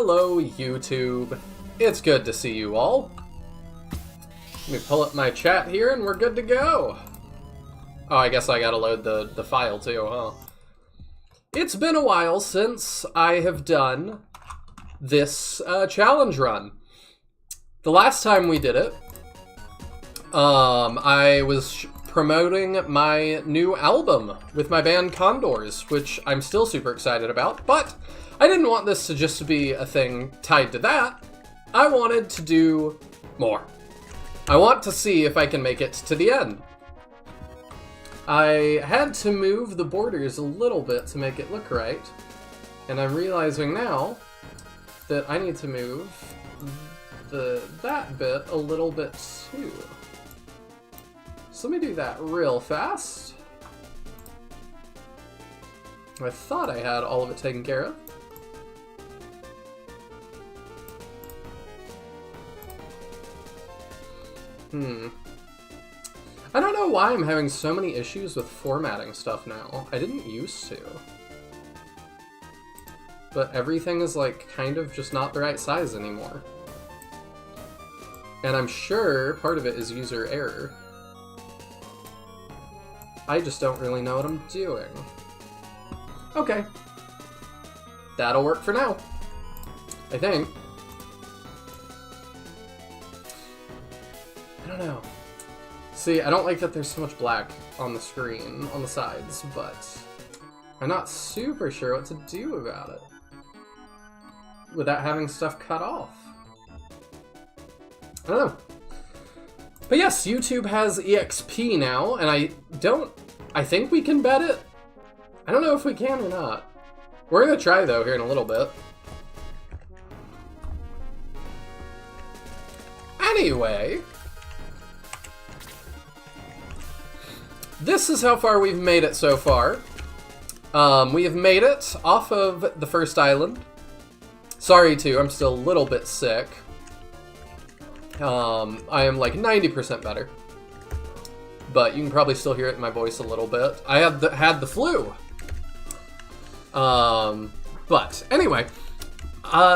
Hello, YouTube. It's good to see you all. Let me pull up my chat here and we're good to go. Oh, I guess I gotta load the file too, huh? It's been a while since I have done this challenge run. The last time we did it, I was promoting my new album with my band Condors, which I'm still super excited about, but I didn't want this to just be a thing tied to that. I wanted to do more. I want to see if I can make it to the end. I had to move the borders a little bit to make it look right, and I'm realizing now that I need to move that bit a little bit too. So let me do that real fast. I thought I had all of it taken care of. I don't know why I'm having so many issues with formatting stuff now. I didn't used to. But everything is like kind of just not the right size anymore. And I'm sure part of it is user error. I just don't really know what I'm doing. Okay. That'll work for now. I think. I don't know. See, I don't like that there's so much black on the screen, on the sides, but I'm not super sure what to do about it without having stuff cut off. I don't know. But yes, YouTube has EXP now, and I think we can bet it. I don't know if we can or not. We're gonna try though here in a little bit. Anyway, this is how far we've made it so far. We have made it off of the first island. Sorry too, I'm still a little bit sick. I am like 90% better. But you can probably still hear it in my voice a little bit. I had the flu. But anyway,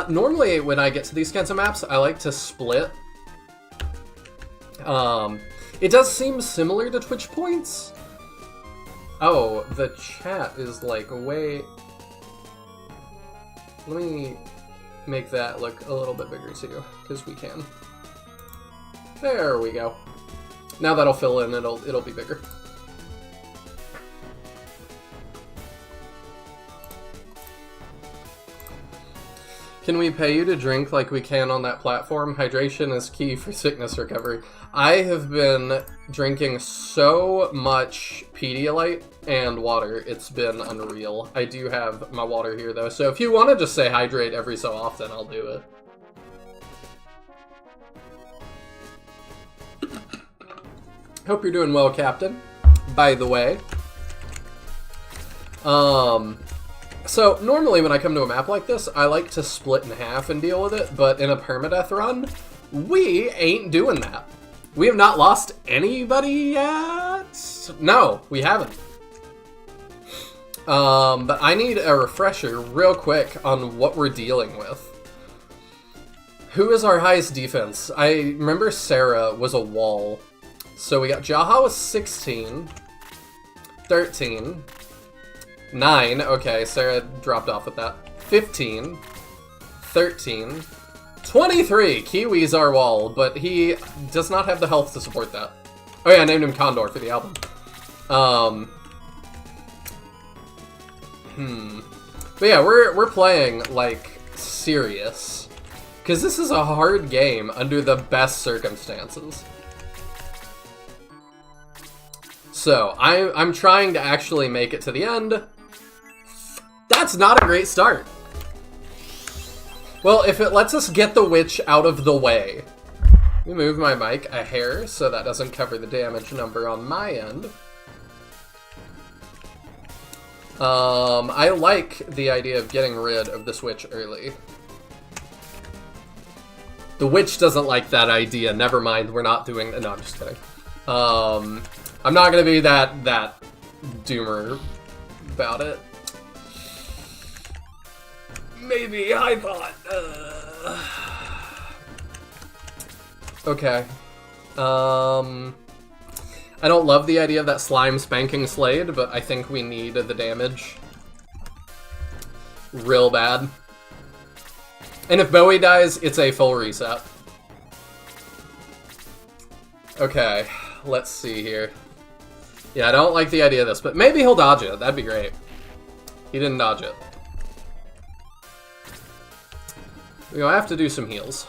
normally when I get to these kinds of maps, I like to split. It does seem similar to Twitch points. Oh, the chat is like way... Let me make that look a little bit bigger too, because we can. There we go. Now that'll fill in, it'll be bigger. Can we pay you to drink like we can on that platform? Hydration is key for sickness recovery. I have been drinking so much Pedialyte and water, it's been unreal. I do have my water here though, so if you want to just say hydrate every so often, I'll do it. Hope you're doing well, Captain, by the way. So, normally when I come to a map like this, I like to split in half and deal with it, but in a permadeath run, we ain't doing that. We have not lost anybody yet? No, we haven't. But I need a refresher real quick on what we're dealing with. Who is our highest defense? I remember Sarah was a wall. So we got Jaha with 16, 13, 9, okay, Sarah dropped off with that, 15, 13, 23, Kiwi's our wall, but he does not have the health to support that. Oh yeah, I named him Condor for the album. But yeah, we're playing, like, serious. Because this is a hard game under the best circumstances. So, I'm trying to actually make it to the end. That's not a great start. Well, if it lets us get the witch out of the way. Let me move my mic a hair so that doesn't cover the damage number on my end. I like the idea of getting rid of this witch early. The witch doesn't like that idea. Never mind, we're not doing... No, I'm just kidding. I'm not gonna be that doomer about it. Maybe, I thought. Okay. I don't love the idea of that slime spanking Slade, but I think we need the damage real bad. And if Bowie dies, it's a full reset. Okay, let's see here. Yeah, I don't like the idea of this, but maybe he'll dodge it. That'd be great. He didn't dodge it. We'll have to do some heals.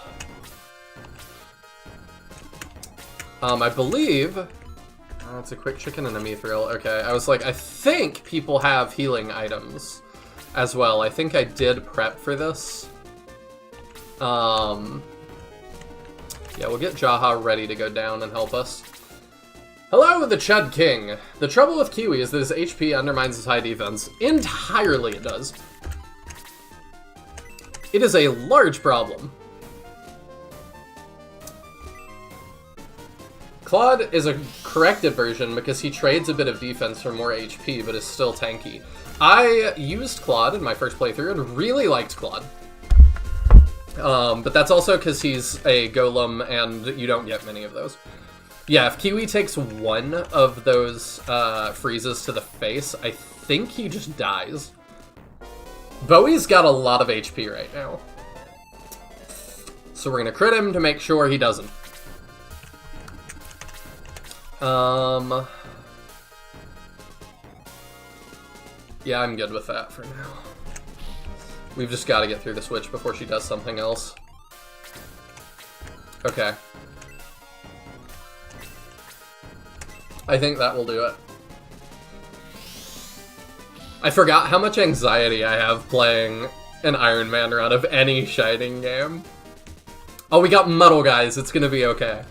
I believe... Oh, it's a quick chicken and a mithril. Okay, I was like, I think people have healing items as well. I think I did prep for this. Yeah, we'll get Jaha ready to go down and help us. Hello, the Chud King. The trouble with Kiwi is that his HP undermines his high defense. Entirely it does. It is a large problem. Claude is a corrected version because he trades a bit of defense for more HP, but is still tanky. I used Claude in my first playthrough and really liked Claude. But that's also because he's a golem and you don't get many of those. Yeah, if Kiwi takes one of those freezes to the face, I think he just dies. Bowie's got a lot of HP right now. So we're gonna crit him to make sure he doesn't. Yeah, I'm good with that for now. We've just got to get through the switch before she does something else. Okay. I think that will do it. I forgot how much anxiety I have playing an Ironman run of any Shining game. Oh, we got Muddle, guys. It's gonna be okay.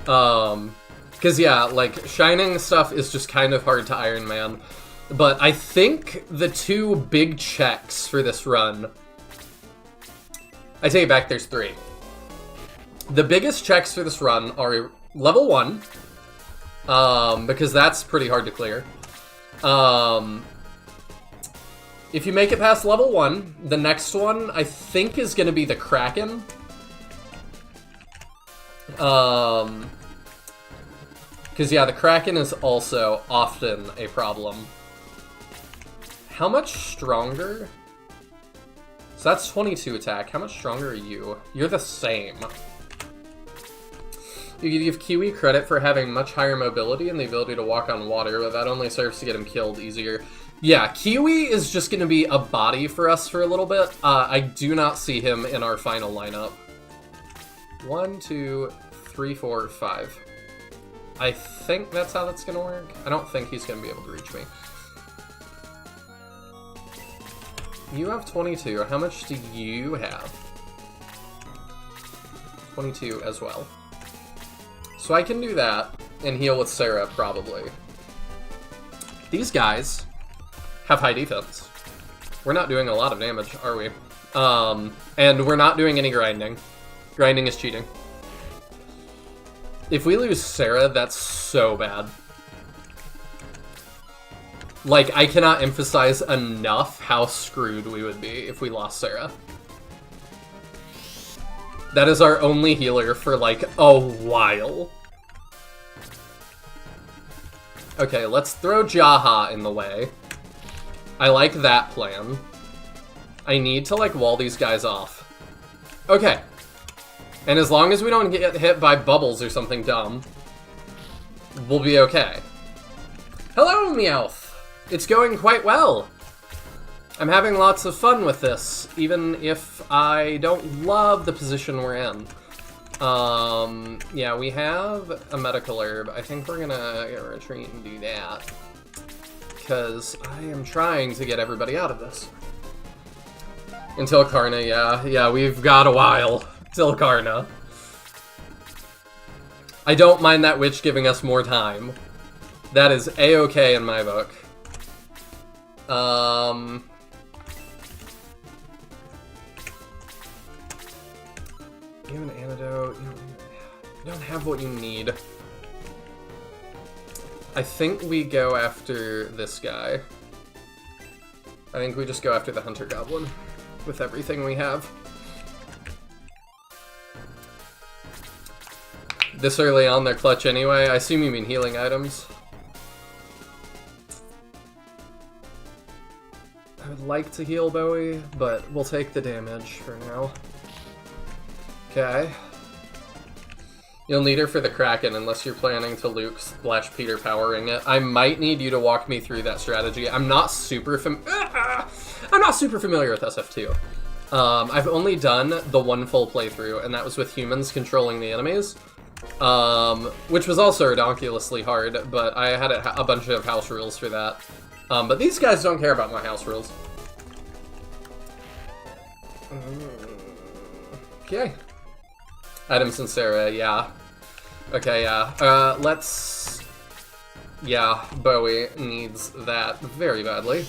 Because, yeah, like, Shining stuff is just kind of hard to Ironman. But I think the two big checks for this run... I take it back, there's three. The biggest checks for this run are level 1, because that's pretty hard to clear. If you make it past level 1, the next one, I think, is going to be the Kraken. Because, yeah, the Kraken is also often a problem. How much stronger? So that's 22 attack. How much stronger are you? You're the same. You can give Kiwi credit for having much higher mobility and the ability to walk on water, but that only serves to get him killed easier. Yeah, Kiwi is just going to be a body for us for a little bit. I do not see him in our final lineup. 1, 2, 3, 4, 5. I think that's how that's going to work. I don't think he's going to be able to reach me. You have 22. How much do you have? 22 as well. So I can do that and heal with Sarah, probably. These guys have high defense. We're not doing a lot of damage, are we? And we're not doing any grinding. Grinding is cheating. If we lose Sarah, that's so bad. Like, I cannot emphasize enough how screwed we would be if we lost Sarah. That is our only healer for, like, a while. Okay, let's throw Jaha in the way. I like that plan. I need to, like, wall these guys off. Okay. And as long as we don't get hit by bubbles or something dumb, we'll be okay. Hello, Meowth! It's going quite well. I'm having lots of fun with this, even if I don't love the position we're in. Yeah, we have a medical herb. I think we're gonna retreat and do that. Because I am trying to get everybody out of this. Until Karna, yeah. Yeah, we've got a while. Till Karna. I don't mind that witch giving us more time. That is a-okay in my book. You have an antidote. You don't have what you need. I think we go after this guy. I think we just go after the Hunter Goblin with everything we have. This early on, they're clutch anyway. I assume you mean healing items. I would like to heal Bowie, but we'll take the damage for now. Okay. You'll need her for the Kraken unless you're planning to Luke/Peter powering it. I might need you to walk me through that strategy. I'm not super familiar with SF2. I've only done the one full playthrough, and that was with humans controlling the enemies, which was also ridiculously hard, but I had a bunch of house rules for that. But these guys don't care about my house rules. Okay. Items and Sarah, yeah. Okay, yeah. Let's... Yeah, Bowie needs that very badly.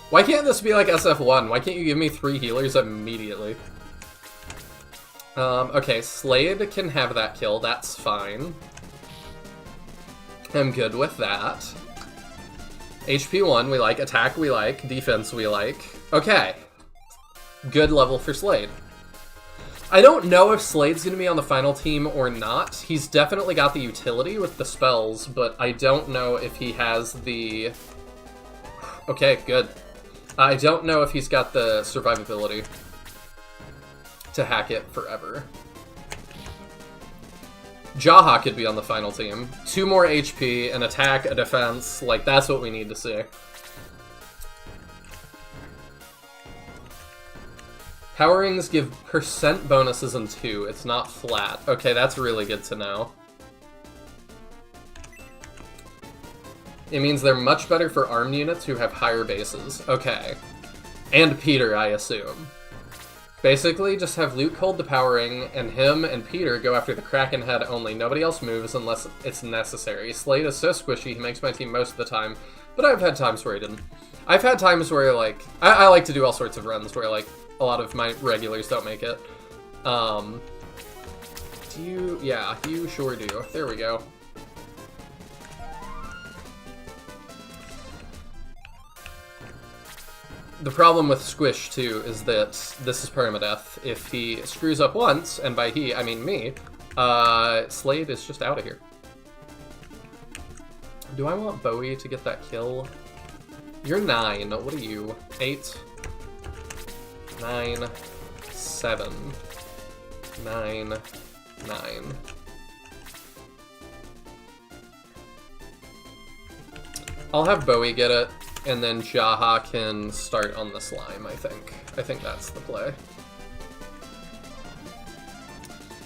Why can't this be like SF1? Why can't you give me 3 healers immediately? Okay, Slade can have that kill, that's fine. I'm good with that. HP 1 we like, attack we like, defense we like. Okay. Good level for Slade. I don't know if Slade's going to be on the final team or not. He's definitely got the utility with the spells, but I don't know if he has the... Okay, good. I don't know if he's got the survivability to hack it forever. Jaha could be on the final team. 2 more HP, an attack, a defense. Like, that's what we need to see. Power rings give % bonuses in 2. It's not flat. Okay, that's really good to know. It means they're much better for armed units who have higher bases. Okay. And Peter, I assume. Basically, just have Luke hold the power ring, and him and Peter go after the Kraken head only. Nobody else moves unless it's necessary. Slade is so squishy, he makes my team most of the time, but I've had times where he didn't. I've had times where, like, I like to do all sorts of runs where, like, a lot of my regulars don't make it. Do you... Yeah, you sure do. There we go. The problem with Squish, too, is that this is permadeath. If he screws up once, and by he, I mean me, Slade is just out of here. Do I want Bowie to get that kill? You're 9. What are you? 8? 9. 7. 9. 9. I'll have Bowie get it. And then Jaha can start on the slime, I think. I think that's the play.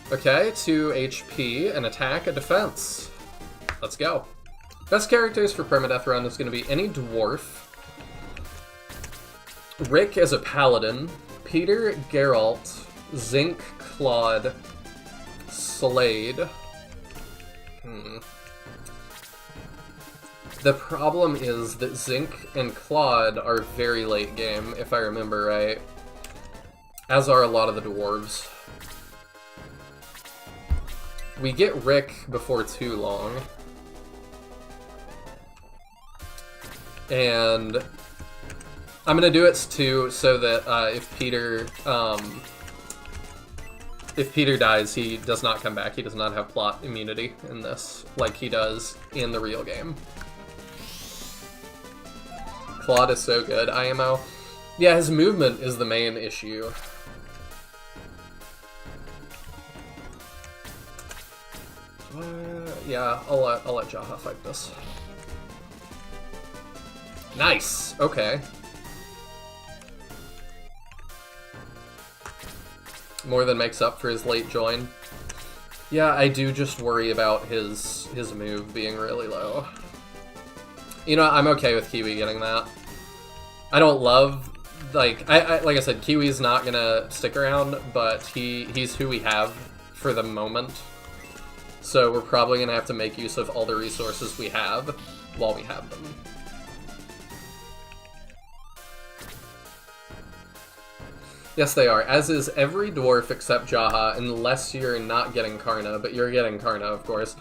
Okay, 2 HP, an attack, a defense. Let's go. Best characters for permadeath run is going to be any dwarf. Rick as a paladin. Peter, Geralt, Zinc, Claude, Slade. The problem is that Zinc and Claude are very late game, if I remember right. As are a lot of the dwarves. We get Rick before too long. And I'm gonna do it too so that if Peter dies, he does not come back. He does not have plot immunity in this, like he does in the real game. Claude is so good, IMO. Yeah, his movement is the main issue. Yeah, I'll let Jaha fight this. Nice! Okay. More than makes up for his late join. Yeah, I do just worry about his move being really low. You know, I'm okay with Kiwi getting that. I don't love, like I said, Kiwi's not gonna stick around, but he's who we have for the moment. So we're probably gonna have to make use of all the resources we have while we have them. Yes, they are. As is every dwarf except Jaha, unless you're not getting Karna, but you're getting Karna, of course.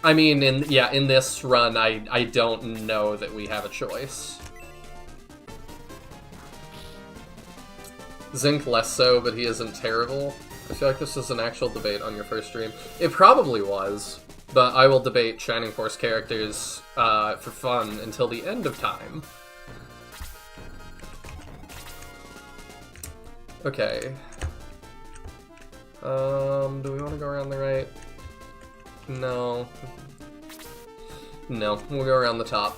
I mean, in this run, I don't know that we have a choice. Zinc less so, but he isn't terrible. I feel like this is an actual debate on your first stream. It probably was, but I will debate Shining Force characters for fun until the end of time. Okay. Do we want to go around the right? No. No, we'll go around the top.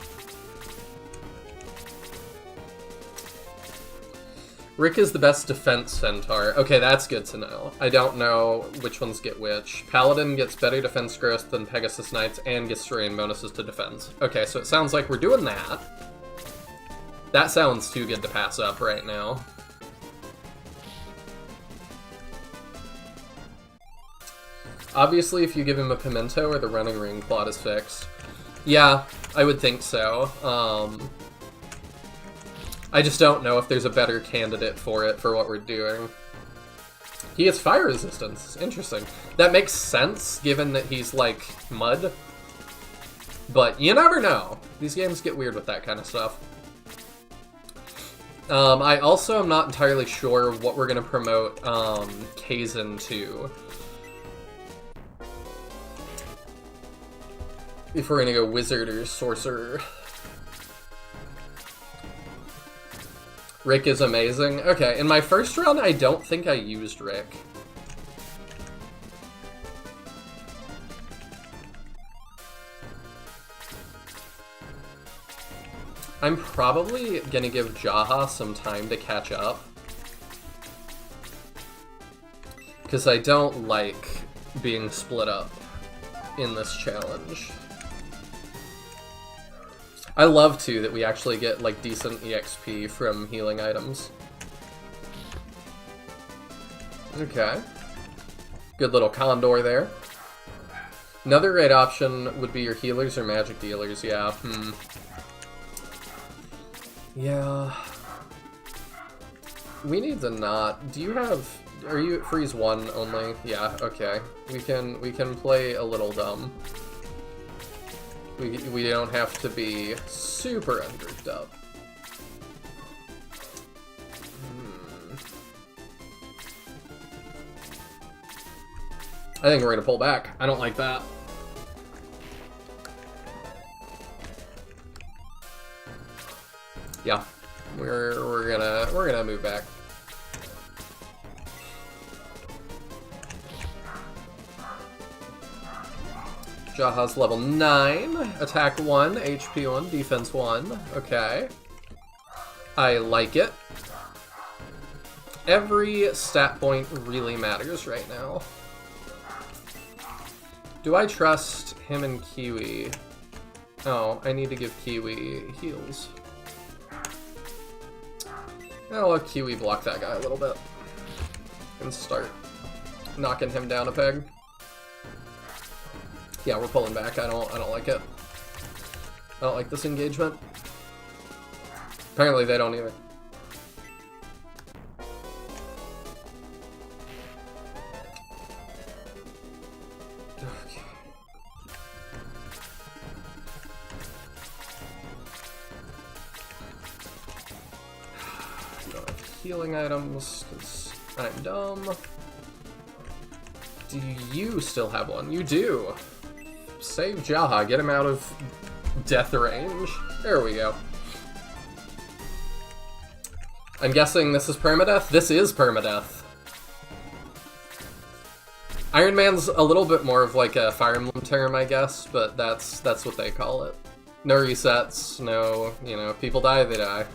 Rick is the best defense centaur. Okay, that's good to know. I don't know which ones get which. Paladin gets better defense growth than Pegasus Knights and gets terrain bonuses to defense. Okay, so it sounds like we're doing that. That sounds too good to pass up right now. Obviously, if you give him a pimento or the running ring, plot is fixed. Yeah, I would think so. I just don't know if there's a better candidate for it for what we're doing. He has fire resistance. Interesting. That makes sense, given that he's, like, mud. But you never know. These games get weird with that kind of stuff. I also am not entirely sure what we're going to promote Kaizen to. If we're going to go wizard or sorcerer. Rick is amazing. Okay, in my first run, I don't think I used Rick. I'm probably gonna give Jaha some time to catch up. Because I don't like being split up in this challenge. I love, too, that we actually get, like, decent EXP from healing items. Okay. Good little condor there. Another great option would be your healers or magic dealers, yeah. Yeah. We need to not... Do you have... Are you at freeze 1 only? Yeah, okay. We can play a little dumb. We don't have to be super undered up. I think we're gonna pull back. I don't like that. Yeah, we're gonna move back. Jaha's level 9, attack 1, HP 1, defense 1. Okay. I like it. Every stat point really matters right now. Do I trust him and Kiwi? Oh, I need to give Kiwi heals. I'll let Kiwi block that guy a little bit. And start knocking him down a peg. Yeah, we're pulling back. I don't like it. I don't like this engagement. Apparently they don't either. Okay. I don't have healing items because I'm dumb. Do you still have one? You do. Save Jaha, get him out of death range. There we go. I'm guessing this is permadeath? This is permadeath. Ironman's a little bit more of like a Fire Emblem term, I guess, but that's what they call it. No resets, no, you know, if people die, they die.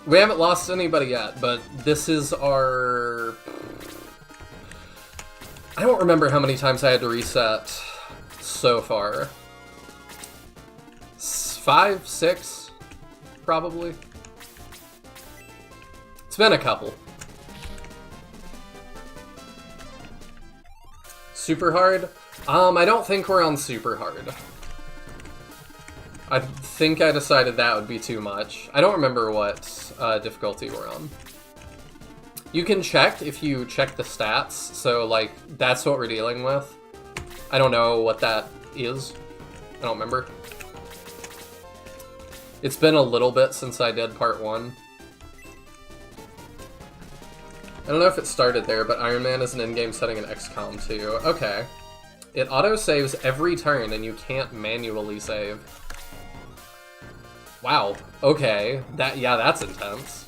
We haven't lost anybody yet, but this is our... I don't remember how many times I had to reset so far. 5, 6, probably. It's been a couple. Super hard? I don't think we're on super hard. I think I decided that would be too much. I don't remember what difficulty we're on. You can check if you check the stats, so like that's what we're dealing with. I don't know what that is. I don't remember. It's been a little bit since I did part 1. I don't know if it started there, but Ironman is an in-game setting in XCOM 2. Okay. It auto-saves every turn, and you can't manually save. Wow. Okay. Yeah, that's intense.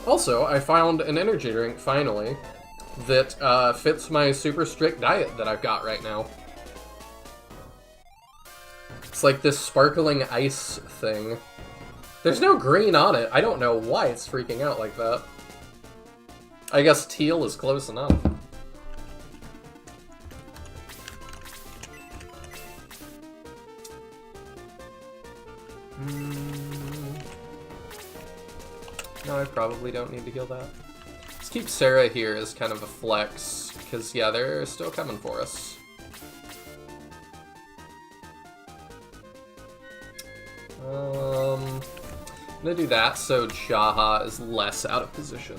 Also, I found an energy drink, finally, that fits my super strict diet that I've got right now. It's like this sparkling ice thing. There's no green on it. I don't know why it's freaking out like that. I guess teal is close enough. No, I probably don't need to kill that. Let's keep Sarah here as kind of a flex, because yeah, they're still coming for us. I'm gonna do that so Jaha is less out of position.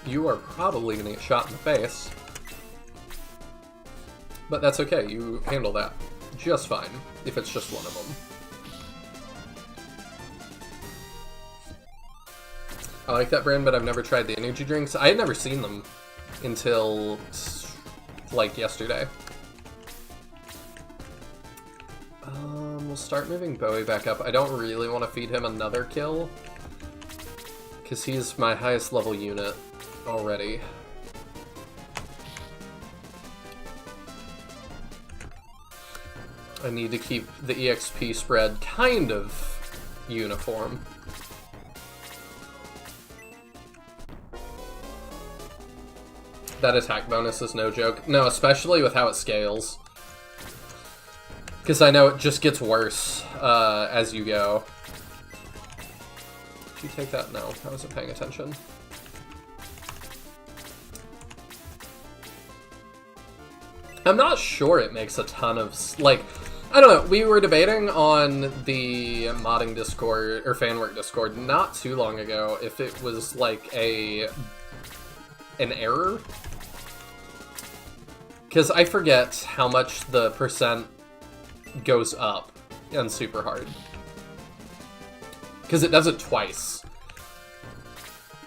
You are probably gonna get shot in the face. But that's okay, you handle that just fine, if it's just one of them. I like that brand, but I've never tried the energy drinks. I had never seen them until, like, yesterday. We'll start moving Bowie back up. I don't really want to feed him another kill, because he's my highest level unit already. I need to keep the EXP spread kind of uniform. That attack bonus is no joke. No, especially with how it scales. Because I know it just gets worse as you go. Did you take that? No, I wasn't paying attention. I'm not sure it makes a ton of, like, I don't know, we were debating on the modding Discord, or fanwork Discord, not too long ago, if it was, like, an error. Because I forget how much the percent goes up on super hard. Because it does it twice.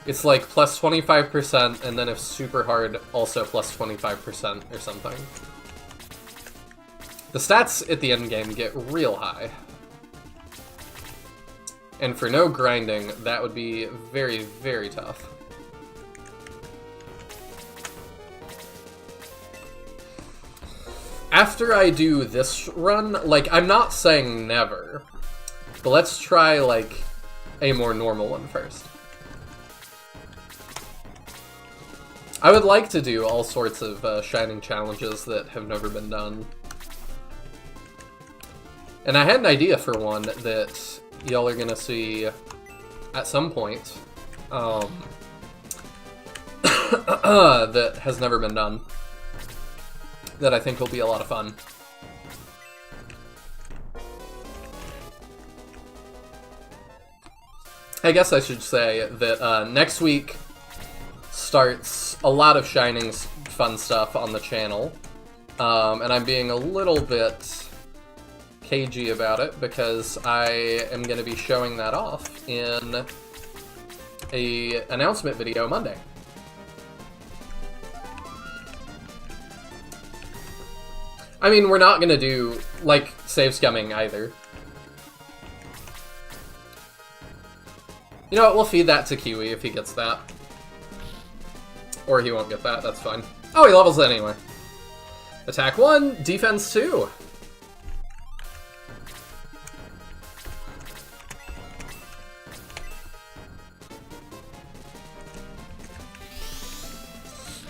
It's like plus 25%, and then if super hard, also plus 25% or something. The stats at the end game get real high. And for no grinding, that would be very, very tough. After I do this run, like, I'm not saying never, but let's try, like, a more normal one first. I would like to do all sorts of Shining challenges that have never been done. And I had an idea for one that y'all are gonna see at some point, that has never been done, that I think will be a lot of fun. I guess I should say that next week starts a lot of Shining's fun stuff on the channel, and I'm being a little bit cagey about it because I am going to be showing that off in a announcement video Monday. I mean, we're not going to do, like, save scumming either. You know what, we'll feed that to Kiwi if he gets that. Or he won't get that, that's fine. Oh, he levels it anyway. Attack 1, defense 2.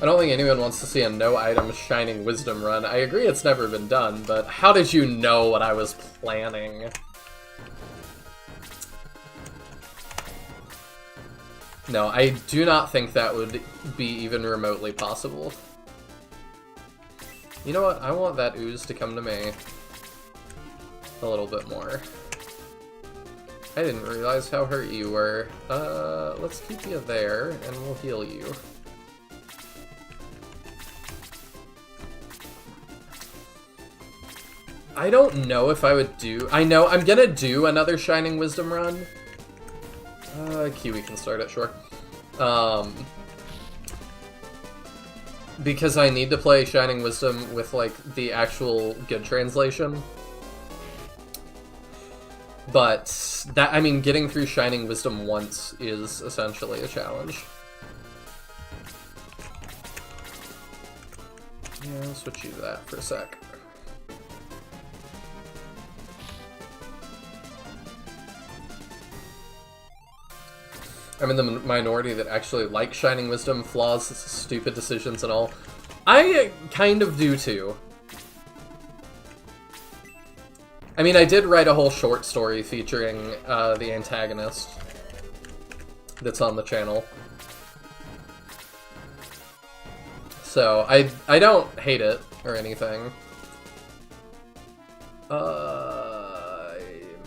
I don't think anyone wants to see a no-item Shining Wisdom run. I agree it's never been done, but how did you know what I was planning? No, I do not think that would be even remotely possible. You know what? I want that ooze to come to me a little bit more. I didn't realize how hurt you were. Let's keep you there, and we'll heal you. I don't know if I would do... I know I'm gonna do another Shining Wisdom run. Kiwi can start it, sure. Because I need to play Shining Wisdom with, like, the actual good translation. But, that, I mean, getting through Shining Wisdom once is essentially a challenge. Yeah, I'll switch you to that for a sec. I'm in the minority that actually like Shining Wisdom, flaws, stupid decisions, and all. I kind of do too. I mean, I did write a whole short story featuring the antagonist that's on the channel. So, I don't hate it or anything. I'm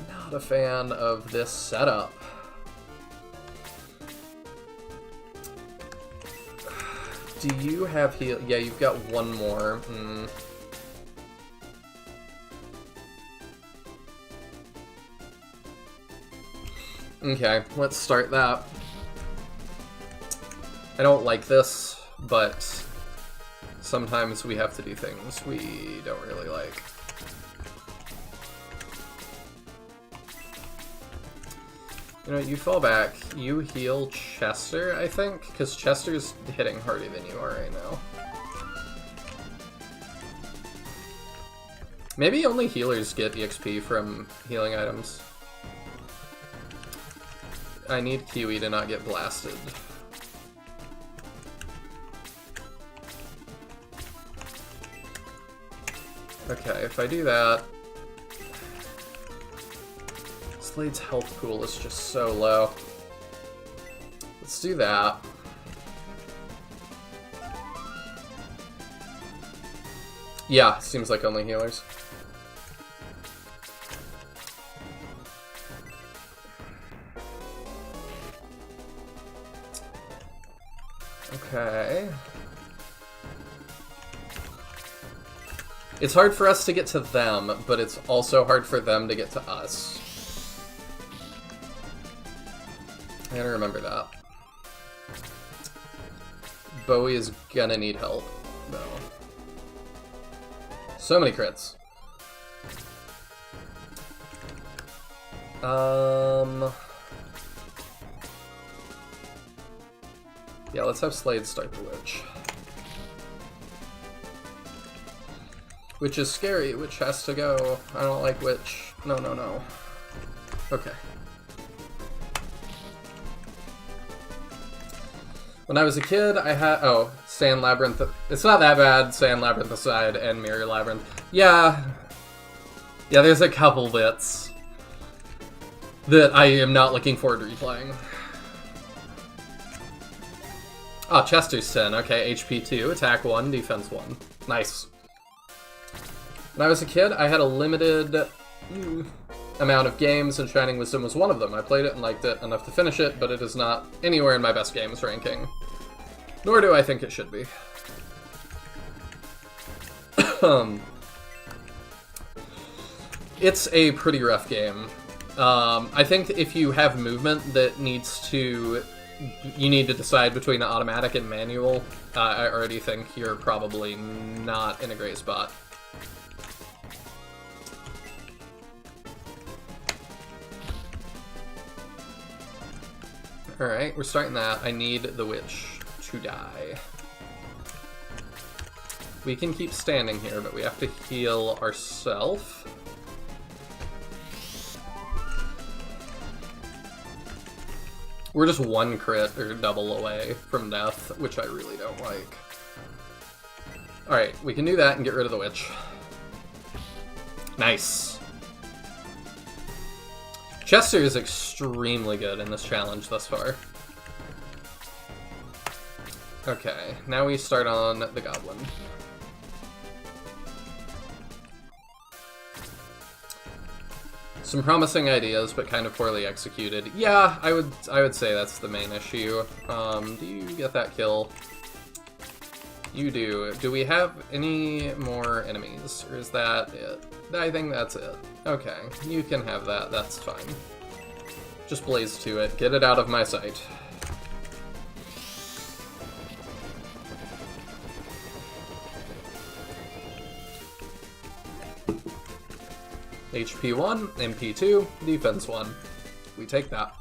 not a fan of this setup. Do you have heal? Yeah, you've got one more. Okay, let's start that. I don't like this, but sometimes we have to do things we don't really like. You know, you fall back, you heal Chester, I think? Because Chester's hitting harder than you are right now. Maybe only healers get EXP from healing items. I need Kiwi to not get blasted. Okay, if I do that... Slade's health pool is just so low. Let's do that. Yeah, seems like only healers. Okay. It's hard for us to get to them, but it's also hard for them to get to us. I gotta remember that. Bowie is gonna need help, though. So many crits. Yeah, let's have Slade start the Witch. Witch is scary. Witch has to go. I don't like Witch. No, no, no. Okay. When I was a kid, I had... Oh, Sand Labyrinth... It's not that bad. Sand Labyrinth aside and Mirror Labyrinth. Yeah. Yeah, there's a couple bits that I am not looking forward to replaying. Oh, Chester's 10. Okay, HP 2, attack 1, defense 1. Nice. When I was a kid, I had a limited amount of games, and Shining Wisdom was one of them. I played it and liked it enough to finish it, but it is not anywhere in my best games ranking. Nor do I think it should be. It's a pretty rough game. I think if you have movement that needs to... You need to decide between automatic and manual, I already think you're probably not in a great spot. Alright, we're starting that. I need the Witch to die. We can keep standing here, but we have to heal ourselves. We're just one crit or double away from death, which I really don't like. Alright, we can do that and get rid of the Witch. Nice. Chester is extremely good in this challenge thus far. Okay, now we start on the Goblin. Some promising ideas, but kind of poorly executed. Yeah, I would say that's the main issue. Do you get that kill? You do. Do we have any more enemies? Or is that it? I think that's it. Okay, you can have that. That's fine. Just blaze to it. Get it out of my sight. HP 1, MP 2, defense 1. We take that.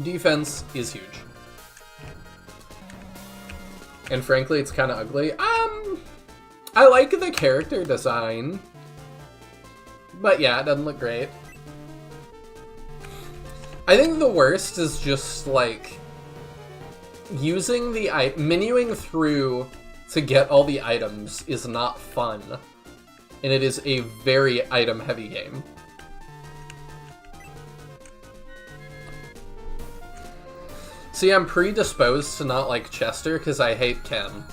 Defense is huge. And frankly, it's kind of ugly. I like the character design. But yeah, it doesn't look great. I think the worst is just, like, using the menuing through to get all the items is not fun. And it is a very item-heavy game. See, I'm predisposed to not like Chester because I hate Ken.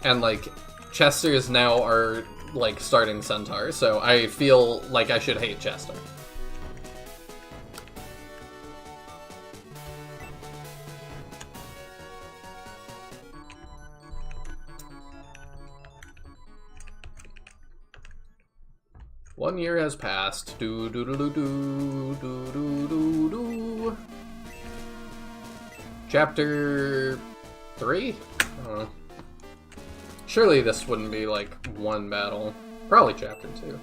And, like, Chester is now our, like, starting centaur, so I feel like I should hate Chester. One year has passed. Do do do do do do do do do. Chapter 3? Surely this wouldn't be like one battle. Probably chapter 2.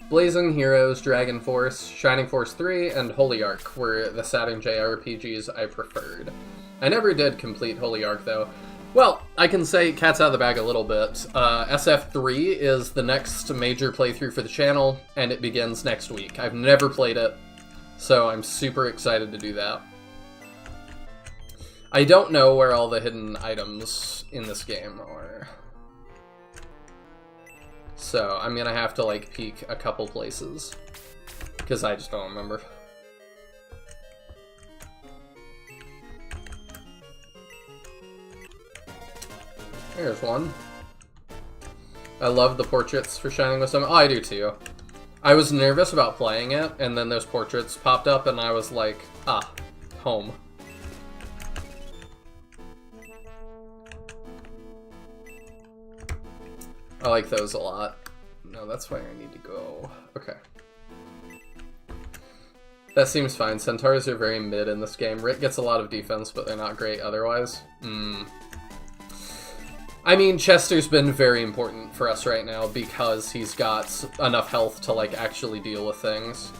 Blazing Heroes, Dragon Force, Shining Force 3, and Holy Ark were the Saturn JRPGs I preferred. I never did complete Holy Ark though. Well, I can say cat's out of the bag a little bit. SF3 is the next major playthrough for the channel, and it begins next week. I've never played it, so I'm super excited to do that. I don't know where all the hidden items in this game are. So I'm gonna have to, like, peek a couple places, because I just don't remember. There's one. I love the portraits for Shining Wisdom. Oh, I do too. I was nervous about playing it, and then those portraits popped up, and I was like, ah, home. I like those a lot. No, that's where I need to go. Okay. That seems fine. Centaurs are very mid in this game. Rick gets a lot of defense, but they're not great otherwise. I mean, Chester's been very important for us right now because he's got enough health to, like, actually deal with things.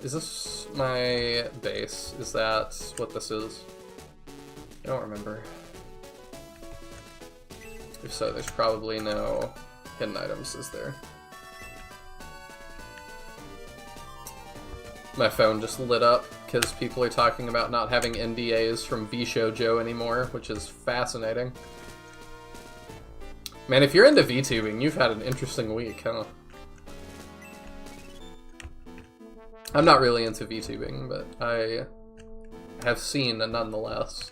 Is this my base? Is that what this is? I don't remember. If so, there's probably no hidden items, is there? My phone just lit up because people are talking about not having NDAs from VShojo anymore, which is fascinating. Man, if you're into VTubing, you've had an interesting week, huh? I'm not really into VTubing, but I have seen nonetheless.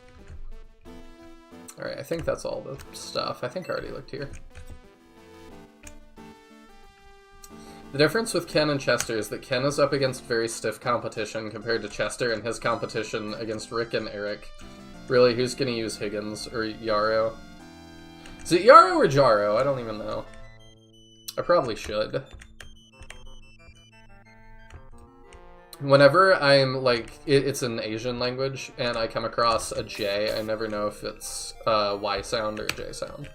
Alright, I think that's all the stuff. I think I already looked here. The difference with Ken and Chester is that Ken is up against very stiff competition compared to Chester and his competition against Rick and Eric. Really, who's gonna use Higgins or Yarrow? Is it Yarrow or Jaro? I don't even know. I probably should. Whenever I'm, like, it's an Asian language, and I come across a J, I never know if it's a Y sound or a J sound.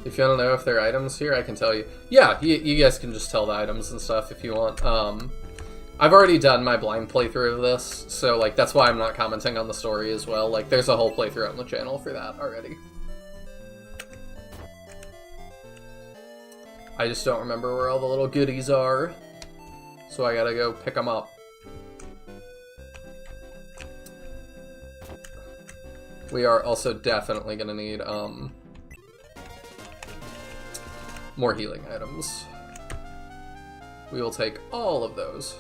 If you want to know if there are items here, I can tell you. Yeah, you guys can just tell the items and stuff if you want. I've already done my blind playthrough of this, so, like, that's why I'm not commenting on the story as well. Like, there's a whole playthrough on the channel for that already. I just don't remember where all the little goodies are, so I gotta go pick them up. We are also definitely gonna need, more healing items. We will take all of those.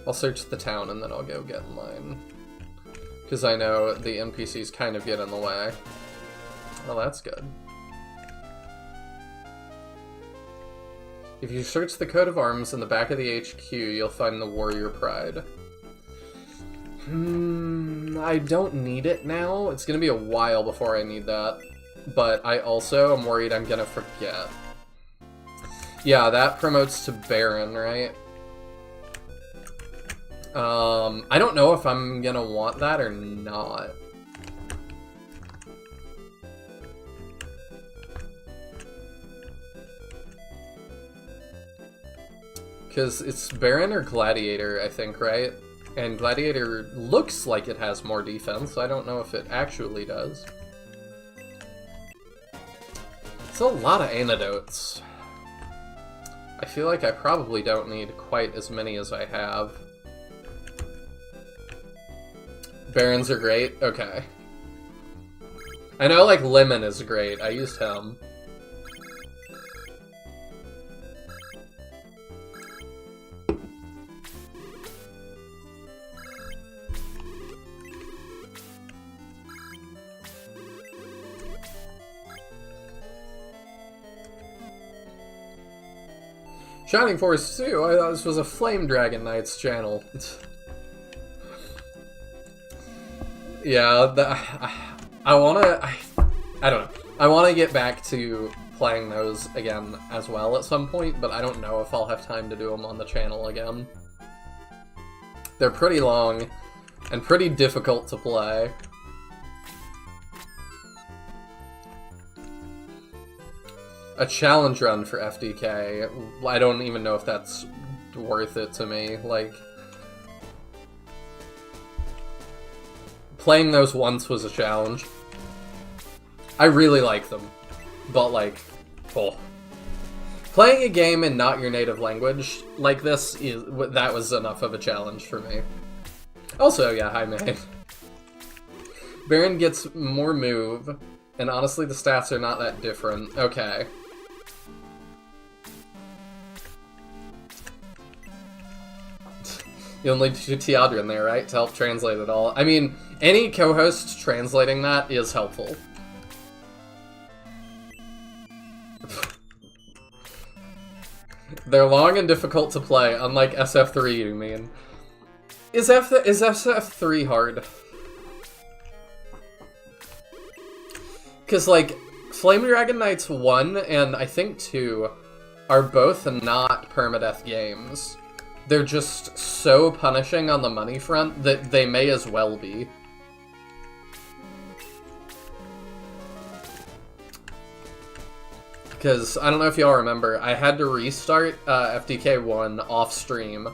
I'll search the town and then I'll go get mine. Because I know the NPCs kind of get in the way. Well, that's good. If you search the coat of arms in the back of the HQ, you'll find the warrior pride. I don't need it now. It's gonna be a while before I need that. But I also am worried I'm gonna forget. Yeah, that promotes to Baron, right? I don't know if I'm gonna want that or not. Because it's Baron or Gladiator, I think, right? And Gladiator looks like it has more defense. I don't know if it actually does. It's a lot of antidotes. I feel like I probably don't need quite as many as I have. Barons are great? Okay. I know, like, Lemon is great. I used him. Shining Force 2? I thought this was a Flame Dragon Knight's channel. Yeah, I don't know. I wanna get back to playing those again as well at some point, but I don't know if I'll have time to do them on the channel again. They're pretty long and pretty difficult to play. A challenge run for FDK. I don't even know if that's worth it to me. Like, playing those once was a challenge. I really like them, but like, oh. Playing a game in not your native language like this, that was enough of a challenge for me. Also, yeah, hi man. Baron gets more move, and honestly the stats are not that different. Okay. You'll need Tiadra in there, right, to help translate it all. I mean, any co-host translating that is helpful. They're long and difficult to play, unlike SF3, you mean. Is SF3 hard? Because, like, Flame Dragon Knights 1 and I think 2 are both not permadeath games. They're just so punishing on the money front that they may as well be. Because, I don't know if y'all remember, I had to restart FDK 1 off stream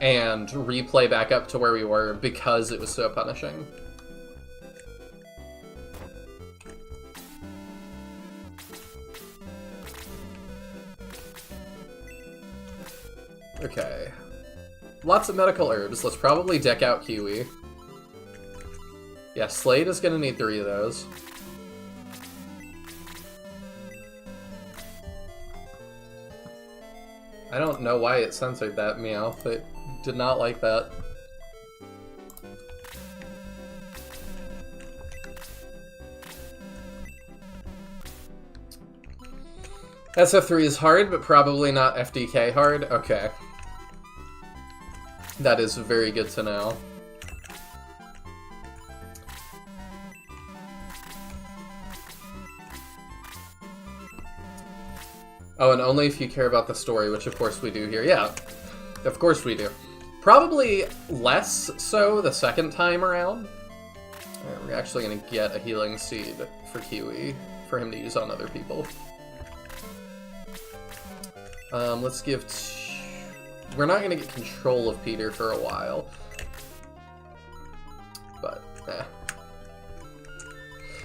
and replay back up to where we were because it was so punishing. Okay. Lots of medical herbs. Let's probably deck out Kiwi. Yeah, Slade is gonna need 3 of those. I don't know why it censored that, Meowth. It did not like that. SF3 is hard, but probably not FDK hard. Okay. That is very good to know. Oh, and only if you care about the story, which of course we do here. Yeah, of course we do. Probably less so the second time around. Alright, we're actually going to get a healing seed for Kiwi, for him to use on other people. Let's give... We're not going to get control of Peter for a while. But, eh.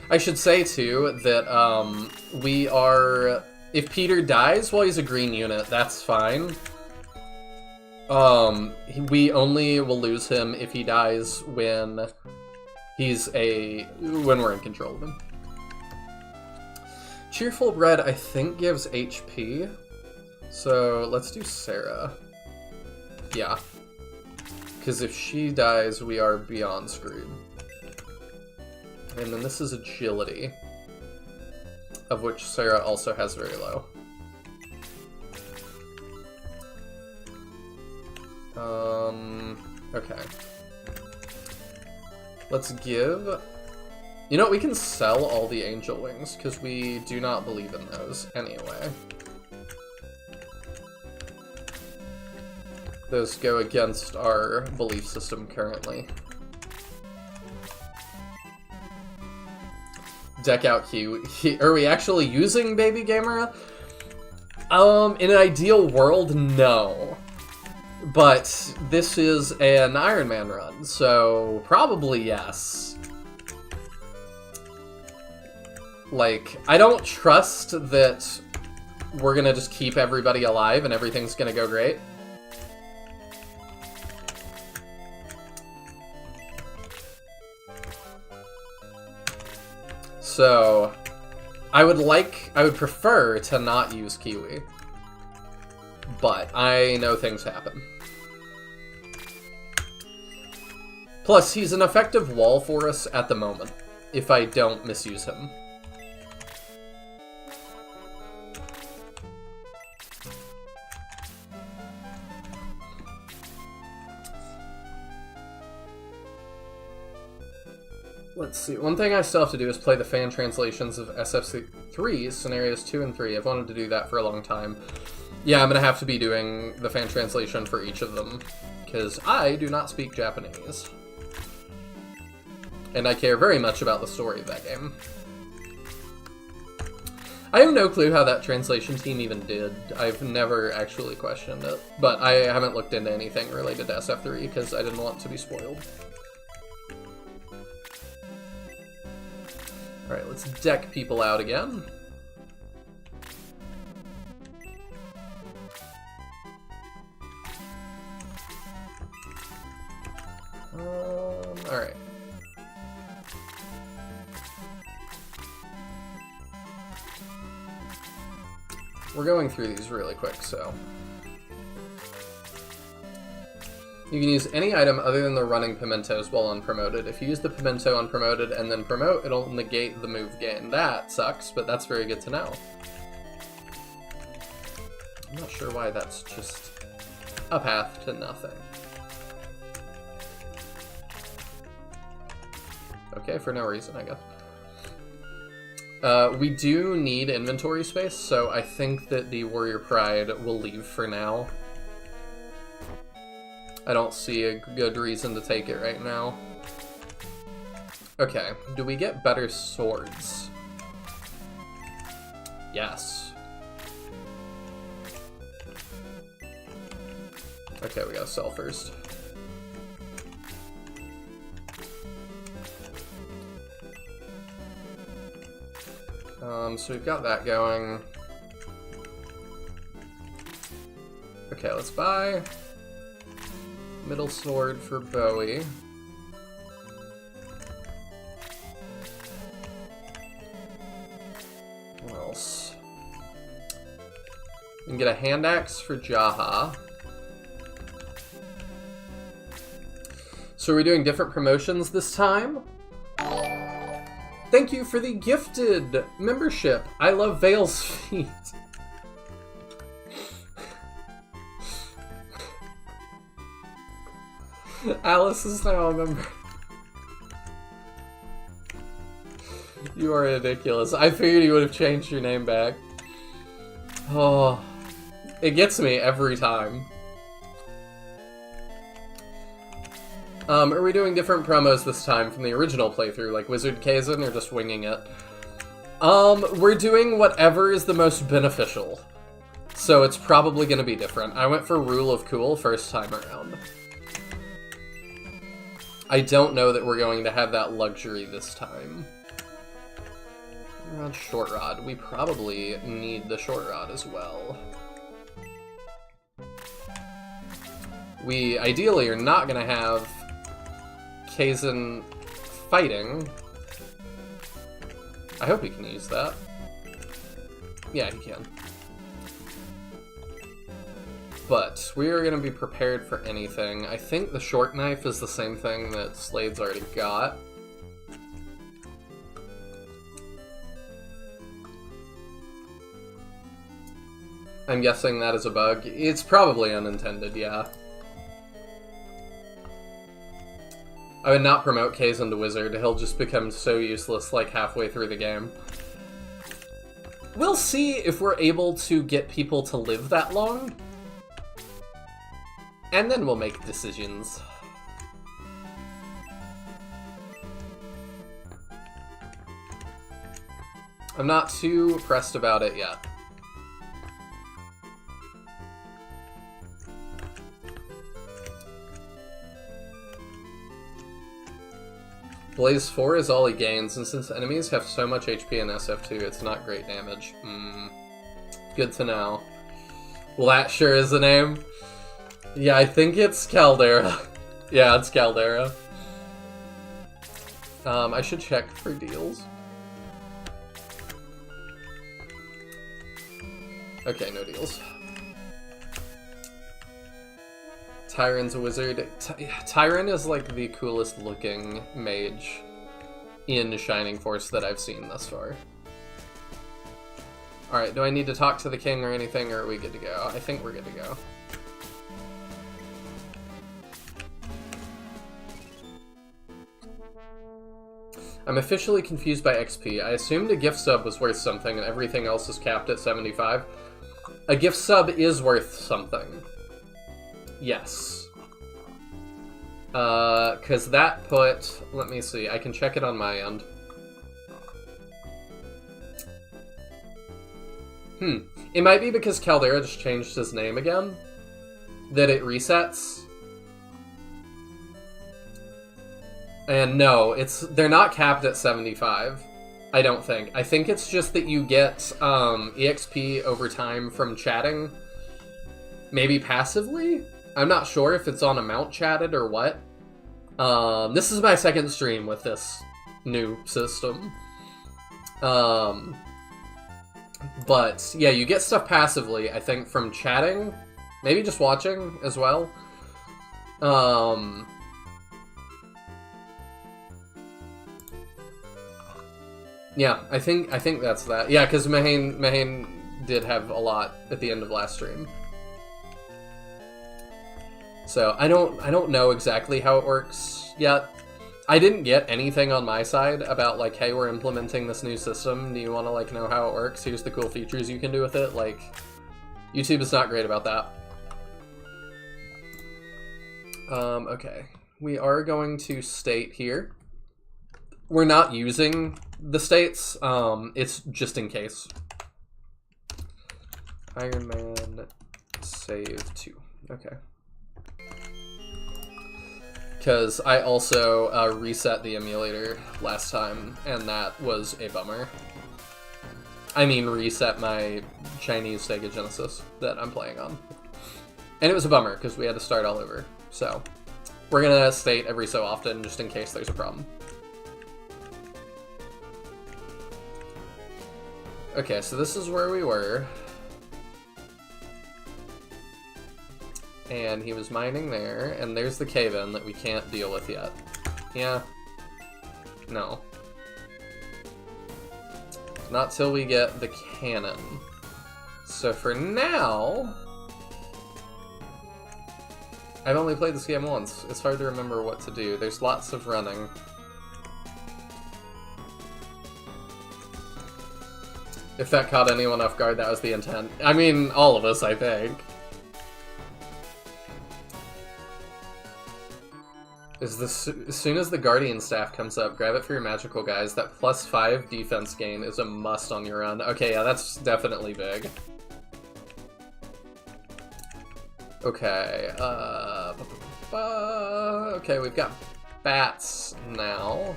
I should say, too, that, we are... If Peter dies while he's a green unit, that's fine. We only will lose him if he dies when when we're in control of him. Cheerful Bread, I think, gives HP. So, let's do Sarah. Yeah. Because if she dies, we are beyond screwed. And then this is agility, of which Sarah also has very low. Okay. Let's give... You know, we can sell all the angel wings, because we do not believe in those anyway. Those go against our belief system currently. Deck out Hugh. Are we actually using Baby Gamer? In an ideal world, no. But this is an Ironman run, so probably yes. Like, I don't trust that we're gonna just keep everybody alive and everything's gonna go great. So, I would prefer to not use Kiwi. But I know things happen. Plus, he's an effective wall for us at the moment, if I don't misuse him. Let's see. One thing I still have to do is play the fan translations of SF3, scenarios 2 and 3. I've wanted to do that for a long time. Yeah, I'm gonna have to be doing the fan translation for each of them, because I do not speak Japanese. And I care very much about the story of that game. I have no clue how that translation team even did. I've never actually questioned it. But I haven't looked into anything related to SF3, because I didn't want to be spoiled. Alright, let's deck people out again. Alright. We're going through these really quick, so... You can use any item other than the running pimentos while unpromoted. If you use the pimento unpromoted and then promote, it'll negate the move gain. That sucks, but that's very good to know. I'm not sure why that's just a path to nothing. Okay, for no reason, I guess. We do need inventory space, so I think that the Warrior Pride will leave for now. I don't see a good reason to take it right now. Okay, do we get better swords? Yes. Okay, we gotta sell first. So we've got that going. Okay, let's buy middle sword for Bowie. What else? We can get a hand axe for Jaha. So are we doing different promotions this time? Thank you for the gifted membership. I love Vale's feet. Alice is now a member. You are ridiculous. I figured you would have changed your name back. Oh, it gets me every time. Are we doing different promos this time from the original playthrough, like Wizard Kaizen, or just winging it? We're doing whatever is the most beneficial. So it's probably gonna be different. I went for Rule of Cool first time around. I don't know that we're going to have that luxury this time. Rod, Short Rod. We probably need the Short Rod as well. We ideally are not going to have Kaizen fighting. I hope he can use that. Yeah, he can. But we are going to be prepared for anything. I think the short knife is the same thing that Slade's already got. I'm guessing that is a bug. It's probably unintended, yeah. I would not promote Kazin to Wizard. He'll just become so useless like halfway through the game. We'll see if we're able to get people to live that long. And then we'll make decisions. I'm not too pressed about it yet. Blaze 4 is all he gains, and since enemies have so much HP in SF2, it's not great damage. Good to know. Well, that sure is the name. Yeah, I think it's Caldera. Yeah, it's Caldera. I should check for deals. Okay, no deals. Tyron's a wizard. Tyron is like the coolest looking mage in Shining Force that I've seen thus far. Alright, do I need to talk to the king or anything, or are we good to go? I think we're good to go. I'm officially confused by XP. I assumed a gift sub was worth something and everything else is capped at 75. A gift sub is worth something. Yes. Because that put... Let me see. I can check it on my end. It might be because Caldera just changed his name again. That it resets. And no, they're not capped at 75. I don't think. I think it's just that you get EXP over time from chatting. Maybe passively? I'm not sure if it's on amount chatted or what. This is my second stream with this new system. But yeah, you get stuff passively, I think, from chatting. Maybe just watching as well. Yeah, I think that's that. Yeah, because Mahane did have a lot at the end of last stream. So I don't know exactly how it works yet. I didn't get anything on my side about like, hey, we're implementing this new system. Do you want to like know how it works? Here's the cool features you can do with it. Like, YouTube is not great about that. Okay, we are going to state here. We're not using the states. It's just in case. Ironman save 2. Okay. Because I also reset the emulator last time, and that was a bummer. I mean, reset my Chinese Sega Genesis that I'm playing on. And it was a bummer, because we had to start all over. So, we're gonna state every so often, just in case there's a problem. Okay, so this is where we were. And he was mining there, and there's the cave-in that we can't deal with yet. Yeah. No. Not till we get the cannon. So for now... I've only played this game once. It's hard to remember what to do. There's lots of running. If that caught anyone off guard, that was the intent. I mean, all of us, I think. As soon as the Guardian staff comes up, grab it for your magical guys. That +5 defense gain is a must on your run. Okay, yeah, that's definitely big. Okay, okay, we've got bats now.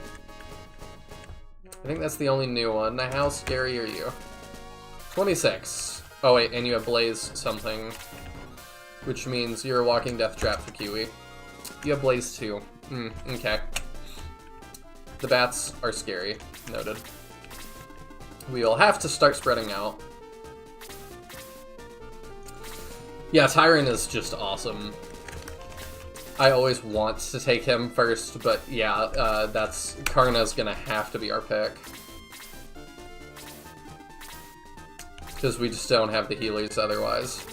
I think that's the only new one. Now, how scary are you? 26. Oh wait, and you have Blaze something, which means you're a walking death trap for Kiwi. You have Blaze too. Okay. The bats are scary. Noted. We'll have to start spreading out. Yeah, Tyron is just awesome. I always want to take him first, but yeah, that's Karna's gonna have to be our pick. Because we just don't have the healers otherwise.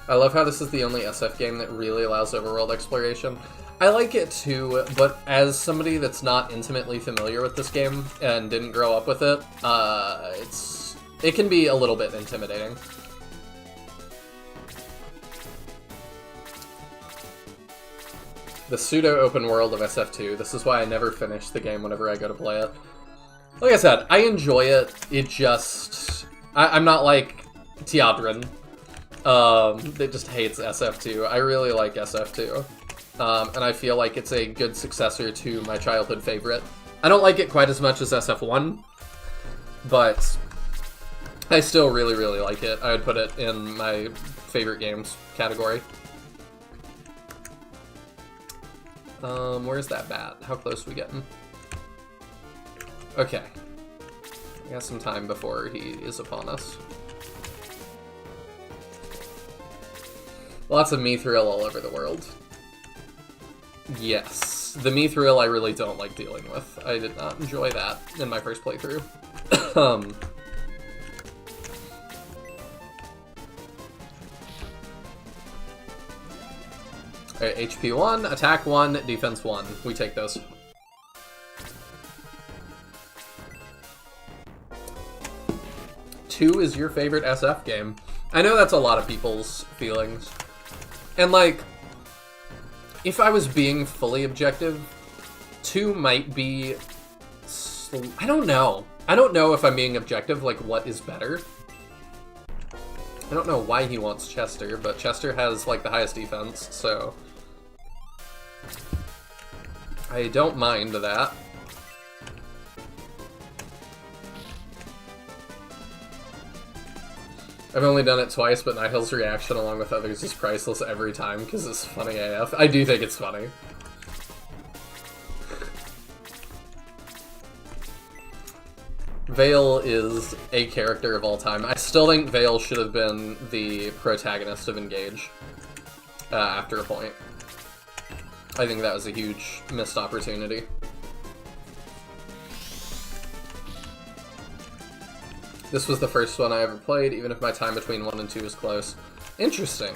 I love how this is the only SF game that really allows overworld exploration. I like it too, but as somebody that's not intimately familiar with this game and didn't grow up with it, it can be a little bit intimidating. The pseudo-open world of SF2. This is why I never finish the game whenever I go to play it. Like I said, I enjoy it. It just... I'm not like Teodrin, that just hates SF2. I really like SF2. And I feel like it's a good successor to my childhood favorite. I don't like it quite as much as SF1, but I still really, really like it. I would put it in my favorite games category. Where's that bat? How close are we getting? Okay. We got some time before he is upon us. Lots of Mithril all over the world. Yes. The Mithril I really don't like dealing with. I did not enjoy that in my first playthrough. Alright, HP 1, attack 1, defense 1. We take those. Two is your favorite SF game. I know that's a lot of people's feelings. And like, if I was being fully objective, 2 might be... I don't know. I don't know if I'm being objective, like what is better. I don't know why he wants Chester, but Chester has like the highest defense, so... I don't mind that. I've only done it twice, but Nighthill's reaction along with others is priceless every time because it's funny AF. I do think it's funny. Vale is a character of all time. I still think Vale should have been the protagonist of Engage after a point. I think that was a huge missed opportunity. This was the first one I ever played, even if my time between 1 and 2 is close. Interesting.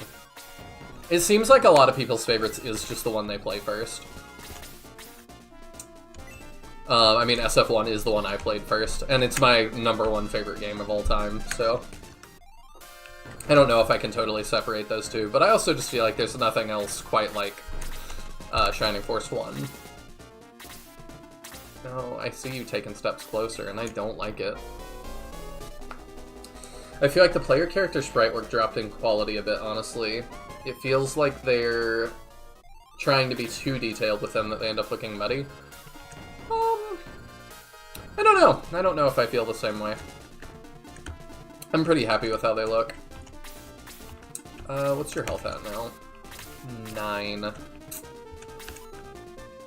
It seems like a lot of people's favorites is just the one they play first. I mean, SF1 is the one I played first, and it's my #1 favorite game of all time, so... I don't know if I can totally separate those two, but I also just feel like there's nothing else quite like Shining Force 1. No, I see you taking steps closer, and I don't like it. I feel like the player character sprite work dropped in quality a bit, honestly. It feels like they're trying to be too detailed with them that they end up looking muddy. I don't know. I don't know if I feel the same way. I'm pretty happy with how they look. What's your health at now? 9. I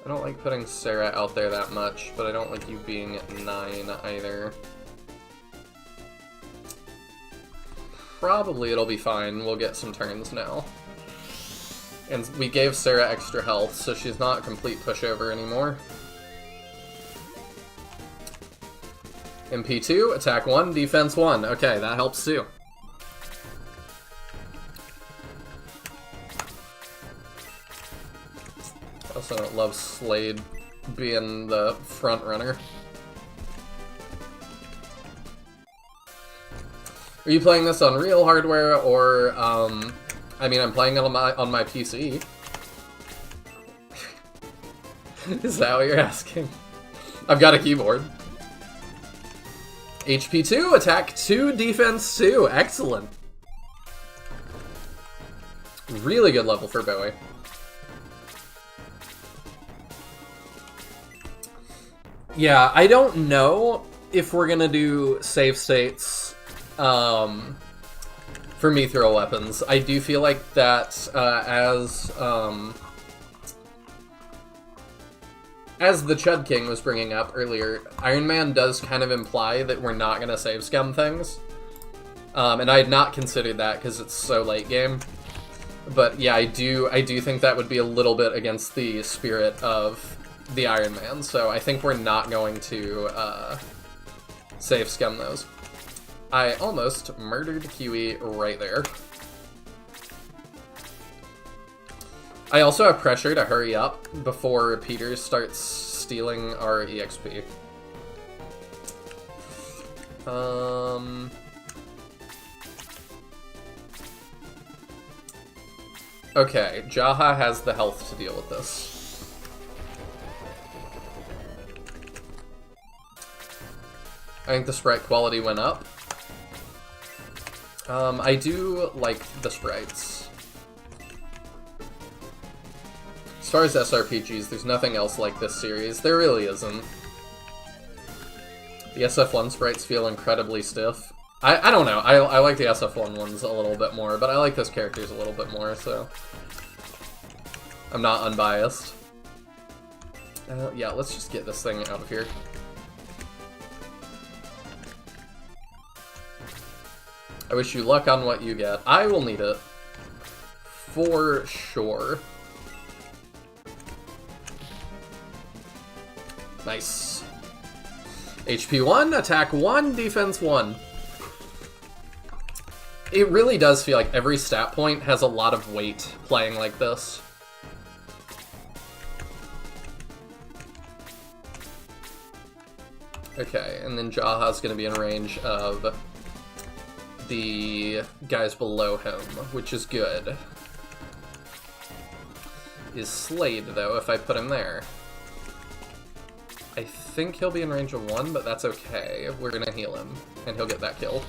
don't like putting Sarah out there that much, but I don't like you being at 9 either. Probably it'll be fine. We'll get some turns now. And we gave Sarah extra health, so she's not a complete pushover anymore. MP2, attack 1, defense 1. Okay, that helps too. I also don't love Slade being the front runner. Are you playing this on real hardware, or, I mean, I'm playing it on my PC. Is that what you're asking? I've got a keyboard. HP 2, attack 2, defense 2. Excellent. Really good level for Bowie. Yeah, I don't know if we're gonna do save states for Mithril weapons. I do feel like that as the Chud King was bringing up earlier, Ironman does kind of imply that we're not going to save scum things. And I had not considered that because it's so late game. But yeah, I do think that would be a little bit against the spirit of the Ironman, so I think we're not going to save scum those. I almost murdered Kiwi right there. I also have pressure to hurry up before Peter starts stealing our EXP. Okay, Jaha has the health to deal with this. I think the sprite quality went up. I do like the sprites. As far as SRPGs, there's nothing else like this series. There really isn't. The SF1 sprites feel incredibly stiff. I don't know. I like the SF1 ones a little bit more, but I like those characters a little bit more, so I'm not unbiased. Yeah, let's just get this thing out of here. I wish you luck on what you get. I will need it. For sure. Nice. HP 1, attack 1, defense 1. It really does feel like every stat point has a lot of weight playing like this. Okay, and then Jaha's going to be in range of the guys below him, which is good. Is Slade, though, if I put him there. I think he'll be in range of 1, but that's okay. We're going to heal him, and he'll get that kill.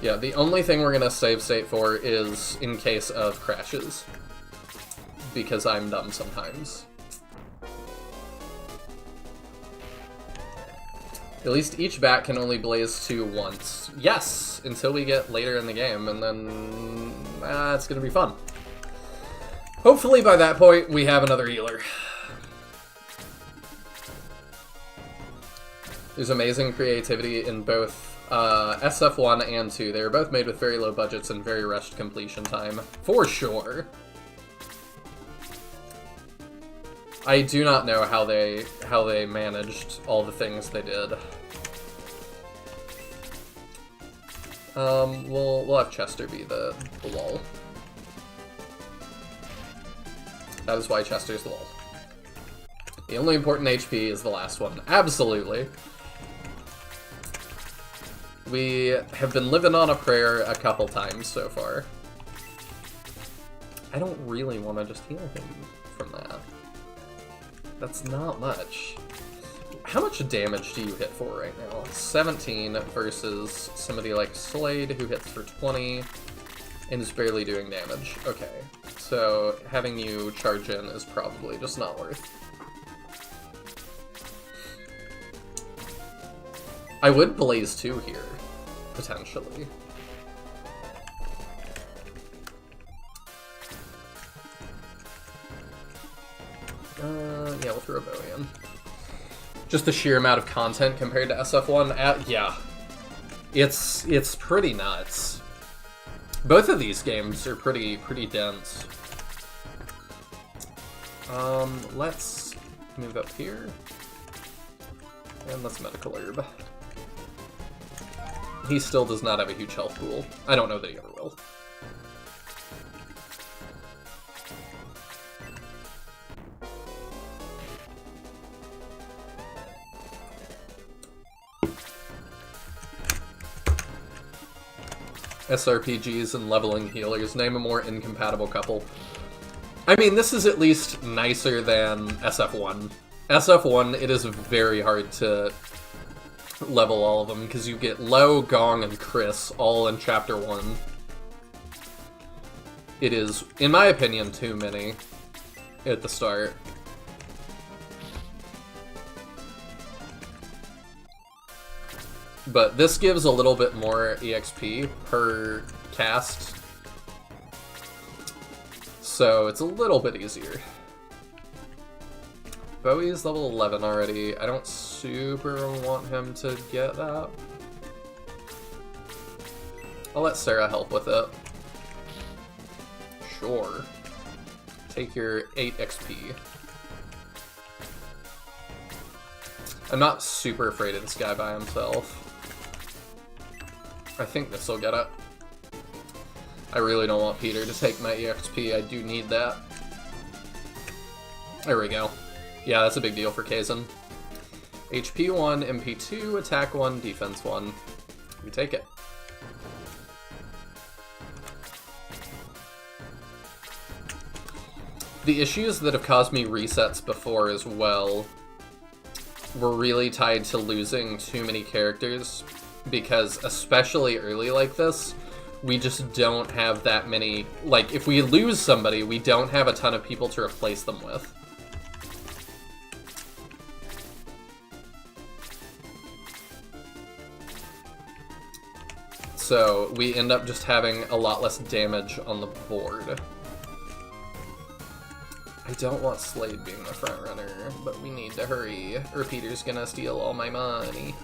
Yeah, the only thing we're going to save state for is in case of crashes. Because I'm dumb sometimes. At least each bat can only blaze 2 once. Yes! Until we get later in the game, and then it's gonna be fun. Hopefully by that point we have another healer. There's amazing creativity in both SF1 and 2. They were both made with very low budgets and very rushed completion time. For sure. I do not know how they managed all the things they did. We'll have Chester be the wall. That is why Chester's the wall. The only important HP is the last one. Absolutely. We have been living on a prayer a couple times so far. I don't really want to just heal him from that. That's not much. How much damage do you hit for right now? 17 versus somebody like Slade, who hits for 20 and is barely doing damage. Okay, so having you charge in is probably just not worth. I would Blaze 2 here, potentially. Yeah, we'll throw a bow in. Just the sheer amount of content compared to SF1, yeah. It's pretty nuts. Both of these games are pretty dense. Let's move up here. And let's Medical Herb. He still does not have a huge health pool. I don't know that he ever will. SRPGs and leveling healers. Name a more incompatible couple. I mean, this is at least nicer than SF1. SF1, it is very hard to level all of them, because you get Lo, Gong, and Chris all in Chapter 1. It is, in my opinion, too many at the start. But this gives a little bit more EXP per cast, so it's a little bit easier. Bowie's level 11 already. I don't super want him to get that. I'll let Sarah help with it. Sure. Take your 8 XP. I'm not super afraid of this guy by himself. I think this will get it. I really don't want Peter to take my EXP. I do need that. There we go. Yeah, that's a big deal for Kaizen. HP 1, MP 2, attack 1, defense 1. We take it. The issues that have caused me resets before as well were really tied to losing too many characters, because especially early like this, we just don't have that many. Like, if we lose somebody, we don't have a ton of people to replace them with. So we end up just having a lot less damage on the board. I don't want Slade being the front runner, but we need to hurry, or Peter's gonna steal all my money.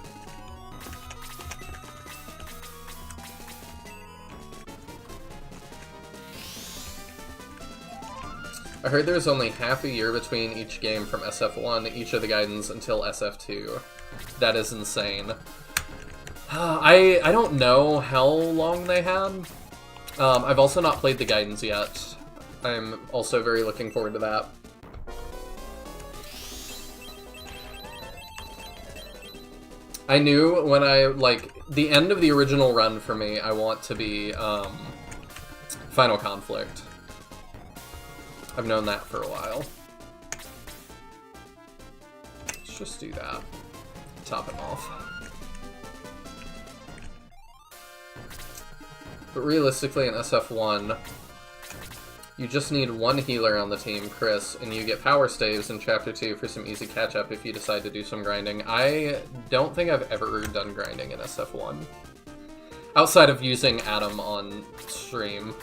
I heard there's only half a year between each game from SF1, each of the Gaidens, until SF2. That is insane. I don't know how long they had. I've also not played the Gaidens yet. I'm also very looking forward to that. I knew when the end of the original run for me, I want to be, Final Conflict. I've known that for a while. Let's just do that. Top him off. But realistically in SF1, you just need one healer on the team, Chris, and you get power staves in Chapter 2 for some easy catch-up if you decide to do some grinding. I don't think I've ever done grinding in SF1. Outside of using Adam on stream.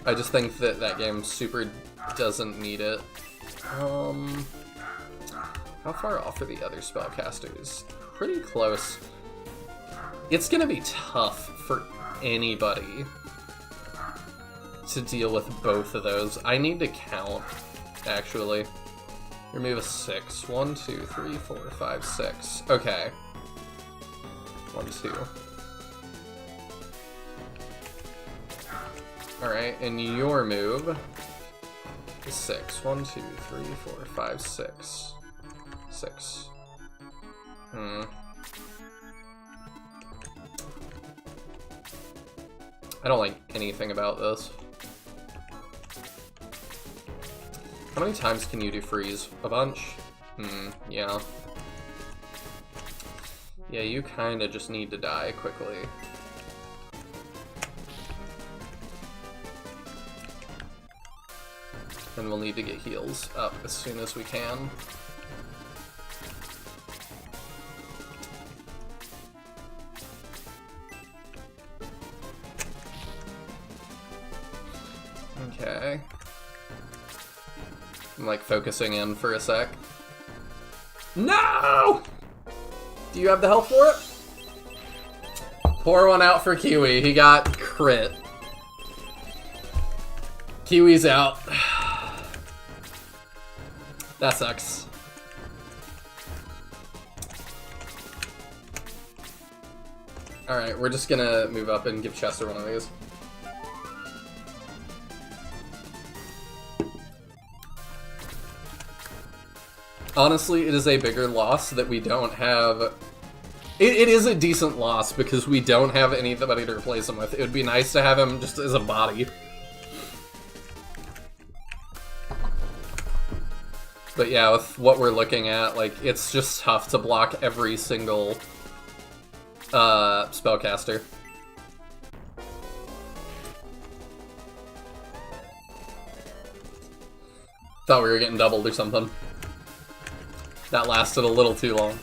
I just think that that game super doesn't need it. How far off are the other spellcasters? Pretty close. It's gonna be tough for anybody to deal with both of those. I need to count, actually. Remove a 6. 1, 2, 3, 4, 5, 6. Okay. 1, 2. Alright, and your move is 6. 1, 2, 3, 4, 5, 6. 6. I don't like anything about this. How many times can you do freeze? A bunch? Yeah. Yeah, you kinda just need to die quickly. And we'll need to get heals up as soon as we can. Okay. I'm like focusing in for a sec. No! Do you have the health for it? Pour one out for Kiwi. He got crit. Kiwi's out. That sucks. Alright, we're just gonna move up and give Chester one of these. Honestly, it is a bigger loss that we don't have... It is a decent loss because we don't have anybody to replace him with. It would be nice to have him just as a body. But yeah, with what we're looking at, like, it's just tough to block every single spellcaster. Thought we were getting doubled or something. That lasted a little too long.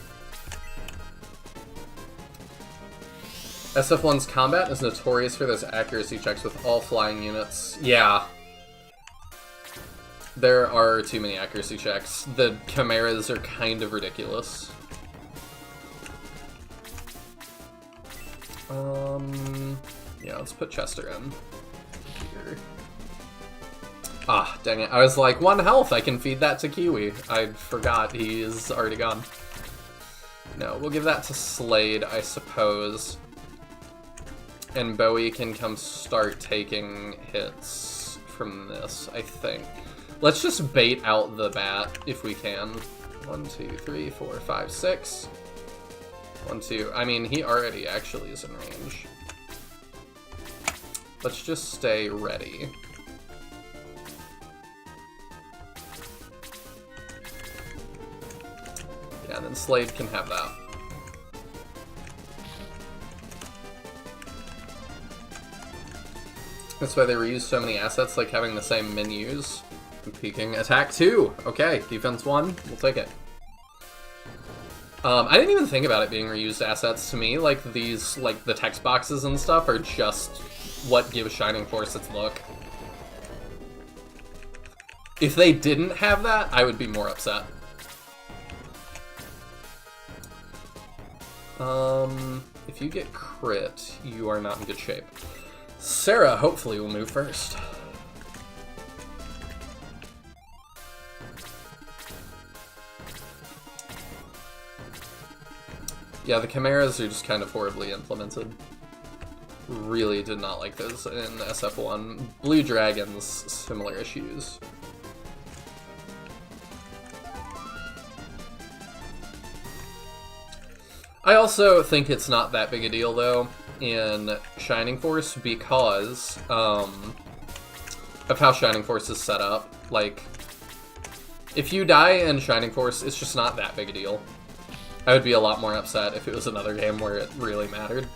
SF1's combat is notorious for those accuracy checks with all flying units. Yeah, There are too many accuracy checks. The chimeras are kind of ridiculous. Yeah, let's put Chester in here. Ah, dang it. I was like, 1 health, I can feed that to Kiwi. I forgot he is already gone. No, we'll give that to Slade, I suppose. And Bowie can come start taking hits from this, I think. Let's just bait out the bat if we can. 1, 2, 3, 4, 5, 6. 1, 2. I mean, he already actually is in range. Let's just stay ready. Yeah, and then Slade can have that. That's why they reuse so many assets, like having the same menus. Peeking attack 2. Okay, defense 1. We'll take it. I didn't even think about it being reused assets. To me, like, these, like, the text boxes and stuff are just what gives Shining Force its look. If they didn't have that, I would be more upset. If you get crit, you are not in good shape. Sarah, hopefully, will move first. Yeah, the chimeras are just kind of horribly implemented. Really did not like those in SF1. Blue Dragons, similar issues. I also think it's not that big a deal, though, in Shining Force because of how Shining Force is set up. Like, if you die in Shining Force, it's just not that big a deal. I would be a lot more upset if it was another game where it really mattered.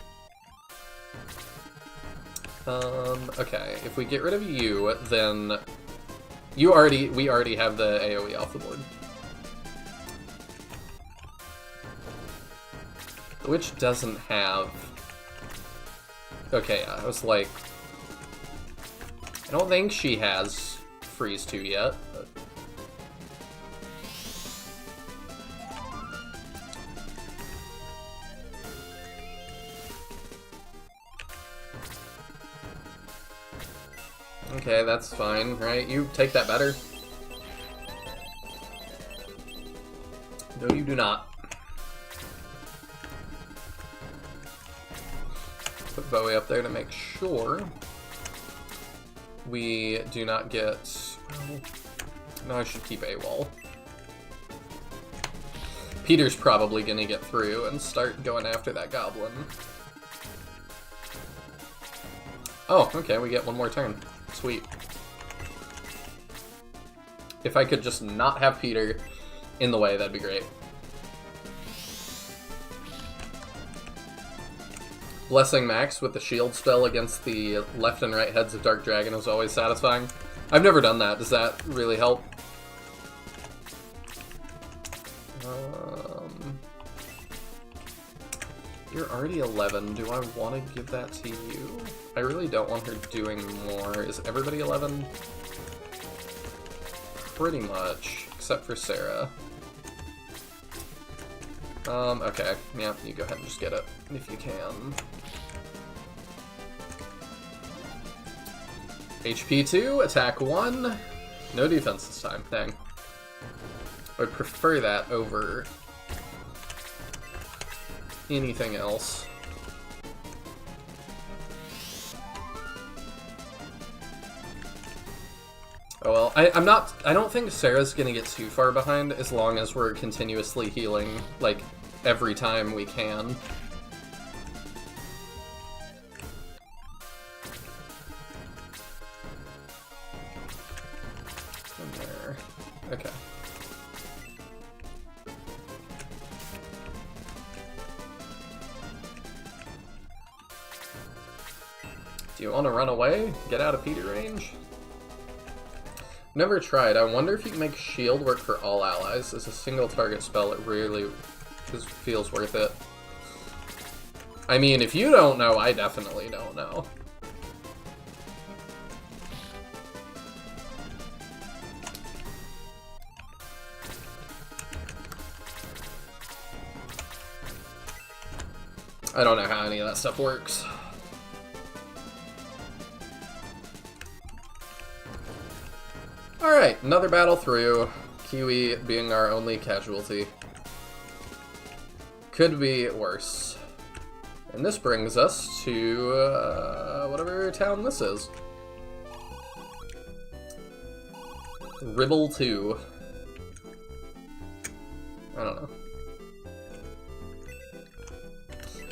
Okay, if we get rid of you, then we already have the AoE off the board. The witch doesn't have... Okay, yeah, I was like... I don't think she has Freeze 2 yet, but... Okay, that's fine, right? You take that better. No, you do not. Put Bowie up there to make sure we do not get... Well, no, I should keep AWOL. Peter's probably gonna get through and start going after that goblin. Oh, okay, we get one more turn. Sweet. If I could just not have Peter in the way, that'd be great. Blessing Max with the shield spell against the left and right heads of Dark Dragon is always satisfying. I've never done that. Does that really help? You're already 11. Do I want to give that to you? I really don't want her doing more. Is everybody 11? Pretty much, except for Sarah. Okay. Yeah, you go ahead and just get it, if you can. HP 2, attack 1. No defense this time, dang. I would prefer that over anything else. Oh well, I don't think Sarah's gonna get too far behind as long as we're continuously healing, like, every time we can. In there. Okay. Do you want to run away? Get out of Peter range? Never tried. I wonder if you can make shield work for all allies. As a single target spell, it really feels worth it. I mean, if you don't know, I definitely don't know. I don't know how any of that stuff works. Alright, another battle through. Kiwi being our only casualty. Could be worse. And this brings us to whatever town this is. Ribble 2. I don't know.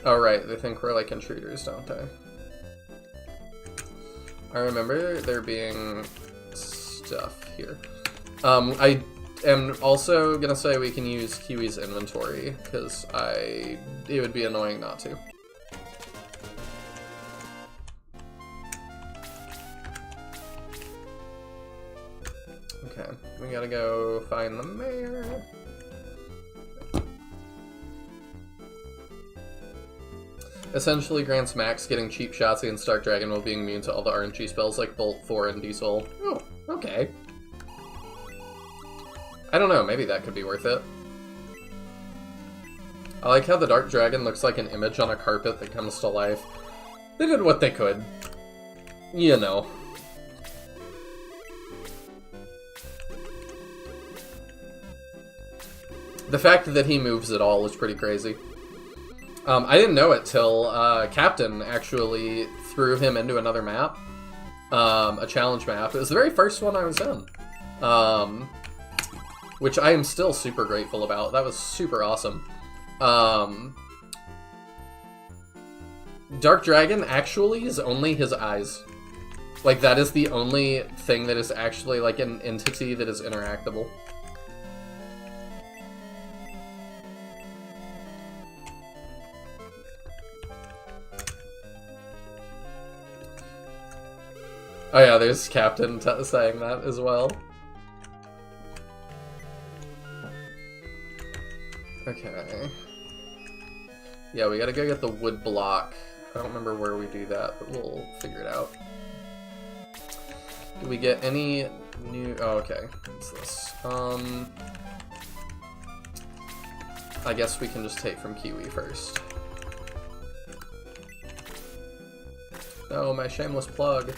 Oh right, they think we're like intruders, don't they? I remember there being stuff here. I am also gonna say we can use Kiwi's inventory, because it would be annoying not to. Okay, we gotta go find the mayor. Essentially grants Max getting cheap shots against Dark Dragon while being immune to all the RNG spells like Bolt, 4, and Diesel. Oh, okay. I don't know, maybe that could be worth it. I like how the Dark Dragon looks like an image on a carpet that comes to life. They did what they could. You know. The fact that he moves at all is pretty crazy. I didn't know it till Captain actually threw him into another map. A challenge map. It was the very first one I was in. Which I am still super grateful about. That was super awesome. Dark Dragon actually is only his eyes. Like, that is the only thing that is actually like an entity that is interactable. Oh yeah, there's Captain saying that as well. Okay. Yeah, we gotta go get the wood block. I don't remember where we do that, but we'll figure it out. Do we get any new... Oh, okay. What's this? I guess we can just take from Kiwi first. No, my shameless plug.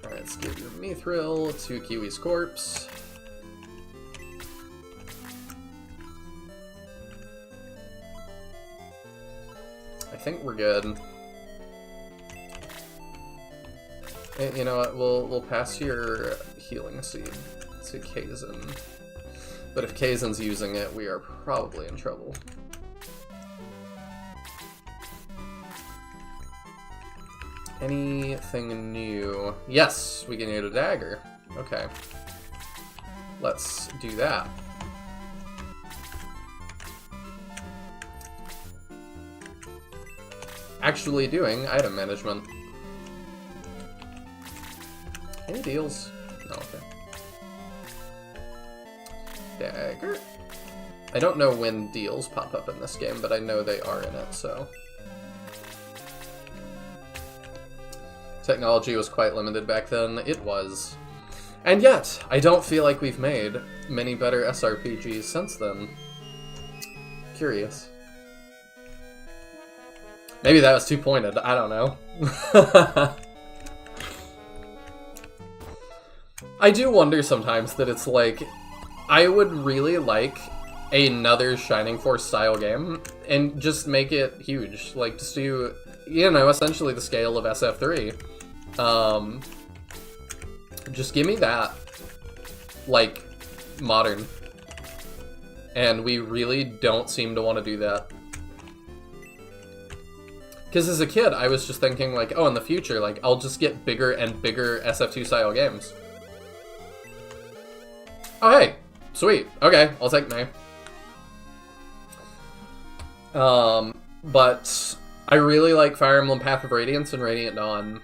Alright, let's give your Mithril to Kiwi's corpse. I think we're good. You know what, we'll pass your healing seed to Kaizen. But if Kaizen's using it, we are probably in trouble. Anything new? Yes, we can get a dagger. Okay. Let's do that. Actually doing item management. Any deals? No, okay. Dagger. I don't know when deals pop up in this game, but I know they are in it, so. Technology was quite limited back then. It was. And yet, I don't feel like we've made many better SRPGs since then. Curious. Maybe that was too pointed. I don't know. I do wonder sometimes that it's like, I would really like another Shining Force style game and just make it huge. Like, just do, you know, essentially the scale of SF3. Just give me that. Like, modern. And we really don't seem to want to do that. Because as a kid, I was just thinking, like, oh, in the future, like, I'll just get bigger and bigger SF2 style games. Oh, hey. Sweet. Okay, I'll take May. But I really like Fire Emblem Path of Radiance and Radiant Dawn.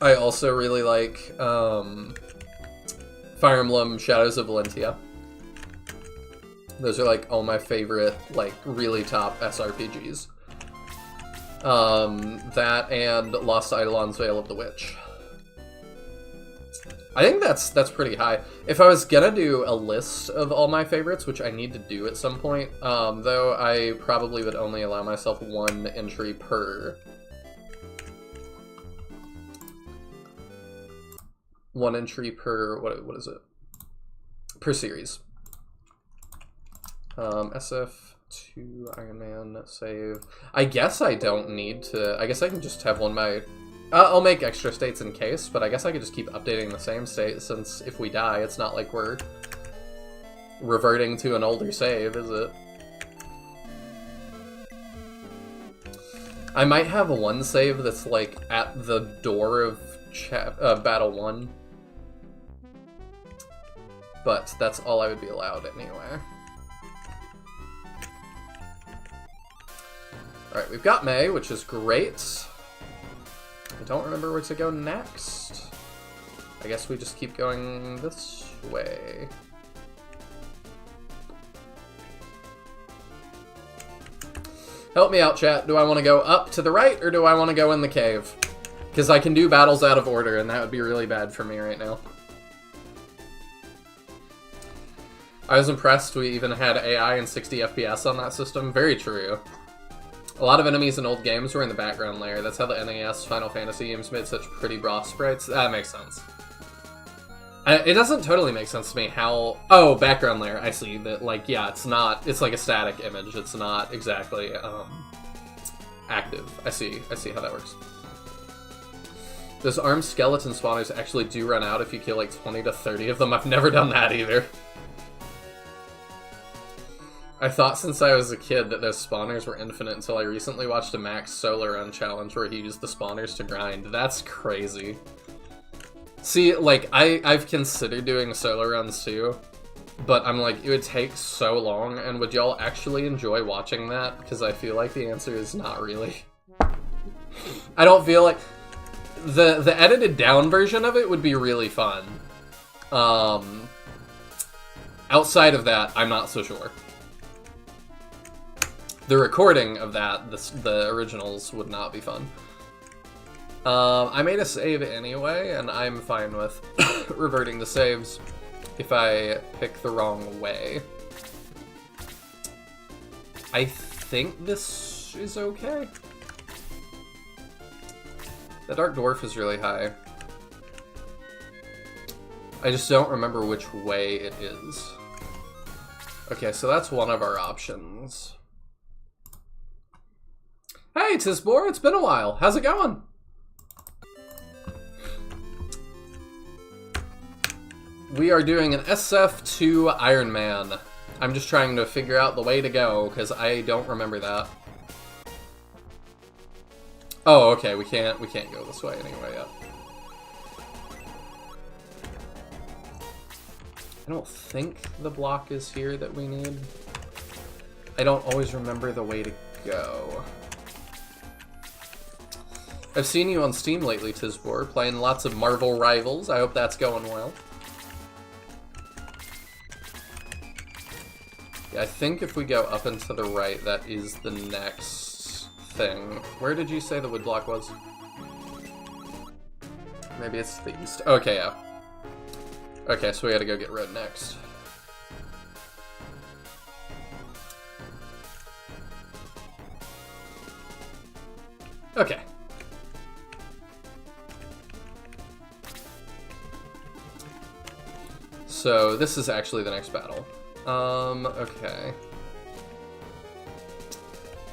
I also really like Fire Emblem Shadows of Valentia. Those are like all my favorite, like, really top SRPGs. That and Lost Eidolon's Veil of the Witch. I think that's pretty high. If I was gonna do a list of all my favorites, which I need to do at some point, though I probably would only allow myself one entry per. One entry per, what is it? Per series. SF2, Ironman, save. I guess I don't need to, I guess I can just have one by, I'll make extra states in case, but I guess I could just keep updating the same state, since if we die, it's not like we're reverting to an older save, is it? I might have one save that's like at the door of Battle 1. But that's all I would be allowed anyway. Alright, we've got May, which is great. I don't remember where to go next. I guess we just keep going this way. Help me out, chat. Do I want to go up to the right, or do I want to go in the cave? Because I can do battles out of order, and that would be really bad for me right now. I was impressed we even had AI and 60 FPS on that system. Very true. A lot of enemies in old games were in the background layer. That's how the NES Final Fantasy games made such pretty boss sprites. That makes sense. It doesn't totally make sense to me how... Oh, background layer. I see that, like, yeah, it's not... It's like a static image. It's not exactly active. I see how that works. Those armed skeleton spawners actually do run out if you kill like 20 to 30 of them. I've never done that either. I thought since I was a kid that those spawners were infinite until I recently watched a Max solo run challenge where he used the spawners to grind. That's crazy. See, like, I've considered doing solo runs too, but I'm like, it would take so long, and would y'all actually enjoy watching that? Because I feel like the answer is not really. I don't feel like... The edited down version of it would be really fun. Outside of that, I'm not so sure. The recording of that, the originals, would not be fun. I made a save anyway, and I'm fine with reverting the saves if I pick the wrong way. I think this is okay. The Dark Dwarf is really high. I just don't remember which way it is. Okay, so that's one of our options. Hey, Tisbor, it's been a while. How's it going? We are doing an SF2 Ironman. I'm just trying to figure out the way to go, because I don't remember that. Oh, okay, we can't go this way anyway yet. I don't think the block is here that we need. I don't always remember the way to go. I've seen you on Steam lately, Tisbor, playing lots of Marvel Rivals. I hope that's going well. Yeah, I think if we go up and to the right, that is the next thing. Where did you say the wood block was? Maybe it's the east. Okay, yeah. Okay, so we gotta go get red next. Okay. So this is actually the next battle. Okay.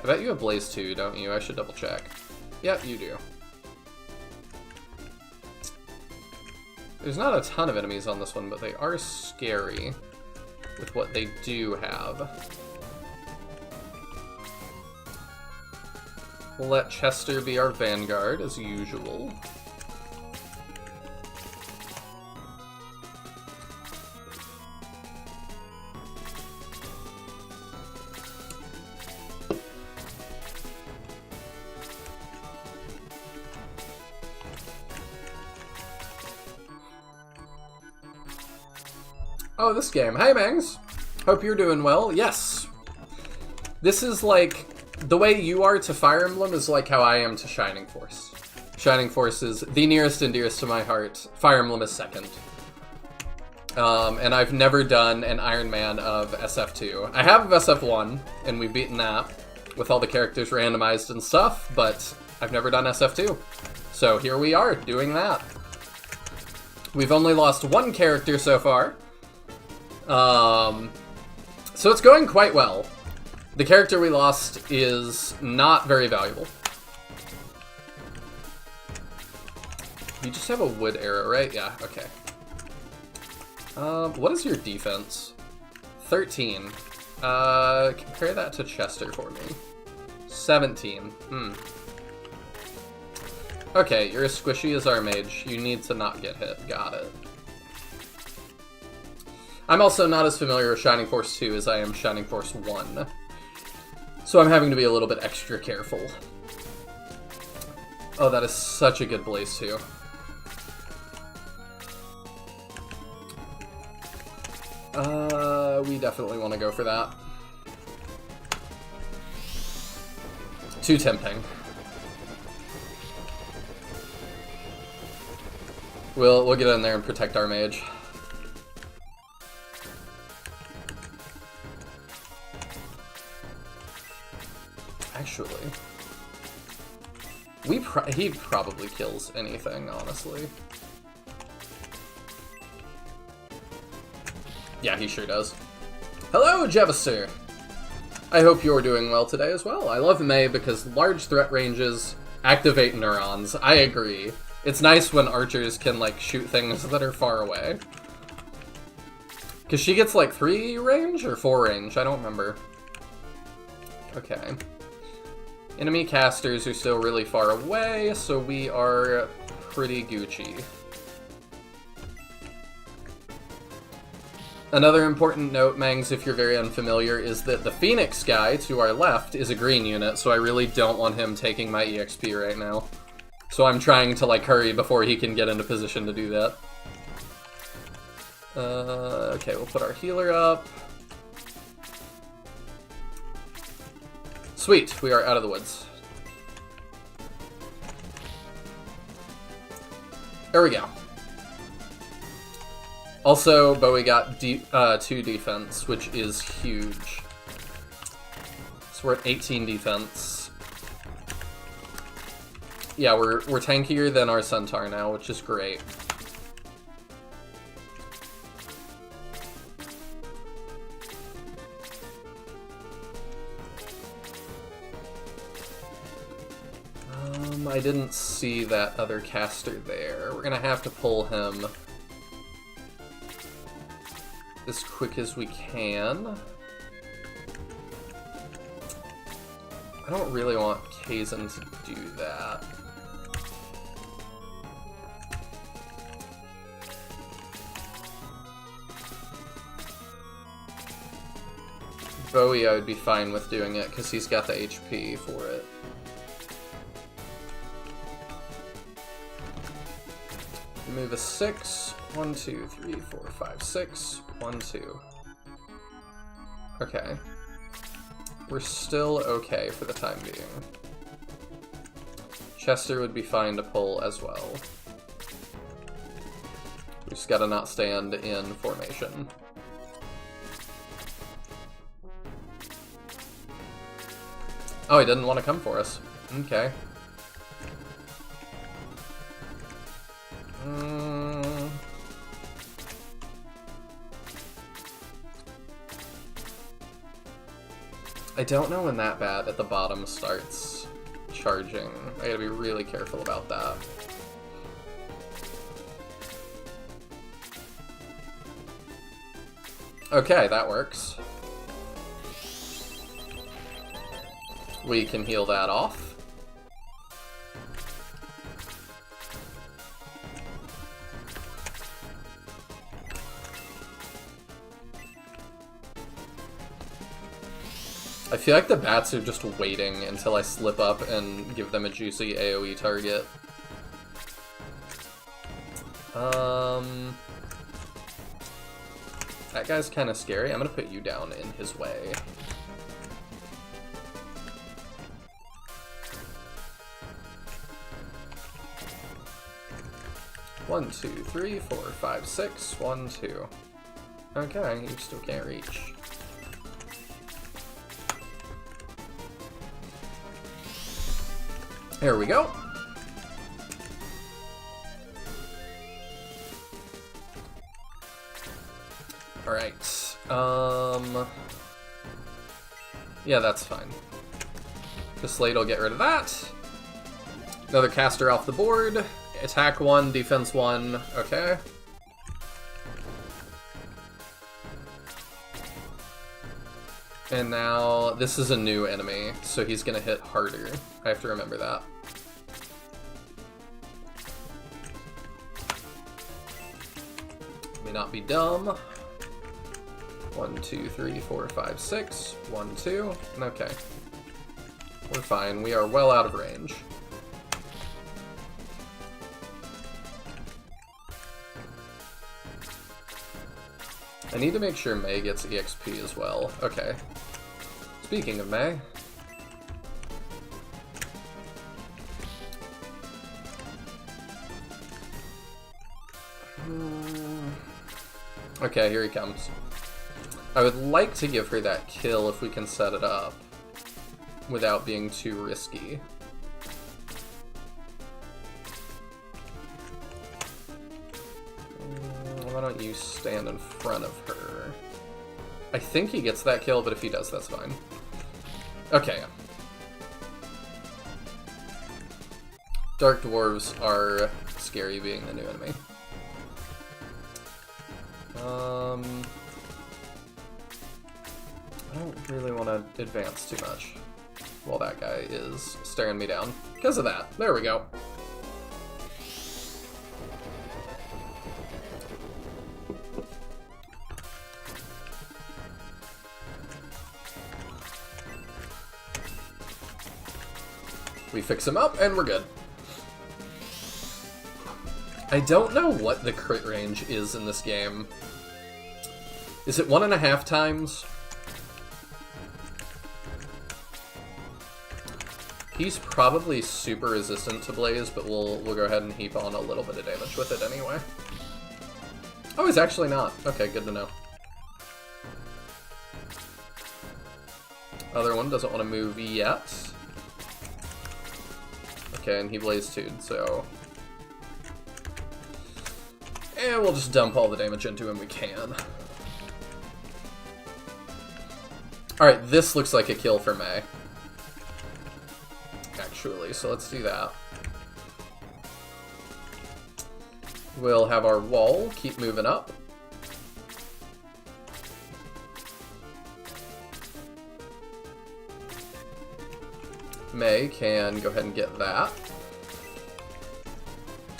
I bet you have Blaze 2, don't you? I should double check. Yep, you do. There's not a ton of enemies on this one, but they are scary with what they do have. We'll let Chester be our vanguard, as usual. Oh, this game. Hey, Mangs! Hope you're doing well. Yes! This is like... The way you are to Fire Emblem is like how I am to Shining Force. Shining Force is the nearest and dearest to my heart. Fire Emblem is second. And I've never done an Ironman of SF2. I have SF1, and we've beaten that with all the characters randomized and stuff, but I've never done SF2. So here we are, doing that. We've only lost one character so far. So it's going quite well. The character we lost is not very valuable. You just have a wood arrow, right? Yeah, okay. What is your defense? 13. Compare that to Chester for me. 17. Okay, you're as squishy as our mage. You need to not get hit. Got it. I'm also not as familiar with Shining Force 2 as I am Shining Force 1. So I'm having to be a little bit extra careful. Oh, that is such a good Blaze 2. We definitely want to go for that. Too tempting. We'll get in there and protect our mage. Actually, he probably kills anything, honestly. Yeah, he sure does. Hello, Jevister! I hope you're doing well today as well. I love May because large threat ranges activate neurons. I agree. It's nice when archers can, like, shoot things that are far away. Because she gets, like, 3 range or 4 range? I don't remember. Okay. Enemy casters are still really far away, so we are pretty Gucci. Another important note, Mangs, if you're very unfamiliar, is that the Phoenix guy to our left is a green unit, so I really don't want him taking my EXP right now. So I'm trying to, like, hurry before he can get into position to do that. Okay, we'll put our healer up. Sweet, we are out of the woods. There we go. Also, Bowie got 2 defense, which is huge. So we're at 18 defense. Yeah, we're tankier than our Centaur now, which is great. I didn't see that other caster there. We're gonna have to pull him as quick as we can. I don't really want Kazin to do that. Bowie I would be fine with doing it because he's got the HP for it. Remove a 6. 1, 2, 3, 4, 5, 6. 1, 2. Okay. We're still okay for the time being. Chester would be fine to pull as well. We just gotta not stand in formation. Oh, he didn't want to come for us. Okay. I don't know when that bat at the bottom starts charging. I gotta be really careful about that. Okay, that works. We can heal that off. I feel like the bats are just waiting until I slip up and give them a juicy AoE target. That guy's kind of scary. I'm gonna put you down in his way. 1, 2, 3, 4, 5, 6. 1, 2. Okay, you still can't reach. There we go. Alright. Yeah, that's fine. The Slate will get rid of that. Another caster off the board. Attack 1, defense 1. Okay. And now this is a new enemy, so he's gonna hit harder. I have to remember that. May not be dumb. 1, 2, 3, 4, 5, 6. 1, 2. Okay. We're fine. We are well out of range. I need to make sure May gets EXP as well. Okay. Speaking of May. Okay, here he comes. I would like to give her that kill if we can set it up without being too risky. Why don't you stand in front of her? I think he gets that kill, but if he does, that's fine. Okay. Dark Dwarves are scary being the new enemy. I don't really want to advance too much while that guy is staring me down. Because of that. There we go. We fix him up, and we're good. I don't know what the crit range is in this game. Is it 1.5 times? He's probably super resistant to Blaze, but we'll go ahead and heap on a little bit of damage with it anyway. Oh, he's actually not. Okay, good to know. Other one doesn't want to move yet. Okay, and he Blaze 2'd, so... And we'll just dump all the damage into him we can. Alright, this looks like a kill for May. Actually, so let's do that. We'll have our wall keep moving up. May can go ahead and get that.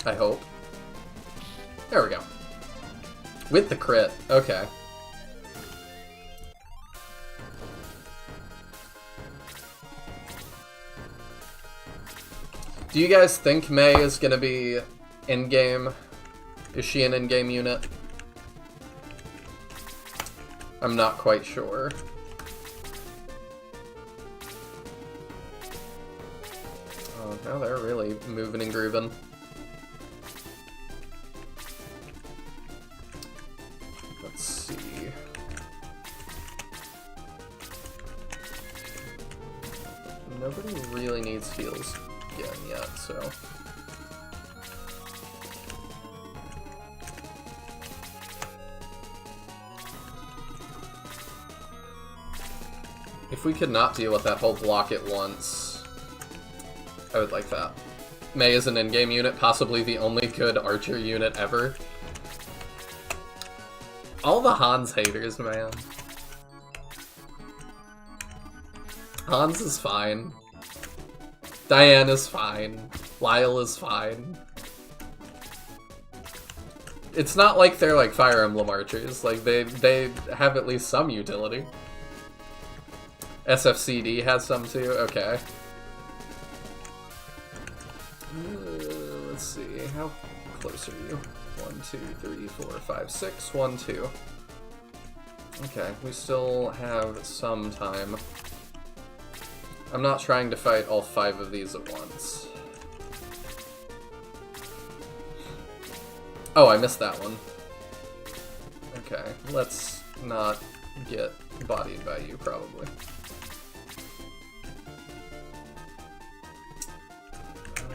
I hope. There we go. With the crit. Okay. Do you guys think May is going to be in-game? Is she an in-game unit? I'm not quite sure. Oh, now they're really moving and grooving. Let's see. Nobody really needs heals again yet, so... If we could not deal with that whole block at once, I would like that. May is an in-game unit, possibly the only good archer unit ever. All the Hans haters, man. Hans is fine. Diane is fine. Lyle is fine. It's not like they're like Fire Emblem archers. Like, they have at least some utility. SFCD has some too? Okay. Let's see, how close are you? 1, 2, 3, 4, 5, 6, 1, 2. Okay, we still have some time. I'm not trying to fight all 5 of these at once. Oh, I missed that one. Okay, let's not get bodied by you, probably.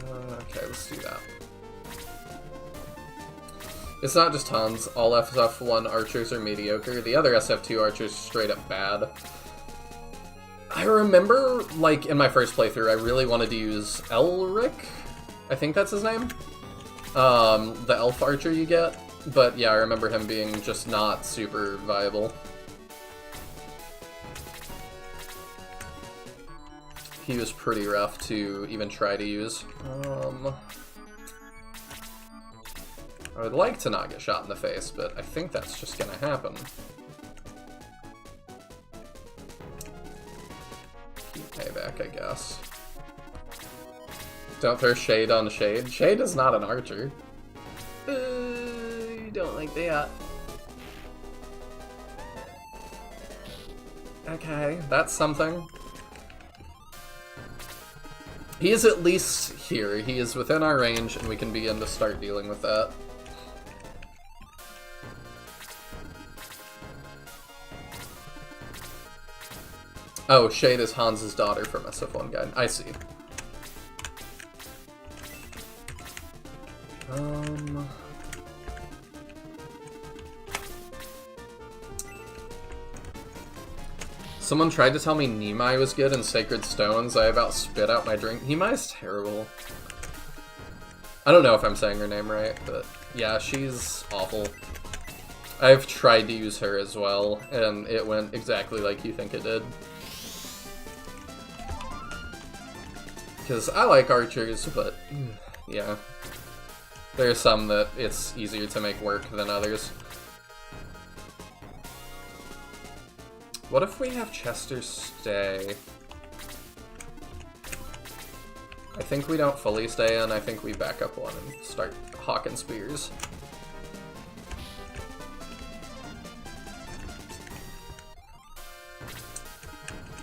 Okay, let's do that. It's not just Hans. All SF1 archers are mediocre. The other SF2 archers straight up bad. I remember, like, in my first playthrough, I really wanted to use Elric. I think that's his name. The elf archer you get. But yeah, I remember him being just not super viable. He was pretty rough to even try to use. I would like to not get shot in the face, but I think that's just gonna happen. Keep payback, I guess. Don't throw shade on shade. Shade is not an archer. You don't like that. Okay, that's something. He is at least here. He is within our range, and we can begin to start dealing with that. Oh, Shade is Hans's daughter from SF1 Guide. I see. Someone tried to tell me Nimai was good in Sacred Stones. I about spit out my drink. Nimai's terrible. I don't know if I'm saying her name right, but yeah, she's awful. I've tried to use her as well, and it went exactly like you think it did. Because I like archers, but yeah. There's some that it's easier to make work than others. What if we have Chester stay? I think we don't fully stay in, I think we back up one and start hawking spears.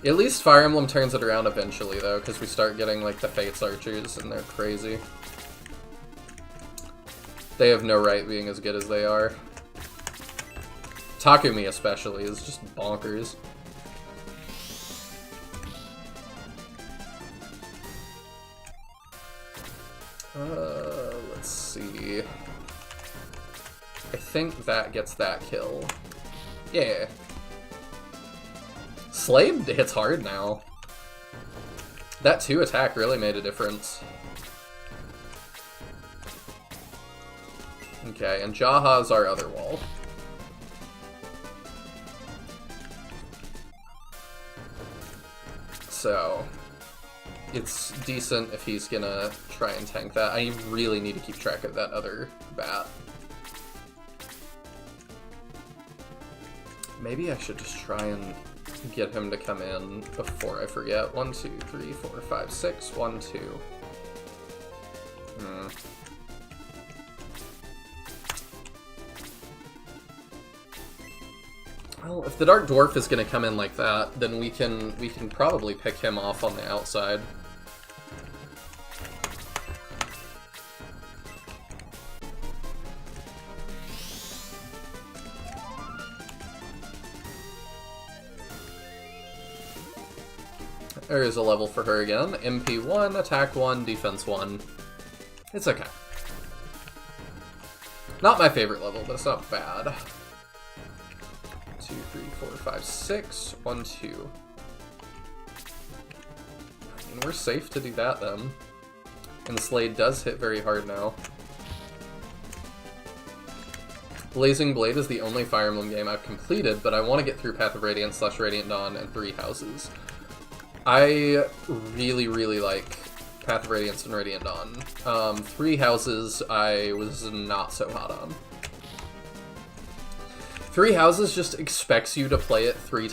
At least Fire Emblem turns it around eventually, though, because we start getting, like, the Fates archers, and they're crazy. They have no right being as good as they are. Takumi, especially, is just bonkers. Let's see. I think that gets that kill. Yeah. Slade hits hard now. That 2 attack really made a difference. Okay, and Jaha's our other wall. So, it's decent if he's gonna try and tank that. I really need to keep track of that other bat. Maybe I should just try and get him to come in before I forget. 1, 2, 3, 4, 5, 6. 1, 2. Well, if the Dark Dwarf is going to come in like that, then we can probably pick him off on the outside. There is a level for her again. MP 1, attack 1, defense 1. It's okay. Not my favorite level, but it's not bad. 2, 3, 4, 5, 6. 1, 2. I mean, we're safe to do that then. And Slade does hit very hard now. Blazing Blade is the only Fire Emblem game I've completed, but I want to get through Path of Radiance / Radiant Dawn and 3 Houses. I really, really like Path of Radiance and Radiant Dawn. 3 Houses I was not so hot on. 3 Houses just expects you to play it 4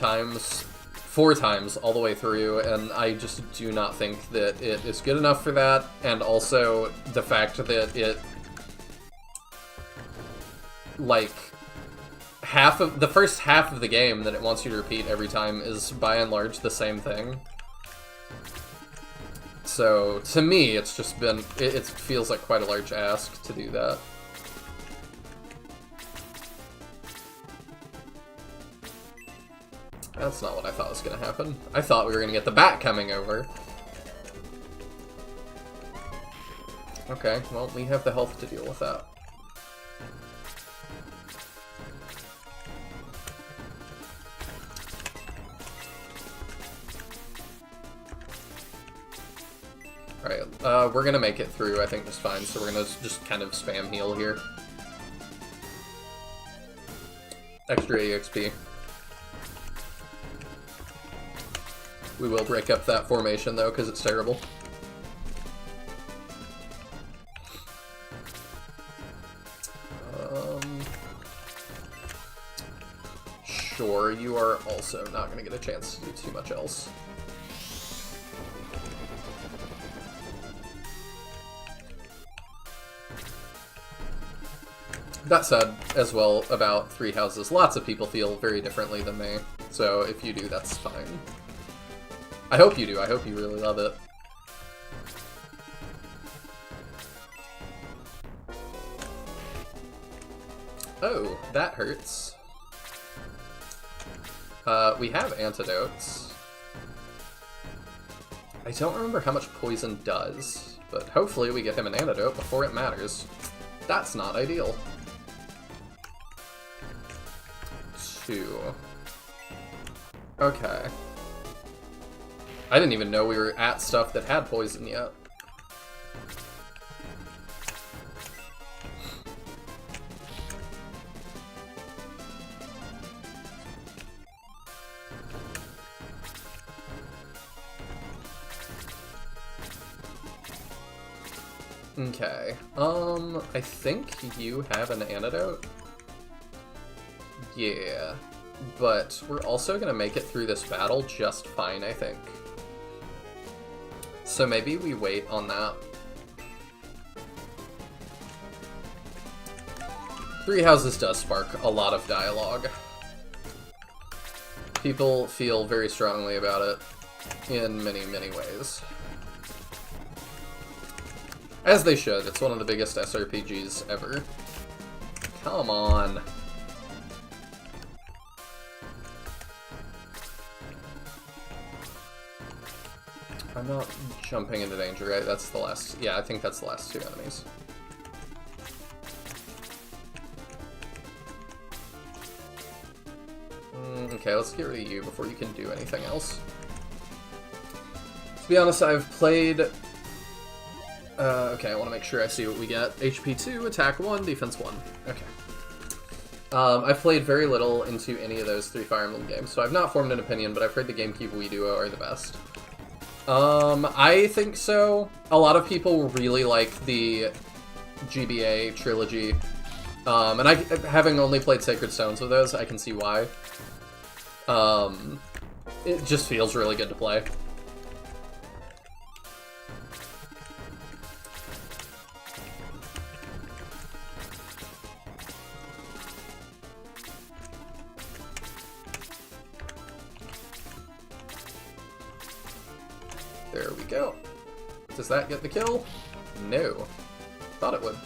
times all the way through, and I just do not think that it is good enough for that, and also the fact that it, like, the first half of the game that it wants you to repeat every time is by and large the same thing. So, to me, it's just been, it feels like quite a large ask to do that. That's not what I thought was going to happen. I thought we were going to get the bat coming over. Okay, well, we have the health to deal with that. Alright, we're gonna make it through, I think, just fine, so we're gonna just kind of spam heal here. Extra EXP. We will break up that formation, though, because it's terrible. Sure, you are also not gonna get a chance to do too much else. That said, as well, about Three Houses, lots of people feel very differently than me, so if you do, that's fine. I hope you do, I hope you really love it. Oh, that hurts. We have antidotes. I don't remember how much poison does, but hopefully we get him an antidote before it matters. That's not ideal. 2. Okay. I didn't even know we were at stuff that had poison yet. Okay, I think you have an antidote. Yeah, but we're also gonna make it through this battle just fine, I think. So maybe we wait on that. Three Houses does spark a lot of dialogue. People feel very strongly about it in many, many ways. As they should. It's one of the biggest SRPGs ever. Come on. I'm not jumping into danger, right? That's the last... Yeah, I think that's the last 2 enemies. Okay, let's get rid of you before you can do anything else. To be honest, I've played... okay, I want to make sure I see what we get. HP 2, attack 1, defense 1. Okay. I've played very little into any of those 3 Fire Emblem games, so I've not formed an opinion, but I've heard the GameCube Wii Duo are the best. I think so. A lot of people really like the GBA trilogy, and having only played Sacred Stones with those, I can see why. It just feels really good to play. There we go. Does that get the kill? No. Thought it would.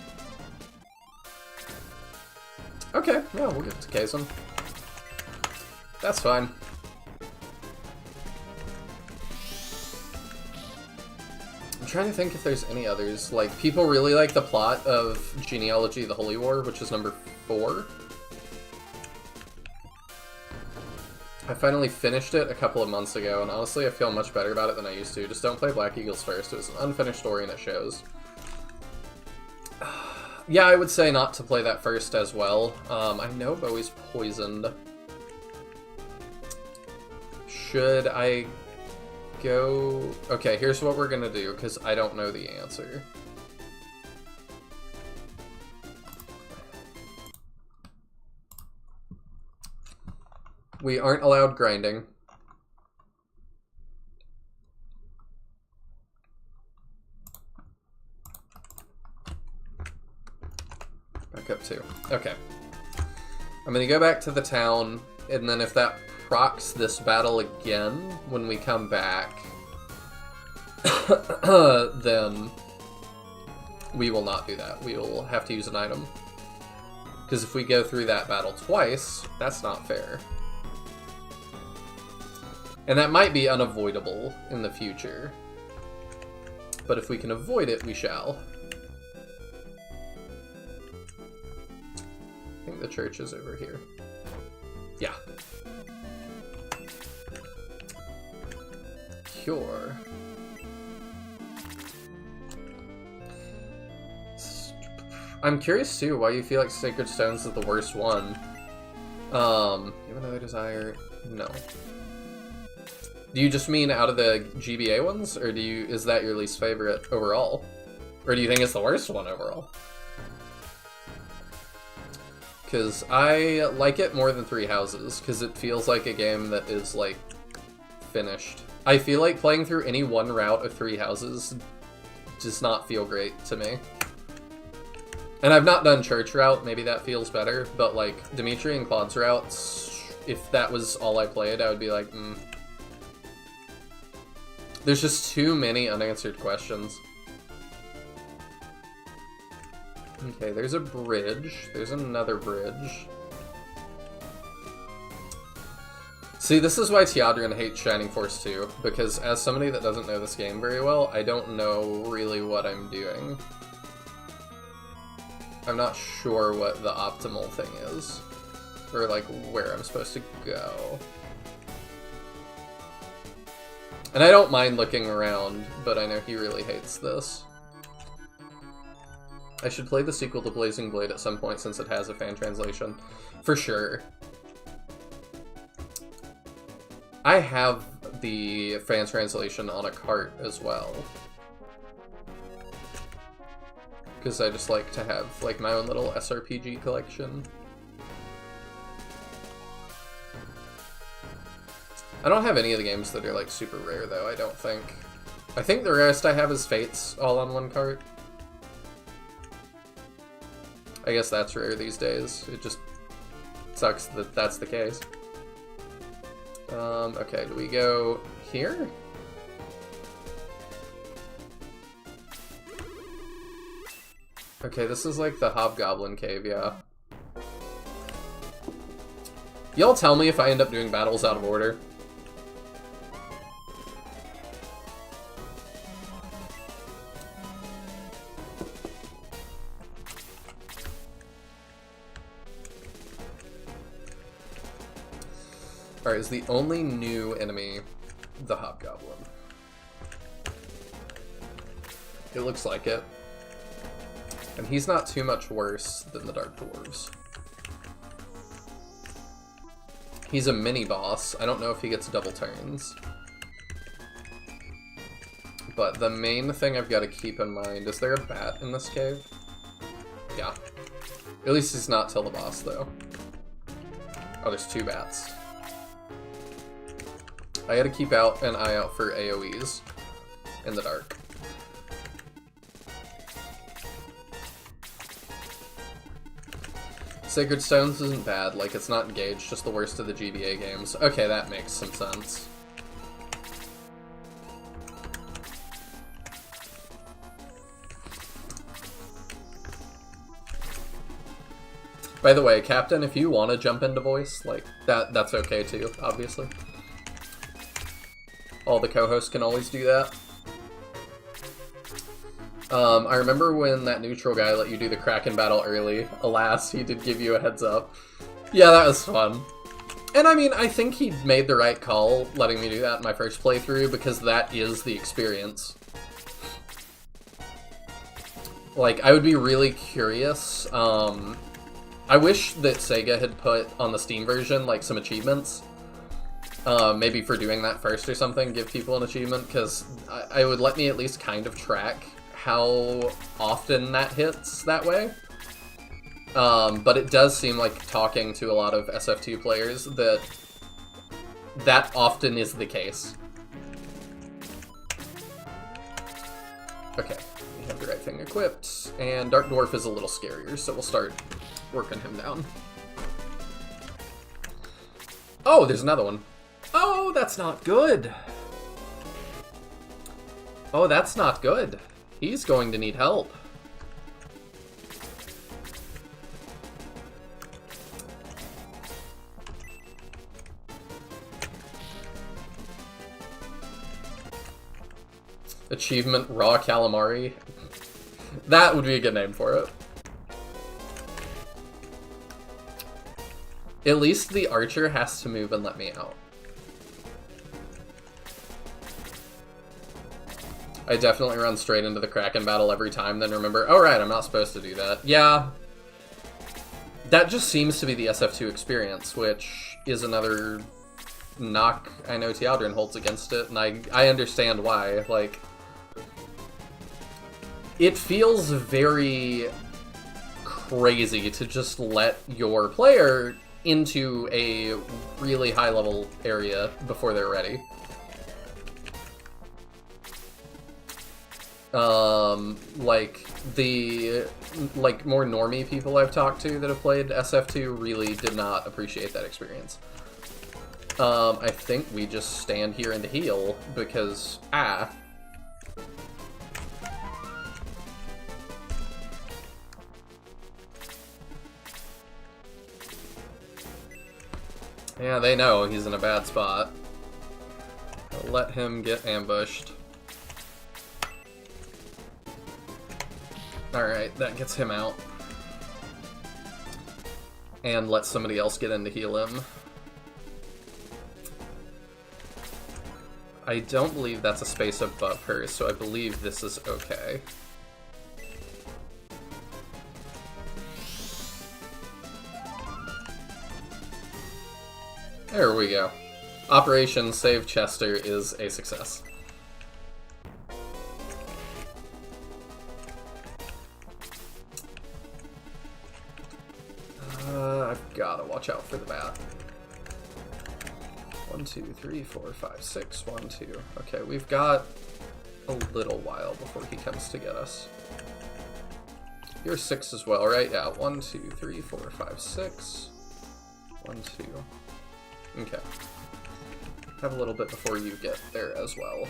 Okay, yeah, we'll give it to Kazum. That's fine. I'm trying to think if there's any others. Like, people really like the plot of Genealogy of the Holy War, which is number 4. I finally finished it a couple of months ago, and honestly I feel much better about it than I used to. Just don't play Black Eagles first. It was an unfinished story and it shows. Yeah, I would say not to play that first as well. I know Bowie's poisoned. Should I go... Okay, here's what we're gonna do, because I don't know the answer. We aren't allowed grinding. Back up 2. Okay. I'm gonna go back to the town, and then if that procs this battle again when we come back, then we will not do that. We will have to use an item. Because if we go through that battle twice, that's not fair. And that might be unavoidable in the future. But if we can avoid it, we shall. I think the church is over here. Yeah. Cure. I'm curious too why you feel like Sacred Stones is the worst one. You have another desire? No. Do you just mean out of the GBA ones, or is that your least favorite overall? Or do you think it's the worst one overall? Because I like it more than Three Houses, because it feels like a game that is, like, finished. I feel like playing through any one route of Three Houses does not feel great to me. And I've not done Church route, maybe that feels better, but, like, Dimitri and Claude's routes, if that was all I played, I would be like, There's just too many unanswered questions. Okay, there's a bridge. There's another bridge. See, this is why Teodrin hates Shining Force 2, because as somebody that doesn't know this game very well, I don't know really what I'm doing. I'm not sure what the optimal thing is, or like where I'm supposed to go. And I don't mind looking around, but I know he really hates this. I should play the sequel to Blazing Blade at some point since it has a fan translation. For sure. I have the fan translation on a cart as well. Because I just like to have, like, my own little SRPG collection. I don't have any of the games that are, like, super rare, though, I don't think. I think the rarest I have is Fates, all on one cart. I guess that's rare these days. It just sucks that that's the case. Okay, do we go here? Okay, this is like the Hobgoblin Cave, yeah. Y'all tell me if I end up doing battles out of order. Alright, is the only new enemy the Hobgoblin? It looks like it. And he's not too much worse than the Dark Dwarves. He's a mini-boss. I don't know if he gets double turns. But the main thing I've got to keep in mind, is there a bat in this cave? Yeah. At least he's not till the boss, though. Oh, there's two bats. I gotta keep an eye out for AoEs in the dark. Sacred Stones isn't bad, like, it's not engaged, just the worst of the GBA games. Okay, that makes some sense. By the way, Captain, if you want to jump into voice, like, that's okay too, obviously. All the co-hosts can always do that. I remember when that neutral guy let you do the Kraken battle early. Alas, he did give you a heads up. Yeah, that was fun. And I mean, I think he made the right call letting me do that in my first playthrough, because that is the experience. Like, I would be really curious. I wish that Sega had put on the Steam version, like, some achievements. Maybe for doing that first or something, give people an achievement, because I would let me at least kind of track how often that hits that way. But it does seem like, talking to a lot of SF2 players, that often is the case. Okay, we have the right thing equipped, and Dark Dwarf is a little scarier, so we'll start working him down. Oh, there's another one. Oh, that's not good. Oh, that's not good. He's going to need help. Achievement Raw Calamari. That would be a good name for it. At least the archer has to move and let me out. I definitely run straight into the Kraken battle every time, then remember, oh right, I'm not supposed to do that. Yeah. That just seems to be the SF2 experience, which is another knock I know Teodrin holds against it, and I understand why. Like, it feels very crazy to just let your player into a really high-level area before they're ready. Like, the, like, more normie people I've talked to that have played SF2 really did not appreciate that experience. I think we just stand here and heal, because, yeah, they know he's in a bad spot. I'll let him get ambushed. Alright, that gets him out. And let somebody else get in to heal him. I don't believe that's a space above her, so I believe this is okay. There we go. Operation Save Chester is a success. I've gotta watch out for the bat. 1, 2, 3, 4, 5, 6, 1, 2. Okay, we've got a little while before he comes to get us. You're 6 as well, right? Yeah, 1, 2, 3, 4, 5, 6. 1, 2. Okay. Have a little bit before you get there as well.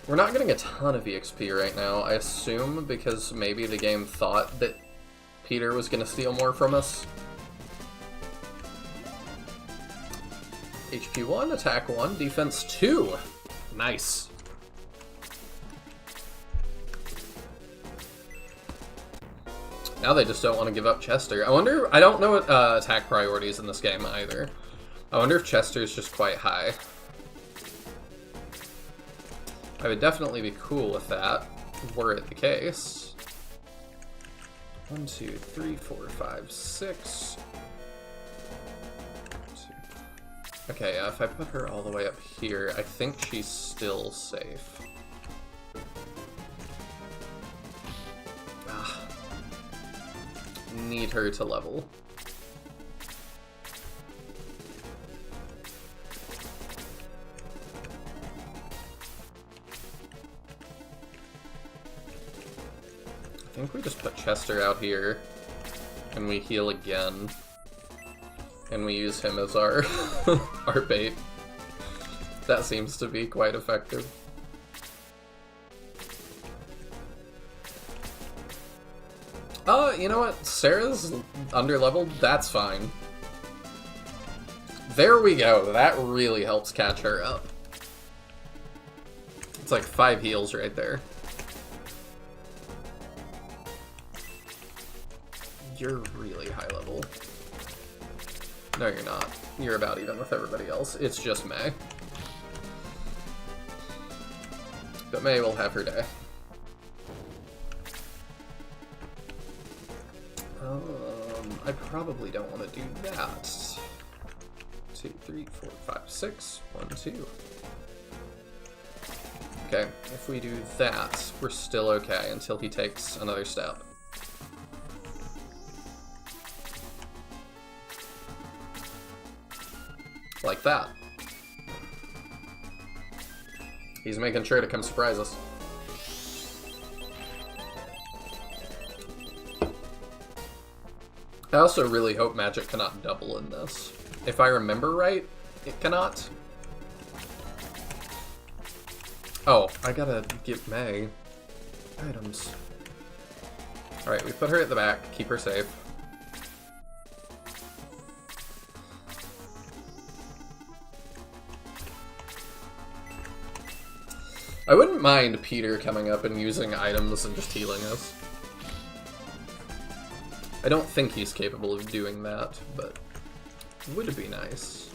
We're not getting a ton of EXP right now, I assume, because maybe the game thought that Peter was going to steal more from us. HP 1, attack 1, defense 2. Nice. Now they just don't want to give up Chester. I wonder, I don't know what attack priorities in this game either. I wonder if Chester's just quite high. I would definitely be cool with that, were it the case. 1, 2, 3, 4, 5, 6. 2. Okay, yeah, if I put her all the way up here, I think she's still safe. Need her to level. I think we just put Chester out here, and we heal again, and we use him as our our bait. That seems to be quite effective. You know what? Sarah's underleveled. That's fine. There we go. That really helps catch her up. It's like 5 heals right there. You're really high level. No, you're not. You're about even with everybody else. It's just May. But May will have her day. I probably don't want to do that. 2, 3, 4, 5, 6. 1, 2. Okay, if we do that, we're still okay until he takes another step. Like that. He's making sure to come surprise us. I also really hope magic cannot double in this. If I remember right, it cannot. Oh, I gotta get May items. Alright, we put her at the back, keep her safe. I wouldn't mind Peter coming up and using items and just healing us. I don't think he's capable of doing that, but would it be nice?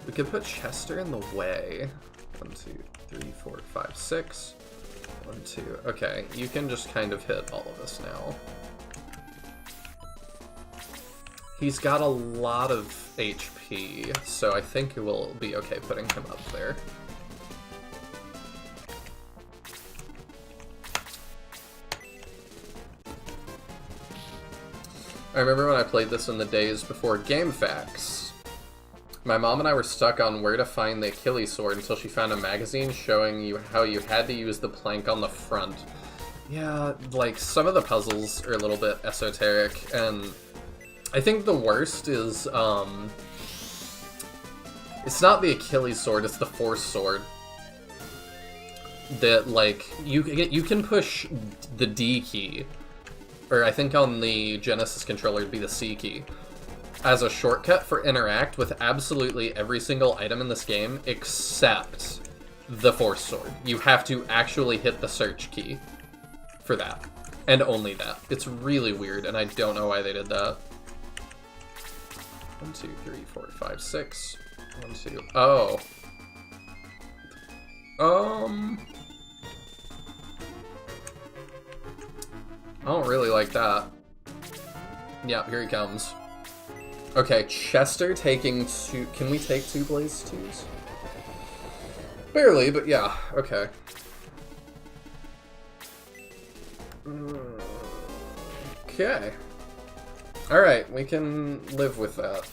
We could put Chester in the way. 1, 2, 3, 4, 5, 6. 1, 2. Okay, you can just kind of hit all of us now. He's got a lot of HP, so I think it will be okay putting him up there. I remember when I played this in the days before GameFAQs. My mom and I were stuck on where to find the Achilles sword until she found a magazine showing you how you had to use the plank on the front. Yeah, like, some of the puzzles are a little bit esoteric, and I think the worst is, it's not the Achilles sword, it's the Force sword. That, like, you can push the D key, or I think on the Genesis controller it'd be the C key, as a shortcut for interact with absolutely every single item in this game except the Force sword. You have to actually hit the search key for that, and only that. It's really weird, and I don't know why they did that. 1, 2, 3, 4, 5, 6. 1, 2. Oh. I don't really like that. Yeah, here he comes. Okay, Chester taking 2... Can we take 2 Blaze 2s? Barely, but yeah, okay. Okay. Alright, we can live with that.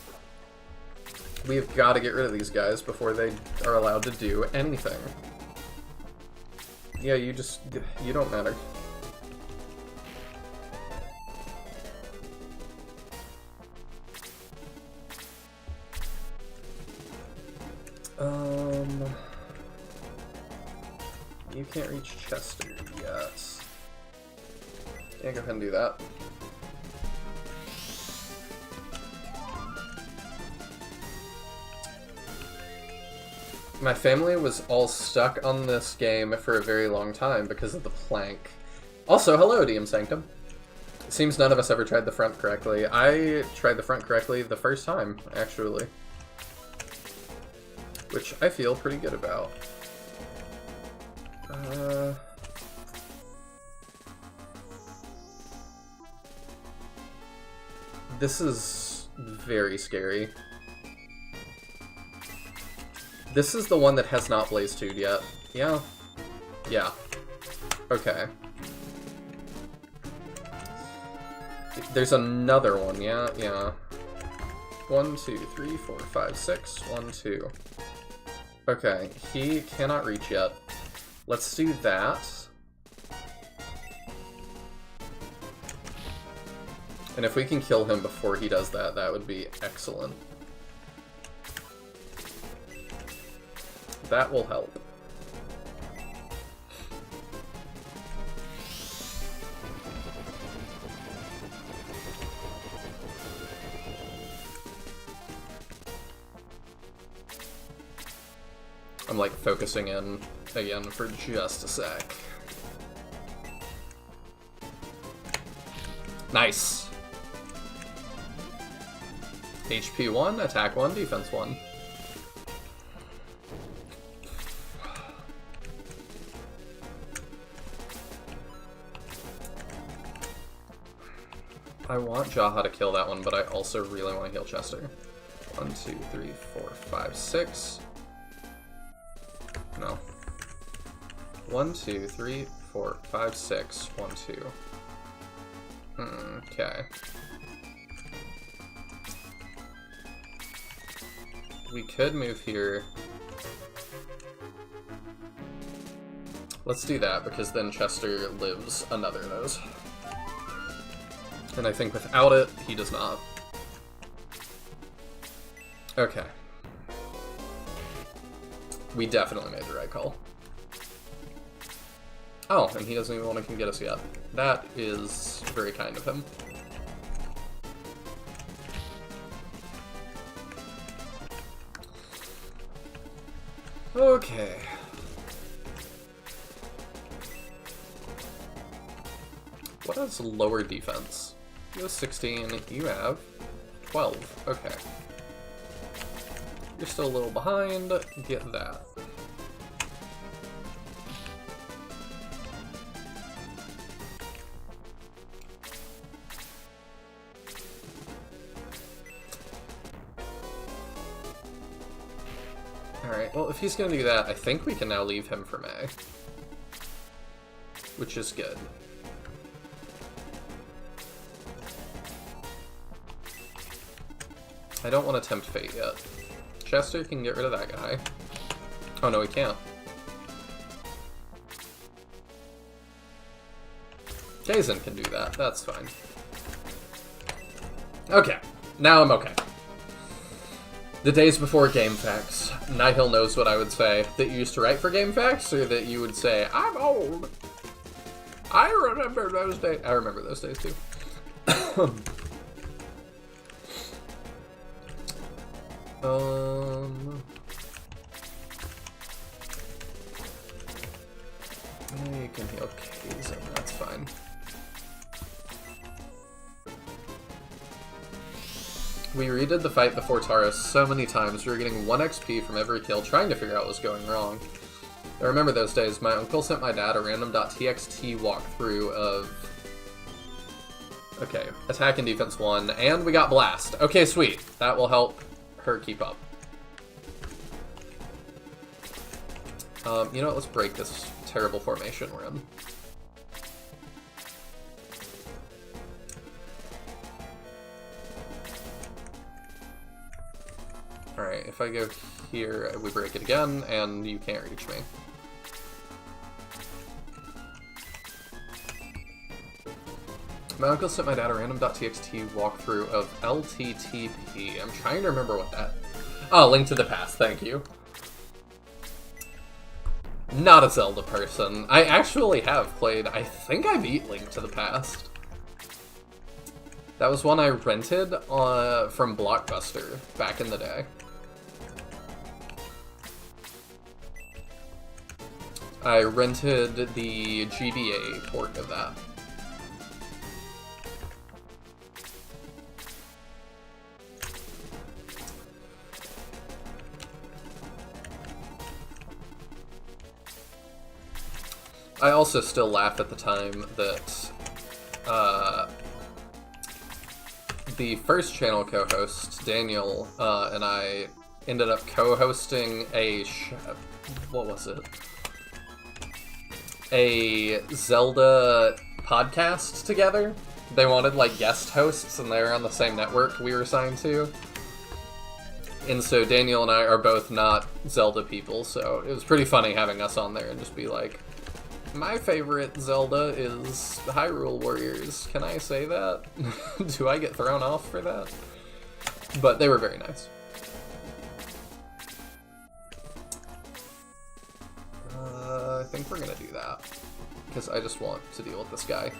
We've got to get rid of these guys before they are allowed to do anything. Yeah, you don't matter. You can't reach Chester yet. Yeah, go ahead and do that. My family was all stuck on this game for a very long time because of the plank. Also, hello, DM Sanctum. It seems none of us ever tried the front correctly. I tried the front correctly the first time, actually. Which I feel pretty good about. This is very scary. This is the one that has not Blaze 2'd yet. Yeah. Yeah. Okay. There's another one, yeah? Yeah. 1, 2, 3, 4, 5, 6. 1, 2. Okay, he cannot reach yet. Let's do that. And if we can kill him before he does that, that would be excellent. That will help. I'm like focusing in again for just a sec. Nice. HP 1, attack 1, defense 1. I want Jaha to kill that one, but I also really want to heal Chester. 1, 2, 3, 4, 5, 6. No. 1, 2, 3, 4, 5, 6. 1, 2. Okay. We could move here. Let's do that, because then Chester lives another of those. And I think without it, he does not. Okay. We definitely made the right call. Oh, and he doesn't even want to come get us yet. That is very kind of him. Okay. What has lower defense? You have 16, you have 12. Okay. You're still a little behind. Get that. Alright, well, if he's gonna do that, I think we can now leave him for May. Which is good. I don't want to tempt fate yet. Chester can get rid of that guy. Oh no, he can't. Jason can do that, that's fine. Okay, now I'm okay. The days before Game Facts. Nihil knows what I would say. That you used to write for Game Facts, or that you would say, I'm old. I remember those days. I remember those days too. You can heal Kaizen, that's fine. We redid the fight before Tara so many times, we were getting 1 XP from every kill, trying to figure out what was going wrong. I remember those days. My uncle sent my dad a random.txt walkthrough of... Okay, attack and defense 1, and we got blast. Okay, sweet. That will help her keep up. You know what, let's break this terrible formation we're in. Alright, if I go here, we break it again, and you can't reach me. My uncle sent my dad a random.txt walkthrough of LTTP. I'm trying to remember what that... Oh, Link to the Past, thank you. Not a Zelda person. I actually have played... I think I beat Link to the Past. That was one I rented from Blockbuster back in the day. I rented the GBA port of that. I also still laugh at the time that the first channel co-host, Daniel, and I ended up co-hosting a... what was it? A Zelda podcast together. They wanted, like, guest hosts, and they were on the same network we were assigned to. And so Daniel and I are both not Zelda people, so it was pretty funny having us on there and just be like, my favorite Zelda is Hyrule Warriors. Can I say that? Do I get thrown off for that? But they were very nice. I think we're gonna do that. Because I just want to deal with this guy.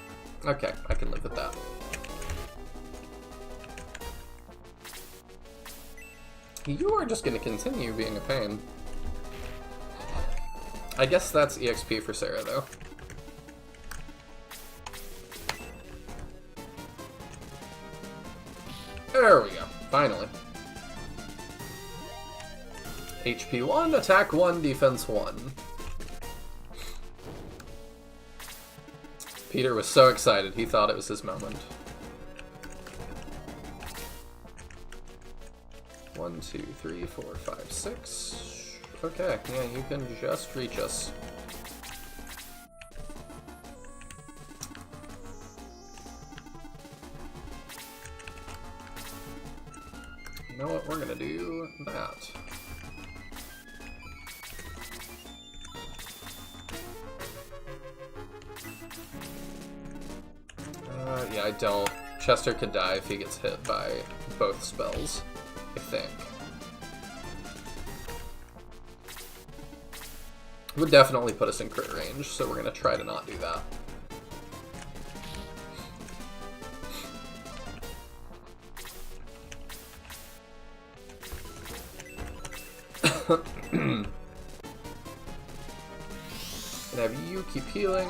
Okay, I can live with that. You are just gonna continue being a pain. I guess that's EXP for Sarah, though. There we go. Finally. HP 1, attack 1, defense 1. Peter was so excited, he thought it was his moment. 1, 2, 3, 4, 5, 6... Okay, yeah, you can just reach us. You know what, we're gonna do that. Yeah, I don't. Chester could die if he gets hit by both spells, I think. Would definitely put us in crit range, so we're gonna try to not do that. Can have you keep healing.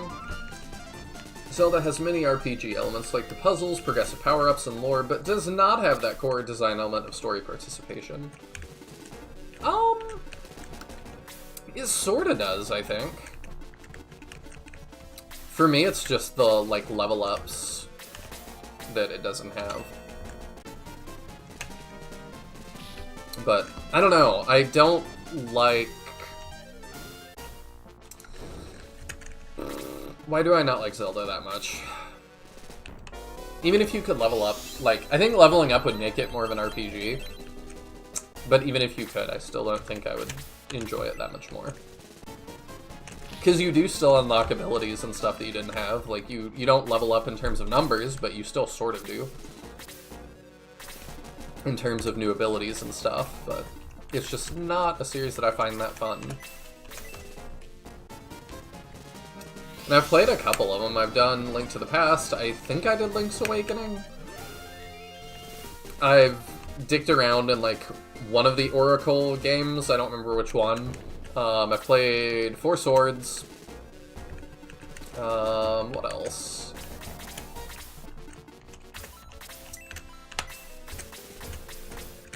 Zelda has many RPG elements like the puzzles, progressive power-ups, and lore, but does not have that core design element of story participation. It sorta does, I think. For me, it's just the, like, level-ups that it doesn't have. But, I don't know, I don't like... Why do I not like Zelda that much? Even if you could level up, like, I think leveling up would make it more of an RPG. But even if you could, I still don't think I would enjoy it that much more. Because you do still unlock abilities and stuff that you didn't have. Like, you don't level up in terms of numbers, but you still sort of do. In terms of new abilities and stuff, but it's just not a series that I find that fun. And I've played a couple of them. I've done Link to the Past. I think I did Link's Awakening. I've dicked around in, like, one of the Oracle games. I don't remember which one. I've played Four Swords. What else?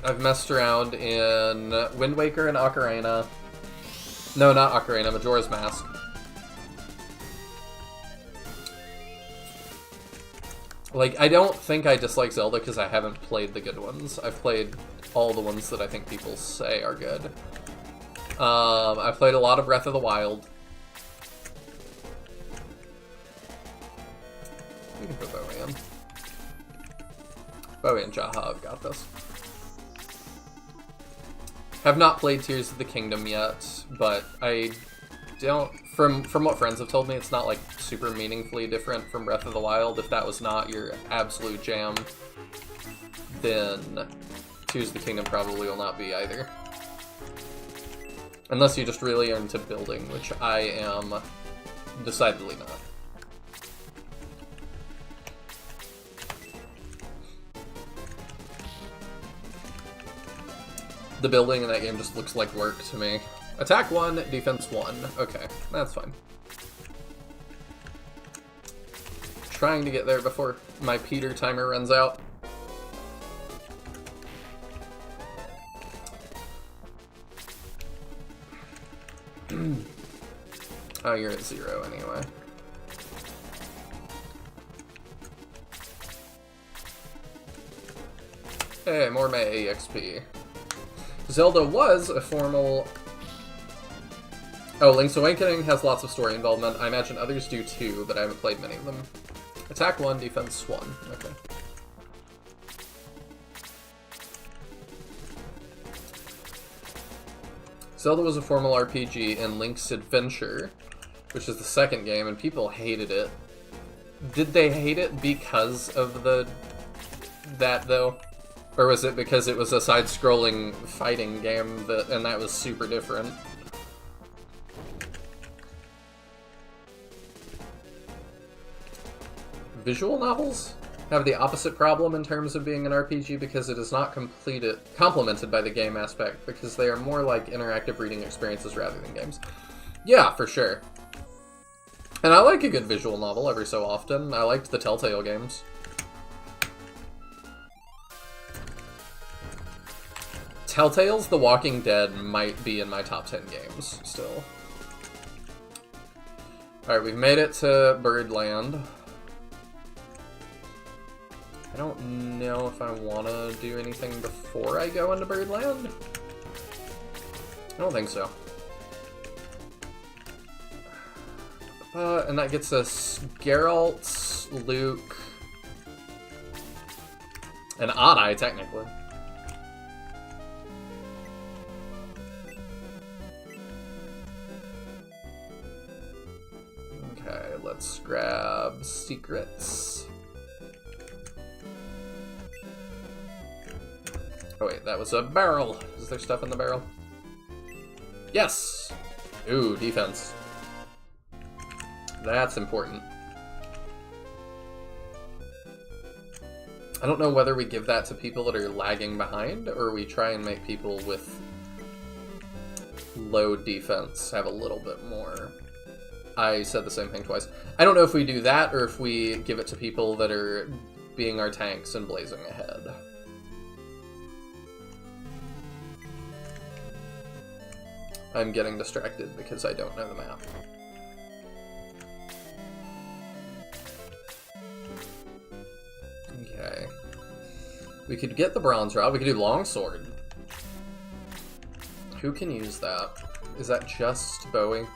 I've messed around in Wind Waker and Ocarina. No, not Ocarina, Majora's Mask. Like, I don't think I dislike Zelda because I haven't played the good ones. I've played all the ones that I think people say are good. I've played a lot of Breath of the Wild. We can put Bowie in. Bowie and Jaha have got this. Have not played Tears of the Kingdom yet, but I don't... From what friends have told me, it's not, like, super meaningfully different from Breath of the Wild. If that was not your absolute jam, then Tears of the Kingdom probably will not be either. Unless you just really are into building, which I am decidedly not. The building in that game just looks like work to me. Attack 1, defense 1. Okay, that's fine. Trying to get there before my Peter timer runs out. Oh, you're at 0 anyway. Hey, more May EXP. Zelda was a formal... Oh, Link's Awakening has lots of story involvement. I imagine others do too, but I haven't played many of them. Attack 1, defense 1. Okay. Zelda was a formal RPG in Link's Adventure, which is the second game, and people hated it. Did they hate it because of that though? Or was it because it was a side-scrolling fighting game and that was super different? Visual novels have the opposite problem in terms of being an RPG because it is not complemented by the game aspect, because they are more like interactive reading experiences rather than games. Yeah, for sure. And I like a good visual novel every so often. I liked the Telltale games. Telltale's The Walking Dead might be in my top 10 games still. Alright, we've made it to Birdland. I don't know if I want to do anything before I go into Birdland. I don't think so. And that gets us Geralt, Luke, and Odd-Eye, technically. Okay, let's grab secrets. Oh wait, that was a barrel. Is there stuff in the barrel? Yes! Ooh, defense. That's important. I don't know whether we give that to people that are lagging behind, or we try and make people with low defense have a little bit more. I said the same thing twice. I don't know if we do that or if we give it to people that are being our tanks and blazing ahead. I'm getting distracted because I don't know the map. Okay. We could get the bronze rod. We could do longsword. Who can use that? Is that just Bowie?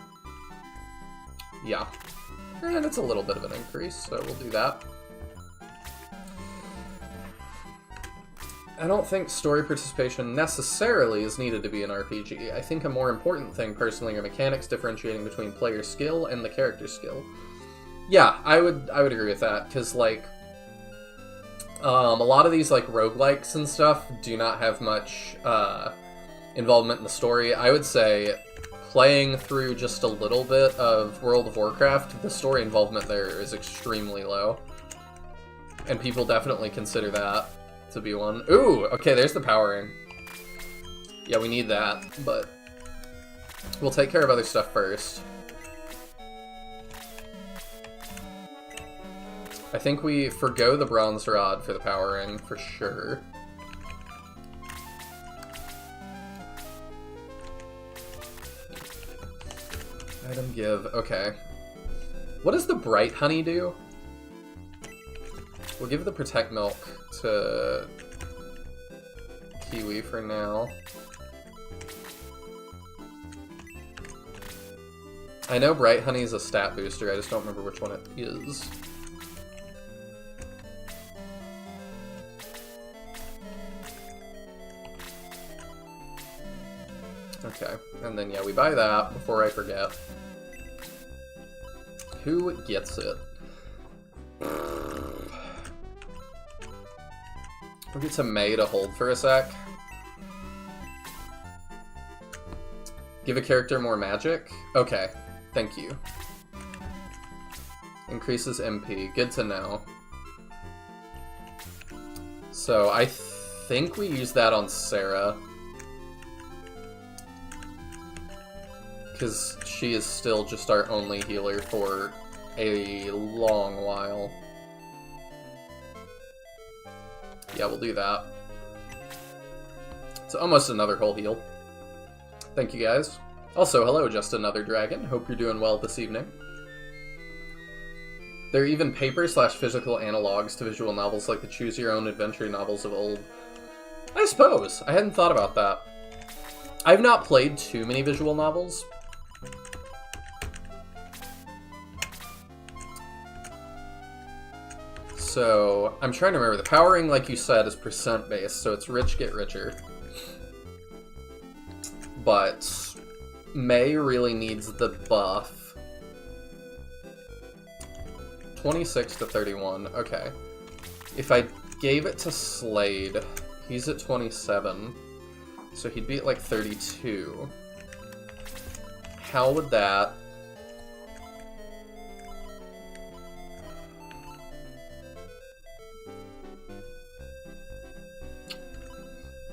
Yeah. And it's a little bit of an increase, so we'll do that. I don't think story participation necessarily is needed to be an RPG. I think a more important thing, personally, are mechanics differentiating between player skill and the character skill. Yeah, I would agree with that, because, like, a lot of these, like, roguelikes and stuff do not have much, involvement in the story. I would say, playing through just a little bit of World of Warcraft, the story involvement there is extremely low. And people definitely consider that to be one. Ooh, okay, there's the powering. Yeah, we need that, but we'll take care of other stuff first. I think we forgo the bronze rod for the powering, for sure. Item give, okay. What does the bright honey do? We'll give the protect milk to Kiwi for now. I know bright honey is a stat booster, I just don't remember which one it is. Okay, and then yeah, we buy that before I forget. Who gets it? We'll get to May to hold for a sec. Give a character more magic? Okay, thank you. Increases MP, good to know. So I think we use that on Sarah. Because she is still just our only healer for a long while. Yeah, we'll do that. It's almost another whole heal. Thank you guys. Also, hello, just another dragon. Hope you're doing well this evening. There are even paper/physical analogs to visual novels like the choose-your-own-adventure novels of old. I suppose. I hadn't thought about that. I've not played too many visual novels. So, I'm trying to remember. The powering, like you said, is percent-based, so it's rich get richer. But May really needs the buff. 26 to 31, okay. If I gave it to Slade, he's at 27, so he'd be at like 32. How would that...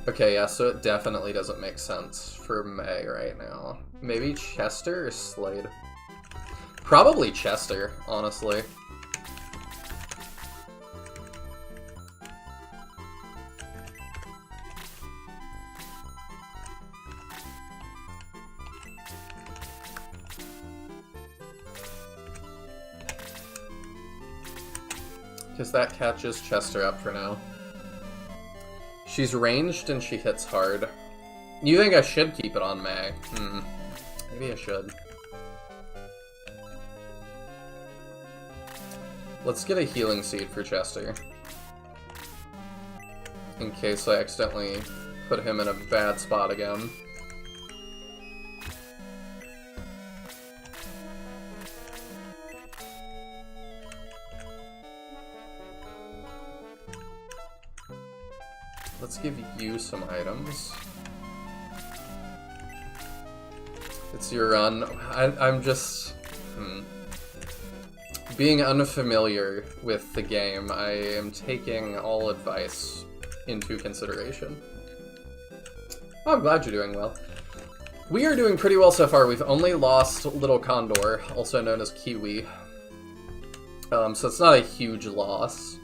Okay, yeah, so it definitely doesn't make sense for May right now. Maybe Chester or Slade? Probably Chester, honestly. Because that catches Chester up for now. She's ranged and she hits hard. You think I should keep it on May? Maybe I should. Let's get a healing seed for Chester. In case I accidentally put him in a bad spot again. Let's give you some items. It's your run. I'm just... Being unfamiliar with the game, I am taking all advice into consideration. Oh, I'm glad you're doing well. We are doing pretty well so far. We've only lost Little Condor, also known as Kiwi. So it's not a huge loss.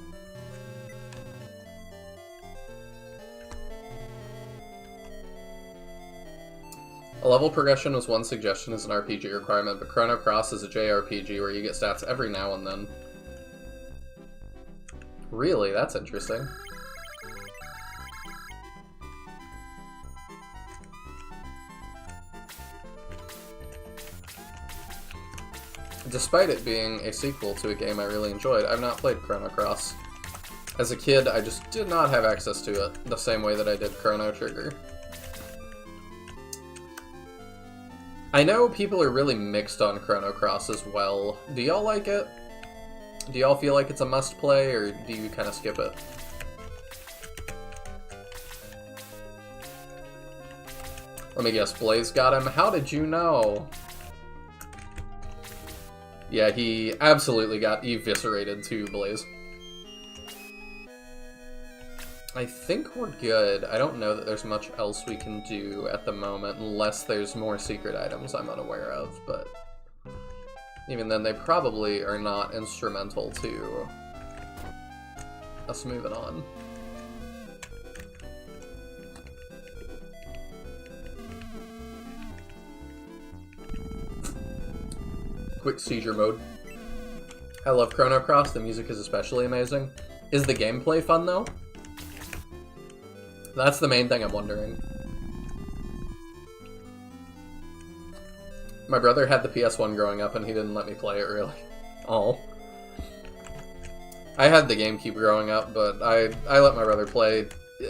A level progression was one suggestion as an RPG requirement, but Chrono Cross is a JRPG where you get stats every now and then. Really? That's interesting. Despite it being a sequel to a game I really enjoyed, I've not played Chrono Cross. As a kid, I just did not have access to it the same way that I did Chrono Trigger. I know people are really mixed on Chrono Cross as well. Do y'all like it? Do y'all feel like it's a must-play, or do you kind of skip it? Let me guess, Blaze got him? How did you know? Yeah, he absolutely got eviscerated too, Blaze. I think we're good. I don't know that there's much else we can do at the moment, unless there's more secret items I'm unaware of, but even then, they probably are not instrumental to us moving on. Quick seizure mode. I love Chrono Cross, the music is especially amazing. Is the gameplay fun though? That's the main thing I'm wondering. My brother had the PS1 growing up and he didn't let me play it really. Oh. I had the GameCube growing up, but I let my brother play.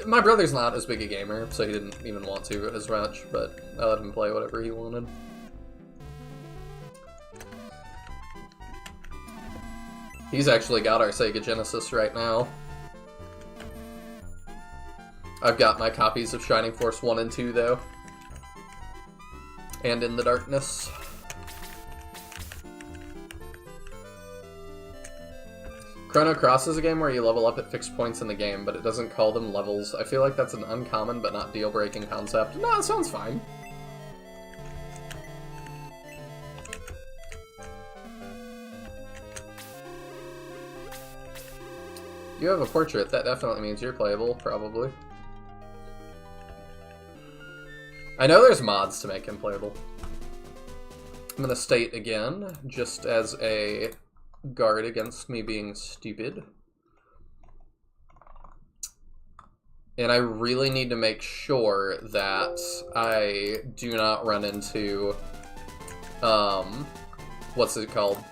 My brother's not as big a gamer, so he didn't even want to as much, but I let him play whatever he wanted. He's actually got our Sega Genesis right now. I've got my copies of Shining Force 1 and 2, though. And In the Darkness. Chrono Cross is a game where you level up at fixed points in the game, but it doesn't call them levels. I feel like that's an uncommon but not deal-breaking concept. No, it sounds fine. You have a portrait, that definitely means you're playable, probably. I know there's mods to make him playable. I'm gonna state again, just as a guard against me being stupid. And I really need to make sure that I do not run into, what's it called?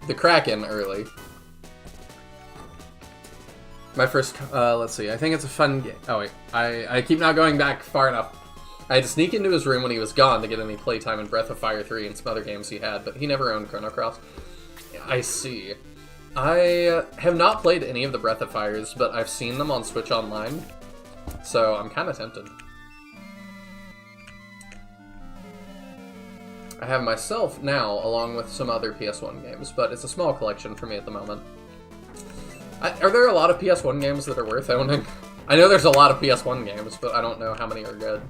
The Kraken early. My first, let's see, I think it's a fun game. Oh wait, I keep not going back far enough. I had to sneak into his room when he was gone to get any playtime in Breath of Fire 3 and some other games he had, but he never owned Chrono Cross. I see. I have not played any of the Breath of Fires, but I've seen them on Switch Online, so I'm kind of tempted. I have myself now, along with some other PS1 games, but it's a small collection for me at the moment. Are there a lot of PS1 games that are worth owning? I know there's a lot of PS1 games, but I don't know how many are good.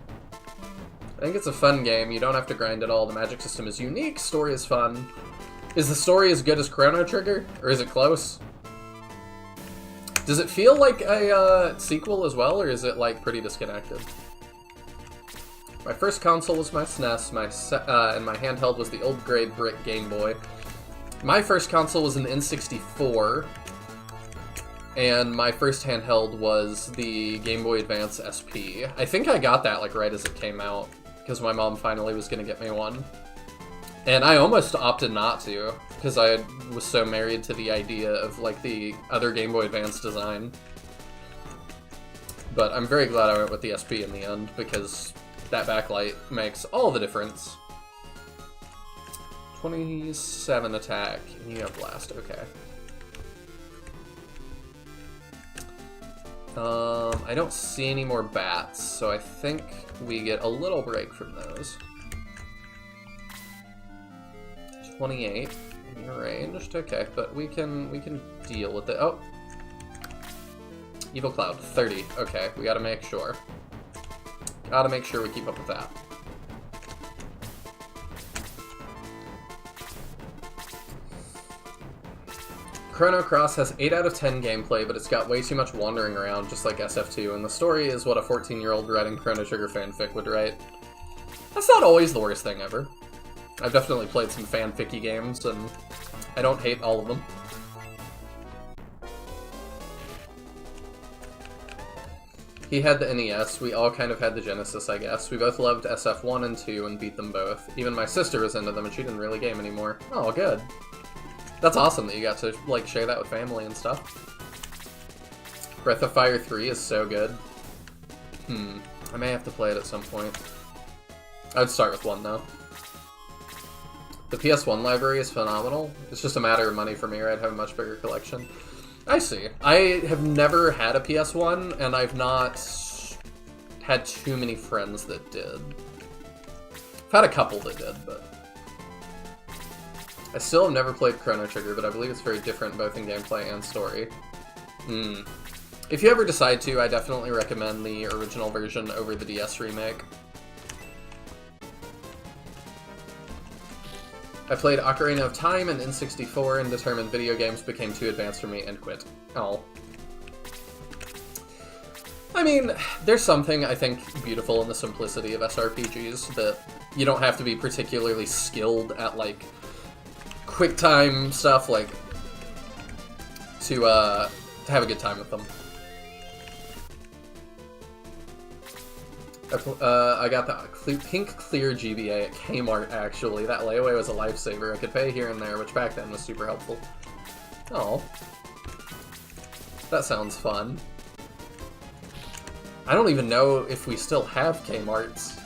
I think it's a fun game. You don't have to grind at all. The magic system is unique. Story is fun. Is the story as good as Chrono Trigger? Or is it close? Does it feel like a sequel as well, or is it like pretty disconnected? My first console was my SNES, and my handheld was the old gray brick Game Boy. My first console was an N64, and my first handheld was the Game Boy Advance SP. I think I got that like right as it came out, because my mom finally was going to get me one. And I almost opted not to, because I was so married to the idea of like the other Game Boy Advance design. But I'm very glad I went with the SP in the end, because that backlight makes all the difference. 27 attack, and you have blast, okay. I don't see any more bats, so I think we get a little break from those. 28 ranged, okay, but we can deal with it. Oh, Evil Cloud, 30. Okay, we gotta make sure. Gotta make sure we keep up with that. Chrono Cross has 8 out of 10 gameplay, but it's got way too much wandering around, just like SF2, and the story is what a 14-year-old writing Chrono Trigger fanfic would write. That's not always the worst thing ever. I've definitely played some fanficky games, and I don't hate all of them. He had the NES, we all kind of had the Genesis, I guess. We both loved SF1 and 2 and beat them both. Even my sister was into them, and she didn't really game anymore. Oh, good. That's awesome that you got to, like, share that with family and stuff. Breath of Fire 3 is so good. I may have to play it at some point. I would start with 1, though. The PS1 library is phenomenal. It's just a matter of money for me, or I'd have a much bigger collection. I see. I have never had a PS1, and I've not had too many friends that did. I've had a couple that did, but... I still have never played Chrono Trigger, but I believe it's very different both in gameplay and story. If you ever decide to, I definitely recommend the original version over the DS remake. I played Ocarina of Time and N64 and determined video games became too advanced for me and quit. Oh. I mean, there's something, I think, beautiful in the simplicity of SRPGs, that you don't have to be particularly skilled at, like, quick time stuff, like, to have a good time with them. I got the pink clear GBA at Kmart, actually. That layaway was a lifesaver. I could pay here and there, which back then was super helpful. Oh. That sounds fun. I don't even know if we still have Kmarts.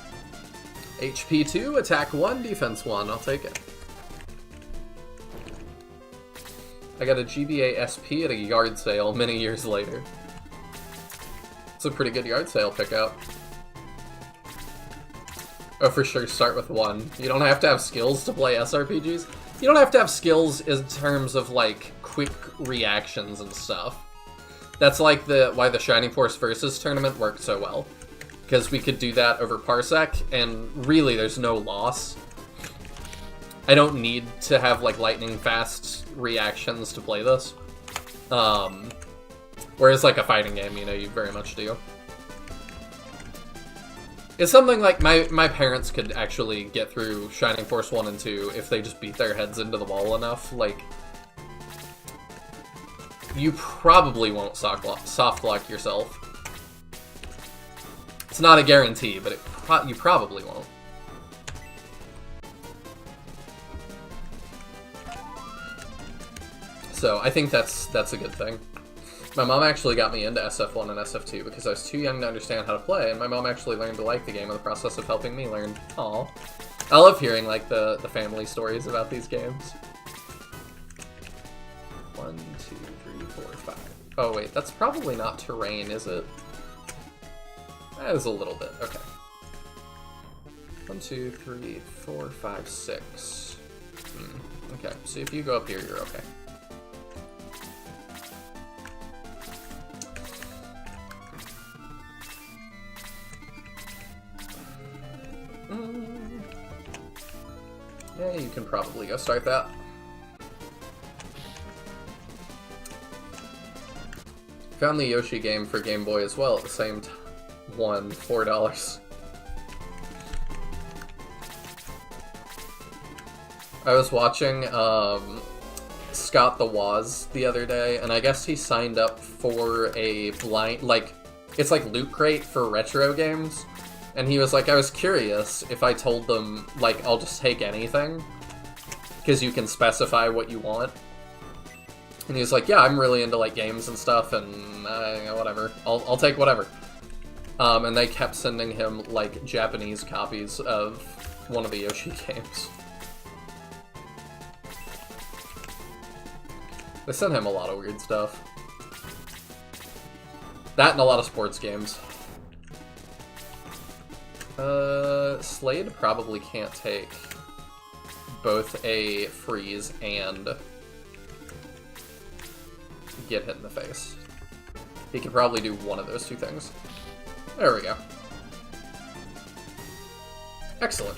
HP 2, attack 1, defense 1. I'll take it. I got a GBA SP at a yard sale many years later. It's a pretty good yard sale pickup. Oh, for sure, start with 1. You don't have to have skills to play SRPGs. You don't have to have skills in terms of, like, quick reactions and stuff. That's like why the Shining Force Versus tournament worked so well. Because we could do that over Parsec, and really there's no loss. I don't need to have, like, lightning fast reactions to play this. Whereas, like, a fighting game, you know, you very much do. It's something like my parents could actually get through Shining Force 1 and 2 if they just beat their heads into the wall enough. Like, you probably won't soft lock yourself. It's not a guarantee, but you probably won't. So I think that's a good thing. My mom actually got me into SF1 and SF2 because I was too young to understand how to play, and my mom actually learned to like the game in the process of helping me learn. Aw. I love hearing, like, the family stories about these games. 1, 2, 3, 4, 5. Oh, wait, that's probably not terrain, is it? That is a little bit. Okay. 1, 2, 3, 4, 5, 6. Okay, so if you go up here, you're okay. Yeah, you can probably go start that. Found the Yoshi game for Game Boy as well at the same one, $4. I was watching Scott the Woz the other day, and I guess he signed up for a blind, like, it's like Loot Crate for retro games. And he was like, I was curious if I told them, like, I'll just take anything, because you can specify what you want. And he was like, yeah, I'm really into, like, games and stuff, and whatever. I'll take whatever. And they kept sending him, like, Japanese copies of one of the Yoshi games. They sent him a lot of weird stuff. That and a lot of sports games. Slade probably can't take both a freeze and get hit in the face. He can probably do one of those two things. There we go. Excellent.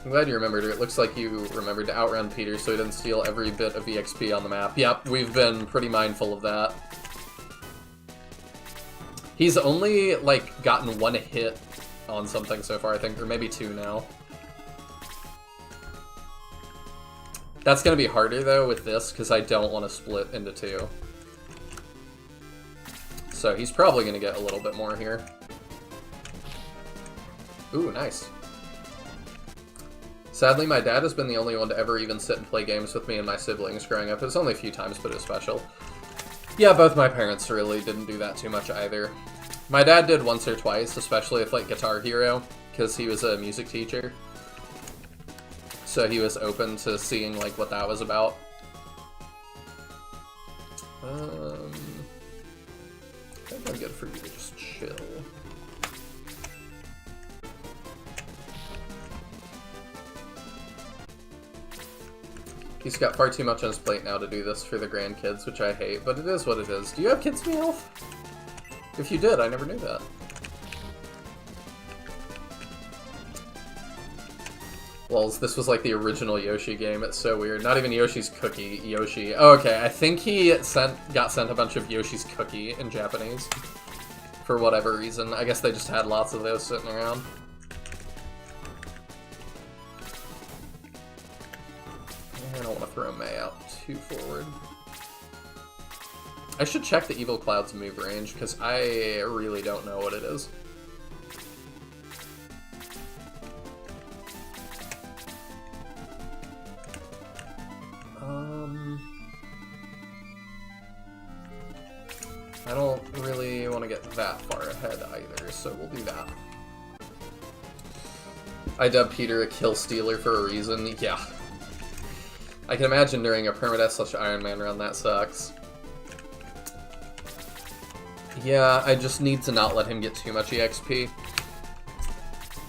I'm glad you remembered. It looks like you remembered to outrun Peter so he didn't steal every bit of EXP on the map. Yep, we've been pretty mindful of that. He's only, like, gotten one hit on something so far, I think, or maybe two now. That's gonna be harder, though, with this, because I don't want to split into two. So he's probably gonna get a little bit more here. Ooh, nice. Sadly, my dad has been the only one to ever even sit and play games with me and my siblings growing up. It was only a few times, but it was special. Yeah, both my parents really didn't do that too much either. My dad did once or twice, especially with, like, Guitar Hero, because he was a music teacher. So he was open to seeing, like, what that was about. I think I'm good for you to just chill. He's got far too much on his plate now to do this for the grandkids, which I hate, but it is what it is. Do you have kids, Meowth? If you did, I never knew that. Well, this was like the original Yoshi game. It's so weird. Not even Yoshi's Cookie, Yoshi. Oh, okay, I think he got sent a bunch of Yoshi's Cookie in Japanese. For whatever reason. I guess they just had lots of those sitting around. I don't want to throw May out too forward. I should check the Evil Cloud's move range, because I really don't know what it is. I don't really want to get that far ahead either, so we'll do that. I dubbed Peter a kill stealer for a reason. Yeah. I can imagine during a permadeath/Ironman run that sucks. Yeah, I just need to not let him get too much EXP.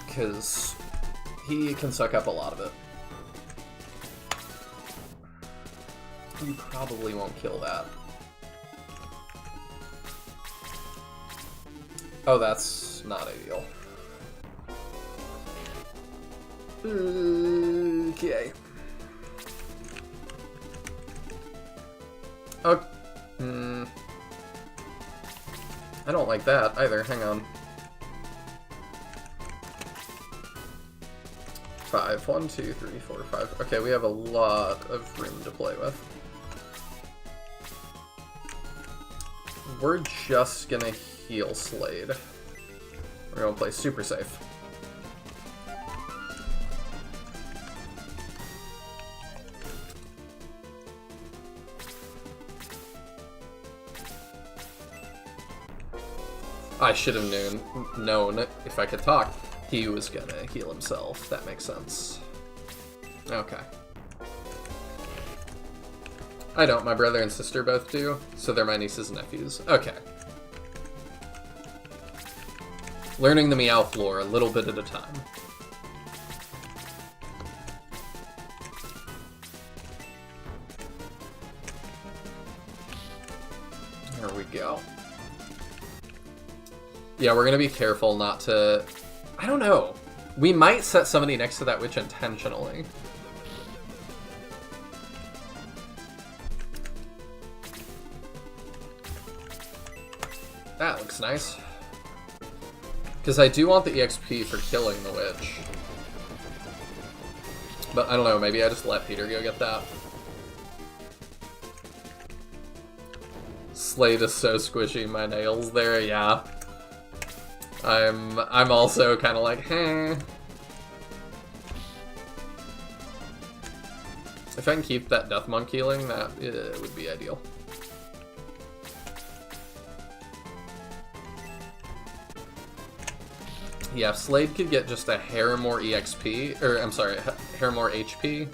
Because he can suck up a lot of it. You probably won't kill that. Oh, that's not ideal. Okay. Oh. I don't like that either. Hang on. 5. 1, 2, 3, 4, 5. Okay, we have a lot of room to play with. We're just gonna heal Slade. We're gonna play super safe. I should have known if I could talk, he was gonna heal himself. That makes sense. Okay. I don't. My brother and sister both do, so they're my nieces and nephews. Okay. Learning the Meowth lore a little bit at a time. There we go. Yeah, we're gonna be careful not to... I don't know. We might set somebody next to that witch intentionally. That looks nice. Because I do want the EXP for killing the witch. But I don't know, maybe I just let Peter go get that. Slade is so squishy, my nails there, yeah. I'm also kind of like, eh. If I can keep that Death Monk healing, that would be ideal. Yeah, if Slade could get just a hair more EXP, or I'm sorry, hair more HP.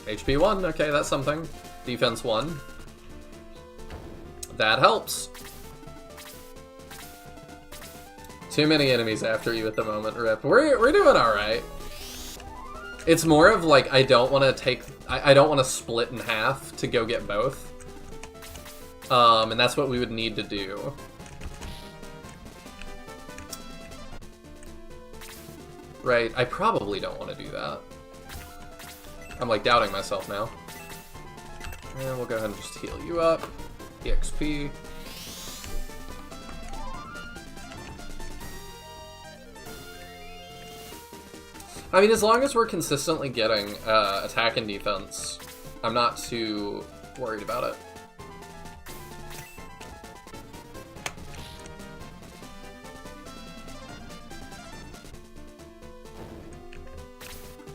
HP 1, okay, that's something. Defense 1. That helps. Too many enemies after you at the moment, Rip. We're doing alright. It's more of like, I don't want to split in half to go get both. And that's what we would need to do. Right, I probably don't want to do that. I'm like doubting myself now. And we'll go ahead and just heal you up. EXP. I mean, as long as we're consistently getting attack and defense, I'm not too worried about it.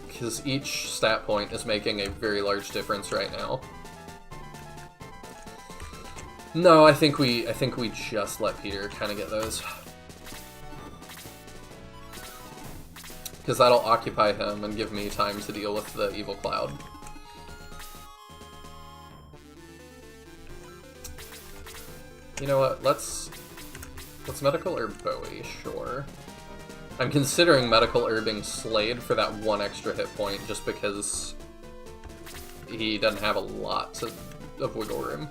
Because each stat point is making a very large difference right now. No, I think we just let Peter kind of get those. Because that'll occupy him and give me time to deal with the evil cloud. You know what? Let's medical herb Bowie, sure. I'm considering medical herbing Slade for that one extra hit point, just because he doesn't have a lot of wiggle room.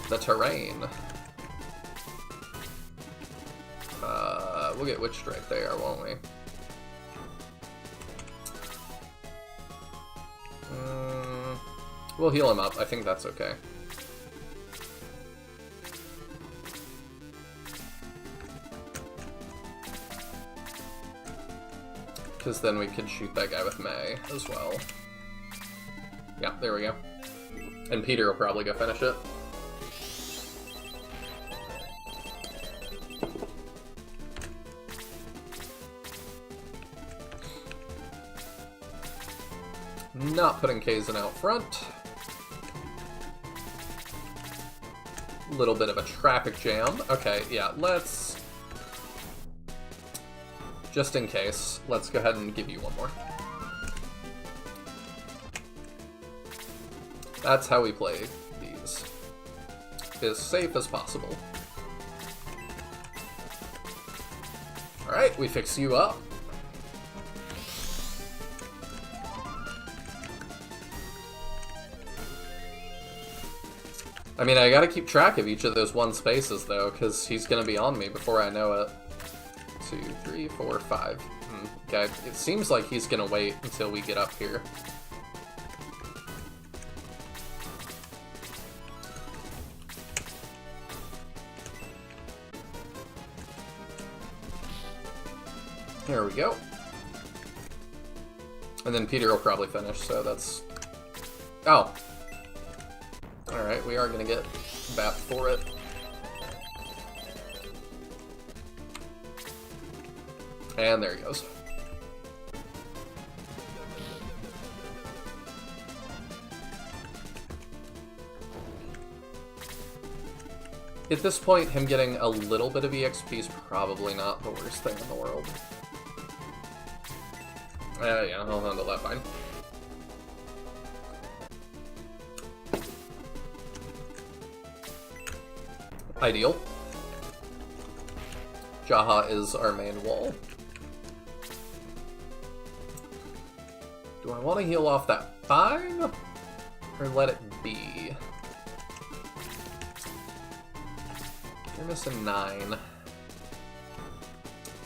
The terrain. We'll get witched right there, won't we? We'll heal him up. I think that's okay. Because then we could shoot that guy with May as well. Yeah, there we go. And Peter will probably go finish it. Not putting Kaizen out front. Little bit of a traffic jam. Okay, yeah, let's... Just in case, let's go ahead and give you one more. That's how we play these. As safe as possible. Alright, we fix you up. I mean, I gotta keep track of each of those one spaces, though, because he's gonna be on me before I know it. 2, 3, 4, 5. Okay, it seems like he's gonna wait until we get up here. There we go. And then Peter will probably finish, so that's... Oh. Alright, we are gonna get bapped for it. And there he goes. At this point, him getting a little bit of EXP is probably not the worst thing in the world. Yeah, I'll handle that fine. Ideal. Jaha is our main wall. Do I want to heal off that 5? Or let it be? You're missing 9.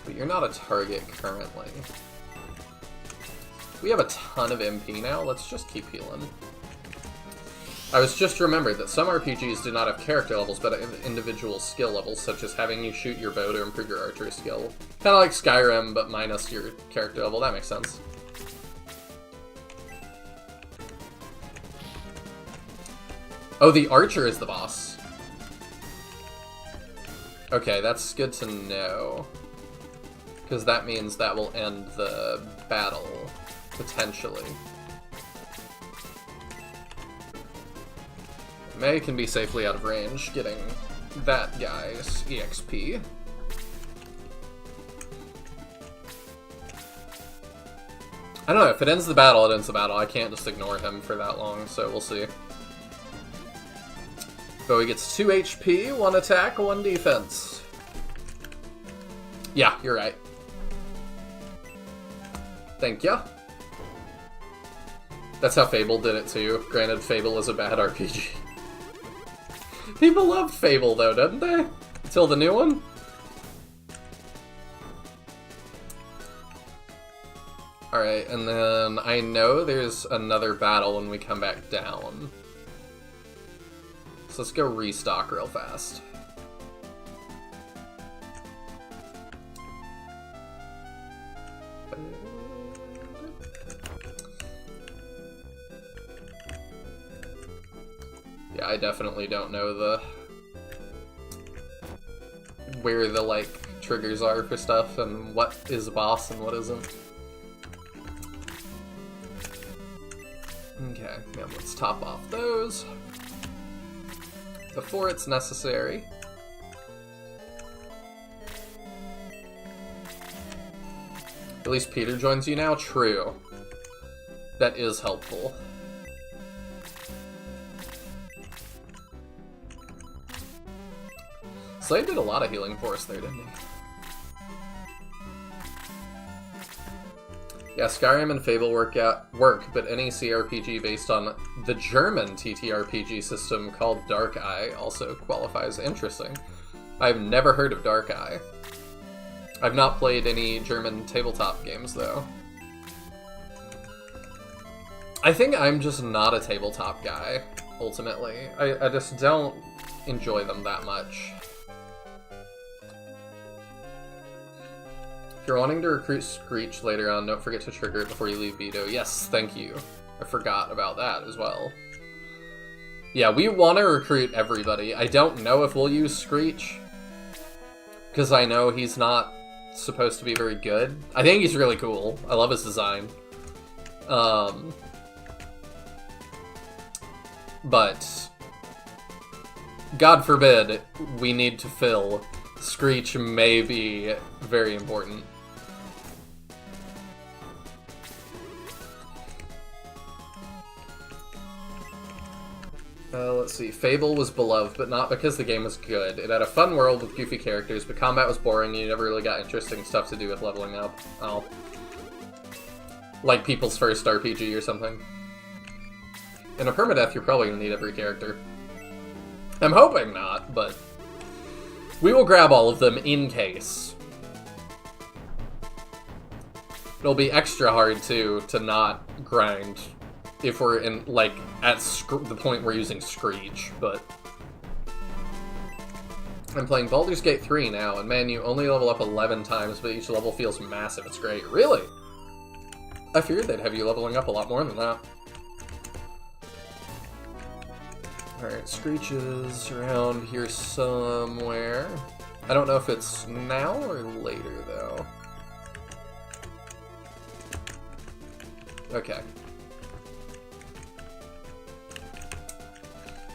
But you're not a target currently. We have a ton of MP now, let's just keep healing. I was just remembered that some RPGs do not have character levels, but individual skill levels, such as having you shoot your bow to improve your archery skill. Kinda like Skyrim, but minus your character level, that makes sense. Oh, the archer is the boss. Okay, that's good to know. Because that means that will end the battle, potentially. May can be safely out of range, getting that guy's EXP. I don't know, if it ends the battle, it ends the battle. I can't just ignore him for that long, so we'll see. Bowie gets 2 HP, 1 attack, 1 defense. Yeah, you're right. Thank ya. That's how Fable did it too. Granted, Fable is a bad RPG. People loved Fable though, didn't they? Until the new one? Alright, and then I know there's another battle when we come back down. So let's go restock real fast. Yeah, I definitely don't know where the, like, triggers are for stuff and what is boss and what isn't. Okay, yeah, let's top off those before it's necessary. At least Peter joins you now? True. That is helpful. Slade did a lot of healing for us there, didn't he? Yeah, Skyrim and Fable work, but any CRPG based on the German TTRPG system called Dark Eye also qualifies. Interesting. I've never heard of Dark Eye. I've not played any German tabletop games, though. I think I'm just not a tabletop guy, ultimately. I just don't enjoy them that much. If you're wanting to recruit Screech later on, don't forget to trigger it before you leave Vito. Yes, thank you. I forgot about that as well. Yeah, we want to recruit everybody. I don't know if we'll use Screech, because I know he's not supposed to be very good. I think he's really cool. I love his design. But God forbid we need to fill. Screech may be very important. Let's see. Fable was beloved, but not because the game was good. It had a fun world with goofy characters, but combat was boring and you never really got interesting stuff to do with leveling up. Oh. Like people's first RPG or something. In a permadeath, you're probably going to need every character. I'm hoping not, but we will grab all of them in case. It'll be extra hard, too, to not grind if we're in, like, at the point we're using Screech, but I'm playing Baldur's Gate 3 now, and man, you only level up 11 times, but each level feels massive. It's great. Really? I figured they'd have you leveling up a lot more than that. Alright, Screech is around here somewhere. I don't know if it's now or later, though. Okay.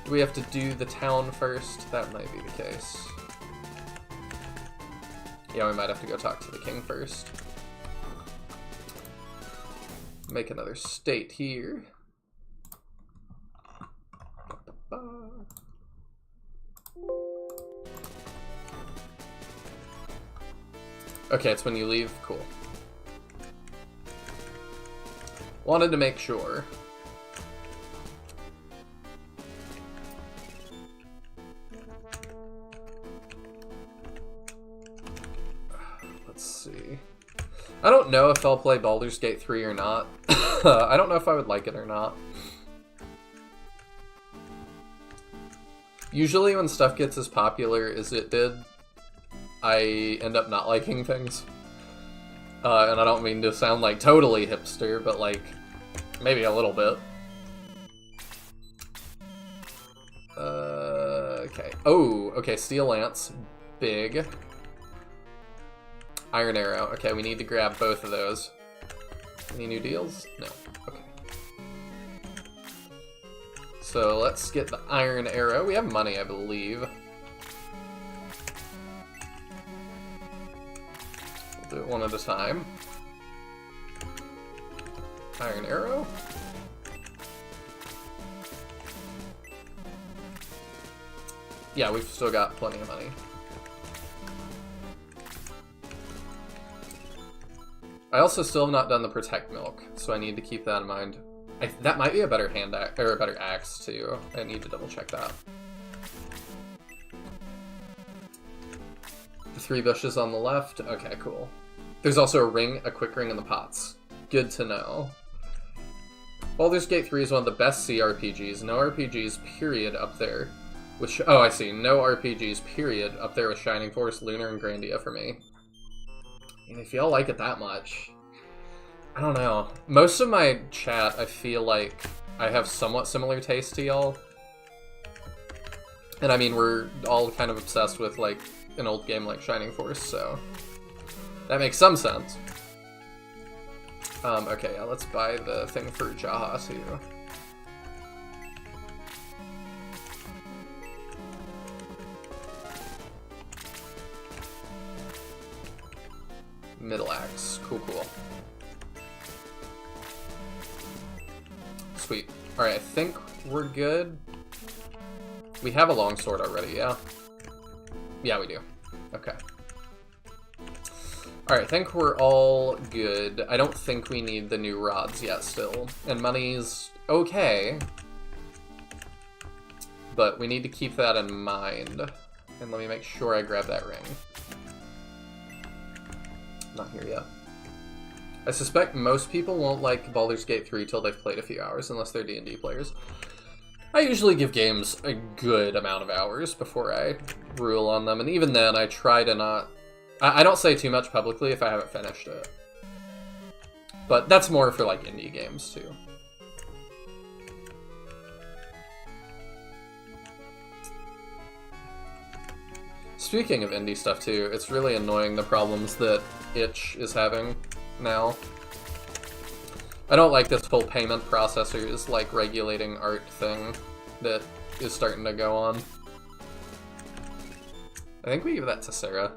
Do we have to do the town first? That might be the case. Yeah, we might have to go talk to the king first. Make another state here. Okay, it's when you leave. Cool. Wanted to make sure. Let's see. I don't know if I'll play Baldur's Gate 3 or not. I don't know if I would like it or not. Usually when stuff gets as popular as it did, I end up not liking things. And I don't mean to sound like totally hipster, but like, maybe a little bit. Okay. Oh, okay, Steel Lance. Big. Iron Arrow. Okay, we need to grab both of those. Any new deals? No. Okay. So let's get the Iron Arrow. We have money, I believe. We'll do it one at a time. Iron Arrow. Yeah, we've still got plenty of money. I also still have not done the Protect Milk, so I need to keep that in mind. That might be a better hand axe, or a better axe too. I need to double check that. The 3 bushes on the left. Okay, cool. There's also a ring, a quick ring in the pots. Good to know. Baldur's Gate 3 is one of the best CRPGs. No RPGs, period, up there. Oh, I see. No RPGs, period, up there with Shining Force, Lunar, and Grandia for me. And if y'all like it that much, I don't know. Most of my chat, I feel like I have somewhat similar taste to y'all. And I mean, we're all kind of obsessed with, like, an old game like Shining Force, so that makes some sense. Okay, yeah, let's buy the thing for Jaha, too. Middle axe. Cool, cool. Sweet. Alright, I think we're good. We have a longsword already, yeah? Yeah, we do. Okay. Alright, I think we're all good. I don't think we need the new rods yet still. And money's okay. But we need to keep that in mind. And let me make sure I grab that ring. Not here yet. I suspect most people won't like Baldur's Gate 3 till they've played a few hours, unless they're D&D players. I usually give games a good amount of hours before I rule on them, and even then I try to not... I don't say too much publicly if I haven't finished it. But that's more for, like, indie games, too. Speaking of indie stuff, too, it's really annoying the problems that Itch is having now. I don't like this whole payment processors, like, regulating art thing that is starting to go on. I think we give that to Sarah.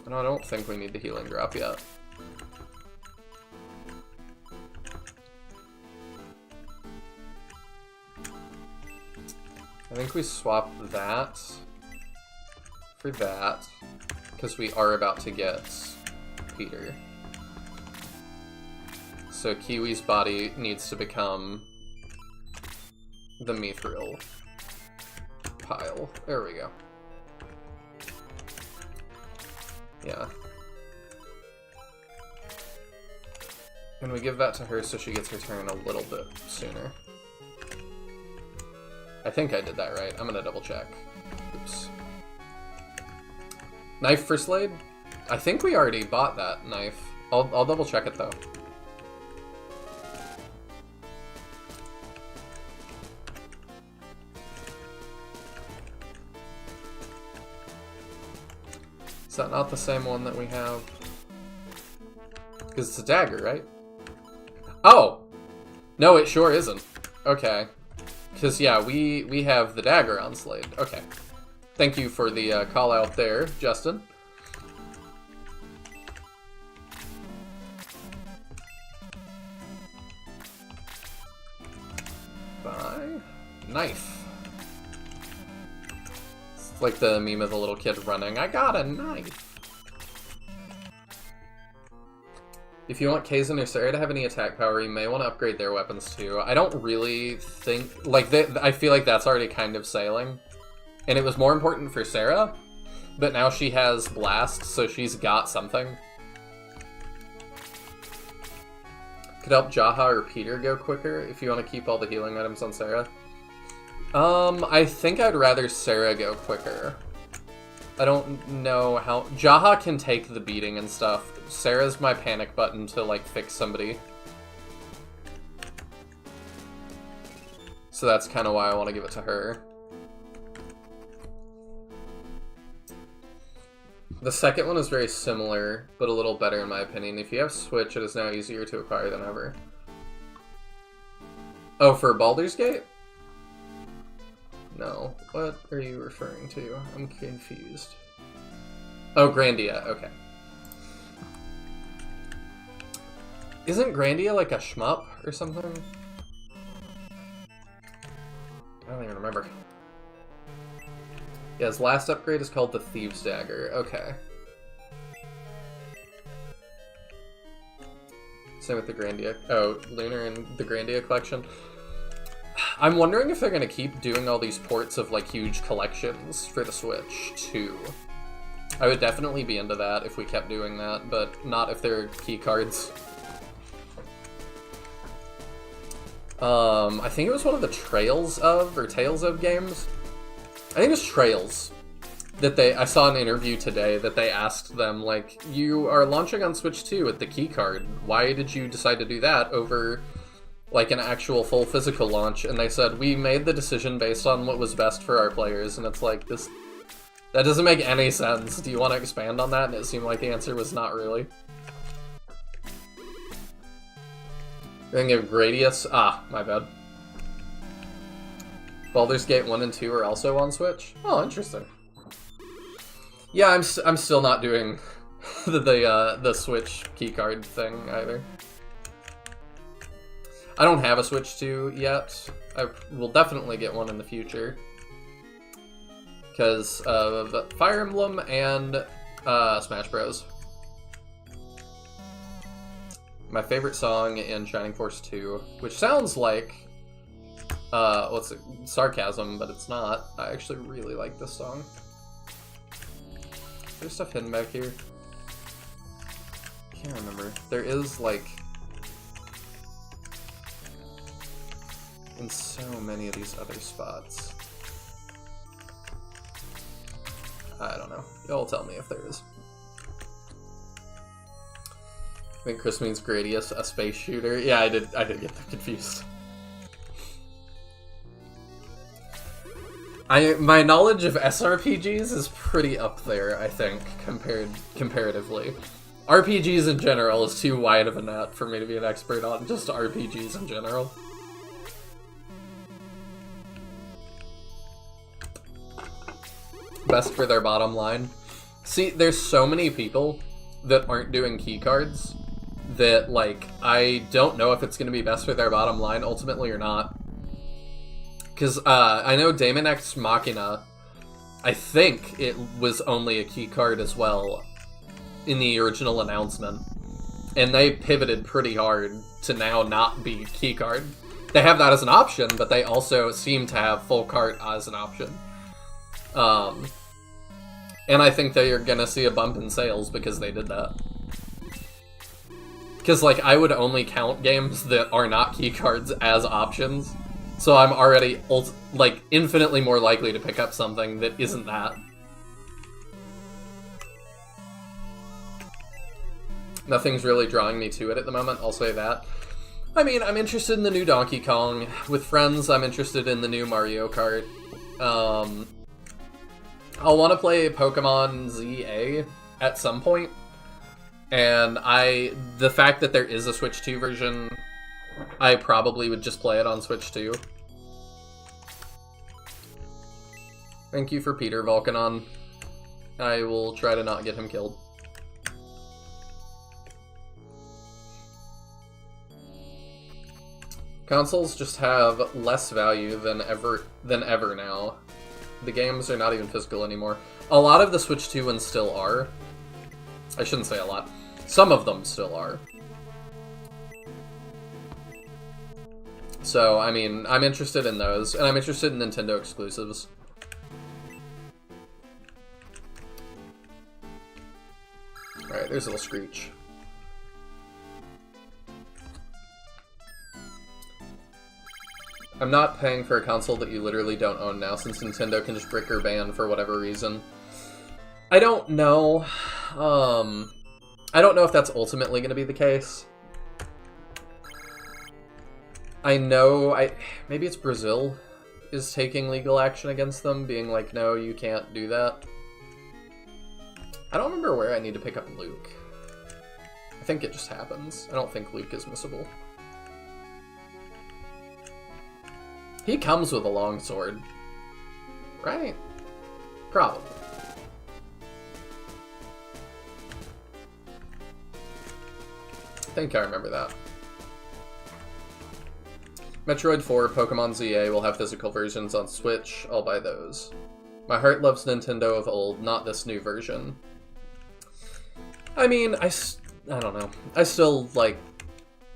No, I don't think we need the healing drop yet. I think we swap that for that, because we are about to get Peter. So Kiwi's body needs to become the mithril pile. There we go. Yeah. And we give that to her so she gets her turn a little bit sooner. I think I did that right. I'm gonna double check. Oops. Knife for Slade? I think we already bought that knife. I'll double check it though. Is that not the same one that we have? Because it's a dagger, right? Oh! No, it sure isn't. Okay. Because, yeah, we have the dagger on Slade. Okay. Thank you for the call out there, Justin. Bye. Knife. It's like the meme of the little kid running. I got a knife. If you want Kazan or Sarah to have any attack power, you may want to upgrade their weapons too. I don't really think... Like, I feel like that's already kind of sailing. And it was more important for Sarah, but now she has Blast, so she's got something. Could help Jaha or Peter go quicker if you want to keep all the healing items on Sarah. I think I'd rather Sarah go quicker. I don't know how... Jaha can take the beating and stuff. Sarah's my panic button to, like, fix somebody. So that's kind of why I want to give it to her. The second one is very similar, but a little better in my opinion. If you have Switch, it is now easier to acquire than ever. Oh, for Baldur's Gate? No. What are you referring to? I'm confused. Oh, Grandia. Okay. Isn't Grandia like a shmup or something? I don't even remember. Yeah, his last upgrade is called the Thieves' Dagger. Okay. Same with the Grandia. Oh, Lunar and the Grandia collection. I'm wondering if they're going to keep doing all these ports of, like, huge collections for the Switch, too. I would definitely be into that if we kept doing that, but not if they're key cards. I think it was one of the Tales of games. I think it was Trails. That I saw an interview today that they asked them, like, you are launching on Switch 2 with the key card. Why did you decide to do that over, like, an actual full physical launch? And they said, we made the decision based on what was best for our players. And it's like, that doesn't make any sense. Do you want to expand on that? And it seemed like the answer was not really. Ring of Gradius. Ah, my bad. Baldur's Gate 1 and 2 are also on Switch? Oh, interesting. Yeah, I'm still not doing the Switch keycard thing either. I don't have a Switch 2 yet. I will definitely get one in the future. Because of Fire Emblem and Smash Bros. My favorite song in Shining Force 2, which sounds like sarcasm, but it's not. I actually really like this song. Is there stuff hidden back here? Can't remember. There is, like, in so many of these other spots. I don't know. Y'all tell me if there is. I think Chris means Gradius, a space shooter. Yeah, I did get them confused. My knowledge of SRPGs is pretty up there, I think, comparatively. RPGs in general is too wide of a net for me to be an expert on, just RPGs in general. Best for their bottom line. See, there's so many people that aren't doing keycards that, like, I don't know if it's going to be best for their bottom line ultimately or not. Because I know Daemon X Machina, I think it was only a keycard as well in the original announcement. And they pivoted pretty hard to now not be keycard. They have that as an option, but they also seem to have full cart as an option. And I think that you're gonna see a bump in sales because they did that. Because, like, I would only count games that are not keycards as options. So I'm already, like, infinitely more likely to pick up something that isn't that. Nothing's really drawing me to it at the moment, I'll say that. I mean, I'm interested in the new Donkey Kong. With friends, I'm interested in the new Mario Kart. I'll want to play Pokemon ZA at some point. And the fact that there is a Switch 2 version, I probably would just play it on Switch 2. Thank you for Peter Volcanon. I will try to not get him killed. Consoles just have less value than ever now. The games are not even physical anymore. A lot of the Switch 2 ones still are. I shouldn't say a lot. Some of them still are. So, I mean, I'm interested in those, and I'm interested in Nintendo exclusives. Alright, there's a little Screech. I'm not paying for a console that you literally don't own now, since Nintendo can just brick or ban for whatever reason. I don't know. I don't know if that's ultimately going to be the case. I know, maybe it's Brazil is taking legal action against them, being like, no, you can't do that. I don't remember where I need to pick up Luke. I think it just happens. I don't think Luke is missable. He comes with a longsword, right? Probably. I think I remember that. Metroid 4, Pokemon ZA will have physical versions on Switch. I'll buy those. My heart loves Nintendo of old, not this new version. I mean, I don't know. I still, like,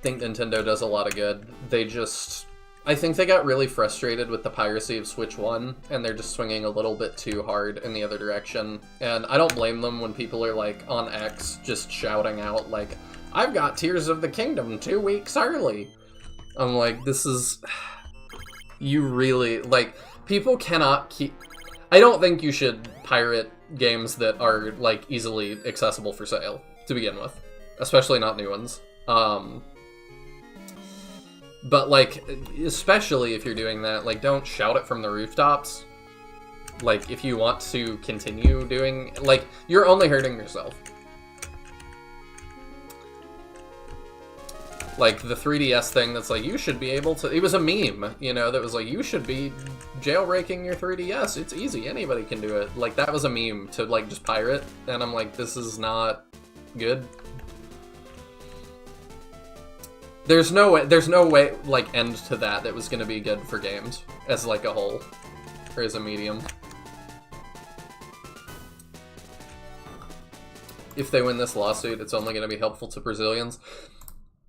think Nintendo does a lot of good. They just I think they got really frustrated with the piracy of Switch 1, and they're just swinging a little bit too hard in the other direction. And I don't blame them when people are, like, on X just shouting out, like, I've got Tears of the Kingdom 2 weeks early! I'm like, this is... You really... Like, people cannot keep... I don't think you should pirate games that are, like, easily accessible for sale, to begin with. Especially not new ones. But, like, especially if you're doing that, like, don't shout it from the rooftops. Like, if you want to continue doing... Like, you're only hurting yourself. Like, the 3DS thing that's like, you should be able to... It was a meme, you know, that was like, you should be jailbreaking your 3DS. It's easy. Anybody can do it. Like, that was a meme to, like, just pirate. And I'm like, this is not good. There's no way, like, end to that was gonna be good for games, as, like, a whole, or as a medium. If they win this lawsuit, it's only gonna be helpful to Brazilians.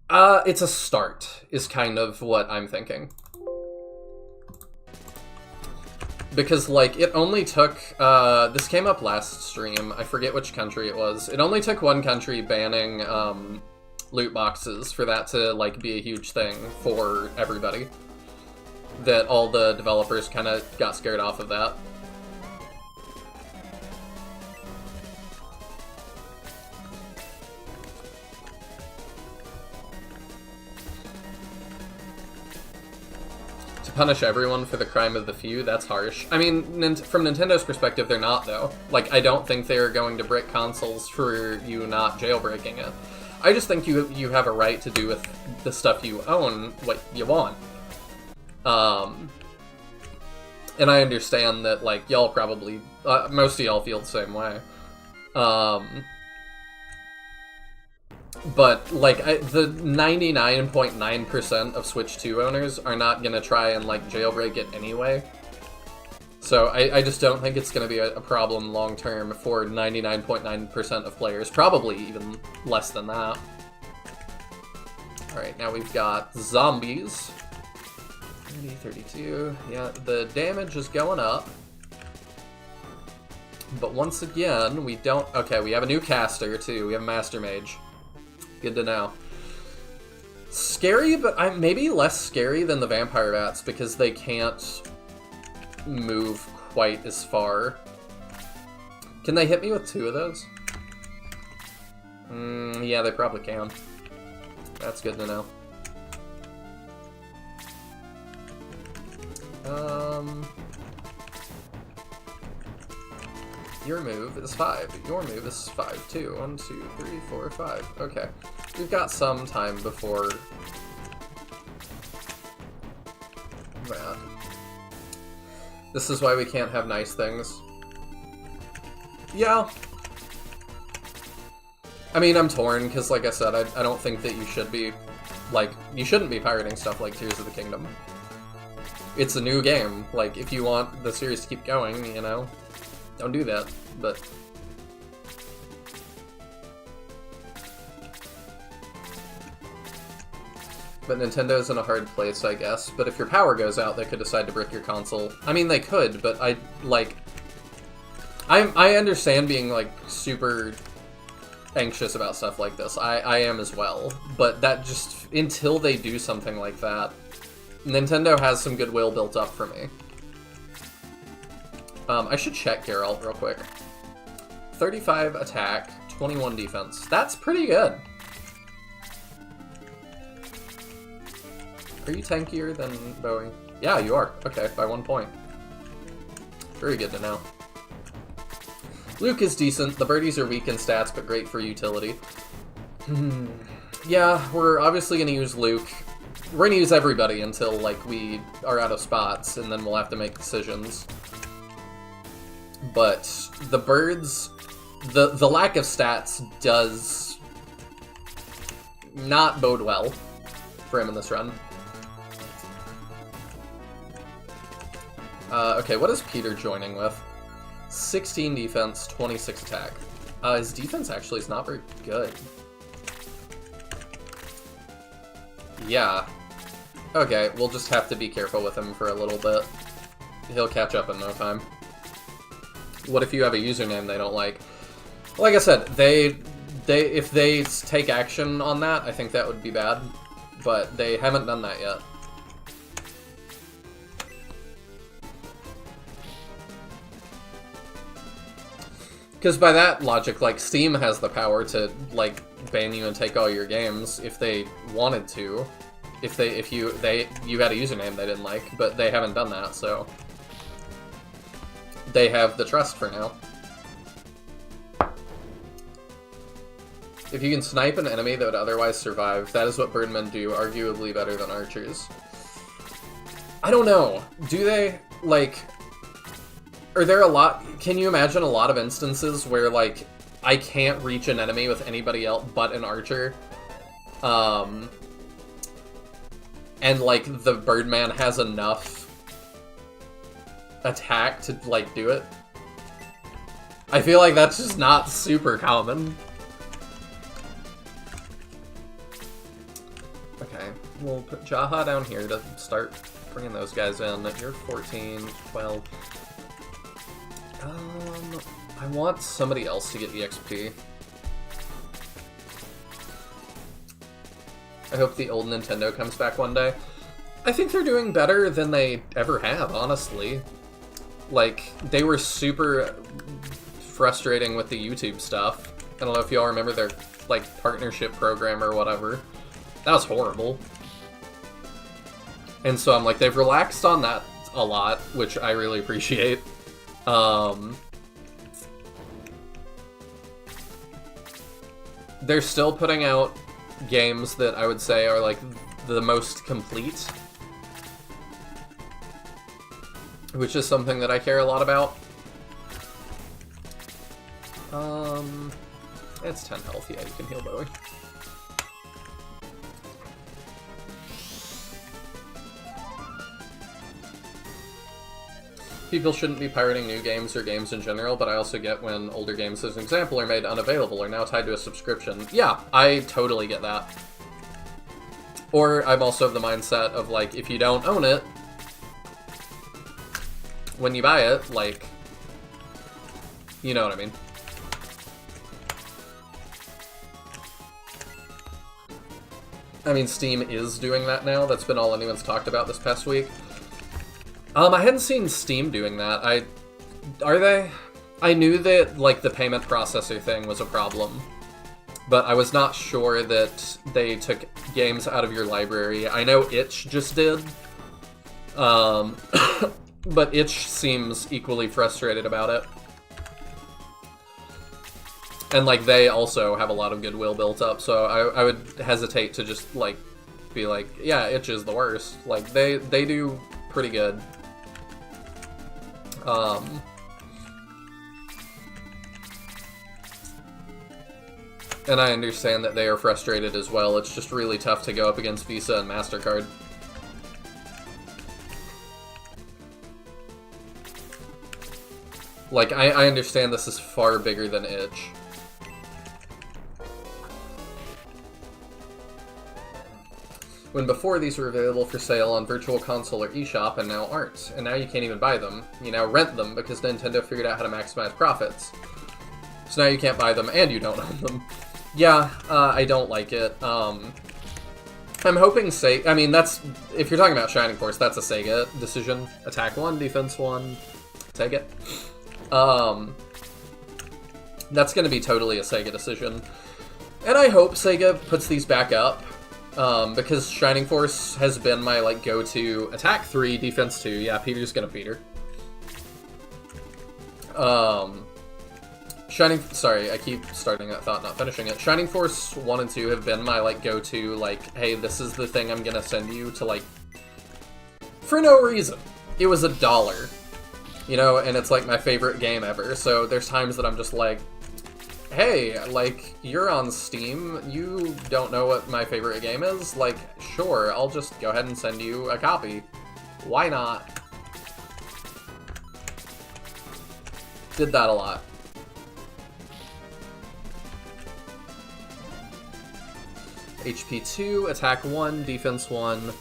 It's a start, is kind of what I'm thinking. Because, like, it only took, this came up last stream, I forget which country it was. It only took one country banning, loot boxes for that to, like, be a huge thing for everybody. That all the developers kind of got scared off of that. To punish everyone for the crime of the few, that's harsh. I mean, from Nintendo's perspective, they're not, though. Like, I don't think they're going to brick consoles for you not jailbreaking it. I just think you have a right to do with the stuff you own what you want. And I understand that, like, y'all probably... most of y'all feel the same way. But, like, the 99.9% of Switch 2 owners are not gonna try and, like, jailbreak it anyway. So I just don't think it's going to be a problem long-term for 99.9% of players. Probably even less than that. Alright, now we've got zombies. 30, 32. Yeah, the damage is going up. But once again, we don't... Okay, we have a new caster, too. We have a Master Mage. Good to know. Scary, but maybe less scary than the Vampire Bats, because they can't move quite as far. Can they hit me with 2 of those? Yeah, they probably can. That's good to know. Your move is 5. Your move is 5 too. 1, 2, 3, 4, 5. Okay. We've got some time before that. This is why we can't have nice things. Yeah. I mean, I'm torn, because like I said, I don't think that you should be, like, you shouldn't be pirating stuff like Tears of the Kingdom. It's a new game. Like, if you want the series to keep going, you know, don't do that, but... But Nintendo's in a hard place, I guess. But if your power goes out, they could decide to brick your console. I mean, they could, but I understand being, like, super anxious about stuff like this. I am as well. But that just... Until they do something like that, Nintendo has some goodwill built up for me. I should check Geralt real quick. 35 attack, 21 defense. That's pretty good. Are you tankier than Bowie? Yeah, you are. Okay, by 1 point. Very good to know. Luke is decent. The birdies are weak in stats, but great for utility. Yeah, we're obviously going to use Luke. We're going to use everybody until, like, we are out of spots, and then we'll have to make decisions. But the birds... The lack of stats does not bode well for him in this run. Okay, what is Peter joining with? 16 defense, 26 attack. His defense actually is not very good. Yeah. Okay, we'll just have to be careful with him for a little bit. He'll catch up in no time. What if you have a username they don't like? Like I said, if they take action on that, I think that would be bad. But they haven't done that yet. Because by that logic, like, Steam has the power to, like, ban you and take all your games if they wanted to. If you had a username they didn't like, but they haven't done that, so they have the trust for now. If you can snipe an enemy that would otherwise survive, that is what birdmen do, arguably better than archers. I don't know. Do they, like... Are there a lot... Can you imagine a lot of instances where, like, I can't reach an enemy with anybody else but an archer? And, like, the birdman has enough attack to, like, do it? I feel like that's just not super common. Okay, we'll put Jaha down here to start bringing those guys in. You're 14, 12... I want somebody else to get EXP. I hope the old Nintendo comes back one day. I think they're doing better than they ever have, honestly. Like, they were super frustrating with the YouTube stuff. I don't know if y'all remember their, like, partnership program or whatever. That was horrible. And so I'm like, they've relaxed on that a lot, which I really appreciate. They're still putting out games that I would say are, like, the most complete. Which is something that I care a lot about. It's 10 health, yeah, you can heal Bowie. People shouldn't be pirating new games or games in general, but I also get when older games, as an example, are made unavailable or now tied to a subscription. Yeah, I totally get that. Or I'm also of the mindset of, like, if you don't own it, when you buy it, like, you know what I mean. I mean, Steam is doing that now. That's been all anyone's talked about this past week. I hadn't seen Steam doing that. Are they? I knew that, like, the payment processor thing was a problem, but I was not sure that they took games out of your library. I know Itch just did, but Itch seems equally frustrated about it. And, like, they also have a lot of goodwill built up, so I would hesitate to just, like, be like, yeah, Itch is the worst. Like, they do pretty good. And I understand that they are frustrated as well. It's just really tough to go up against Visa and MasterCard. Like, I understand this is far bigger than Itch. When before these were available for sale on Virtual Console or eShop and now aren't. And now you can't even buy them. You now rent them because Nintendo figured out how to maximize profits. So now you can't buy them and you don't own them. Yeah, I don't like it. I'm hoping I mean, that's... If you're talking about Shining Force, that's a Sega decision. Attack 1, Defense 1. Take it. That's gonna be totally a Sega decision. And I hope Sega puts these back up. Because Shining Force has been my, like, go-to Attack 3, Defense 2. Yeah, Peter's gonna Peter. Sorry, I keep starting that thought, not finishing it. Shining Force 1 and 2 have been my, like, go-to, like, hey, this is the thing I'm gonna send you to, like, for no reason. It was $1. You know, and it's, like, my favorite game ever. So there's times that I'm just like, hey, like, you're on Steam, you don't know what my favorite game is? Like, sure, I'll just go ahead and send you a copy. Why not? Did that a lot. HP 2, Attack 1, Defense 1.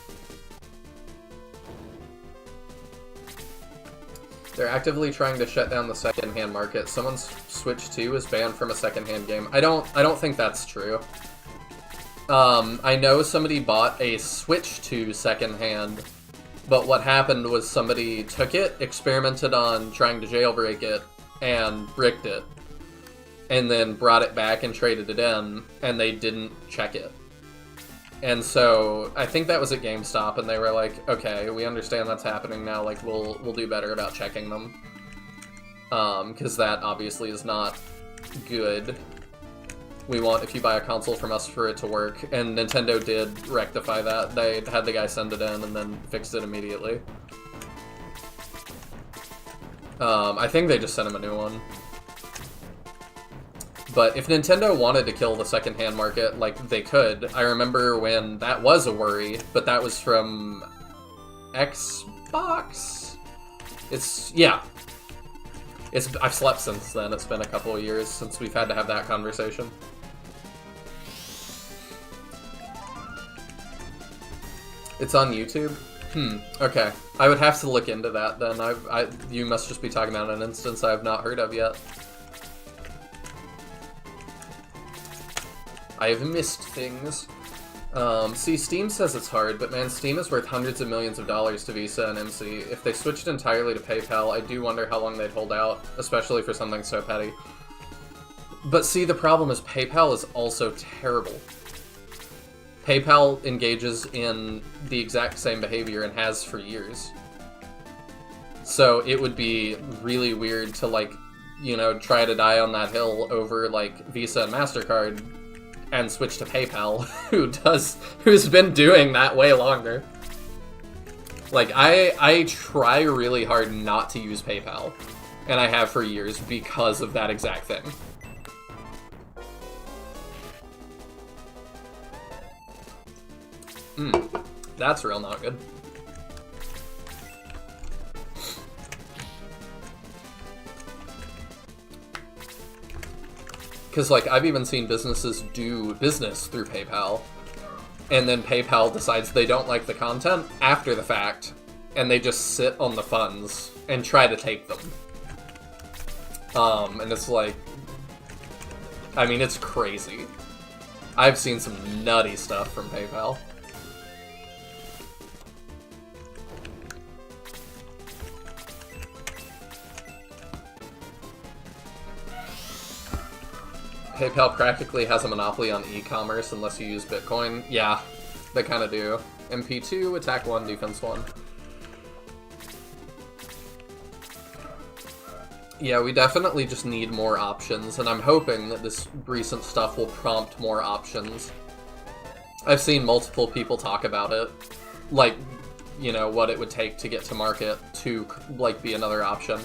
They're actively trying to shut down the secondhand market. Someone's Switch 2 is banned from a secondhand game. I don't think that's true. I know somebody bought a Switch 2 secondhand, but what happened was somebody took it, experimented on trying to jailbreak it, and bricked it. And then brought it back and traded it in, and they didn't check it. And so, I think that was at GameStop, and they were like, okay, we understand that's happening now, like, we'll do better about checking them. Because that obviously is not good. We want, if you buy a console from us, for it to work. And Nintendo did rectify that. They had the guy send it in and then fixed it immediately. I think they just sent him a new one. But if Nintendo wanted to kill the secondhand market, like, they could. I remember when that was a worry, but that was from Xbox? I've slept since then. It's been a couple of years since we've had to have that conversation. It's on YouTube? Okay. I would have to look into that then. You must just be talking about an instance I have not heard of yet. I have missed things. See, Steam says it's hard, but man, Steam is worth hundreds of millions of dollars to Visa and MC. If they switched entirely to PayPal, I do wonder how long they'd hold out, especially for something so petty. But see, the problem is PayPal is also terrible. PayPal engages in the exact same behavior and has for years. So it would be really weird to, like, you know, try to die on that hill over, like, Visa and MasterCard and switch to PayPal, who's been doing that way longer. Like, I try really hard not to use PayPal, and I have for years because of that exact thing. That's real not good. Because, like, I've even seen businesses do business through PayPal, and then PayPal decides they don't like the content after the fact, and they just sit on the funds and try to take them. And it's like, I mean, it's crazy. I've seen some nutty stuff from PayPal. PayPal practically has a monopoly on e-commerce unless you use Bitcoin. Yeah, they kind of do. MP2, attack 1, defense 1. Yeah, we definitely just need more options, and I'm hoping that this recent stuff will prompt more options. I've seen multiple people talk about it, like, you know, what it would take to get to market to, like, be another option.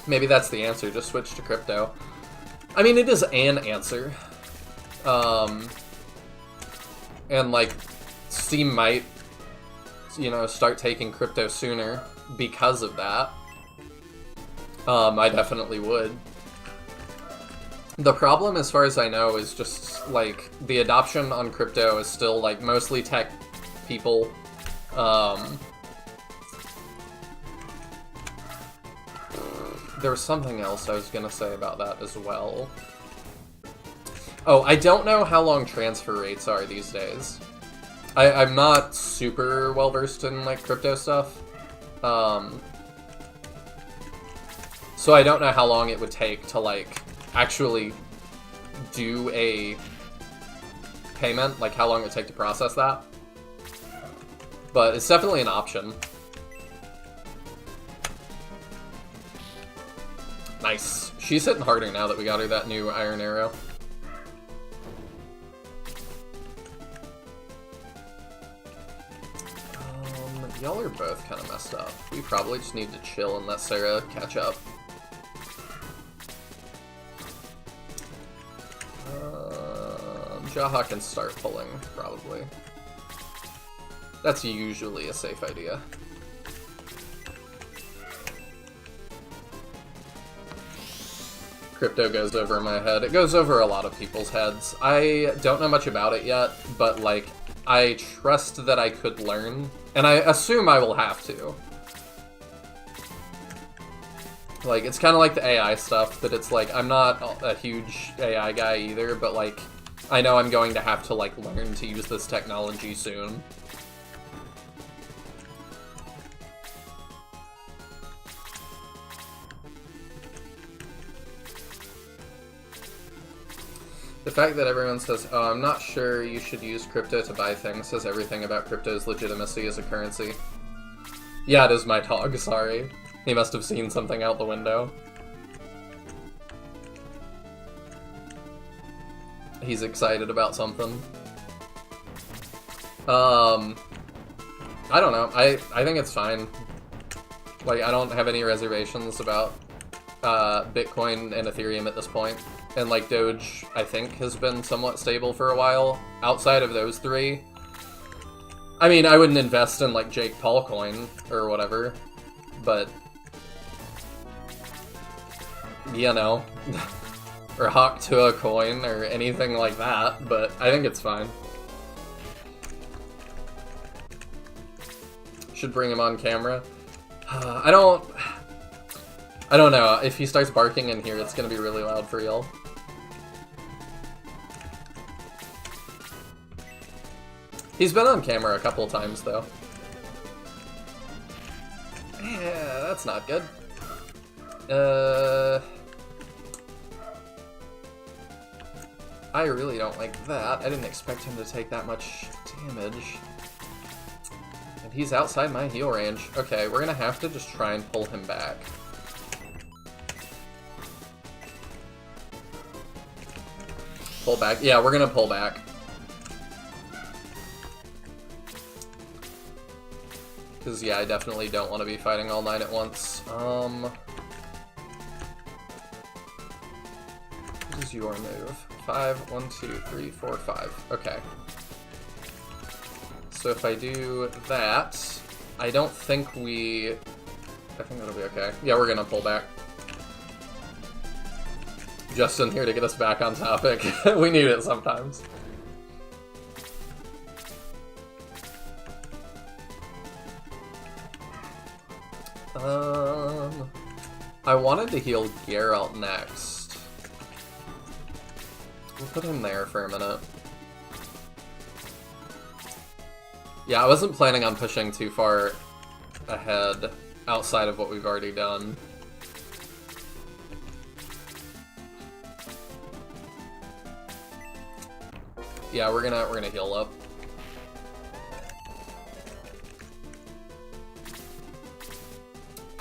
Maybe that's the answer, just switch to crypto. I mean, it is an answer. And, like, Steam might, you know, start taking crypto sooner because of that. I definitely would. The problem, as far as I know, is just, like, the adoption on crypto is still, like, mostly tech people. There was something else I was gonna say about that as well. Oh, I don't know how long transfer rates are these days. I'm not super well-versed in, like, crypto stuff. So I don't know how long it would take to, like, actually do a payment, like how long it would take to process that. But it's definitely an option. Nice. She's hitting harder now that we got her that new iron arrow. Y'all are both kind of messed up. We probably just need to chill and let Sarah catch up. Jaha can start pulling, probably. That's usually a safe idea. Crypto goes over my head. It goes over a lot of people's heads. I don't know much about it yet, but, like, I trust that I could learn, and I assume I will have to. Like, it's kind of like the AI stuff, that it's like, I'm not a huge AI guy either, but like, I know I'm going to have to like learn to use this technology soon. The fact that everyone says, oh, I'm not sure you should use crypto to buy things, says everything about crypto's legitimacy as a currency. Yeah, it is my dog, sorry. He must have seen something out the window. He's excited about something. I don't know. I think it's fine. Like, I don't have any reservations about Bitcoin and Ethereum at this point. And, like, Doge, I think, has been somewhat stable for a while. Outside of those three, I mean, I wouldn't invest in, like, Jake Paul coin or whatever, but, you know, or Hawk Tua coin or anything like that, but I think it's fine. Should bring him on camera. I don't know. If he starts barking in here, it's gonna be really loud for y'all. He's been on camera a couple times, though. Yeah, that's not good. I really don't like that. I didn't expect him to take that much damage. And he's outside my heal range. Okay, we're gonna have to just try and pull him back. Pull back? Yeah, we're gonna pull back. Because, yeah, I definitely don't want to be fighting all 9 at once. What is your move? 5, 1, 2, 3, 4, 5. Okay. So if I do that, I don't think we... I think that'll be okay. Yeah, we're gonna pull back. Justin here to get us back on topic. We need it sometimes. I wanted to heal Geralt next. We'll put him there for a minute. Yeah, I wasn't planning on pushing too far ahead outside of what we've already done. Yeah, we're gonna heal up.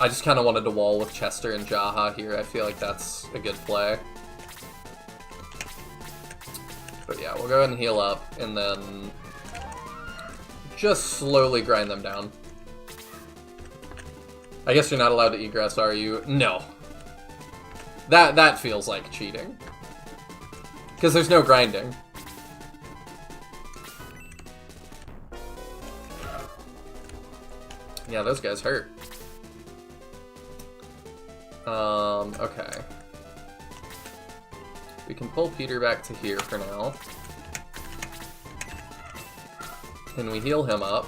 I just kind of wanted to wall with Chester and Jaha here. I feel like that's a good play. But yeah, we'll go ahead and heal up, and then just slowly grind them down. I guess you're not allowed to egress, are you? No. That feels like cheating. Because there's no grinding. Yeah, those guys hurt. Okay. We can pull Peter back to here for now. Can we heal him up?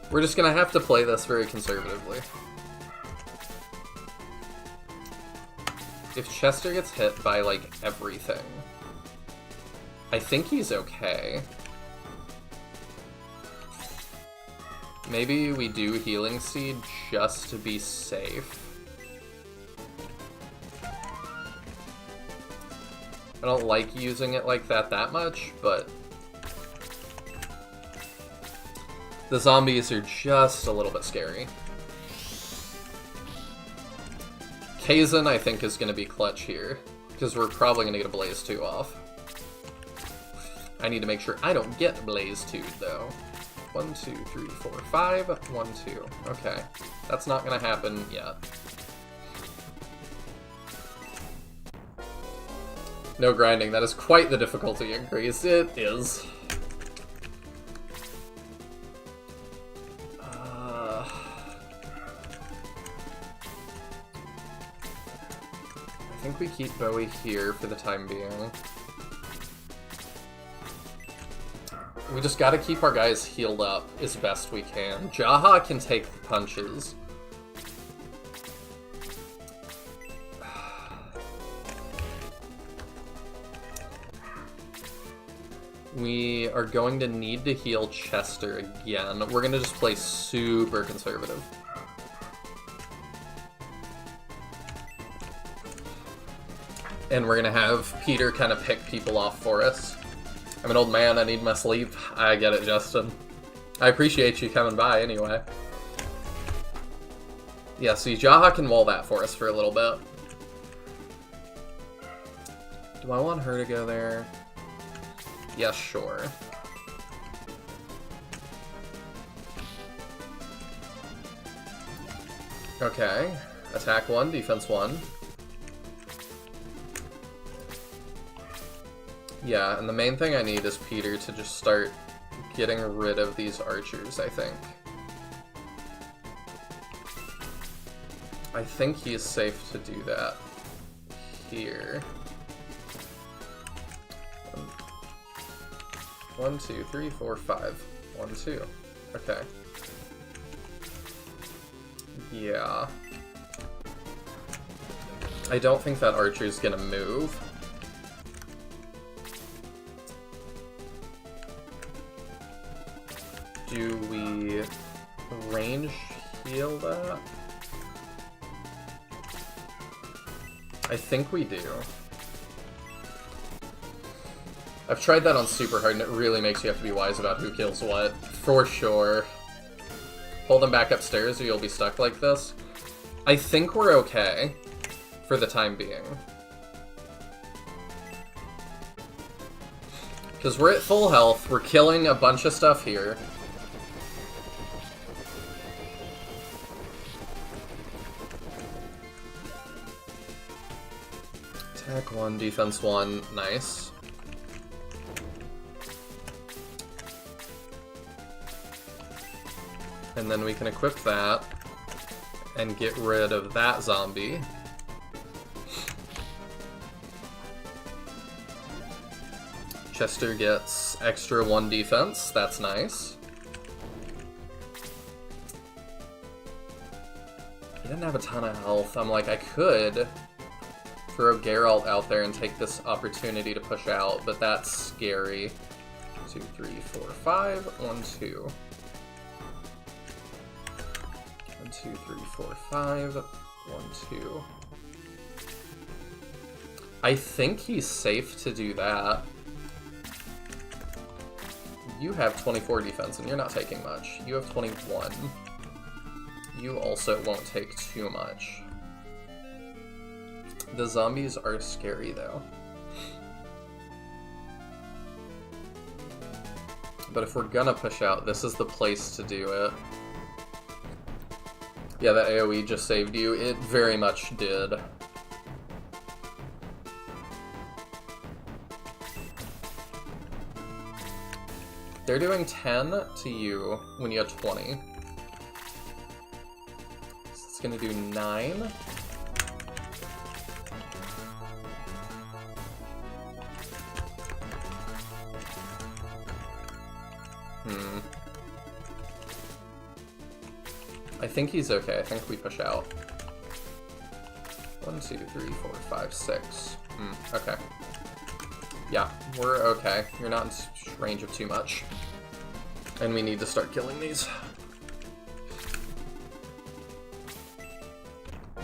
We're just gonna have to play this very conservatively. If Chester gets hit by, like, everything, I think he's okay. Maybe we do Healing Seed just to be safe. I don't like using it like that much, but the zombies are just a little bit scary. Kazan, I think, is going to be clutch here, because we're probably going to get a Blaze 2 off. I need to make sure I don't get Blaze 2, though. 1, 2, 3, 4, 5. 1, 2. Okay. That's not going to happen yet. No grinding. That is quite the difficulty increase. It is. I think we keep Bowie here for the time being. We just gotta keep our guys healed up as best we can. Jaha can take the punches. We are going to need to heal Chester again. We're gonna just play super conservative. And we're gonna have Peter kind of pick people off for us. I'm an old man, I need my sleep. I get it, Justin. I appreciate you coming by anyway. Yeah, see, Jaha can wall that for us for a little bit. Do I want her to go there? Yeah, sure. Okay. Attack 1, defense 1. Yeah, and the main thing I need is Peter to just start getting rid of these archers, I think. I think he's safe to do that here. 1, 2, 3, 4, 5. 1, 2. Okay. Yeah. I don't think that archer's gonna move. Do we range heal that? I think we do. I've tried that on super hard and it really makes you have to be wise about who kills what. For sure. Pull them back upstairs or you'll be stuck like this. I think we're okay for the time being. Because we're at full health, we're killing a bunch of stuff here. Attack 1, defense 1, nice. And then we can equip that and get rid of that zombie. Chester gets extra 1 defense, that's nice. He didn't have a ton of health. I'm like, I could throw Geralt out there and take this opportunity to push out, but that's scary. 2, 3, 4, 5, 1, 2. 1, 2, 3, 4, 5, 1, 2. I think he's safe to do that. You have 24 defense and you're not taking much. You have 21. You also won't take too much. The zombies are scary though. But if we're gonna push out, this is the place to do it. Yeah, that AoE just saved you. It very much did. They're doing 10 to you when you have 20. So it's gonna do 9. I think he's okay. I think we push out. 1, 2, 3, 4, 5, 6. Okay. Yeah, we're okay. You're not in range of too much. And we need to start killing these.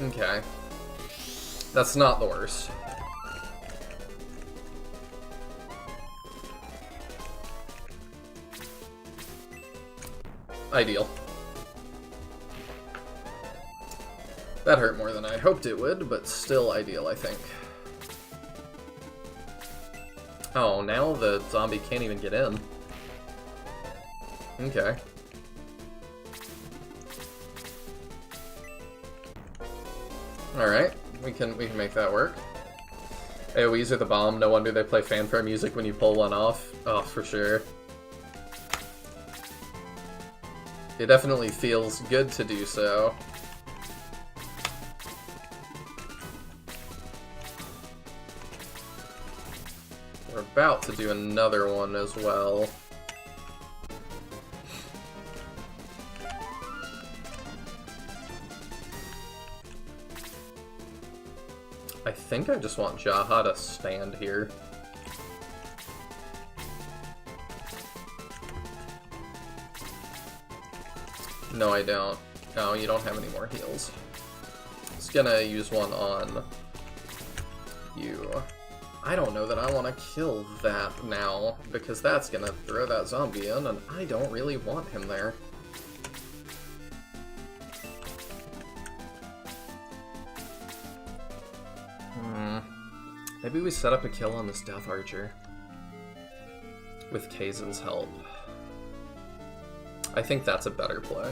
Okay. That's not the worst. Ideal. That hurt more than I hoped it would, but still ideal, I think. Oh, now the zombie can't even get in. Okay. Alright, we can make that work. AoEs are the bomb, no wonder they play fanfare music when you pull one off. Oh, for sure. It definitely feels good to do so. We're about to do another one as well. think I just want Jaha to stand here. No, I don't. No, you don't have any more heals. Just gonna use one on you. I don't know that I want to kill that now, because that's gonna throw that zombie in, and I don't really want him there. Maybe we set up a kill on this Death Archer. With Kaizen's help. I think that's a better play.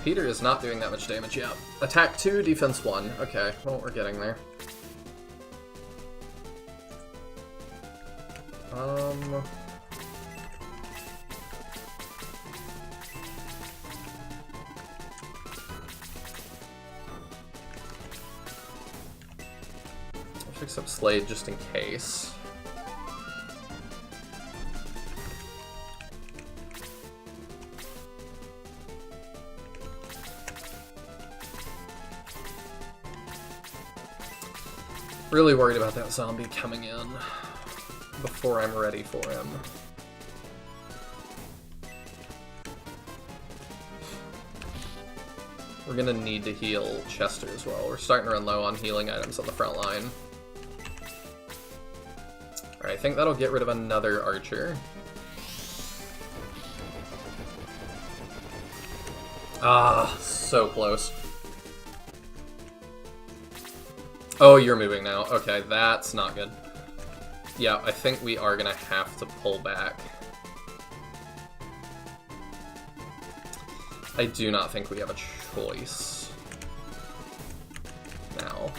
Peter is not doing that much damage yet. Attack 2, defense 1. Okay, well, we're getting there. I'll fix up Slade just in case. Really worried about that zombie coming in before I'm ready for him. We're gonna need to heal Chester as well. We're starting to run low on healing items on the front line. Alright, I think that'll get rid of another archer. Ah, so close. Oh, you're moving now. Okay, that's not good. Yeah, I think we are gonna have to pull back. I do not think we have a choice now.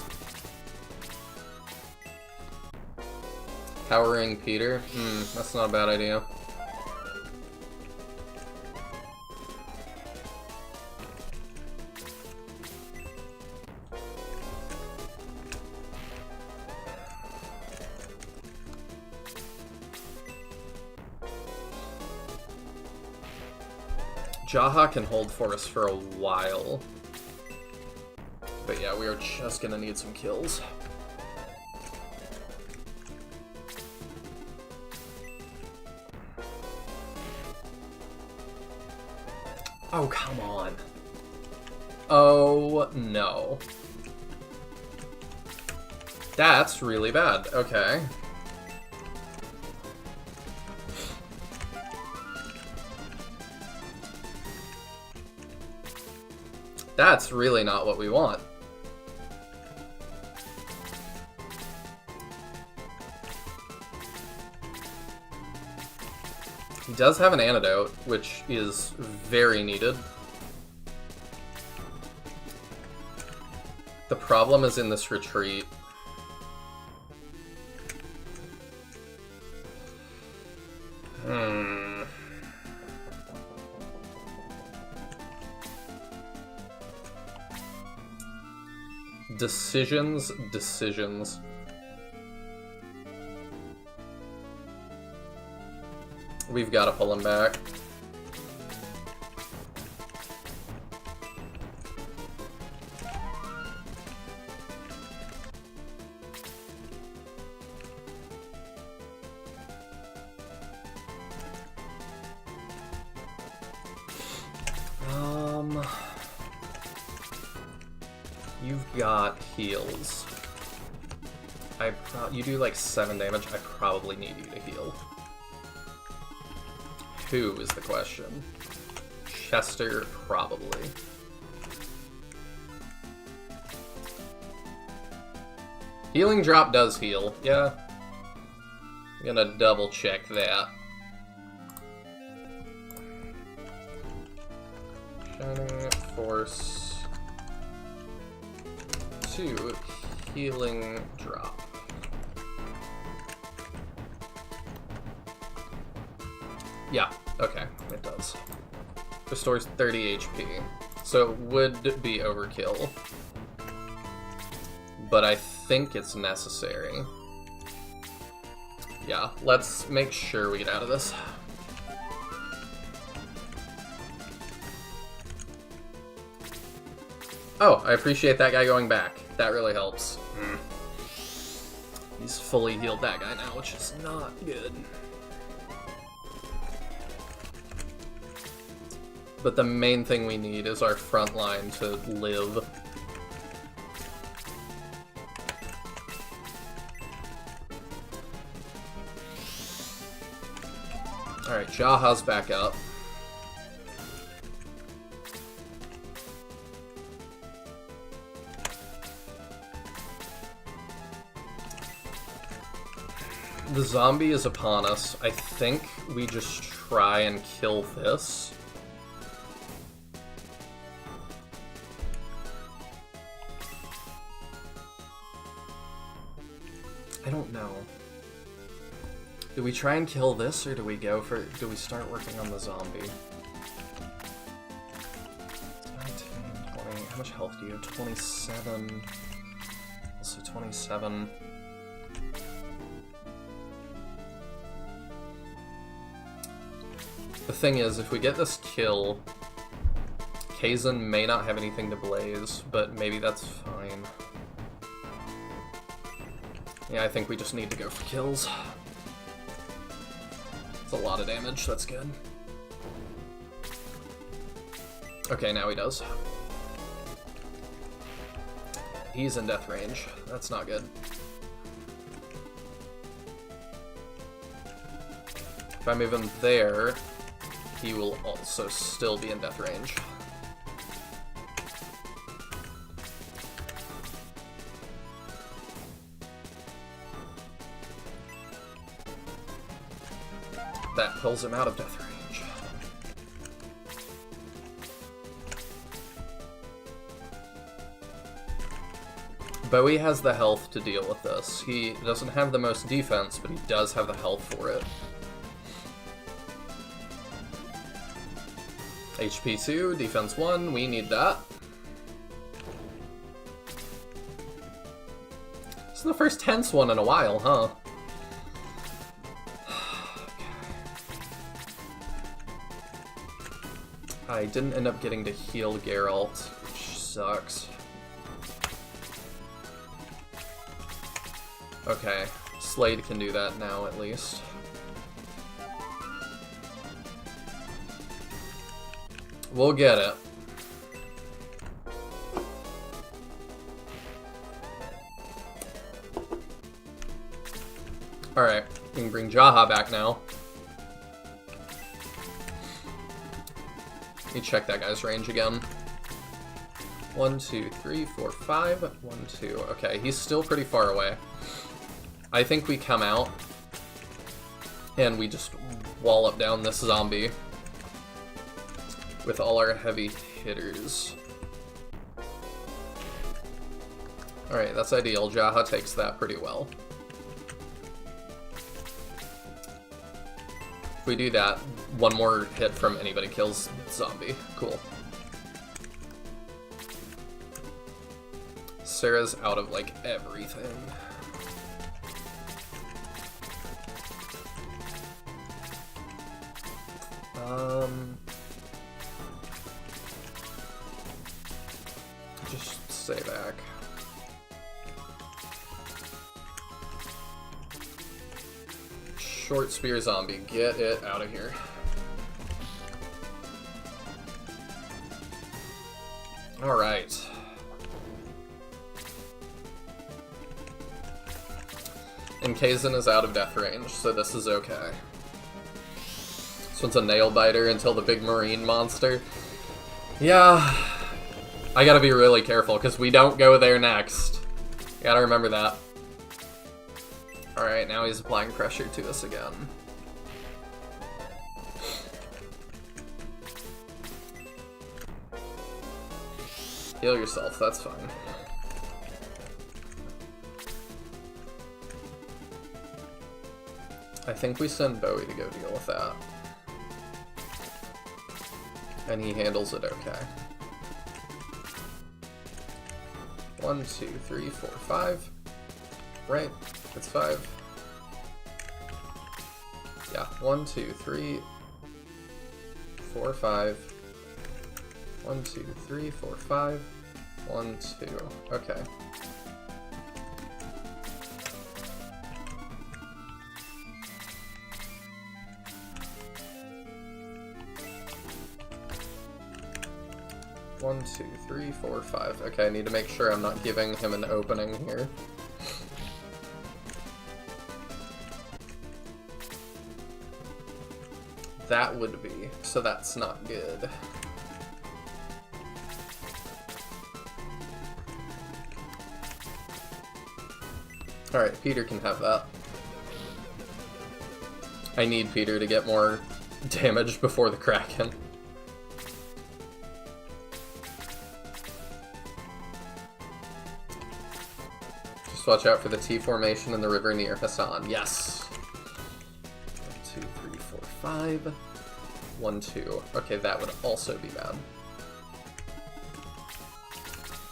Powering Peter? That's not a bad idea. Jaha can hold for us for a while. But yeah, we are just gonna need some kills. Oh, come on. Oh, no. That's really bad. Okay. That's really not what we want. He does have an antidote, which is very needed. The problem is in this retreat. Decisions. We've got to pull him back. You've got heals. You do like 7 damage. I probably need you to heal. Who is the question? Chester, probably. Healing drop does heal. Yeah. I'm gonna double check that. Shining Force. 2 healing drop. Yeah, okay, it does. Restores 30 HP. So it would be overkill. But I think it's necessary. Yeah, let's make sure we get out of this. Oh, I appreciate that guy going back. That really helps. He's fully healed that guy now, which is not good. But the main thing we need is our front line to live. Alright, Jaha's back up. The zombie is upon us. I think we just try and kill this. I don't know. Do we try and kill this, or do we go for... do we start working on the zombie? 19, 20... How much health do you have? 27... Also 27... The thing is, if we get this kill, Kaizen may not have anything to blaze, but maybe that's fine. Yeah, I think we just need to go for kills. It's a lot of damage, that's good. Okay, now he does. He's in death range. That's not good. If I move him there, he will also still be in death range. That pulls him out of death range. Bowie has the health to deal with this. He doesn't have the most defense, but he does have the health for it. HP 2, defense 1, we need that. This is the first tense one in a while, huh? I didn't end up getting to heal Geralt, which sucks. Okay, Slade can do that now at least. We'll get it. Alright, we can bring Jaha back now. Let me check that guy's range again. 1, 2, 3, 4, 5. 1, 2. Okay, he's still pretty far away. I think we come out and we just wallop down this zombie with all our heavy hitters. Alright, that's ideal. Jaha takes that pretty well. If we do that, one more hit from anybody kills zombie. Cool. Sarah's out of, like, everything. Just stay back. Short spear zombie, get it out of here. Alright. And Kaizen is out of death range, so this is okay. This one's a nail biter until the big marine monster. Yeah, I gotta be really careful because we don't go there next. Gotta remember that. Alright, now he's applying pressure to us again. Heal yourself, that's fine. I think we send Bowie to go deal with that. And he handles it okay. 1, 2, 3, 4, 5. Right, it's 5. Yeah, 1, 2, 3, 4, 5. 1, 2, 3, 4, 5. 1, 2. Okay. One, 2, 3, 4, 5. Okay, I need to make sure I'm not giving him an opening here. That would be, so that's not good. Alright, Peter can have that. I need Peter to get more damage before the Kraken. Just watch out for the T formation in the river near Hassan. Yes! 1, 2, 3, 4, 5. 1, 2. Okay, that would also be bad.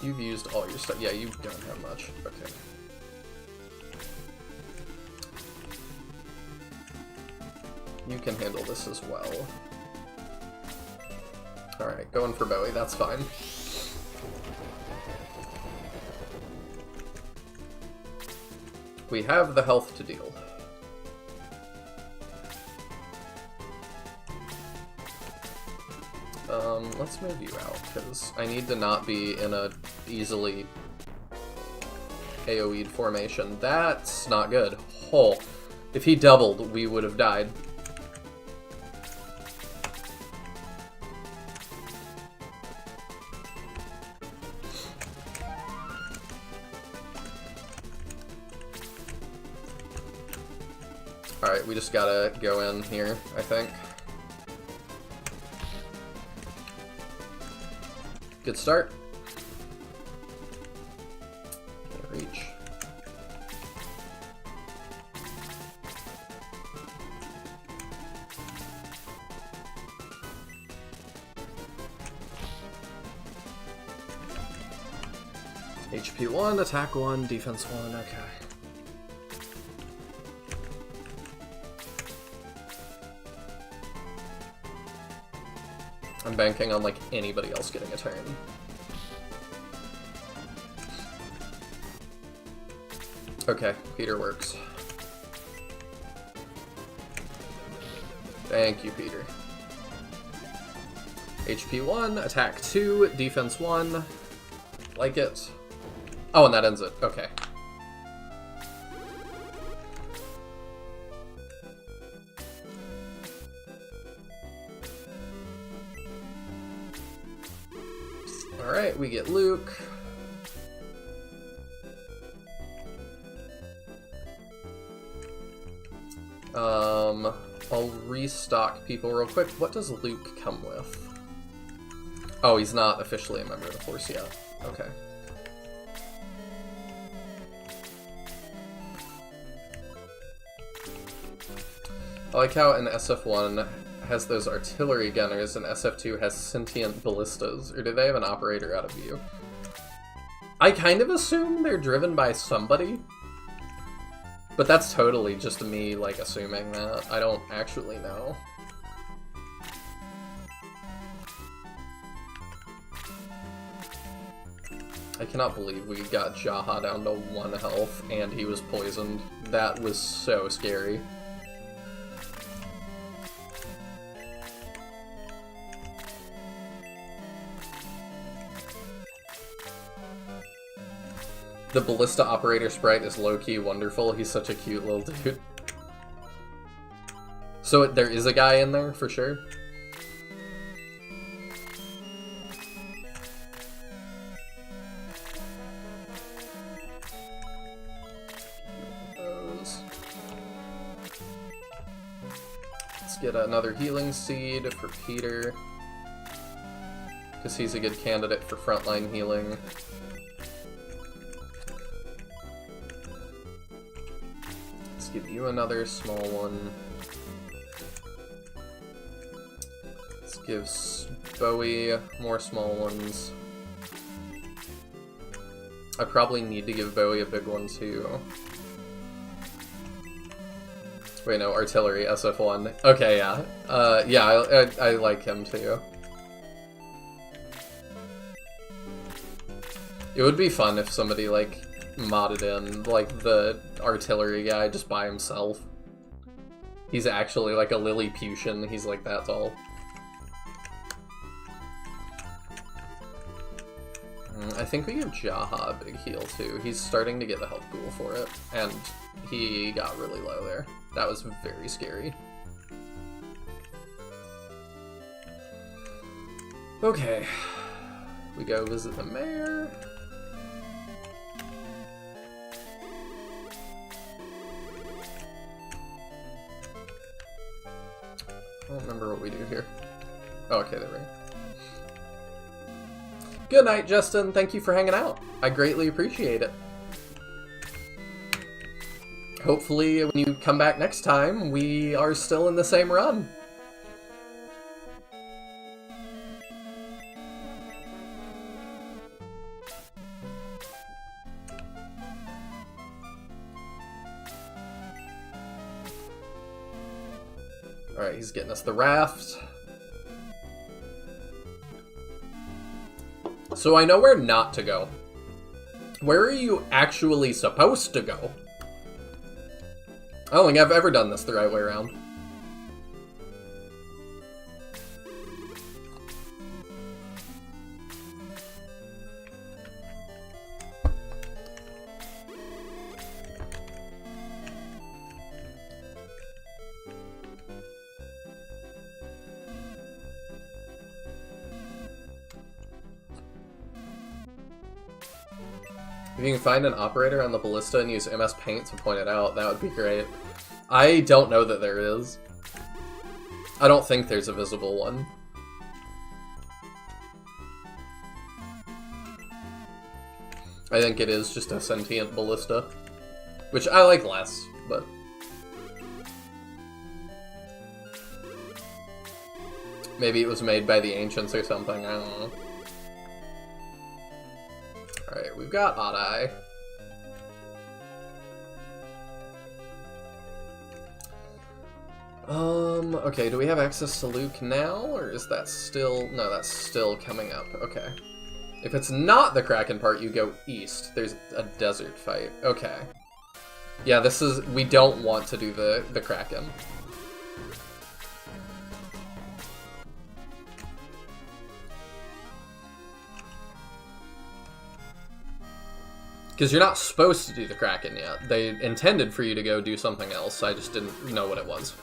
You've used all your stuff. Yeah, you don't have much. Okay. You can handle this as well. Alright, going for Bowie, that's fine. We have the health to deal. Let's move you out, because I need to not be in a easily AoE'd formation. That's not good. Oh, if he doubled, we would have died. Alright, we just gotta go in here, I think. Good start. Can't reach. HP 1, attack 1, defense 1, okay. I'm banking on, like, anybody else getting a turn. Okay, Peter works. Thank you, Peter. HP 1, attack 2, defense 1. Like it. Oh, and that ends it. Okay. Alright, we get Luke. I'll restock people real quick. What does Luke come with? Oh, he's not officially a member of the Force yet. Okay. I like how an SF1 has those artillery gunners and SF2 has sentient ballistas, or do they have an operator out of view? I kind of assume they're driven by somebody, but that's totally just me, like, assuming that. I don't actually know. I cannot believe we got Jaha down to 1 health and he was poisoned. That was so scary. The ballista operator sprite is low-key wonderful. He's such a cute little dude. So there is a guy in there, for sure? Let's get another healing seed for Peter, because he's a good candidate for frontline healing. Give you another small one. Let's give Bowie more small ones. I probably need to give Bowie a big one too. Wait, no, artillery, SF1. Okay, yeah. Yeah, I like him too. It would be fun if somebody, like, modded in, like, the artillery guy just by himself. He's actually, like, a Lilliputian. He's, like, that tall. I think we give Jaha a big heal, too. He's starting to get the health pool for it, and he got really low there. That was very scary. Okay. We go visit the mayor. I don't remember what we do here. Oh, okay, there we go. Good night, Justin. Thank you for hanging out. I greatly appreciate it. Hopefully, when you come back next time, we are still in the same run. Alright, he's getting us the raft. So I know where not to go. Where are you actually supposed to go? I don't think I've ever done this the right way around. If you can find an operator on the ballista and use MS Paint to point it out, that would be great. I don't know that there is. I don't think there's a visible one. I think it is just a sentient ballista. Which I like less, but... maybe it was made by the ancients or something, I don't know. Alright, we've got Odd-Eye. Okay, do we have access to Luke now, or is that still... no, that's still coming up, okay. If it's not the Kraken part, you go east. There's a desert fight, okay. Yeah, this is... we don't want to do the Kraken. Because you're not supposed to do the Kraken yet. They intended for you to go do something else, I just didn't know what it was.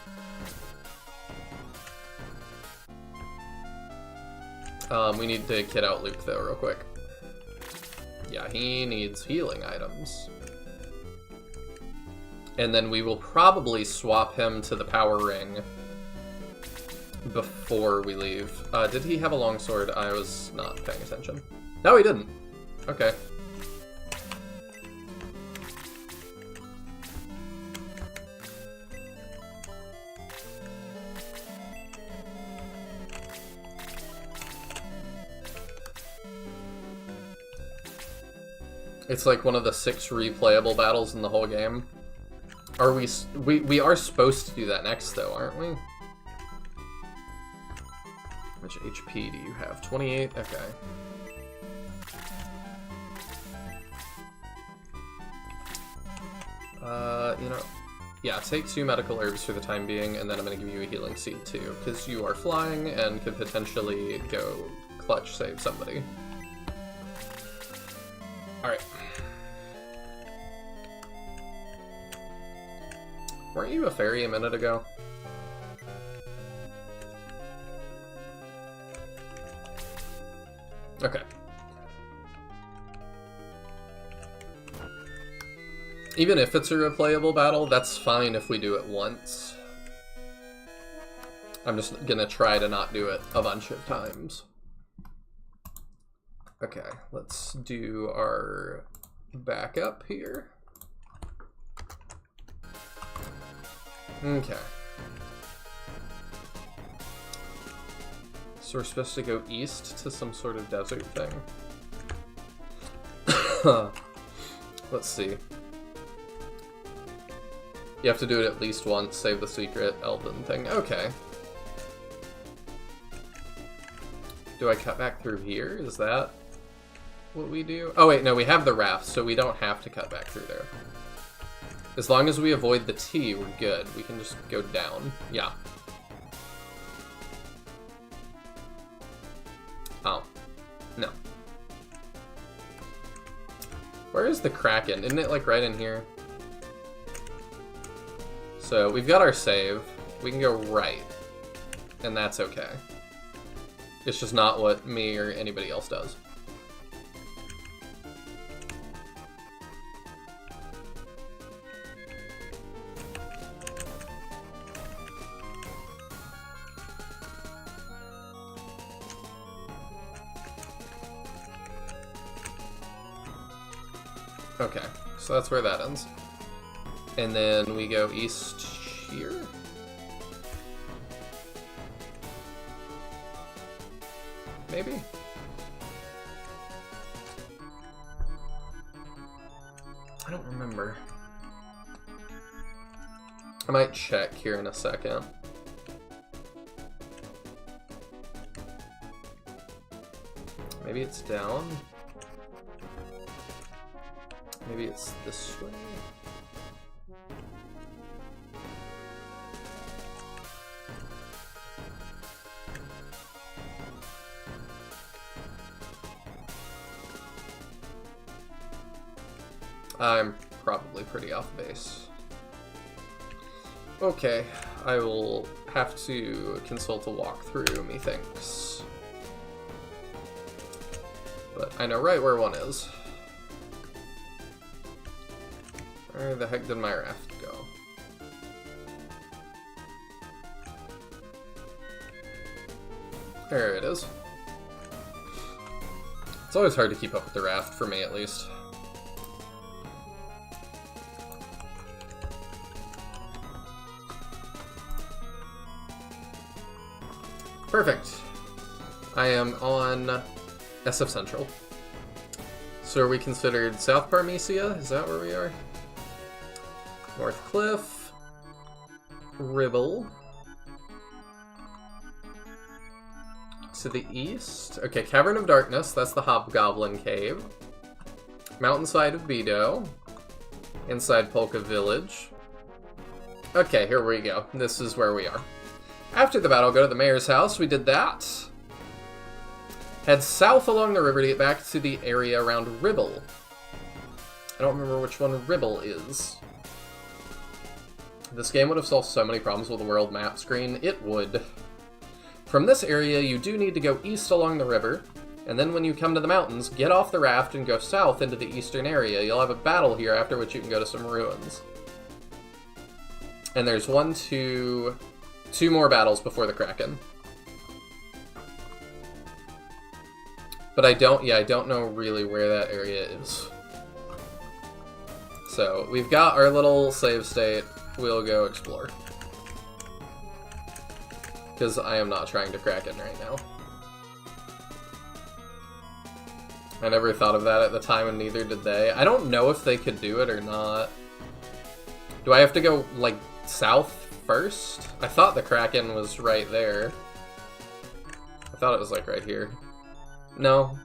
We need to kit out Luke, though, real quick. Yeah, he needs healing items. And then we will probably swap him to the power ring before we leave. Did he have a longsword? I was not paying attention. No, he didn't. Okay. It's like one of the 6 replayable battles in the whole game. Are we are supposed to do that next, though, aren't we? Which HP do you have? 28? Okay. You know... yeah, take 2 medical herbs for the time being, and then I'm going to give you a healing seed, too, because you are flying and could potentially go clutch save somebody. Alright. Weren't you a fairy a minute ago? Okay. Even if it's a replayable battle, that's fine if we do it once. I'm just gonna try to not do it a bunch of times. Okay, let's do our backup here. Okay. So we're supposed to go east to some sort of desert thing. Let's see. You have to do it at least once, save the secret elven thing. Okay. Do I cut back through here? Is that... what we do? Oh wait, no, we have the raft, so we don't have to cut back through there. As long as we avoid the T, we're good. We can just go down. Yeah. Oh. No. Where is the Kraken? Isn't it like right in here? So we've got our save. We can go right. And that's okay. It's just not what me or anybody else does. Okay, so that's where that ends. And then we go east here? Maybe? I don't remember. I might check here in a second. Maybe it's down? Maybe it's this way? I'm probably pretty off base. Okay, I will have to consult a walkthrough, methinks. But I know right where one is. Where the heck did my raft go? There it is. It's always hard to keep up with the raft, for me at least. Perfect. I am on SF Central. So are we considered South Parmesia? Is that where we are? North Cliff. Ribble. To the east. Okay, Cavern of Darkness. That's the Hobgoblin Cave. Mountainside of Bedo. Inside Polka Village. Okay, here we go. This is where we are. After the battle, go to the mayor's house. We did that. Head south along the river to get back to the area around Ribble. I don't remember which one Ribble is. This game would have solved so many problems with the world map screen. It would. From this area, you do need to go east along the river, and then when you come to the mountains, get off the raft and go south into the eastern area. You'll have a battle here, after which you can go to some ruins. And there's two more battles before the Kraken. But I don't know really where that area is. So, we've got our little save state. We'll go explore. Because I am not trying to Kraken right now. I never thought of that at the time, and neither did they. I don't know if they could do it or not. Do I have to go, like, south first? I thought the Kraken was right there. I thought it was, like, right here. No.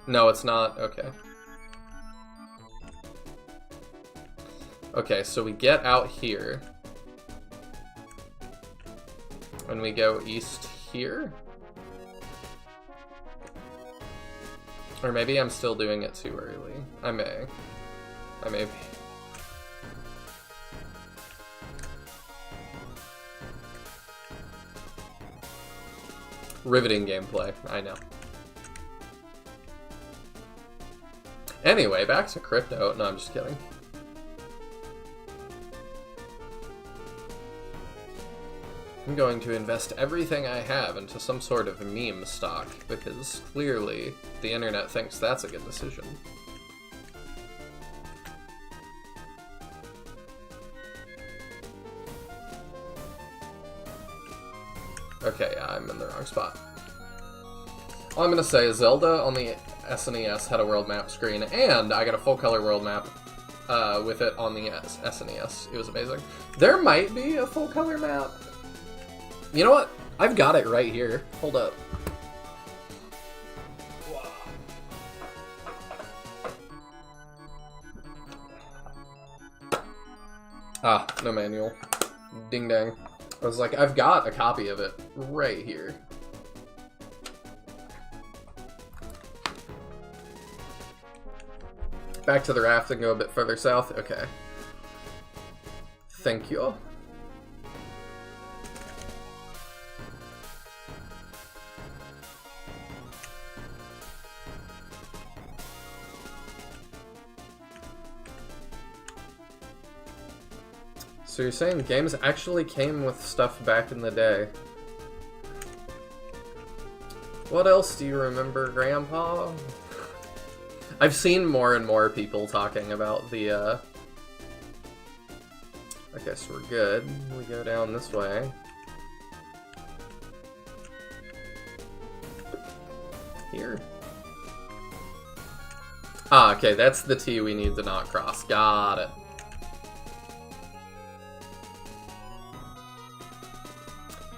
No, it's not. Okay. Okay, so we get out here. And we go east here? Or maybe I'm still doing it too early. I may be. Riveting gameplay, I know. Anyway, back to crypto. No, I'm just kidding. I'm going to invest everything I have into some sort of meme stock, because clearly the internet thinks that's a good decision. Okay, yeah, I'm in the wrong spot. All I'm gonna say is Zelda on the SNES had a world map screen, and I got a full color world map with it on the SNES. It was amazing. There might be a full color map. You know what? I've got it right here. Hold up. Ah, no manual. Ding dang. I was like, I've got a copy of it right here. Back to the raft and go a bit further south? Okay. Thank you. So you're saying games actually came with stuff back in the day. What else do you remember, Grandpa? I've seen more and more people talking about the, I guess we're good. We go down this way. Here. Ah, okay, that's the T we need to not cross. Got it.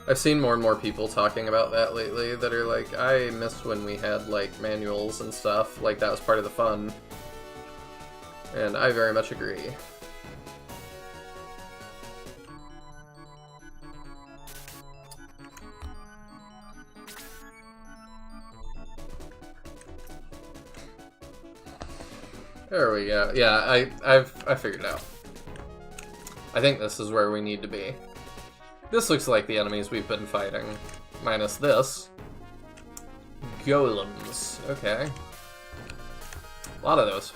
I've seen more and more people talking about that lately that are like, I missed when we had, like, manuals and stuff. Like, that was part of the fun. And I very much agree. There we go. Yeah, I figured it out. I think this is where we need to be. This looks like the enemies we've been fighting. Minus this. Golems. Okay. A lot of those.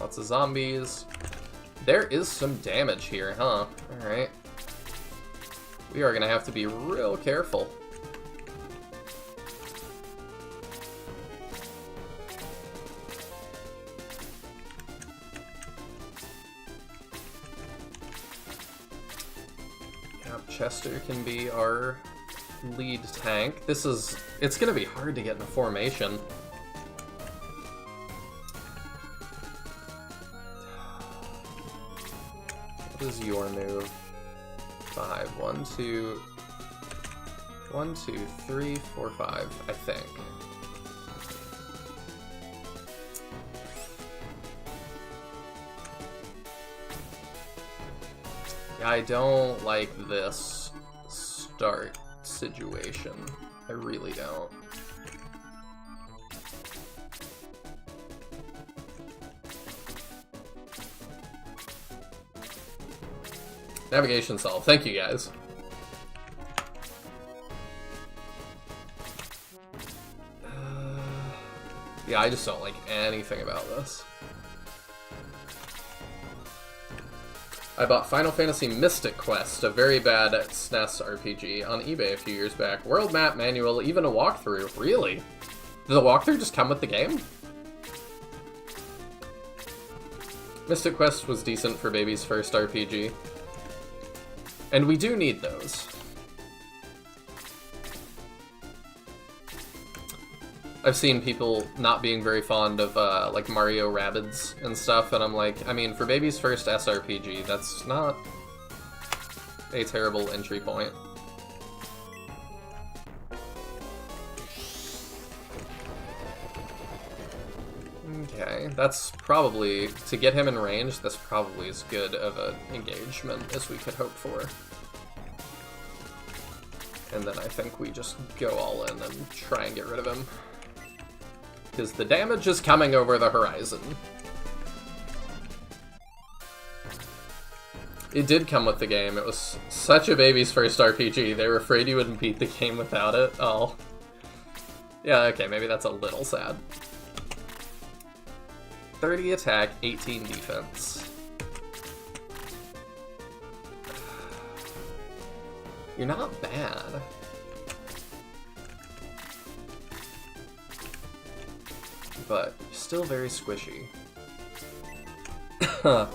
Lots of zombies. There is some damage here, huh? Alright. We are gonna have to be real careful. Chester can be our lead tank. It's gonna be hard to get in a formation. What is your move? 5. 1, 2, 1, 2, 3, 4, 5, I think. I don't like this start situation. I really don't. Navigation solved. Thank you, guys. Yeah, I just don't like anything about this. I bought Final Fantasy Mystic Quest, a very bad SNES RPG, on eBay a few years back. World map, manual, even a walkthrough. Really? Did the walkthrough just come with the game? Mystic Quest was decent for baby's first RPG. And we do need those. I've seen people not being very fond of, like, Mario Rabbids and stuff, and I'm like, I mean, for baby's first SRPG, that's not a terrible entry point. Okay, that's probably, to get him in range, that's probably as good of an engagement as we could hope for. And then I think we just go all in and try and get rid of him. Because the damage is coming over the horizon. It did come with the game. It was such a baby's first RPG. They were afraid you wouldn't beat the game without it. Oh. Yeah, okay, maybe that's a little sad. 30 attack, 18 defense. You're not bad. But still very squishy. I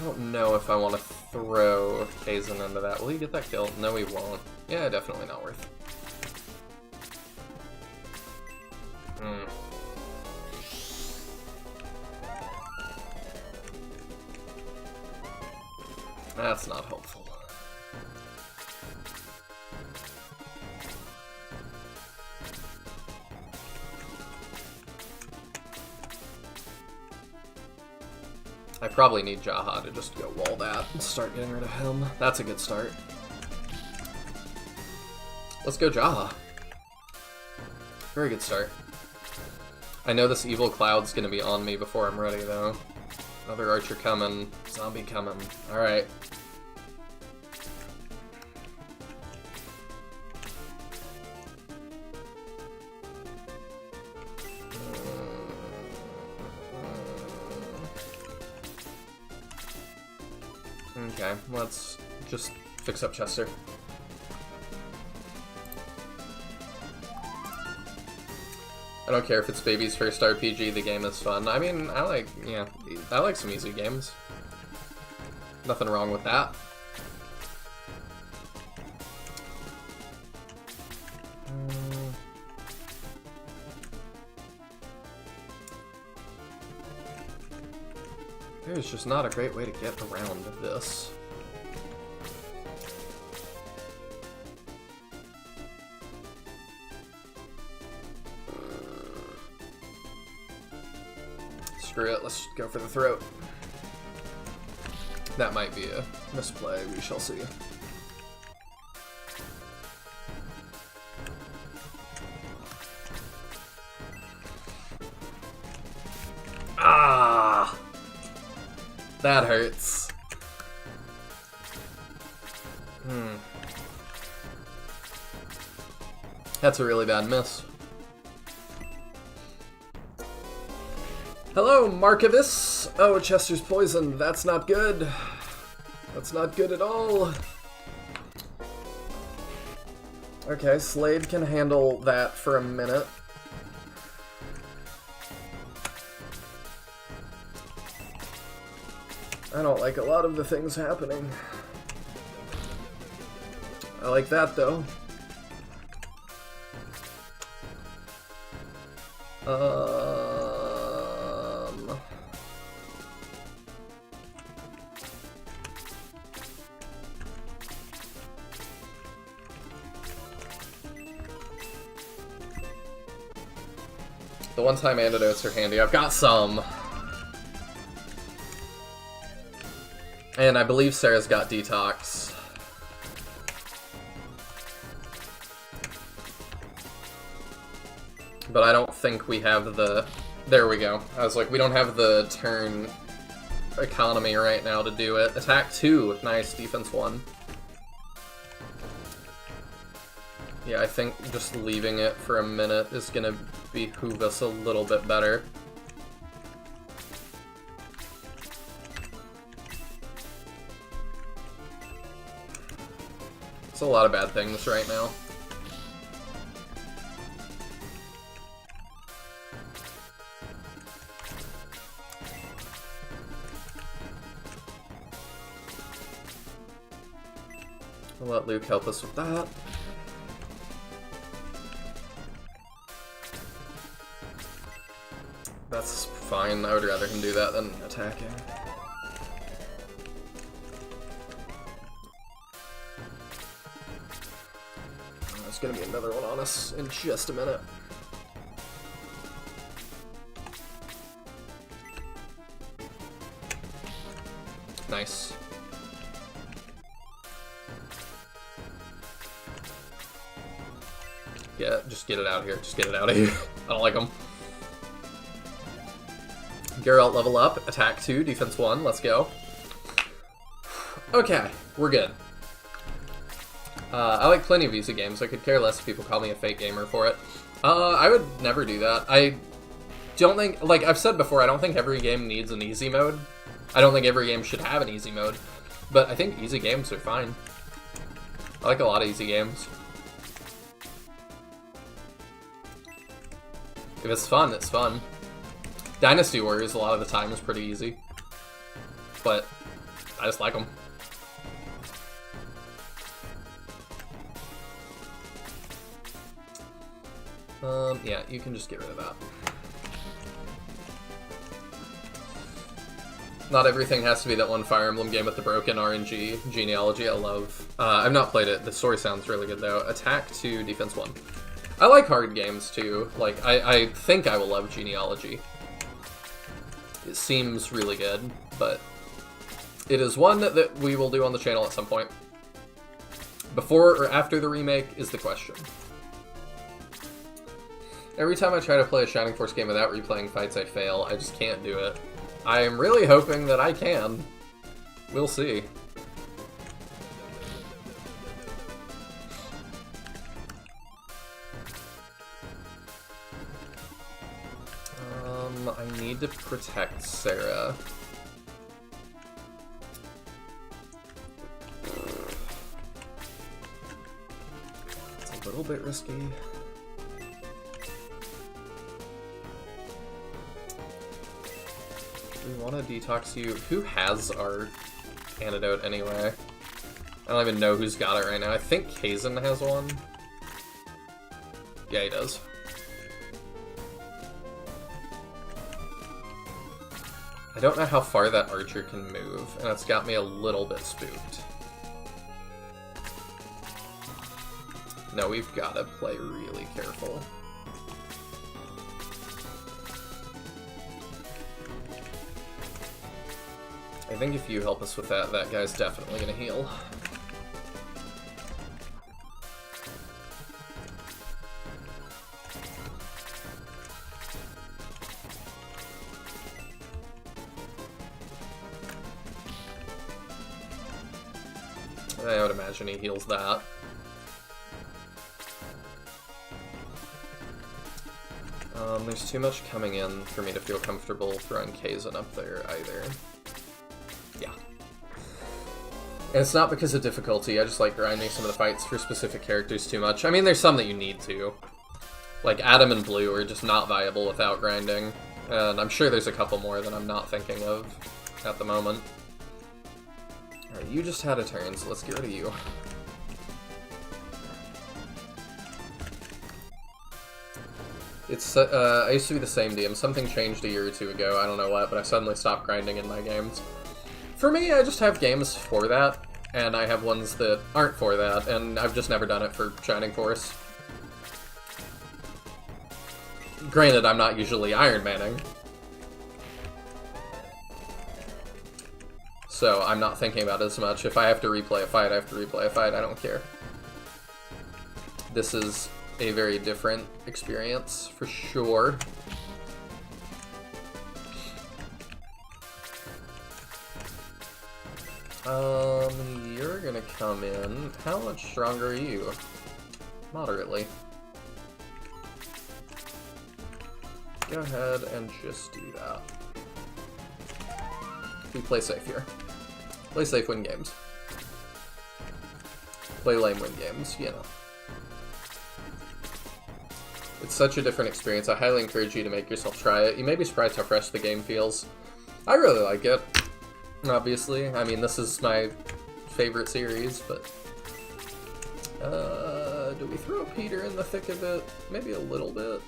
don't know if I want to throw Kaizen into that. Will he get that kill? No, he won't. Yeah, definitely not worth. That's not helpful. I probably need Jaha to just go wall that and start getting rid of him. That's a good start. Let's go Jaha. Very good start. I know this evil cloud's gonna be on me before I'm ready, though. Another archer coming. Zombie coming. Alright. Okay, let's just fix up Chester. I don't care if it's baby's first RPG, the game is fun. I mean, I like some easy games. Nothing wrong with that. There's just not a great way to get around this. Screw it, let's go for the throat. That might be a misplay, we shall see. Ah! That hurts. That's a really bad miss. Hello, Markovus! Oh, Chester's poisoned. That's not good. That's not good at all. Okay, Slade can handle that for a minute. I don't like a lot of the things happening. I like that, though. The one-time antidotes are handy. I've got some. And I believe Sarah's got detox. But I don't think we have the... There we go. I was like, we don't have the turn economy right now to do it. Attack 2. Nice. Defense 1. Yeah, I think just leaving it for a minute is gonna behoove us a little bit better. It's a lot of bad things right now. I'll let Luke help us with that. That's fine. I would rather him do that than attacking. There's gonna be another one on us in just a minute. Nice. Yeah, just get it out of here. Just get it out of here. I don't like them. Geralt level up. Attack 2, defense 1. Let's go. Okay, we're good. I like plenty of easy games. I could care less if people call me a fake gamer for it. I would never do that. I don't think, like I've said before, I don't think every game needs an easy mode. I don't think every game should have an easy mode. But I think easy games are fine. I like a lot of easy games. If it's fun, it's fun. Dynasty Warriors a lot of the time is pretty easy. But I just like them. Yeah, you can just get rid of that. Not everything has to be that one Fire Emblem game with the broken RNG genealogy. I love. I've not played it. The story sounds really good though. Attack 2, defense 1. I like hard games too. Like I think I will love genealogy. It seems really good. but it is one that we will do on the channel at some point. Before or after the remake is the question. Every time I try to play a Shining Force game without replaying fights, I fail. I just can't do it. I am really hoping that I can. We'll see. I need to protect Sarah. It's a little bit risky. We want to detox you. Who has our antidote anyway? I don't even know who's got it right now. I think Kazan has one. Yeah, he does. I don't know how far that archer can move, and it's got me a little bit spooked. No, we've got to play really careful. I think if you help us with that, that guy's definitely gonna heal. I would imagine he heals that. There's too much coming in for me to feel comfortable throwing Kazan up there either. Yeah. And it's not because of difficulty, I just like grinding some of the fights for specific characters too much. I mean, there's some that you need to. Like Adam and Blue are just not viable without grinding. And I'm sure there's a couple more that I'm not thinking of at the moment. Alright, you just had a turn, so let's get rid of you. It's, I used to be the same DM. Something changed a year or two ago, I don't know what, but I suddenly stopped grinding in my games. For me, I just have games for that, and I have ones that aren't for that, and I've just never done it for Shining Force. Granted, I'm not usually Ironmanning, so I'm not thinking about it as much. If I have to replay a fight, I have to replay a fight, I don't care. This is a very different experience, for sure. You're gonna come in. How much stronger are you? Moderately. Go ahead and just do that. We play safe here. Play safe, win games. Play lame, win games, you know. It's such a different experience. I highly encourage you to make yourself try it. You may be surprised how fresh the game feels. I really like it, obviously. I mean, this is my favorite series, but... do we throw Peter in the thick of it? Maybe a little bit.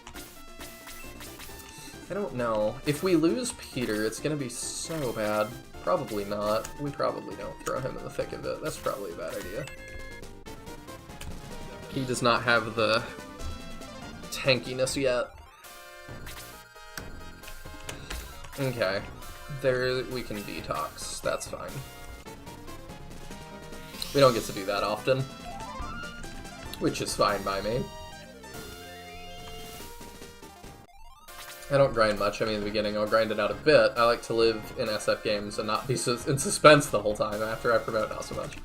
I don't know. If we lose Peter, it's gonna be so bad. Probably not. We probably don't throw him in the thick of it. That's probably a bad idea. He does not have the tankiness yet. Okay. There, we can detox. That's fine. We don't get to do that often, which is fine by me. I don't grind much. I mean, in the beginning, I'll grind it out a bit. I like to live in SF games and not be in suspense the whole time. After I promote, not so much.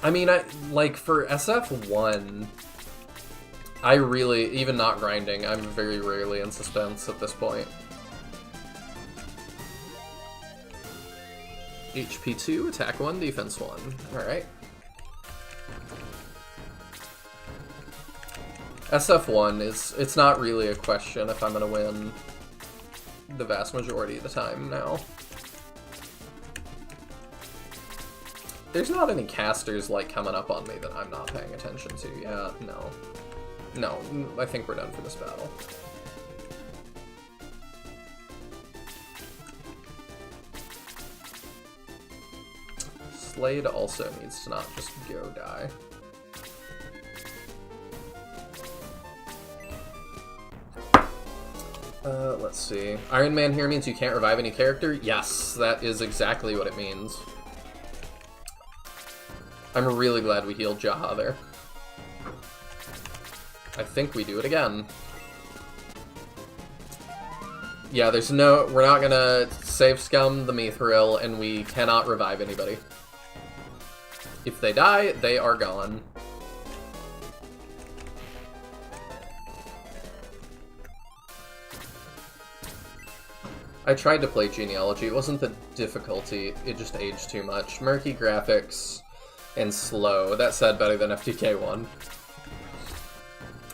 I mean, like, for SF1, I really, even not grinding, I'm very rarely in suspense at this point. HP 2, attack 1, defense 1. Alright. SF1 it's not really a question if I'm gonna win the vast majority of the time now. There's not any casters like coming up on me that I'm not paying attention to. Yeah, no. No, I think we're done for this battle. Slade also needs to not just go die. Let's see. Ironman here means you can't revive any character? Yes, that is exactly what it means. I'm really glad we healed Jaha there. I think we do it again. Yeah, there's no... We're not gonna save scum the Mithril, and we cannot revive anybody. If they die, they are gone. I tried to play Genealogy. It wasn't the difficulty, it just aged too much. Murky graphics and slow. That said, better than FTK1.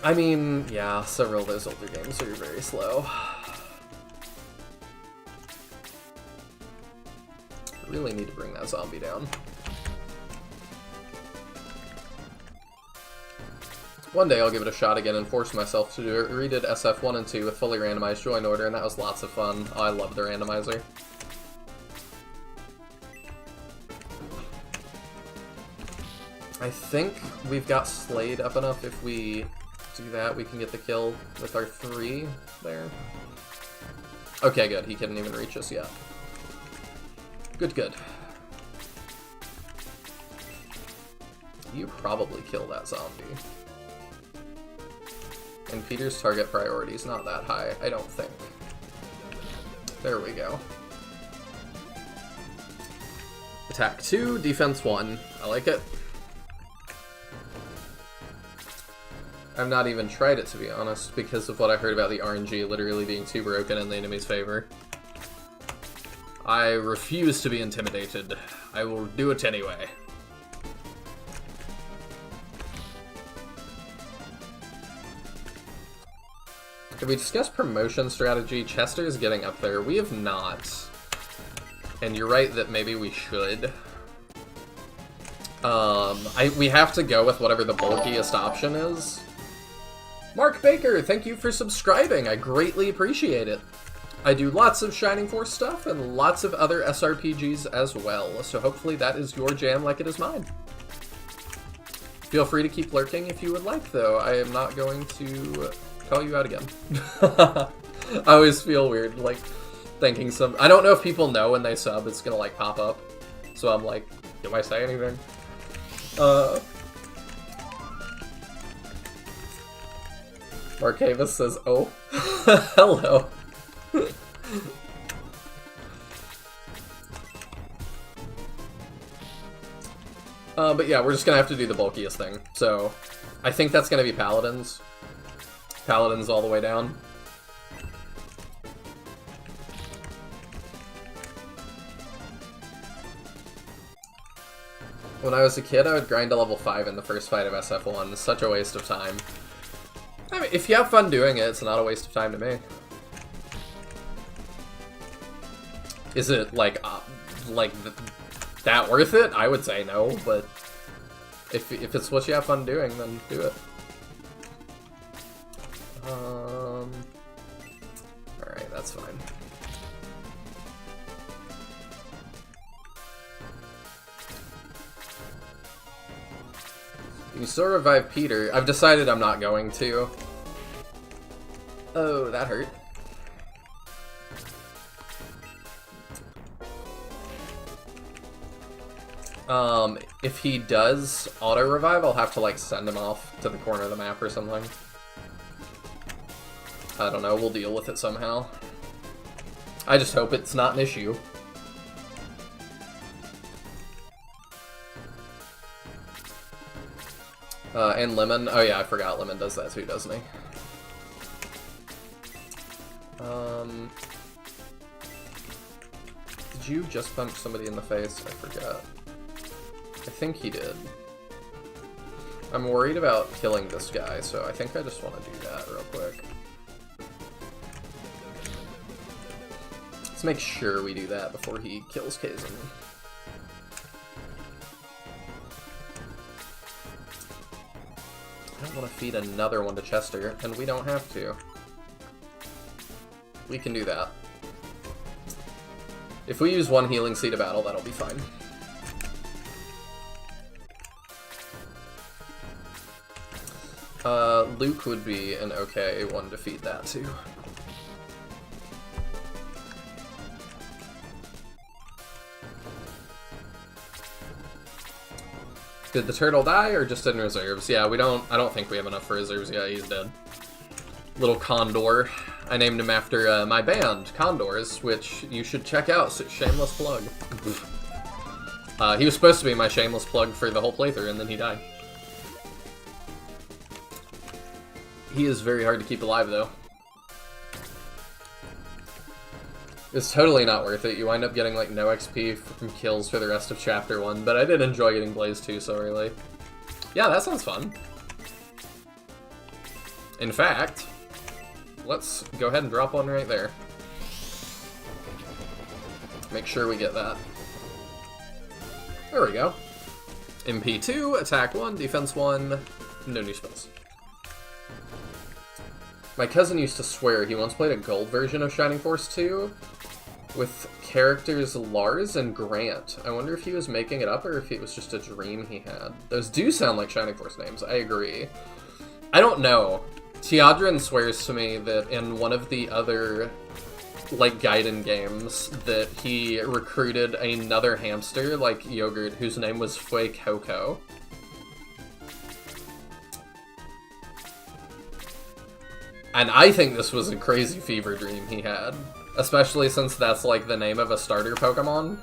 I mean, yeah, several of those older games are very slow. Really need to bring that zombie down. One day I'll give it a shot again and force myself to do it. Redid SF 1 and 2 with fully randomized join order, and that was lots of fun. Oh, I love the randomizer. I think we've got Slade up enough. If we do that, we can get the kill with our 3 there. Okay, good. He couldn't even reach us yet. Good, good. You probably kill that zombie. And Peter's target priority is not that high, I don't think. There we go. Attack 2, defense 1. I like it. I've not even tried it, to be honest, because of what I heard about the RNG literally being too broken in the enemy's favor. I refuse to be intimidated. I will do it anyway. Have we discussed promotion strategy? Chester's getting up there. We have not. And you're right that maybe we should. We have to go with whatever the bulkiest option is. Mark Baker, thank you for subscribing. I greatly appreciate it. I do lots of Shining Force stuff and lots of other SRPGs as well, so hopefully that is your jam like it is mine. Feel free to keep lurking if you would like, though. I am not going to call you out again. I always feel weird, like, thinking I don't know if people know when they sub, it's gonna, like, pop up. So I'm like, do I say anything? Marcavis says, oh. Hello. But yeah, we're just gonna have to do the bulkiest thing. So, I think that's gonna be Paladins. Paladins all the way down. When I was a kid, I would grind to level 5 in the first fight of SF1. It's such a waste of time. I mean, if you have fun doing it, it's not a waste of time to me. Is it, like that worth it? I would say no, but if it's what you have fun doing, then do it. Alright, that's fine. You can still revive Peter. I've decided I'm not going to. Oh, that hurt. If he does auto-revive, I'll have to, like, send him off to the corner of the map or something. I don't know, we'll deal with it somehow. I just hope it's not an issue. And Lemon. Oh yeah, I forgot Lemon does that too, doesn't he? Did you just punch somebody in the face? I forgot. I think he did. I'm worried about killing this guy, so I think I just want to do that real quick. Let's make sure we do that before he kills Kazan. I don't want to feed another one to Chester, and we don't have to. We can do that. If we use one healing seed of battle, that'll be fine. Luke would be an okay one to feed that to. Did the turtle die or just in reserves? Yeah, I don't think we have enough for reserves yet. He's dead. Little Condor. I named him after my band, Condors, which you should check out. So shameless plug. He was supposed to be my shameless plug for the whole playthrough, and then he died. He is very hard to keep alive, though. It's totally not worth it. You wind up getting, like, no XP from kills for the rest of Chapter 1, but I did enjoy getting Blaze 2 so early. Yeah, that sounds fun. In fact, let's go ahead and drop one right there. Make sure we get that. There we go. MP2, attack 1, defense 1, no new spells. My cousin used to swear he once played a gold version of Shining Force 2 with characters Lars and Grant. I wonder if he was making it up or if it was just a dream he had. Those do sound like Shining Force names, I agree. I don't know. Teodrin swears to me that in one of the other, like, Gaiden games, that he recruited another hamster, like Yogurt, whose name was Fue Coco. And I think this was a crazy fever dream he had. Especially since that's, like, the name of a starter Pokemon.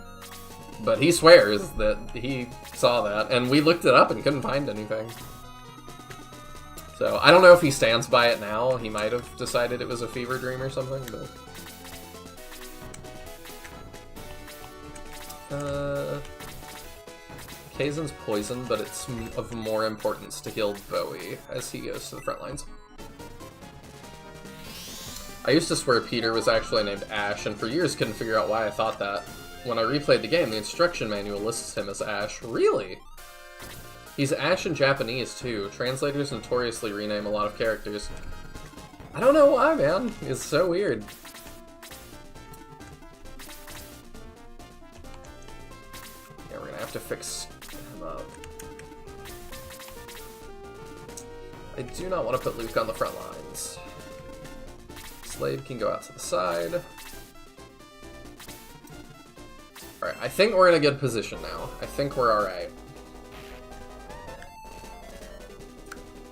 But he swears that he saw that, and we looked it up and couldn't find anything. So, I don't know if he stands by it now. He might have decided it was a fever dream or something, but... Kaizen's poisoned, but it's of more importance to heal Bowie as he goes to the front lines. I used to swear Peter was actually named Ash, and for years couldn't figure out why I thought that. When I replayed the game, the instruction manual lists him as Ash. Really? He's Ash in Japanese, too. Translators notoriously rename a lot of characters. I don't know why, man. It's so weird. Yeah, we're gonna have to fix him up. I do not want to put Luke on the front lines. Slade can go out to the side. Alright, I think we're in a good position now. I think we're alright.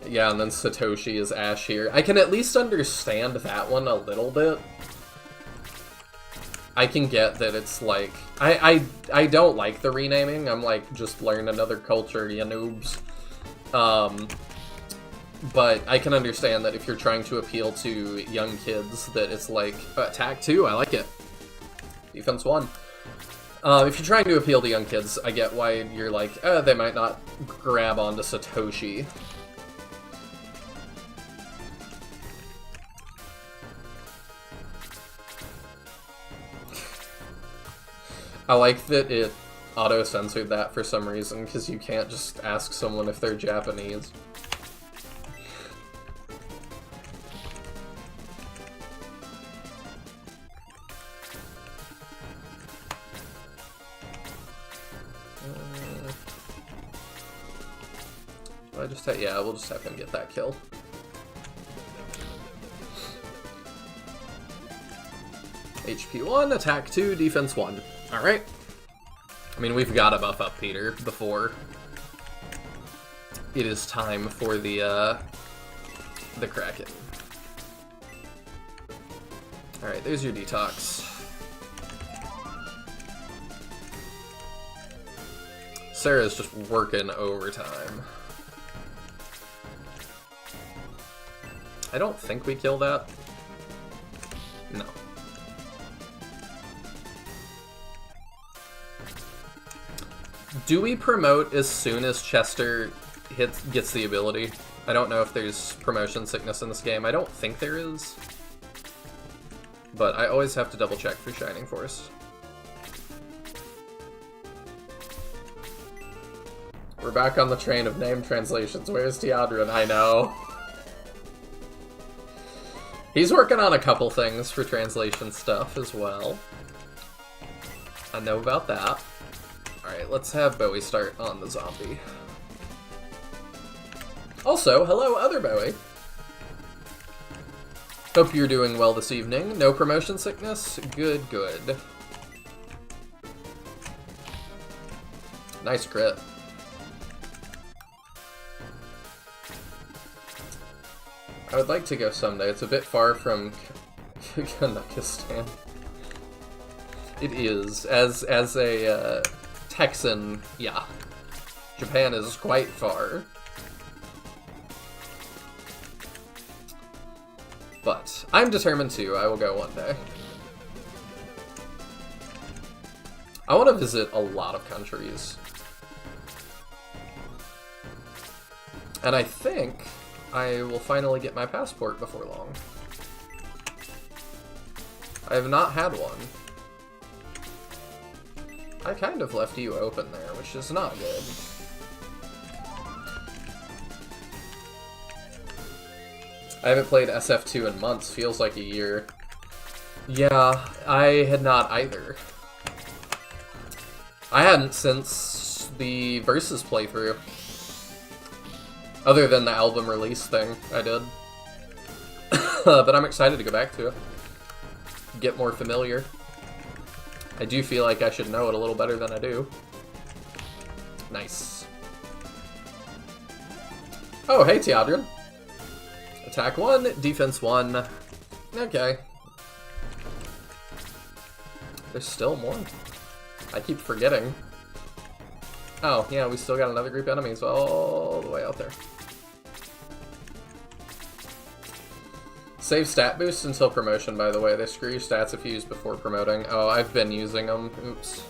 Yeah, and then Satoshi is Ash here. I can at least understand that one a little bit. I can get that it's like... I don't like the renaming. I'm like, just learn another culture, you noobs. But I can understand that if you're trying to appeal to young kids, that it's like, attack 2, I like it. Defense 1. If you're trying to appeal to young kids, I get why you're like, they might not grab onto Satoshi. I like that it auto-censored that for some reason, because you can't just ask someone if they're Japanese. Yeah, we'll just have him get that kill. HP 1, attack 2, defense 1. Alright. I mean, we've got to buff up Peter before it is time for the Kraken. Alright, there's your detox. Sarah's just working overtime. I don't think we kill that. No. Do we promote as soon as Chester gets the ability? I don't know if there's promotion sickness in this game. I don't think there is. But I always have to double check for Shining Force. We're back on the train of name translations. Where's Teodrin? I know. He's working on a couple things for translation stuff as well. I know about that. Alright, let's have Bowie start on the zombie. Also, hello, other Bowie. Hope you're doing well this evening. No promotion sickness? Good, good. Nice crit. I would like to go someday. It's a bit far from Kazakhstan. It is. As a Texan, yeah. Japan is quite far. But I'm determined to. I will go one day. I want to visit a lot of countries. And I think I will finally get my passport before long. I have not had one. I kind of left you open there, which is not good. I haven't played SF2 in months, feels like a year. Yeah, I had not either. I hadn't since the Versus playthrough. Other than the album release thing I did. But I'm excited to go back to it. Get more familiar. I do feel like I should know it a little better than I do. Nice. Oh, hey, Teodrin. Attack 1, defense 1. Okay. There's still more. I keep forgetting. Oh, yeah, we still got another group of enemies all the way out there. Save stat boosts until promotion, by the way. They screw your stats if you use before promoting. Oh, I've been using them. Oops.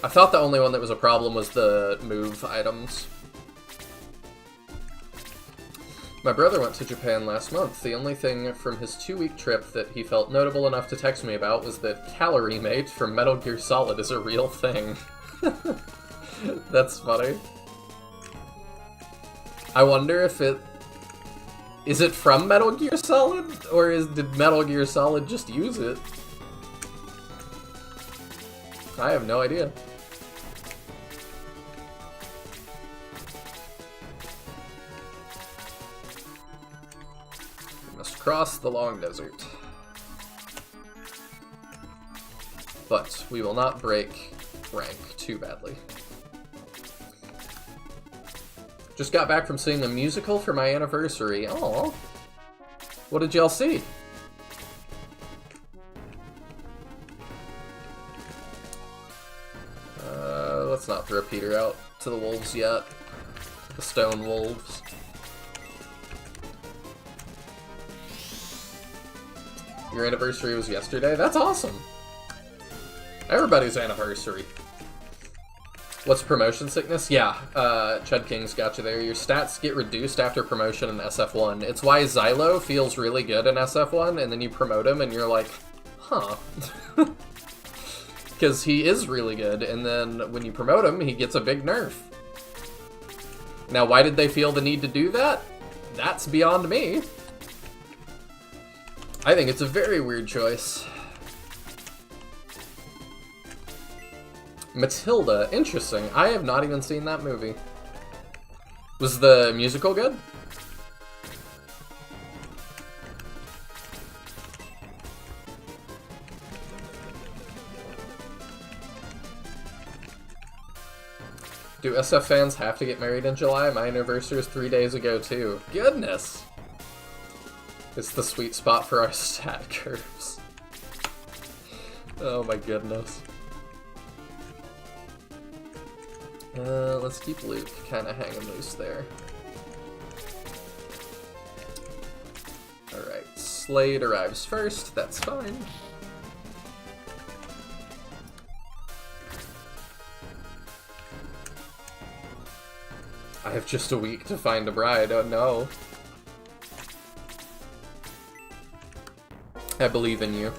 I thought the only one that was a problem was the move items. My brother went to Japan last month. The only thing from his 2-week trip that he felt notable enough to text me about was that Calorie Mate from Metal Gear Solid is a real thing. That's funny. I wonder if it... Is it from Metal Gear Solid? Or did Metal Gear Solid just use it? I have no idea. We must cross the long desert. But we will not break rank too badly. Just got back from seeing the musical for my anniversary. Aww. What did y'all see? Let's not throw Peter out to the wolves yet. The stone wolves. Your anniversary was yesterday? That's awesome! Everybody's anniversary. What's promotion sickness? Yeah, Chud King's got you there. Your stats get reduced after promotion in SF1. It's why Xylo feels really good in SF1, and then you promote him and you're like, huh. Because he is really good, and then when you promote him, he gets a big nerf. Now, why did they feel the need to do that? That's beyond me. I think it's a very weird choice. Matilda, interesting. I have not even seen that movie. Was the musical good? Do SF fans have to get married in July? My anniversary is 3 days ago too. Goodness! It's the sweet spot for our stat curves. Oh my goodness. Let's keep Luke kind of hanging loose there. Alright, Slade arrives first, that's fine. I have just a week to find a bride, oh no. I believe in you.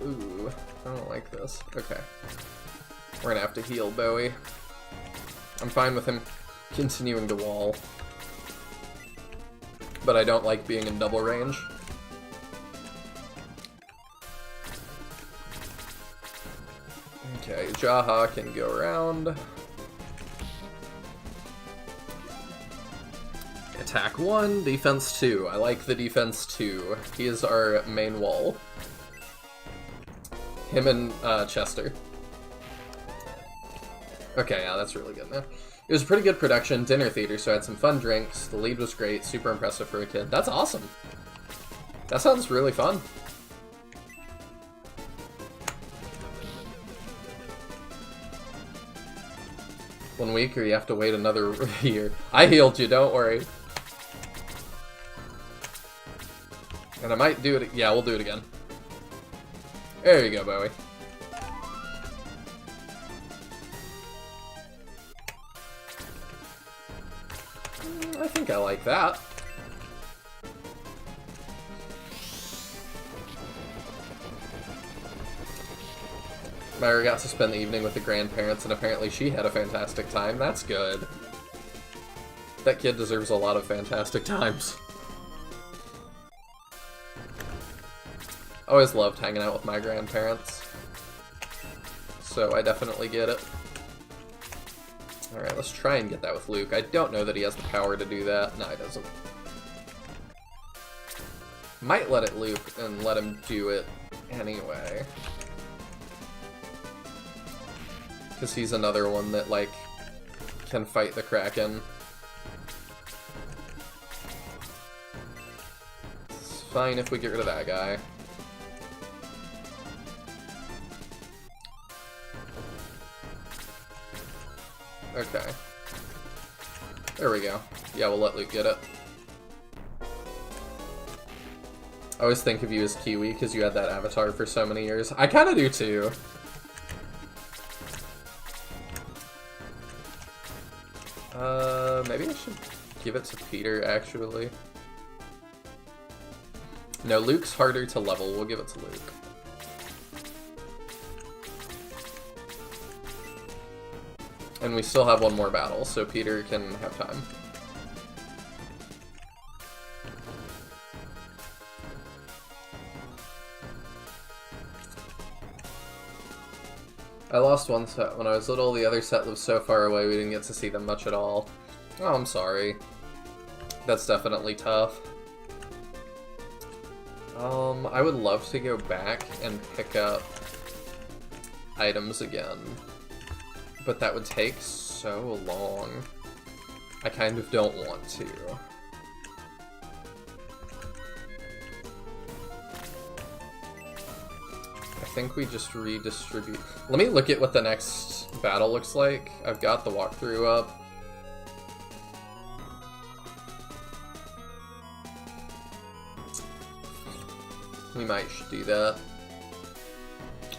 Ooh, I don't like this. Okay. We're gonna have to heal Bowie. I'm fine with him continuing to wall. But I don't like being in double range. Okay, Jaha can go around. Attack 1, defense 2. I like the defense 2. He is our main wall. Him and Chester. Okay, yeah, that's really good now. It was a pretty good production, dinner theater, so I had some fun drinks. The lead was great, super impressive for a kid. That's awesome. That sounds really fun. One week, or you have to wait another year. I healed you, don't worry. And I might do it. Yeah, we'll do it again. There you go, Bowie. I think I like that. Myra got to spend the evening with the grandparents, and apparently she had a fantastic time. That's good. That kid deserves a lot of fantastic times. Always loved hanging out with my grandparents. So I definitely get it. Alright, let's try and get that with Luke. I don't know that he has the power to do that. No, he doesn't. Might let it loop and let him do it anyway. Because he's another one that, like, can fight the Kraken. It's fine if we get rid of that guy. Okay. There we go. Yeah, we'll let Luke get it. I always think of you as Kiwi because you had that avatar for so many years. I kind of do too. Maybe I should give it to Peter, actually. No, Luke's harder to level. We'll give it to Luke. And we still have one more battle, so Peter can have time. I lost one set when I was little. The other set lives so far away we didn't get to see them much at all. Oh, I'm sorry. That's definitely tough. I would love to go back and pick up items again. But that would take so long. I kind of don't want to. I think we just redistribute. Let me look at what the next battle looks like. I've got the walkthrough up. We might do that.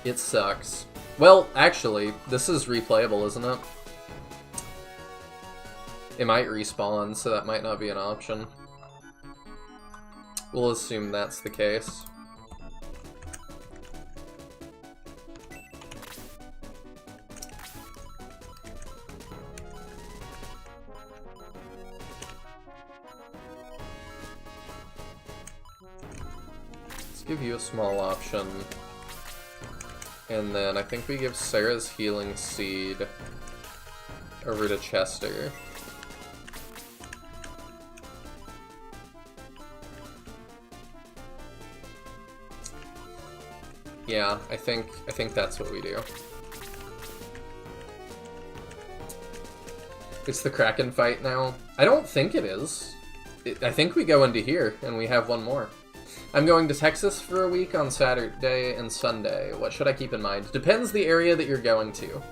It sucks. Well, actually, this is replayable, isn't it? It might respawn, so that might not be an option. We'll assume that's the case. Let's give you a small option. And then I think we give Sarah's healing seed over to Chester. Yeah, I think that's what we do. It's the Kraken fight now. I don't think it is. I think we go into here and we have one more. I'm going to Texas for a week on Saturday and Sunday. What should I keep in mind? Depends the area that you're going to.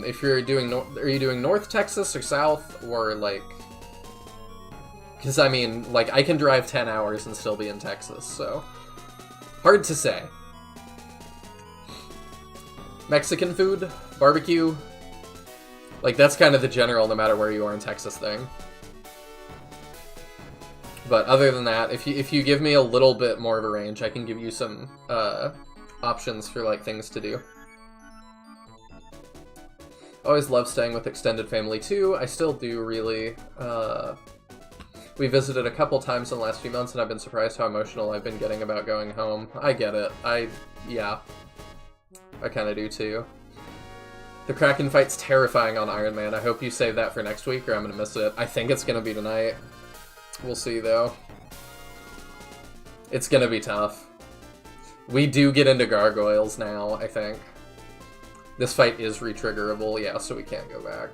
If you're doing, are you doing North Texas or South, or like? Because I mean, like, I can drive 10 hours and still be in Texas, so hard to say. Mexican food, barbecue, like that's kind of the general, no matter where you are in Texas thing. But other than that, if you give me a little bit more of a range, I can give you some options for like things to do. Always love staying with extended family too. I still do, really. We visited a couple times in the last few months, and I've been surprised how emotional I've been getting about going home. I get it. Yeah. I kind of do too. The Kraken fight's terrifying on Ironman. I hope you save that for next week, or I'm gonna miss it. I think it's gonna be tonight. We'll see, though. It's gonna be tough. We do get into gargoyles now, I think. This fight is retriggerable, yeah, so we can't go back.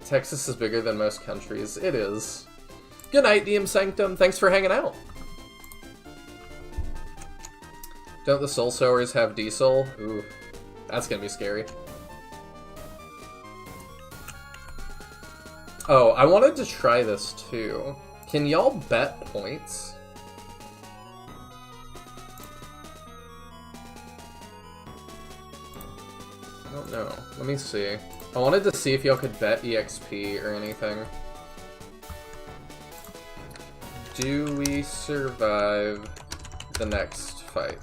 Texas is bigger than most countries. It is. Good night, DM Sanctum. Thanks for hanging out. Don't the Soul Sowers have diesel? Ooh, that's gonna be scary. Oh, I wanted to try this too. Can y'all bet points? I don't know. Let me see. I wanted to see if y'all could bet EXP or anything. Do we survive the next fight?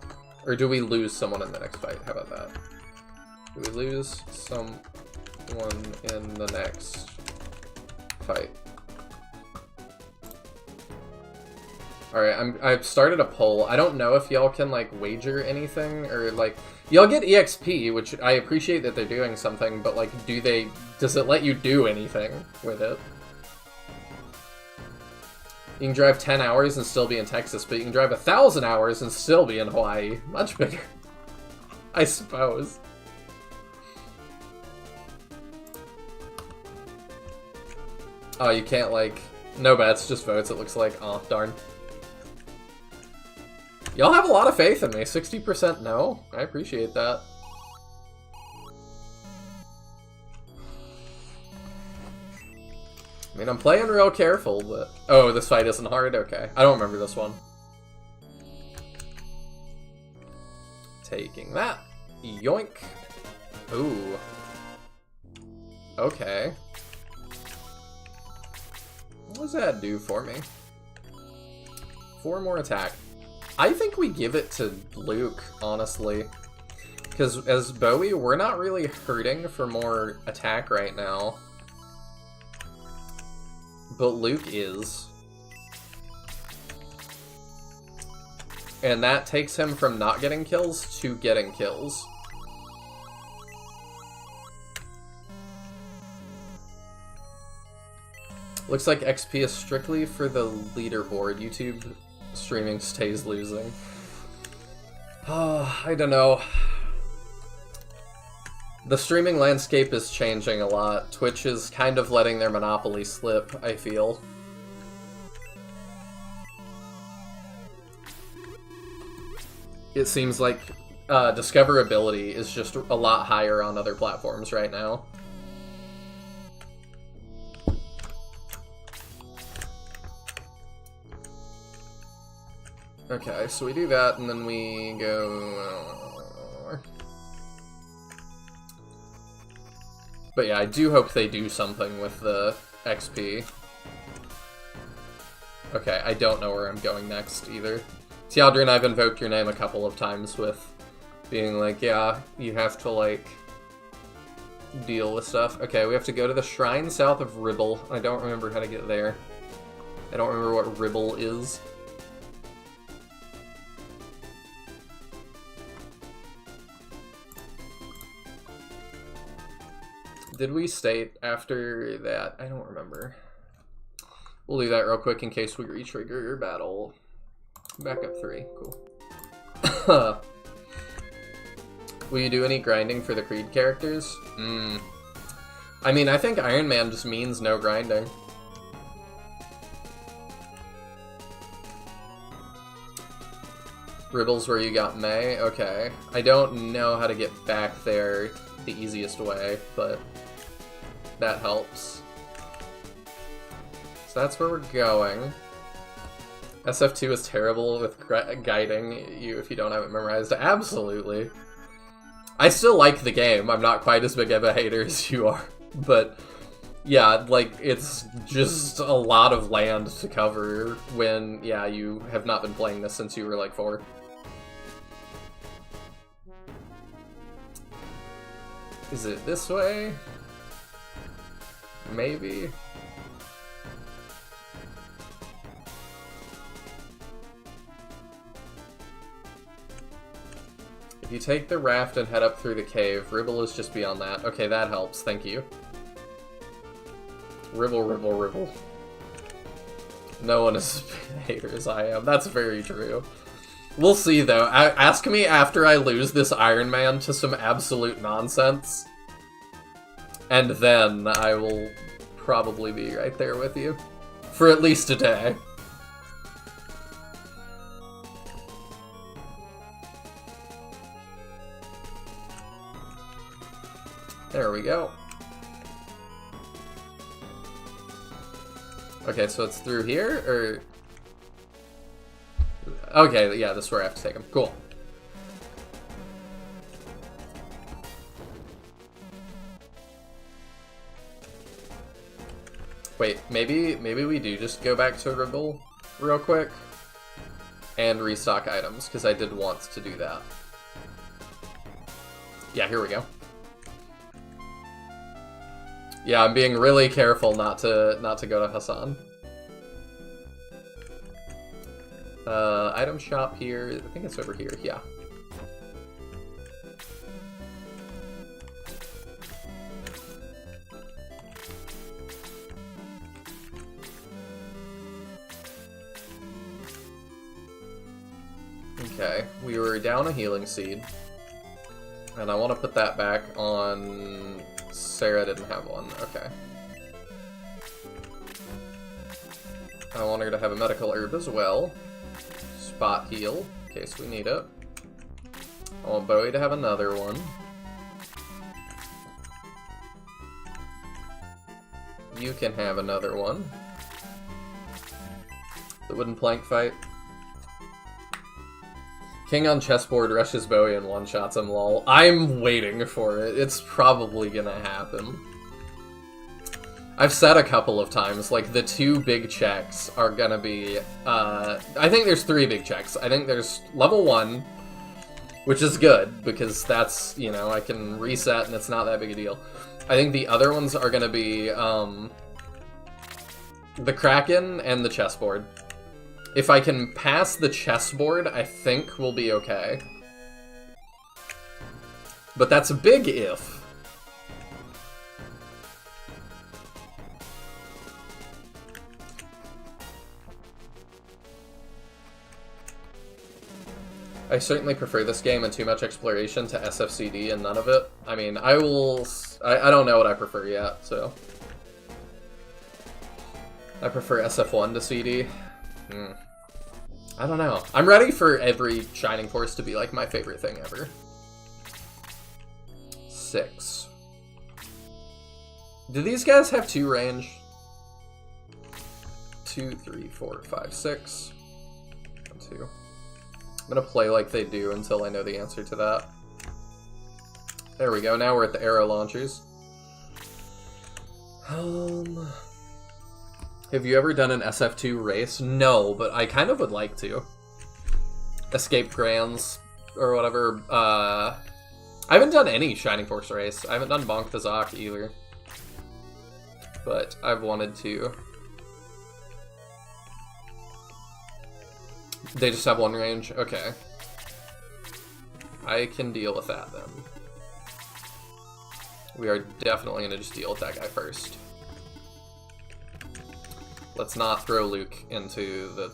Or do we lose someone in the next fight? How about that? Do we lose someone in the next fight? Alright, I've started a poll. I don't know if y'all can, like, wager anything, or, like... Y'all get EXP, which I appreciate that they're doing something, but, like, does it let you do anything with it? You can drive 10 hours and still be in Texas, but you can drive 1,000 hours and still be in Hawaii. Much bigger. I suppose. Oh, you can't, like... No bets, just votes, it looks like. Oh, darn. Y'all have a lot of faith in me. 60% no. I appreciate that. I mean, I'm playing real careful, but... Oh, this fight isn't hard? Okay. I don't remember this one. Taking that. Yoink. Ooh. Okay. What does that do for me? 4 more attack. I think we give it to Luke, honestly. Because as Bowie, we're not really hurting for more attack right now. But Luke is. And that takes him from not getting kills to getting kills. Looks like XP is strictly for the leaderboard. YouTube streaming stays losing. I don't know. The streaming landscape is changing a lot. Twitch is kind of letting their monopoly slip, I feel. It seems like discoverability is just a lot higher on other platforms right now. Okay, so we do that, and then we go... But yeah, I do hope they do something with the XP. Okay, I don't know where I'm going next, either. Tialdrin, I've invoked your name a couple of times with being like, yeah, you have to, like, deal with stuff. Okay, we have to go to the shrine south of Ribble. I don't remember how to get there. I don't remember what Ribble is. Did we state after that? I don't remember. We'll do that real quick in case we re-trigger battle. Backup 3, cool. Will you do any grinding for the Creed characters? I mean, I think Ironman just means no grinding. Ribble's where you got May? Okay. I don't know how to get back there the easiest way, but that helps. So that's where we're going. SF2 is terrible with guiding you if you don't have it memorized. Absolutely. I still like the game. I'm not quite as big of a hater as you are. But yeah, like, it's just a lot of land to cover when, yeah, you have not been playing this since you were like 4. Is it this way? Maybe? If you take the raft and head up through the cave, Ribble is just beyond that. Okay, that helps. Thank you. Ribble, Ribble, Ribble. No one is as big a hater as I am. That's very true. We'll see, though. Ask me after I lose this Ironman to some absolute nonsense. And then I will probably be right there with you. For at least a day. There we go. Okay, so it's through here, or... Okay, yeah, this is where I have to take him. Cool. Wait, maybe we do just go back to Ribble real quick and restock items, because I did want to do that. Yeah, here we go. Yeah, I'm being really careful not to go to Hassan. Item shop here. I think it's over here. Yeah. Okay, we were down a healing seed. And I want to put that back on... Sarah didn't have one. Okay. I want her to have a medical herb as well. Spot heal, in case we need it. I want Bowie to have another one. You can have another one. The wooden plank fight. King on chessboard rushes Bowie and one-shots him, lol. I'm waiting for it. It's probably gonna happen. I've said a couple of times, like, the two big checks are gonna be, I think there's 3 big checks. I think there's level 1, which is good, because that's, you know, I can reset and it's not that big a deal. I think the other ones are gonna be, the Kraken and the chessboard. If I can pass the chessboard, I think we'll be okay. But that's a big if. I certainly prefer this game and too much exploration to SFCD and none of it. I mean, I don't know what I prefer yet, so. I prefer SF1 to CD. I don't know. I'm ready for every Shining Force to be like my favorite thing ever. 6. Do these guys have 2 range? 2, 3, 4, 5, 6. 1, 2. I'm gonna play like they do until I know the answer to that. There we go. Now we're at the arrow launchers. Have you ever done an SF2 race? No, but I kind of would like to. Escape Grands, or whatever. I haven't done any Shining Force race. I haven't done Bonk the Zoc either. But I've wanted to. They just have 1 range? Okay. I can deal with that then. We are definitely going to just deal with that guy first. Let's not throw Luke into the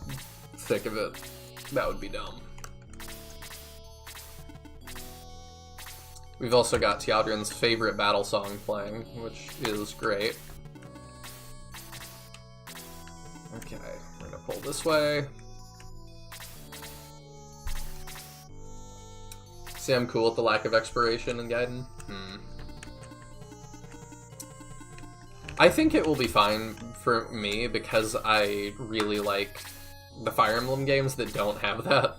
thick of it. That would be dumb. We've also got Teodrin's favorite battle song playing, which is great. Okay, we're gonna pull this way. See, I'm cool with the lack of exploration in Gaiden. I think it will be fine for me because I really like the Fire Emblem games that don't have that.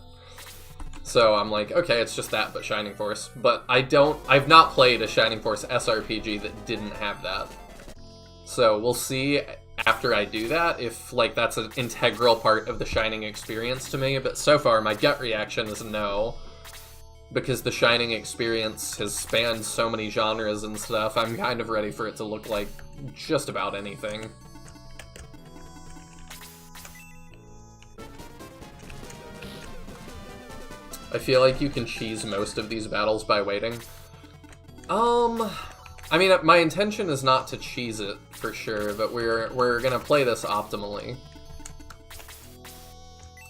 So I'm like, okay, it's just that, but Shining Force. But I've not played a Shining Force SRPG that didn't have that. So we'll see after I do that if, like, that's an integral part of the Shining experience to me. But so far, my gut reaction is no. Because the Shining experience has spanned so many genres and stuff, I'm kind of ready for it to look like just about anything. I feel like you can cheese most of these battles by waiting. I mean, my intention is not to cheese it, for sure, but we're gonna play this optimally.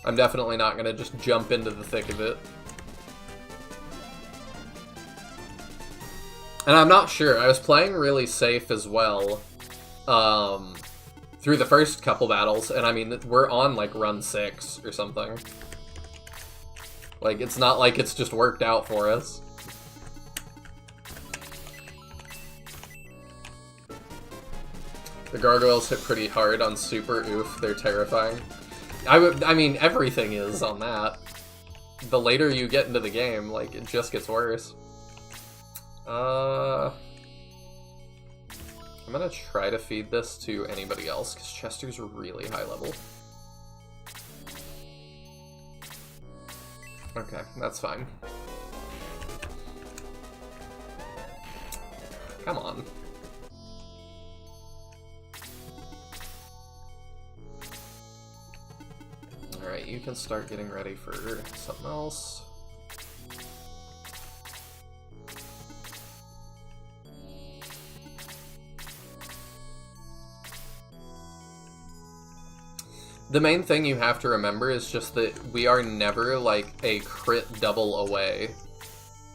I'm definitely not gonna just jump into the thick of it. And I'm not sure. I was playing really safe as well through the first couple battles, and I mean, we're on, like, run 6 or something. Like, it's not like it's just worked out for us. The gargoyles hit pretty hard on super, oof, they're terrifying. I mean, everything is on that. The later you get into the game, like, it just gets worse. I'm gonna try to feed this to anybody else, because Chester's really high level. Okay, that's fine. Come on. Alright, you can start getting ready for something else. The main thing you have to remember is just that we are never, like, a crit double away.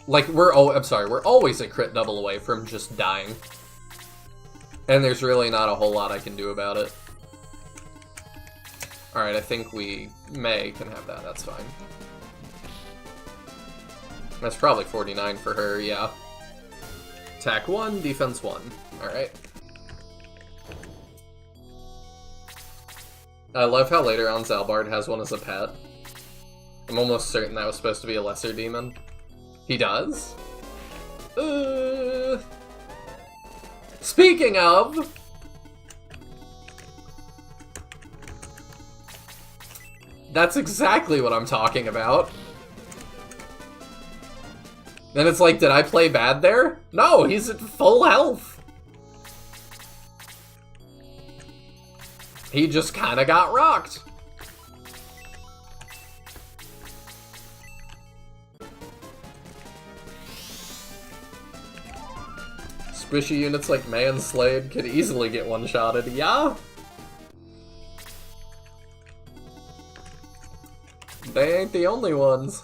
Like, we're always a crit double away from just dying. And there's really not a whole lot I can do about it. Alright, I think May can have that, that's fine. That's probably 49 for her, yeah. Attack 1, defense 1. Alright. I love how later on Zalbard has one as a pet. I'm almost certain that was supposed to be a lesser demon. He does? Speaking of... That's exactly what I'm talking about. And it's like, did I play bad there? No, he's at full health. He just kinda got rocked. Squishy units like Manslade could easily get one-shotted, yeah? They ain't the only ones.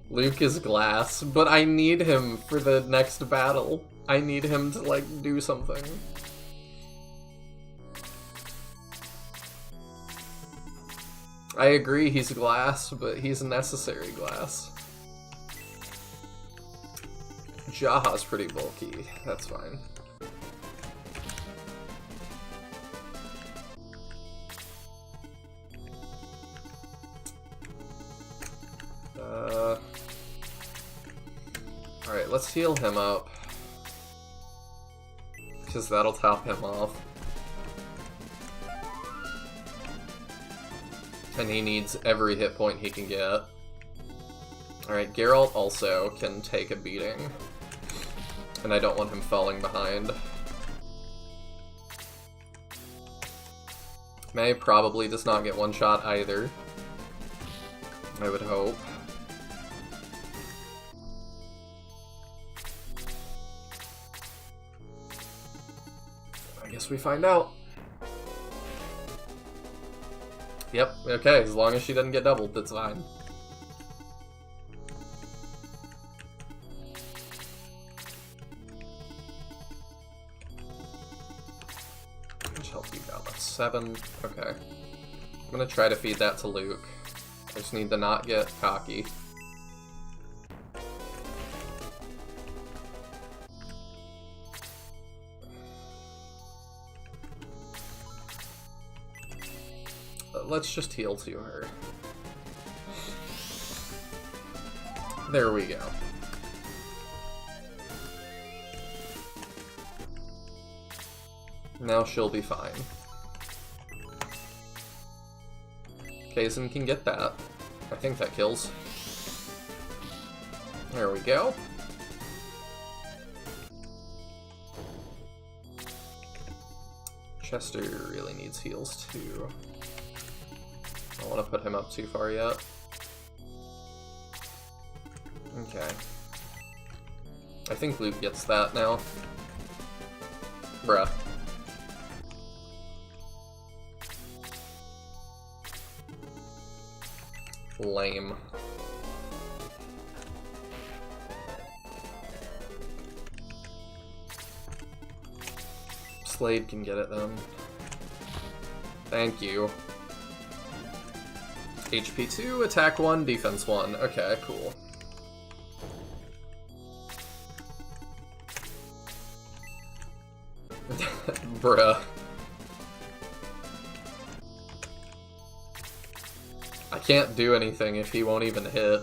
Luke is glass, but I need him for the next battle. I need him to, like, do something. I agree he's glass, but he's necessary glass. Jaha's pretty bulky. That's fine. Alright, let's heal him up. Because that'll top him off. And he needs every hit point he can get. Alright, Geralt also can take a beating. And I don't want him falling behind. May probably does not get one shot either. I would hope. I guess we find out. Yep, okay, as long as she doesn't get doubled, that's fine. How much health you got? That's 7. Okay. I'm gonna try to feed that to Luke. I just need to not get cocky. Let's just heal to her. There we go. Now she'll be fine. Kaizen can get that. I think that kills. There we go. Chester really needs heals too. I don't want to put him up too far yet. Okay. I think Luke gets that now. Bruh. Lame. Slade can get it then. Thank you. HP 2, attack 1, defense 1. Okay, cool. Bruh. I can't do anything if he won't even hit.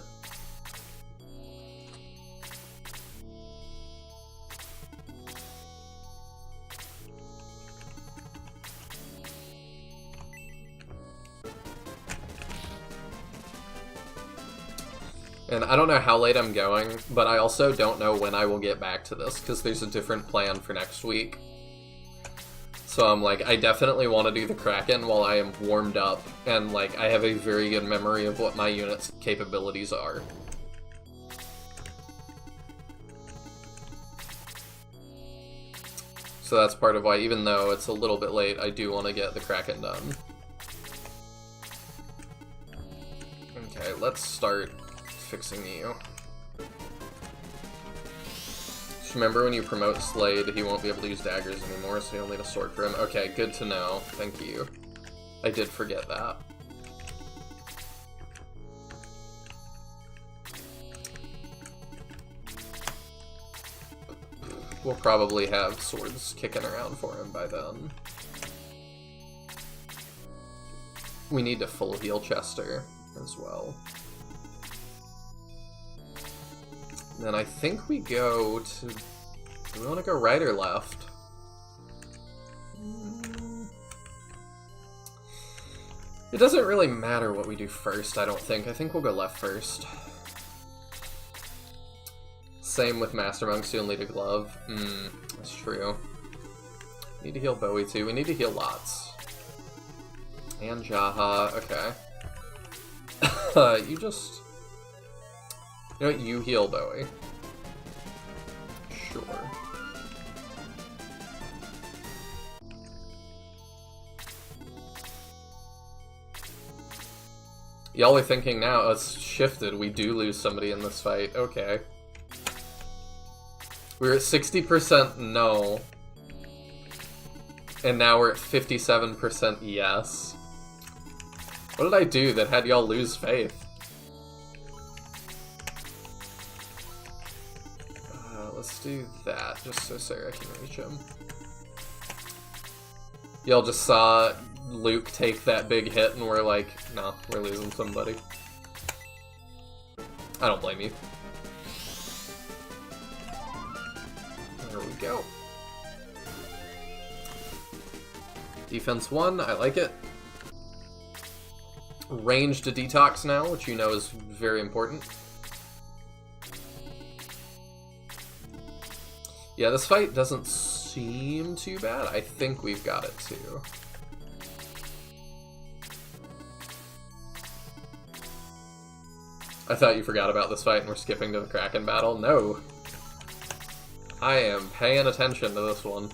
And I don't know how late I'm going, but I also don't know when I will get back to this, because there's a different plan for next week. So I'm like, I definitely want to do the Kraken while I am warmed up, and like, I have a very good memory of what my unit's capabilities are. So that's part of why, even though it's a little bit late, I do want to get the Kraken done. Okay, let's start fixing you. Just remember when you promote Slade, he won't be able to use daggers anymore, so you'll need a sword for him. Okay, good to know. Thank you. I did forget that. We'll probably have swords kicking around for him by then. We need to full heal Chester as well. Then I think we go to... Do we want to go right or left? It doesn't really matter what we do first, I don't think. I think we'll go left first. Same with Master Monks, you only need a glove. That's true. We need to heal Bowie too. We need to heal lots. And Jaha, okay. You just... You know what, you heal Bowie. Sure. Y'all are thinking now, oh, it's shifted, we do lose somebody in this fight. Okay. We were at 60% no. And now we're at 57% yes. What did I do that had y'all lose faith? Let's do that, just so Sarah can reach him. Y'all just saw Luke take that big hit and we're like, no, we're losing somebody. I don't blame you. There we go. Defense 1, I like it. Range to detox now, which you know is very important. Yeah, this fight doesn't seem too bad. I think we've got it too. I thought you forgot about this fight and we're skipping to the Kraken battle. No. I am paying attention to this one.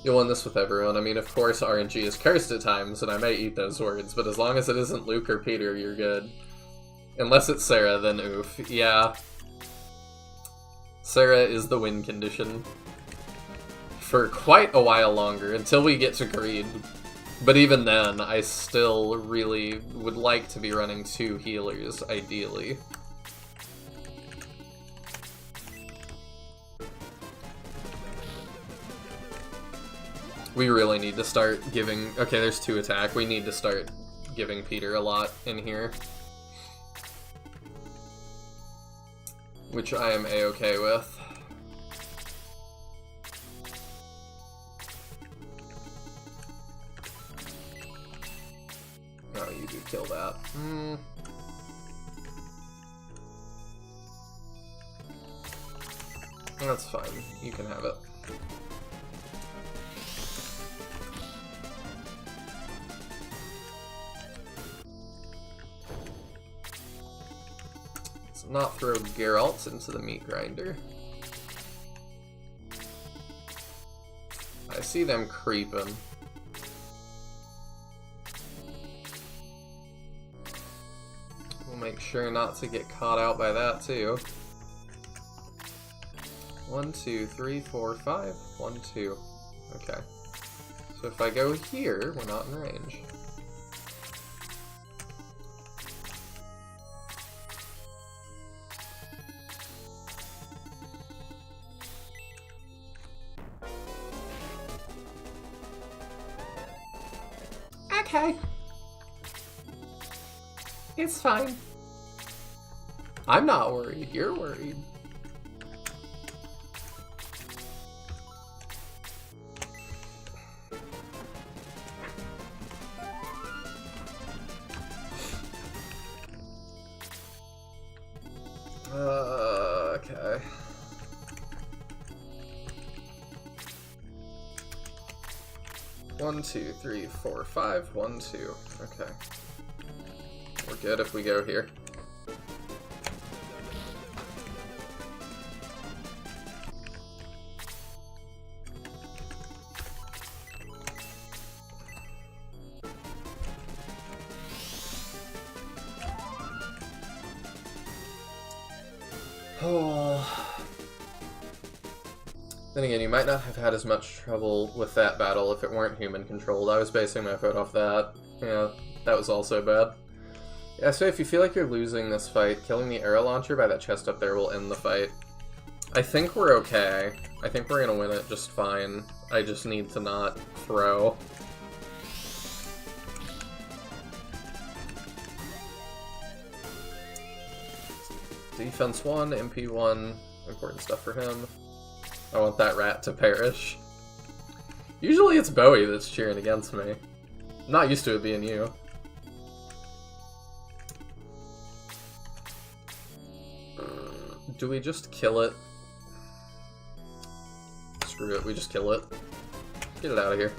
You'll win this with everyone. I mean, of course, RNG is cursed at times, and I may eat those words, but as long as it isn't Luke or Peter, you're good. Unless it's Sarah, then oof. Yeah. Sarah is the win condition. For quite a while longer, until we get to Greed. But even then, I still really would like to be running 2 healers, ideally. We really need to start giving... Okay, there's 2 attack. We need to start giving Peter a lot in here. Which I am A-okay with. Oh, you do kill that. That's fine. You can have it. Let's not throw Geralt into the meat grinder. I see them creeping. We'll make sure not to get caught out by that too. 1, 2, 3, 4, 5. 1, 2. Okay. So if I go here, we're not in range. Okay. It's fine. I'm not worried. You're worried. Okay. One, 2, 3, 4, 5. 1, 2. Okay. We're good if we go here. Then again, you might not have had as much trouble with that battle if it weren't human-controlled. I was basing my vote off that. Yeah, that was also bad. Yeah, so if you feel like you're losing this fight, killing the arrow launcher by that chest up there will end the fight. I think we're okay. I think we're gonna win it just fine. I just need to not throw. Defense 1, MP 1, important stuff for him. I want that rat to perish. Usually it's Bowie that's cheering against me. I'm not used to it being you. Do we just kill it? Screw it, we just kill it. Get it out of here.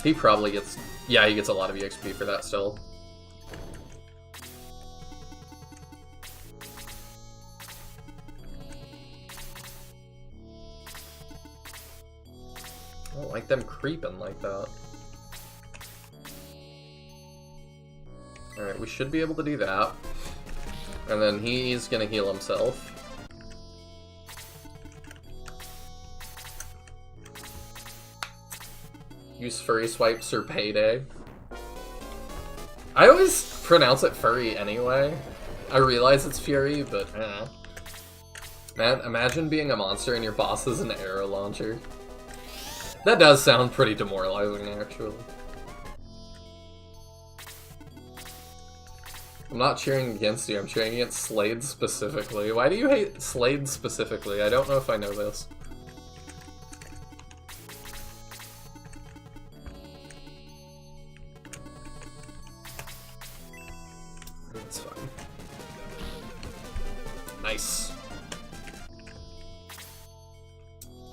He probably gets... Yeah, he gets a lot of EXP for that still. I don't like them creeping like that. Alright, we should be able to do that. And then he's gonna heal himself. Use furry swipes or payday. I always pronounce it furry anyway. I realize it's fury, but man, imagine being a monster and your boss is an arrow launcher. That does sound pretty demoralizing, actually. I'm not cheering against you, I'm cheering against Slade specifically. Why do you hate Slade specifically? I don't know if I know this. That's fine. Nice.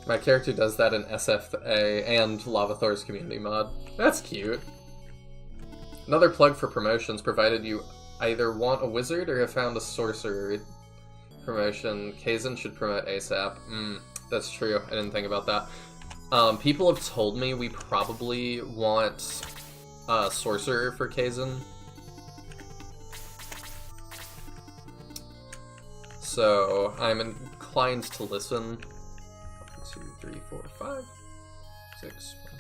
My character does that in SFA and Lava Thor's community mod. That's cute. Another plug for promotions, provided you either want a wizard or have found a sorcerer promotion. Kaizen should promote ASAP. That's true. I didn't think about that. People have told me we probably want a sorcerer for Kaizen. So I'm inclined to listen. 1, 2, 3, 4, 5, 6, 1,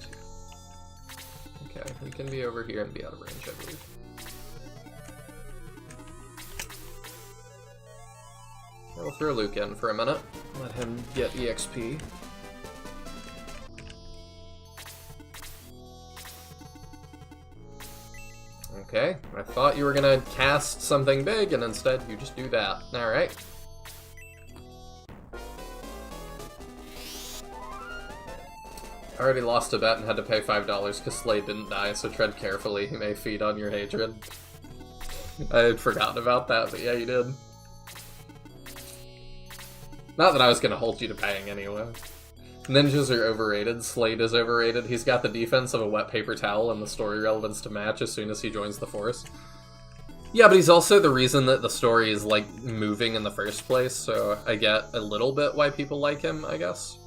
2. Okay, we can be over here and be out of range, I believe. We'll throw Luke in for a minute. Let him get EXP. Okay, I thought you were gonna cast something big, and instead you just do that. Alright. I already lost a bet and had to pay $5 because Slade didn't die, so tread carefully. He may feed on your hatred. I had forgotten about that, but yeah, you did. Not that I was gonna hold you to paying anyway. Ninjas are overrated. Slade is overrated. He's got the defense of a wet paper towel and the story relevance to match as soon as he joins the force. Yeah, but he's also the reason that the story is, like, moving in the first place, so I get a little bit why people like him, I guess.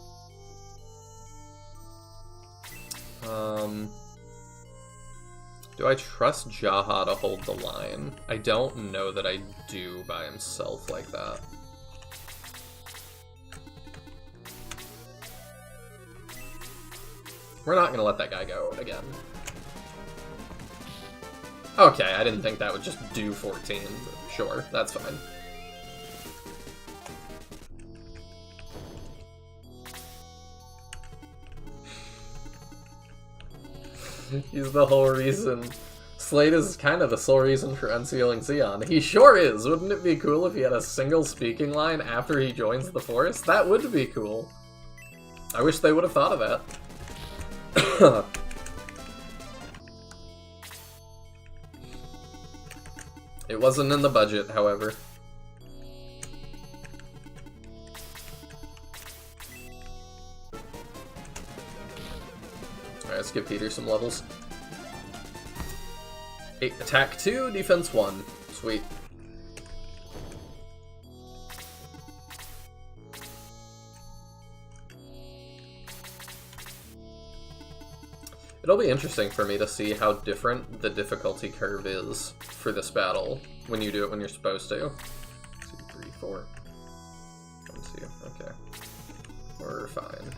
Do I trust Jaha to hold the line? I don't know that I do by himself like that. We're not gonna let that guy go again. Okay, I didn't think that would just do 14, but sure, that's fine. He's the whole reason. Slade is kind of the sole reason for unsealing Xeon. He sure is! Wouldn't it be cool if he had a single speaking line after he joins the Force? That would be cool. I wish they would have thought of that. It wasn't in the budget, however. Alright, let's give Peter some levels. 8, attack 2, defense 1. Sweet. It'll be interesting for me to see how different the difficulty curve is for this battle when you do it when you're supposed to. 2, 3, 4. 1, 2, okay. We're fine.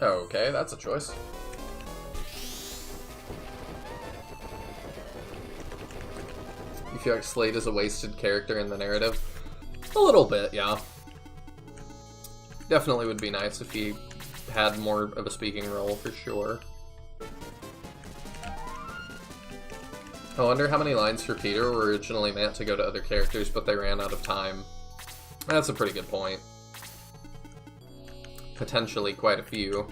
Okay, that's a choice. You feel like Slade is a wasted character in the narrative? A little bit, yeah. Definitely would be nice if he had more of a speaking role, for sure. I wonder how many lines for Peter were originally meant to go to other characters, but they ran out of time. That's a pretty good point. Potentially quite a few.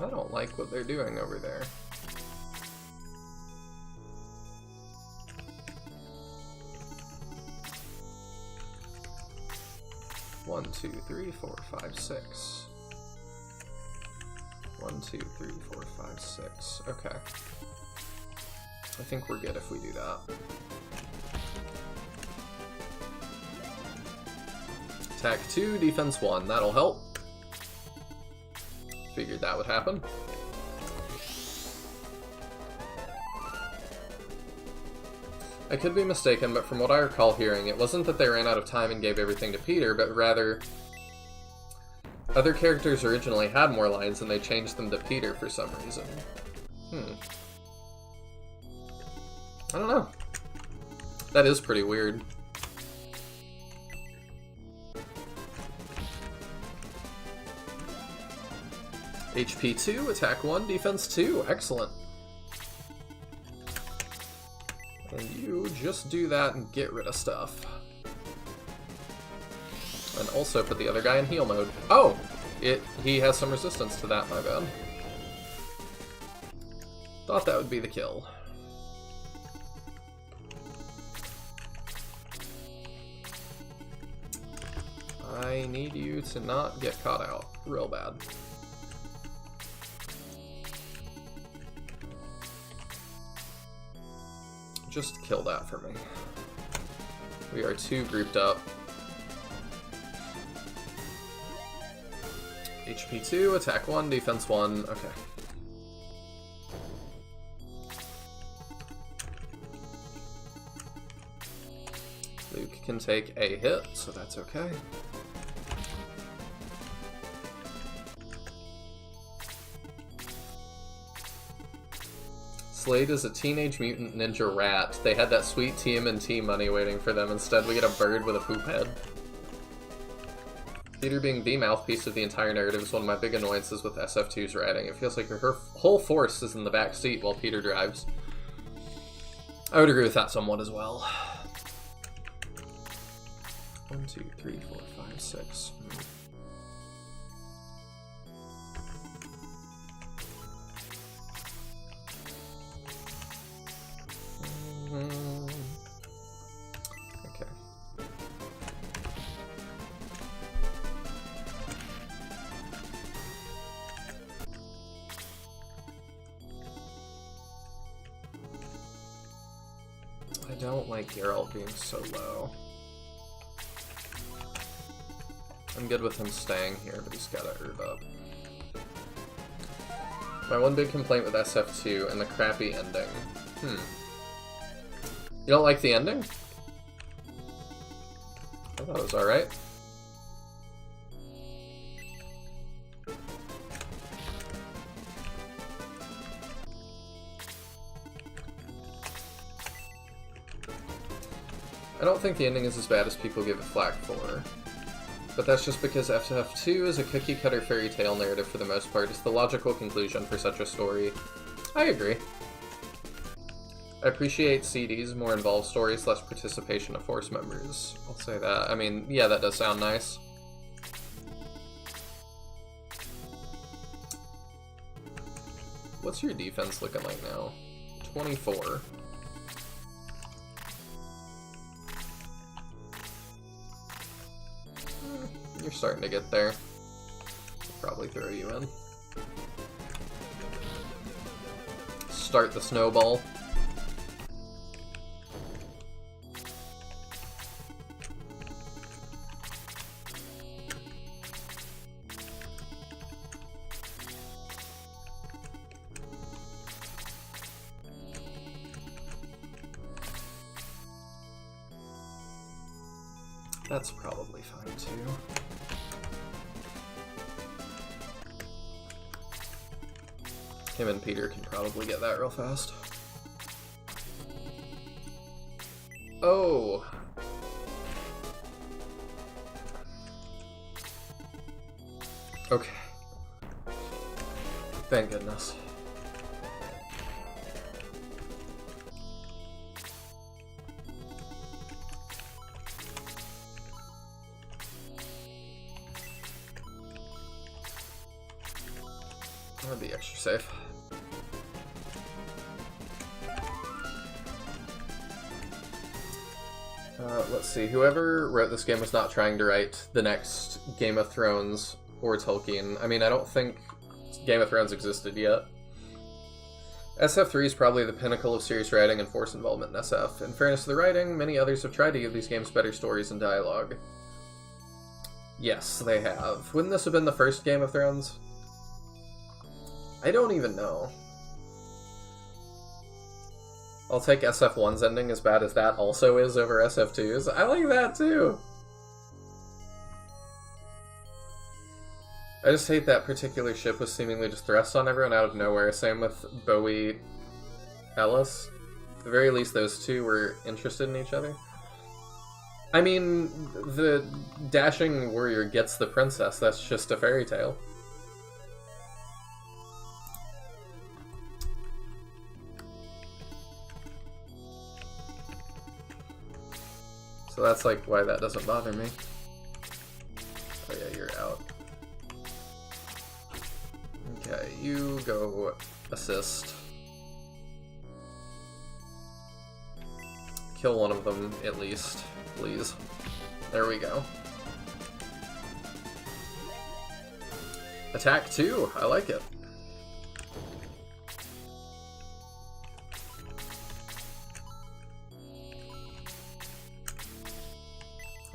I don't like what they're doing over there. One, 2, 3, 4, 5, 6. 1, 2, 3, 4, 5, 6. Okay. I think we're good if we do that. Attack 2, defense 1. That'll help. Figured that would happen. I could be mistaken, but from what I recall hearing, it wasn't that they ran out of time and gave everything to Peter, but rather other characters originally had more lines and they changed them to Peter for some reason. I don't know. That is pretty weird. HP 2, attack 1, defense 2. Excellent. And you just do that and get rid of stuff. And also put the other guy in heal mode. Oh! He has some resistance to that, my bad. Thought that would be the kill. I need you to not get caught out real bad. Just kill that for me. We are 2 grouped up. HP 2, attack 1, defense 1. Okay. Luke can take a hit, so that's okay. Slade is a teenage mutant ninja rat. They had that sweet TMNT money waiting for them. Instead, we get a bird with a poop head. Peter being the mouthpiece of the entire narrative is one of my big annoyances with SF2's writing. It feels like her whole force is in the back seat while Peter drives. I would agree with that somewhat as well. 1, 2, 3, 4, 5, 6. I don't like Geralt being so low. I'm good with him staying here, but he's gotta herb up. My one big complaint with SF2 and the crappy ending. You don't like the ending? I thought it was alright. I don't think the ending is as bad as people give it flack for. But that's just because FF2 is a cookie-cutter fairy tale narrative for the most part. It's the logical conclusion for such a story. I agree. I appreciate CDs, more involved stories, less participation of Force members. I'll say that. I mean, yeah, that does sound nice. What's your defense looking like now? 24. You're starting to get there. I'll probably throw you in. Start the snowball. That's probably fine too. Him and Peter can probably get that real fast. Oh! Okay. Thank goodness. That'd be extra safe. Let's see. Whoever wrote this game was not trying to write the next Game of Thrones or Tolkien. I mean, I don't think Game of Thrones existed yet. SF3 is probably the pinnacle of serious writing and Force involvement in SF. In fairness to the writing, many others have tried to give these games better stories and dialogue. Yes, they have. Wouldn't this have been the first Game of Thrones? I don't even know. I'll take SF1's ending, as bad as that also is, over SF2's. I like that too! I just hate that particular ship was seemingly just thrust on everyone out of nowhere. Same with Bowie Ellis. At the very least, those two were interested in each other. I mean, the dashing warrior gets the princess. That's just a fairy tale. So that's like why that doesn't bother me. Oh yeah, you're out. Okay, you go assist. Kill one of them at least, please. There we go. Attack 2, I like it.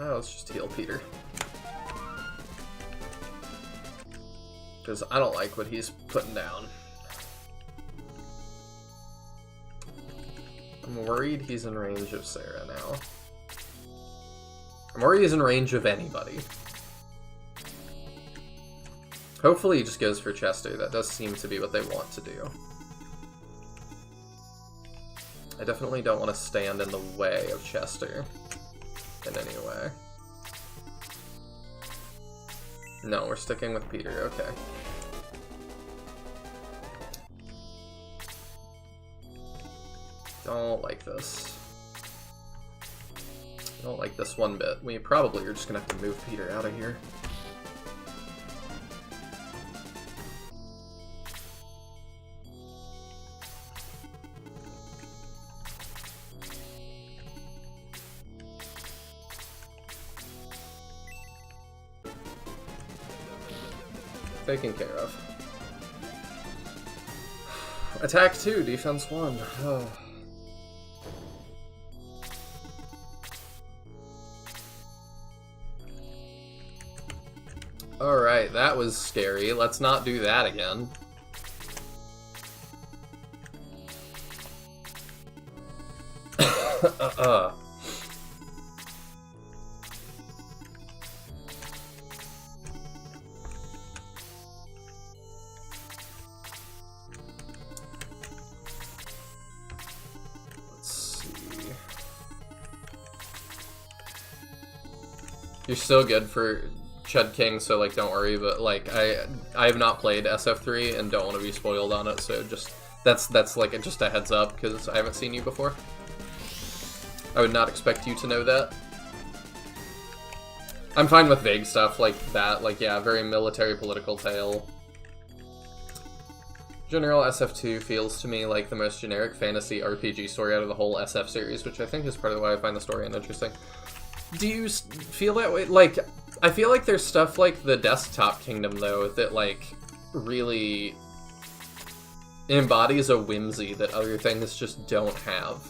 Oh, let's just heal Peter. Because I don't like what he's putting down. I'm worried he's in range of Sarah now. I'm worried he's in range of anybody. Hopefully he just goes for Chester. That does seem to be what they want to do. I definitely don't want to stand in the way of Chester in any way. No, we're sticking with Peter, okay. Don't like this. I don't like this one bit. We probably are just gonna have to move Peter out of here. Taken care of. Attack 2, defense 1. Alright, that was scary. Let's not do that again. You're still good for Chud King, so like don't worry. But like I have not played SF3 and don't want to be spoiled on it. So just that's like just a heads up because I haven't seen you before. I would not expect you to know that. I'm fine with vague stuff like that. Like yeah, very military political tale. General SF2 feels to me like the most generic fantasy RPG story out of the whole SF series, which I think is part of why I find the story uninteresting. Do you feel that way? Like, I feel like there's stuff like the Desktop Kingdom, though, that, like, really embodies a whimsy that other things just don't have.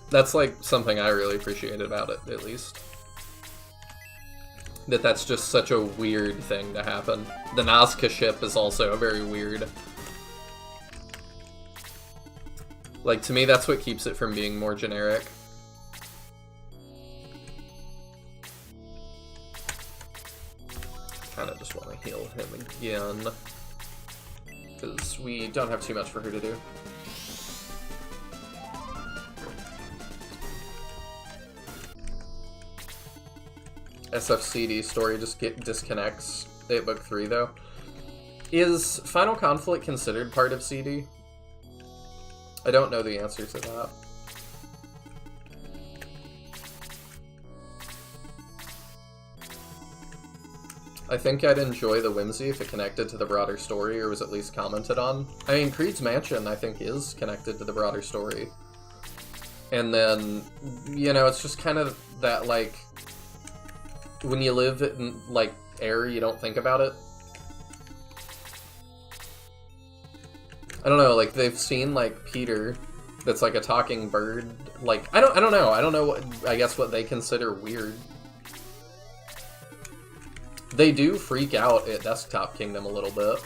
That's, like, something I really appreciated about it, at least. That's just such a weird thing to happen. The Nazca ship is also very weird. Like, to me, that's what keeps it from being more generic. Kind of just want to heal him again. Because we don't have too much for her to do. SFCD story just disconnects at book 3, though. Is Final Conflict considered part of CD? I don't know the answer to that. I think I'd enjoy the whimsy if it connected to the broader story or was at least commented on. I mean, Creed's Mansion, I think, is connected to the broader story. And then, you know, it's just kind of that, like, when you live in, like, air, you don't think about it. I don't know, like, they've seen, like, Peter, that's, like, a talking bird. Like, I don't know. I don't know what, I guess, what they consider weird. They do freak out at Desktop Kingdom a little bit.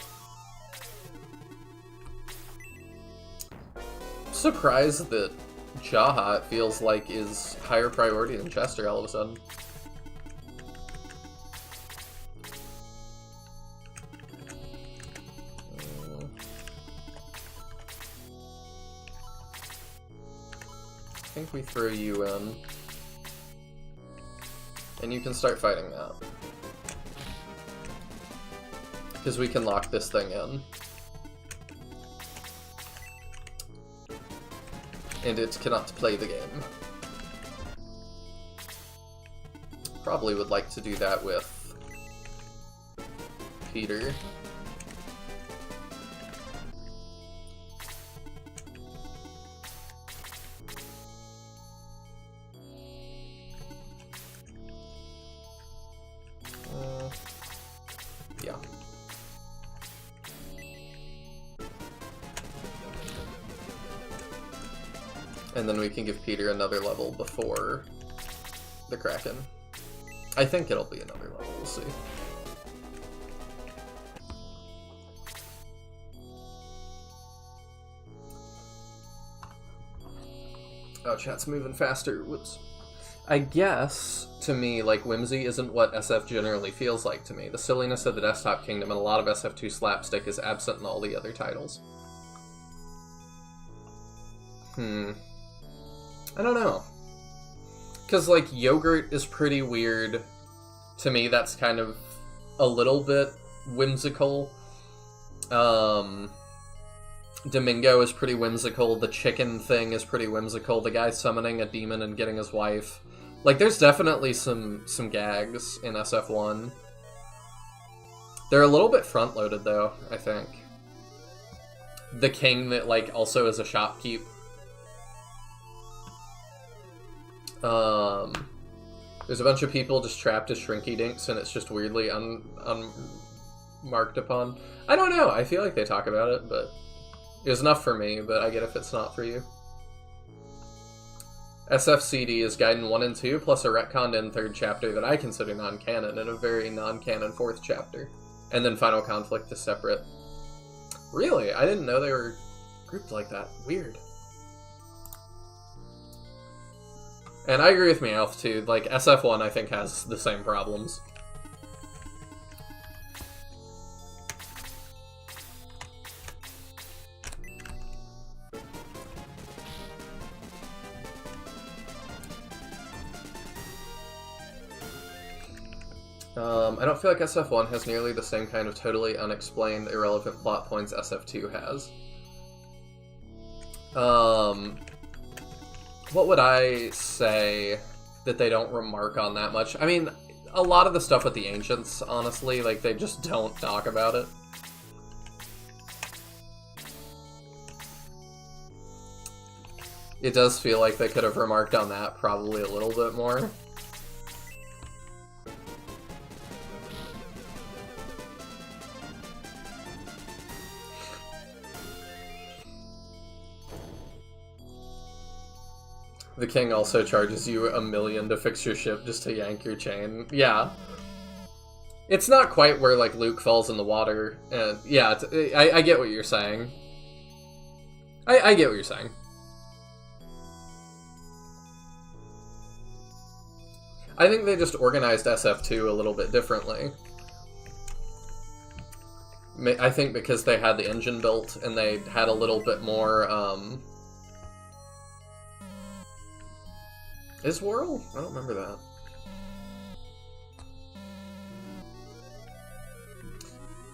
I'm surprised that Jaha, it feels like, is higher priority than Chester all of a sudden. I think we throw you in. And you can start fighting that. Because we can lock this thing in. And it cannot play the game. Probably would like to do that with Peter. Yeah. And then we can give Peter another level before the Kraken. I think it'll be another level, we'll see. Oh, chat's moving faster. Whoops. I guess, to me, like, whimsy isn't what SF generally feels like to me. The silliness of the Desktop Kingdom and a lot of SF2 slapstick is absent in all the other titles. I don't know. Because, like, Yogurt is pretty weird. To me, that's kind of a little bit whimsical. Domingo is pretty whimsical. The chicken thing is pretty whimsical. The guy summoning a demon and getting his wife. Like, there's definitely some gags in SF1. They're a little bit front-loaded, though, I think. The king that, like, also is a shopkeep. There's a bunch of people just trapped as Shrinky Dinks, and it's just weirdly unmarked upon. I don't know. I feel like they talk about it, but it was enough for me, but I get if it's not for you. SFCD is Gaiden 1 and 2, plus a retconned in 3rd chapter that I consider non-canon, and a very non-canon 4th chapter. And then Final Conflict is separate. Really? I didn't know they were grouped like that. Weird. And I agree with Meowth, too. Like, SF1, I think, has the same problems. I don't feel like SF1 has nearly the same kind of totally unexplained, irrelevant plot points SF2 has. What would I say that they don't remark on that much? I mean, a lot of the stuff with the Ancients, honestly, like, they just don't talk about it. It does feel like they could have remarked on that probably a little bit more. The king also charges you $1 million to fix your ship just to yank your chain. Yeah. It's not quite where, like, Luke falls in the water. And yeah, I get what you're saying. I get what you're saying. I think they just organized SF2 a little bit differently. I think because they had the engine built and they had a little bit more, Is Whirl? I don't remember that.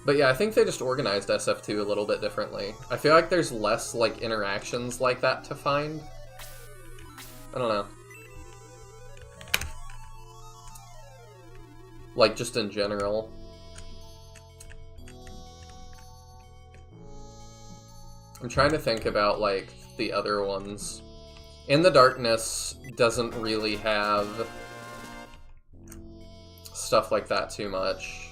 But yeah, I think they just organized SF2 a little bit differently. I feel like there's less, like, interactions like that to find. I don't know. Like, just in general. I'm trying to think about, like, the other ones. In the Darkness doesn't really have stuff like that too much.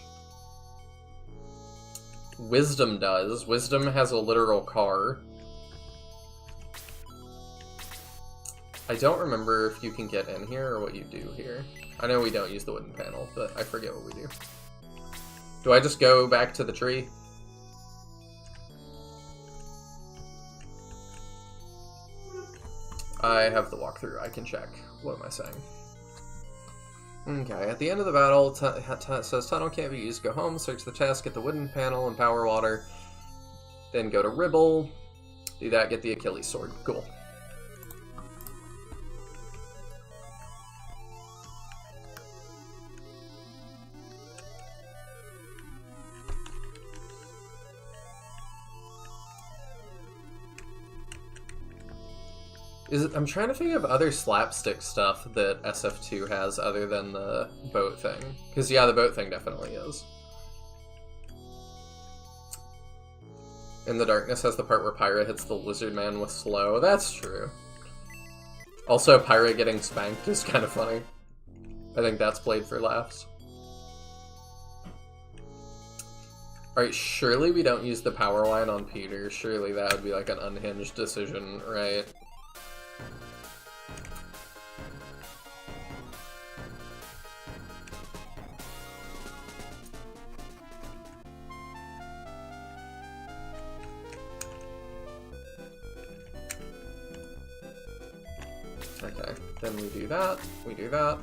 Wisdom does. Wisdom has a literal car. I don't remember if you can get in here or what you do here. I know we don't use the wooden panel, but I forget what we do. Do I just go back to the tree? I have the walkthrough. I can check. What am I saying? Okay, at the end of the battle, it says tunnel can't be used. Go home, search the chest, get the wooden panel and power water. Then go to Ribble. Do that, get the Achilles sword. Cool. I'm trying to think of other slapstick stuff that SF2 has other than the boat thing. Because, yeah, the boat thing definitely is. In the Darkness has the part where Pyra hits the lizard man with slow. That's true. Also, Pyra getting spanked is kind of funny. I think that's played for laughs. Alright, surely we don't use the power line on Peter. Surely that would be like an unhinged decision, right? Okay, then we do that, we do that.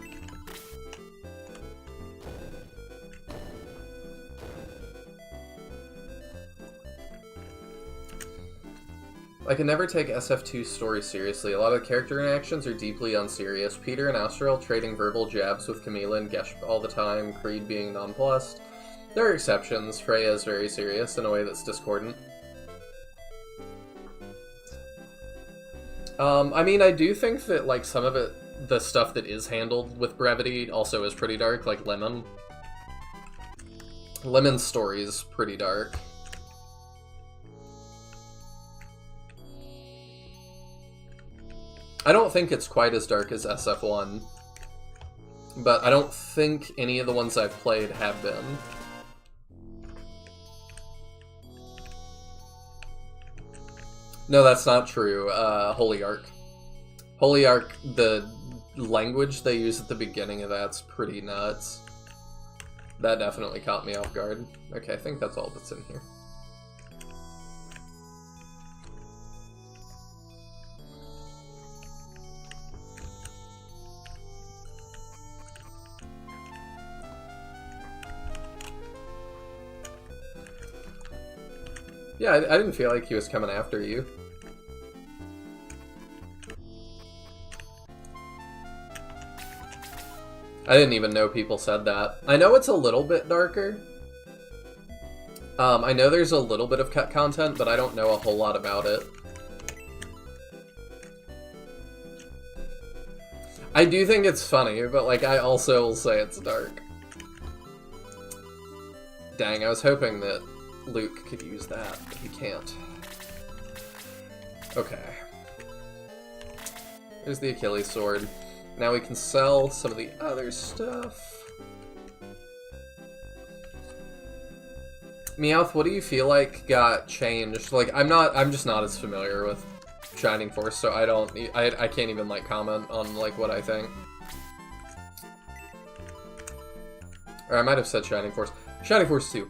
I can never take SF2's story seriously. A lot of the character interactions are deeply unserious. Peter and Astral trading verbal jabs with Camila and Gesh all the time, Creed being nonplussed. There are exceptions. Freya is very serious in a way that's discordant. I mean, I do think that, like, some of it, the stuff that is handled with brevity also is pretty dark, like Lemon. Lemon's story is pretty dark. I don't think it's quite as dark as SF1, but I don't think any of the ones I've played have been. No, that's not true. Holy Ark. Holy Ark, the language they use at the beginning of that's pretty nuts. That definitely caught me off guard. Okay, I think that's all that's in here. Yeah, I didn't feel like he was coming after you. I didn't even know people said that. I know it's a little bit darker. I know there's a little bit of cut content, but I don't know a whole lot about it. I do think it's funny, but like I also will say it's dark. Dang, I was hoping that Luke could use that, but he can't. Okay. There's the Achilles sword. Now we can sell some of the other stuff. Meowth, what do you feel like got changed? Like, I'm just not as familiar with Shining Force, so I can't even, like, comment on, like, what I think. Or I might have said Shining Force. Shining Force 2.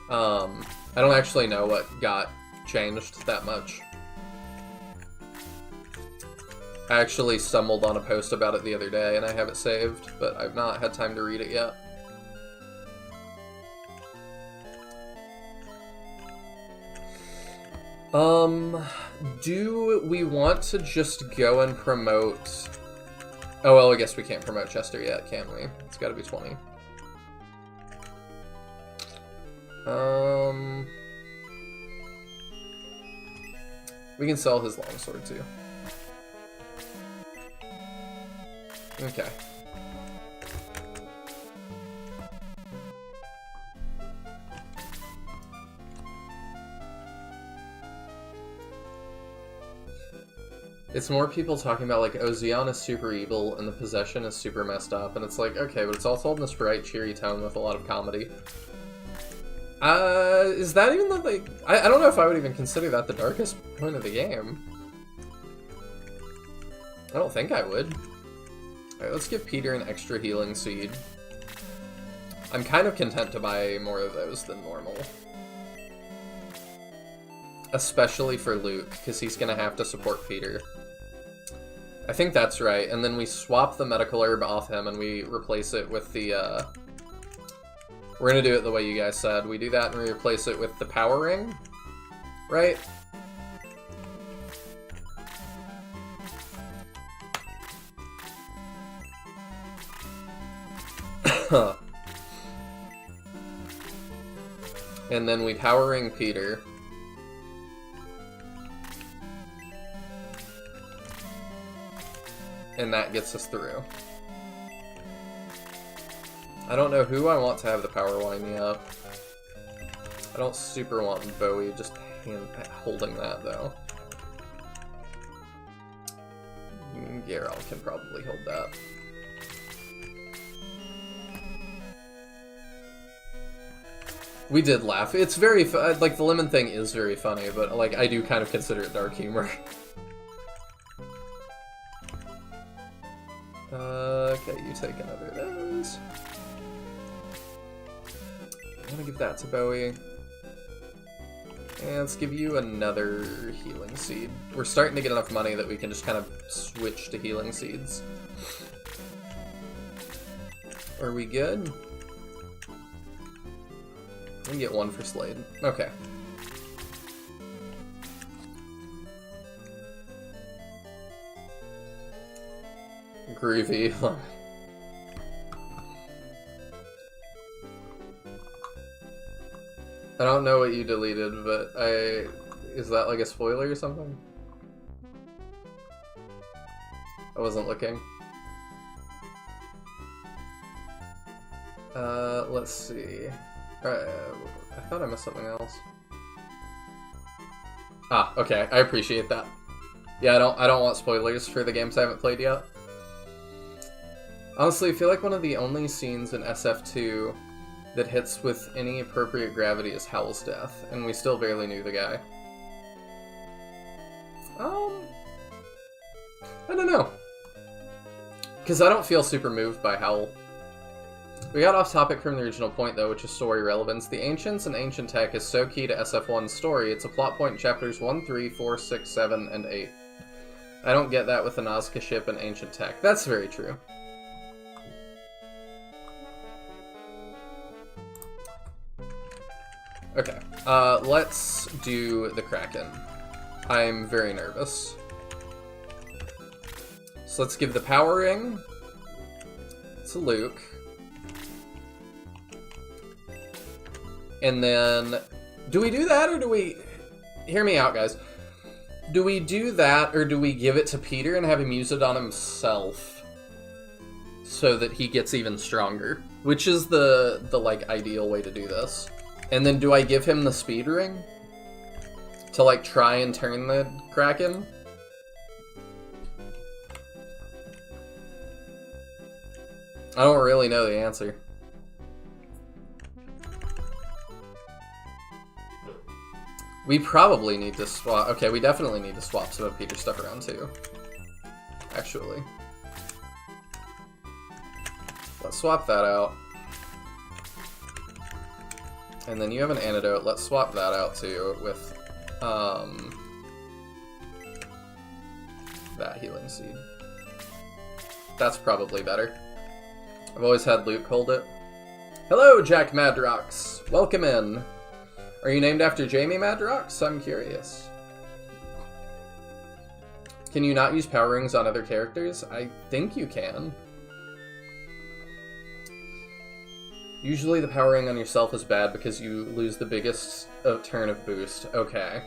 I don't actually know what got changed that much. I actually stumbled on a post about it the other day, and I have it saved, but I've not had time to read it yet. Do we want to just go and promote... Oh, well, I guess we can't promote Chester yet, can we? It's gotta be 20. We can sell his longsword, too. Okay. It's more people talking about, like, oh, Xeon is super evil and the possession is super messed up, and it's like, okay, but it's all told in this bright, cheery tone with a lot of comedy. Is that even the, like... I don't know if I would even consider that the darkest point of the game. I don't think I would. Alright, let's give Peter an extra healing seed. I'm kind of content to buy more of those than normal. Especially for Luke, because he's gonna have to support Peter. I think that's right, and then we swap the medical herb off him and we replace it with the, We're gonna do it the way you guys said. We do that and we replace it with the power ring, right? And then we power ring Peter. And that gets us through. I don't know who I want to have the power line me up. I don't super want Bowie just holding that, though. Geralt can probably hold that. We did laugh. It's very, like, the lemon thing is very funny, but, like, I do kind of consider it dark humor. Okay, you take another of those. I'm gonna give that to Bowie. And let's give you another healing seed. We're starting to get enough money that we can just kind of switch to healing seeds. Are we good? We can get one for Slade. Okay. Groovy. I don't know what you deleted, but is that like a spoiler or something? I wasn't looking. Let's see. I thought I missed something else. Ah, okay. I appreciate that. Yeah, I don't want spoilers for the games I haven't played yet. Honestly, I feel like one of the only scenes in SF2 that hits with any appropriate gravity is Howl's death, and we still barely knew the guy. I don't know. Because I don't feel super moved by Howl. We got off topic from the original point, though, which is story relevance. The Ancients and Ancient Tech is so key to SF1's story. It's a plot point in chapters 1, 3, 4, 6, 7, and 8. I don't get that with the Nazca ship and Ancient Tech. That's very true. Okay, let's do the Kraken. I'm very nervous. So let's give the power ring to Luke. And then, do we do that or do we... Hear me out, guys. Do we do that or do we give it to Peter and have him use it on himself so that he gets even stronger? Which is the like, ideal way to do this. And then do I give him the speed ring to, like, try and turn the Kraken? I don't really know the answer. We probably need to swap... Okay, we definitely need to swap some of Peter's stuff around, too. Actually. Let's swap that out. And then you have an antidote. Let's swap that out, too, with, that healing seed. That's probably better. I've always had Luke hold it. Hello, Jack Madrox. Welcome in. Are you named after Jamie Madrox? I'm curious. Can you not use power rings on other characters? I think you can. Usually the power ring on yourself is bad because you lose the biggest turn of boost. Okay.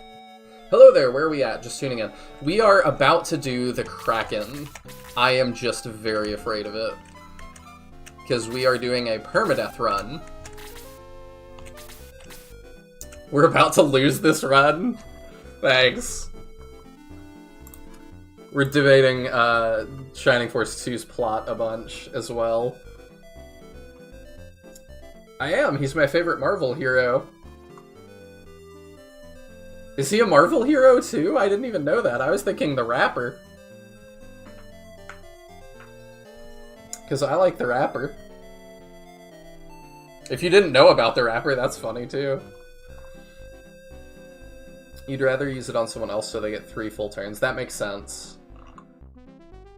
Hello there, where are we at? Just tuning in. We are about to do the Kraken. I am just very afraid of it. Because we are doing a permadeath run. We're about to lose this run? Thanks. We're debating Shining Force 2's plot a bunch as well. I am. He's my favorite Marvel hero. Is he a Marvel hero too? I didn't even know that. I was thinking the rapper. Because I like the rapper. If you didn't know about the rapper, that's funny too. You'd rather use it on someone else so they get 3 full turns. That makes sense.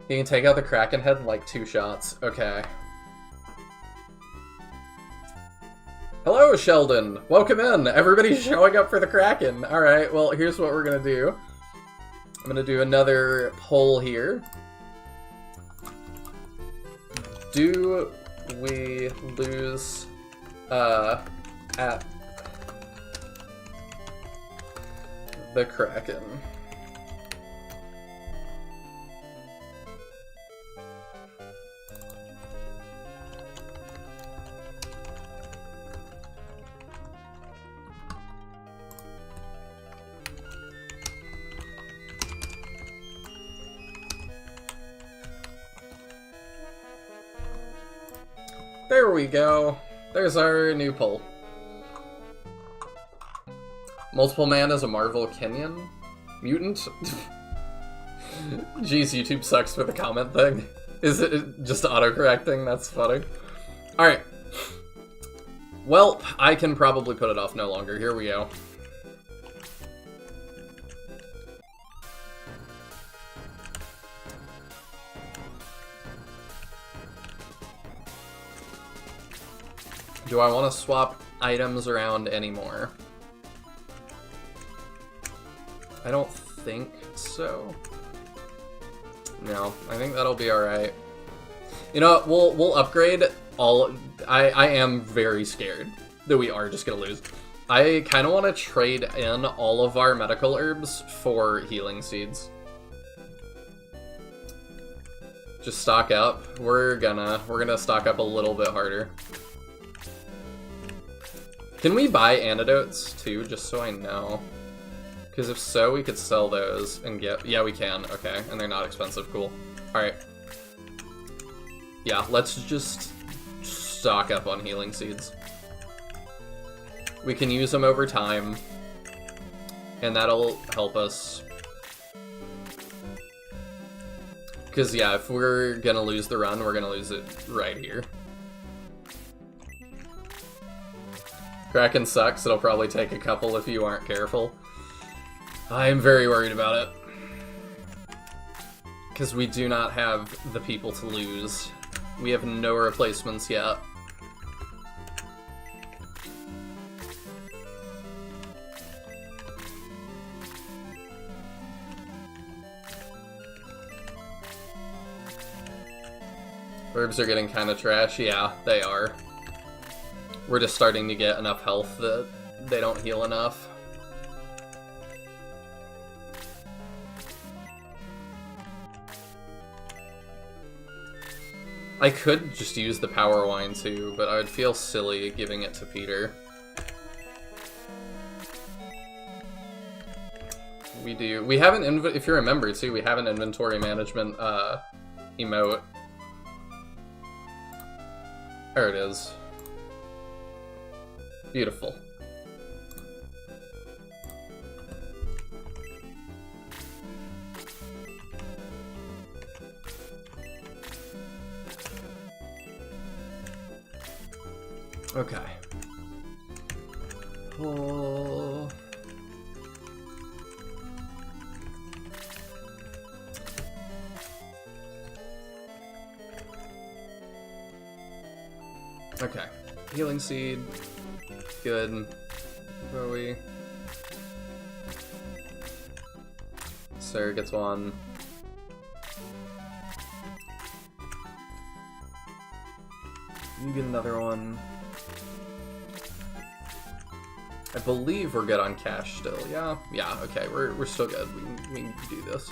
You can take out the Kraken head in like 2 shots. Okay. Hello, Sheldon! Welcome in! Everybody's showing up for the Kraken! Alright, well, here's what we're gonna do. I'm gonna do another poll here. Do we lose, at the Kraken? There we go. There's our new poll. Multiple man is a Marvel Kenyan? Mutant? Jeez, YouTube sucks for the comment thing. Is it just auto-correcting? That's funny. Alright. Well, I can probably put it off no longer. Here we go. Do I want to swap items around anymore? I don't think so. No, I think that'll be alright. You know what, we'll upgrade all... I am very scared that we are just gonna lose. I kind of want to trade in all of our medical herbs for healing seeds. Just stock up. We're gonna stock up a little bit harder. Can we buy antidotes too, just so I know? Because if so, we could sell those and get... Yeah, we can. Okay, and they're not expensive. Cool. Alright. Yeah, let's just stock up on healing seeds. We can use them over time, and that'll help us. Because, yeah, if we're gonna lose the run, we're gonna lose it right here. Kraken sucks. It'll probably take a couple if you aren't careful. I'm very worried about it. Because we do not have the people to lose. We have no replacements yet. Herbs are getting kind of trash. Yeah, they are. We're just starting to get enough health that they don't heal enough. I could just use the power wine too, but I would feel silly giving it to Peter. We have an if you remember too, we have an inventory management emote. There it is. Beautiful. Okay. Oh. Okay. Healing seed. Good. Bowie. Sarah gets one. You get another one. I believe we're good on cash still. Yeah? Yeah, okay. We're still good. We can do this.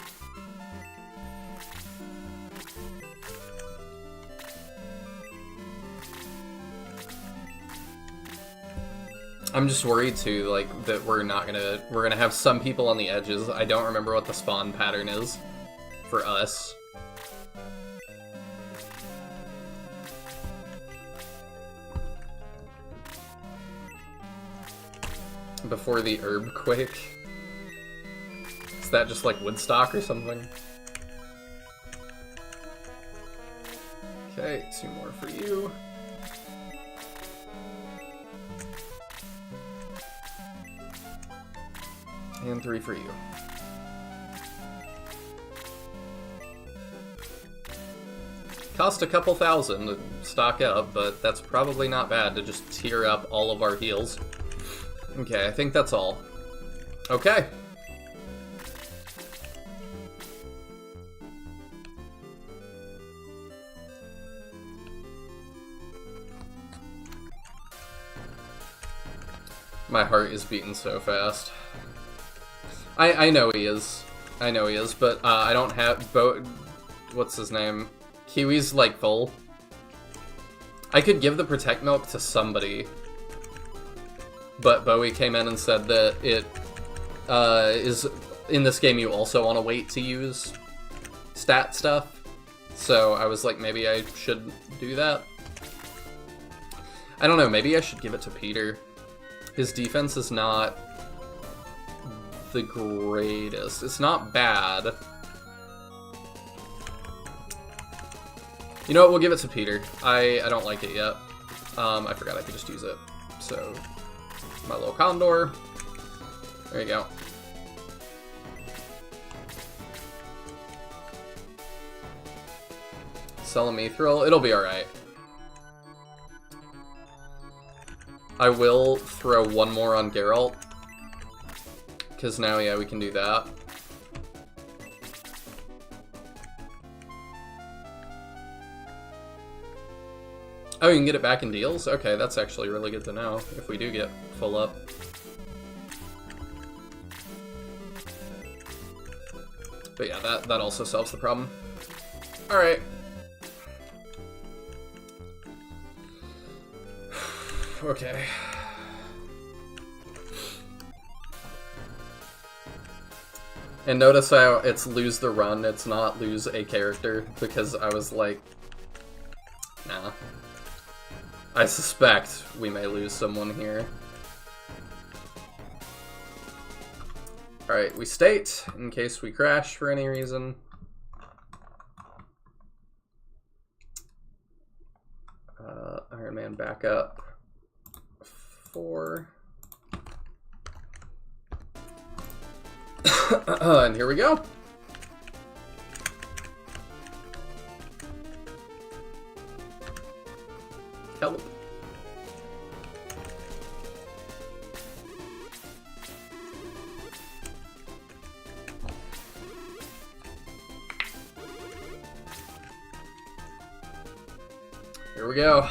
I'm just worried too, like, that we're gonna have some people on the edges. I don't remember what the spawn pattern is for us. Before the herb quake. Is that just like Woodstock or something? Okay, 2 more for you. And 3 for you. Cost a couple thousand to stock up, but that's probably not bad to just tier up all of our heals. Okay, I think that's all. Okay. My heart is beating so fast. I know he is. I know he is, but I don't have what's his name? Kiwi's like full. I could give the Protect Milk to somebody, but Bowie came in and said that it is in this game you also want to wait to use stat stuff. So I was like, maybe I should do that. I don't know, maybe I should give it to Peter. His defense is not the greatest. It's not bad. You know what, we'll give it to Peter. I don't like it yet. I forgot I could just use it. So, my little condor. There you go. Celemithril, it'll be alright. I will throw one more on Geralt. Because now, yeah, we can do that. Oh, you can get it back in deals? Okay, that's actually really good to know, if we do get full up. But yeah, that also solves the problem. Alright. Okay. And notice how it's lose the run, it's not lose a character, because I was like, nah. I suspect we may lose someone here. Alright, we state, in case we crash for any reason. And back up 4. And here we go. Help. Here we go.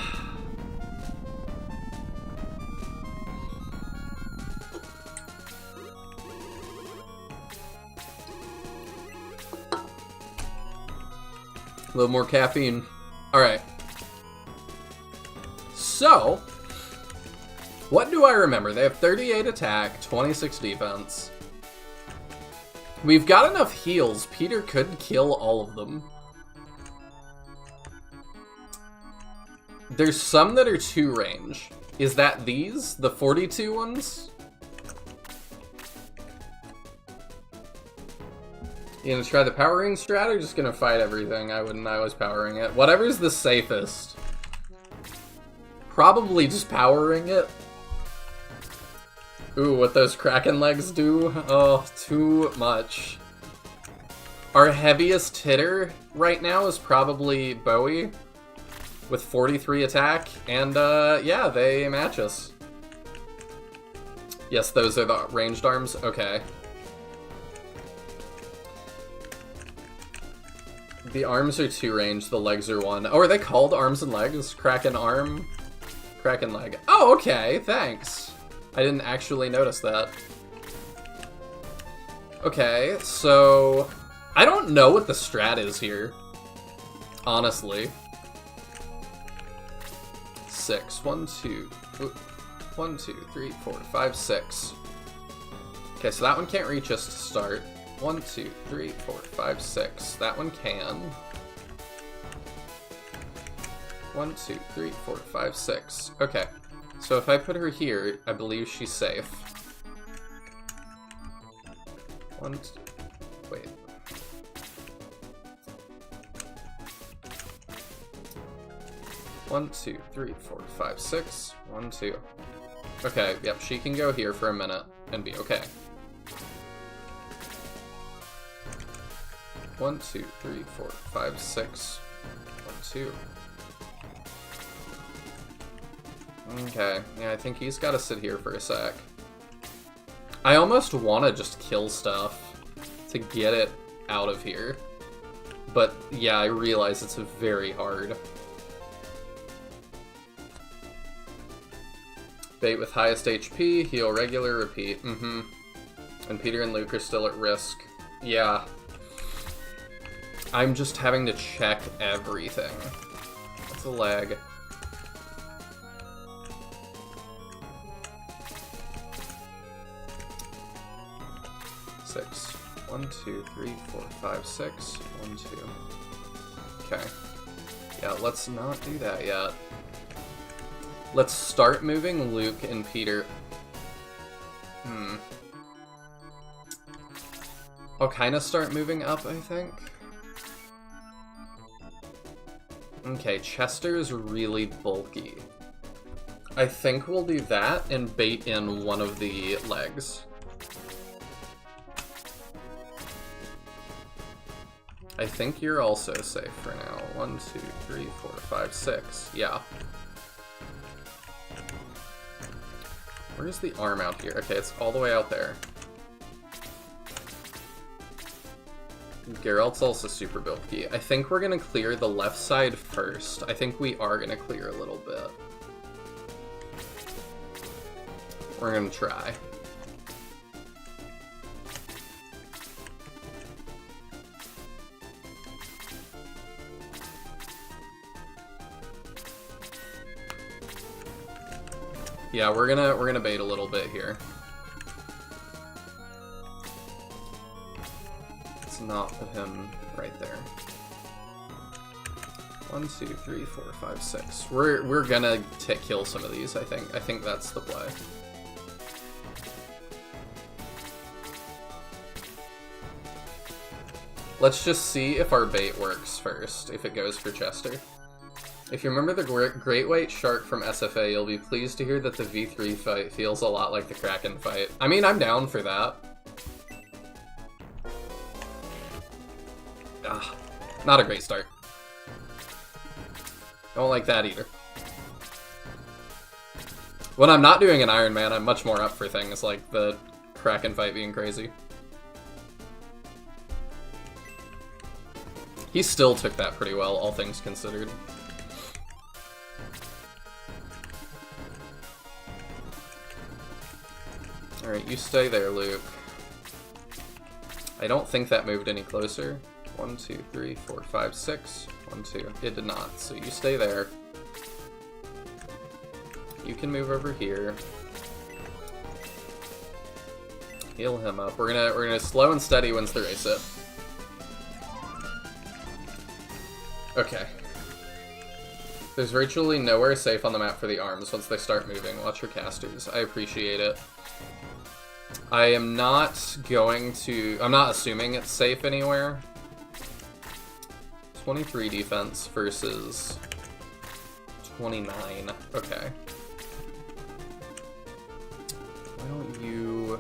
A little more caffeine. All right. So, what do I remember? They have 38 attack, 26 defense. We've got enough heals. Peter could kill all of them. There's some that are 2 range. Is that these? The 42 ones? You gonna try the powering strat or just gonna fight everything? I was powering it. Whatever's the safest. Probably just powering it. Ooh, what those Kraken legs do? Oh, too much. Our heaviest hitter right now is probably Bowie with 43 attack, and yeah, they match us. Yes, those are the ranged arms? Okay. The arms are 2 range, the legs are 1. Oh, are they called arms and legs? Kraken arm? Kraken leg. Oh, okay, thanks. I didn't actually notice that. Okay, so I don't know what the strat is here. Honestly. 6. 1, 2. 1, 2, 3, 4, 5, 6. Okay, so that one can't reach us to start. 1, 2, 3, 4, 5, 6. That one can. 1, 2, 3, 4, 5, 6. Okay. So if I put her here, I believe she's safe. 1, 2, wait. One, 2, 3, 4, 5, 6. 1, 2. Okay, yep, she can go here for a minute and be okay. 1, 2, 3, 4, 5, 6. 1, 2. Okay, yeah, I think he's got to sit here for a sec. I almost want to just kill stuff to get it out of here. But yeah, I realize it's very hard. Bait with highest HP, heal regular, repeat. And Peter and Luke are still at risk. Yeah. I'm just having to check everything. That's a lag. Six. 1, 2, 3, 4, 5, 6. 1, 2. Okay. Yeah, let's not do that yet. Let's start moving Luke and Peter. I'll kind of start moving up, I think. Okay, Chester is really bulky. I think we'll do that and bait in one of the legs. I think you're also safe for now. 1, 2, 3, 4, 5, 6. Yeah. Where's the arm out here? Okay, it's all the way out there. Geralt's also super bulky. I think we're gonna clear the left side first. I think we are gonna clear a little bit. We're gonna try. Yeah, we're gonna bait a little bit here. Let's not put him right there. 1, 2, 3, 4, 5, 6. We're gonna kill some of these, I think. I think that's the play. Let's just see if our bait works first, if it goes for Chester. If you remember the Great White Shark from SFA, you'll be pleased to hear that the V3 fight feels a lot like the Kraken fight. I mean, I'm down for that. Ah, not a great start. Don't like that either. When I'm not doing an Ironman, I'm much more up for things like the Kraken fight being crazy. He still took that pretty well, all things considered. Alright, you stay there, Luke. I don't think that moved any closer. 1, 2, 3, 4, 5, 6. 1, 2. It did not, so you stay there. You can move over here. Heal him up. We're gonna slow and steady wins the race it. Okay. There's virtually nowhere safe on the map for the arms once they start moving. Watch your casters. I appreciate it. I am not going to... I'm not assuming it's safe anywhere. 23 defense versus 29. Okay. Why don't you...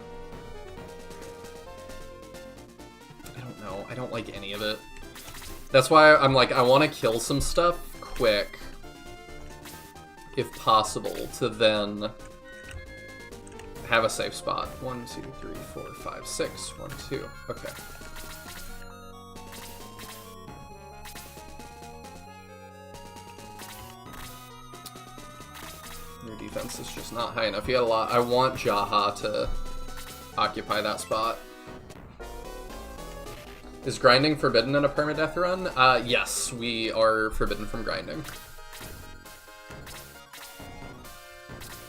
I don't know. I don't like any of it. That's why I'm like, I want to kill some stuff quick, if possible, to then have a safe spot. 1, 2, 3, 4, 5, 6. 1, 2. Okay. Your defense is just not high enough. You had a lot. I want Jaha to occupy that spot. Is grinding forbidden in a permadeath run? Yes, we are forbidden from grinding.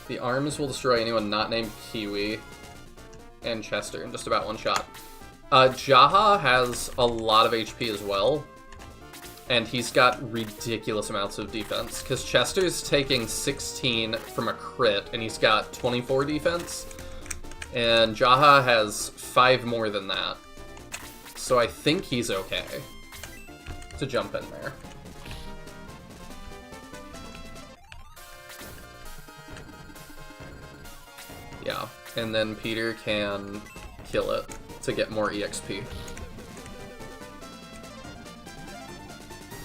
The arms will destroy anyone not named Kiwi and Chester in just about one shot. Jaha has a lot of HP as well, and he's got ridiculous amounts of defense, because Chester's taking 16 from a crit, and he's got 24 defense, and Jaha has 5 more than that. So I think he's okay to jump in there. Yeah, and then Peter can kill it to get more EXP.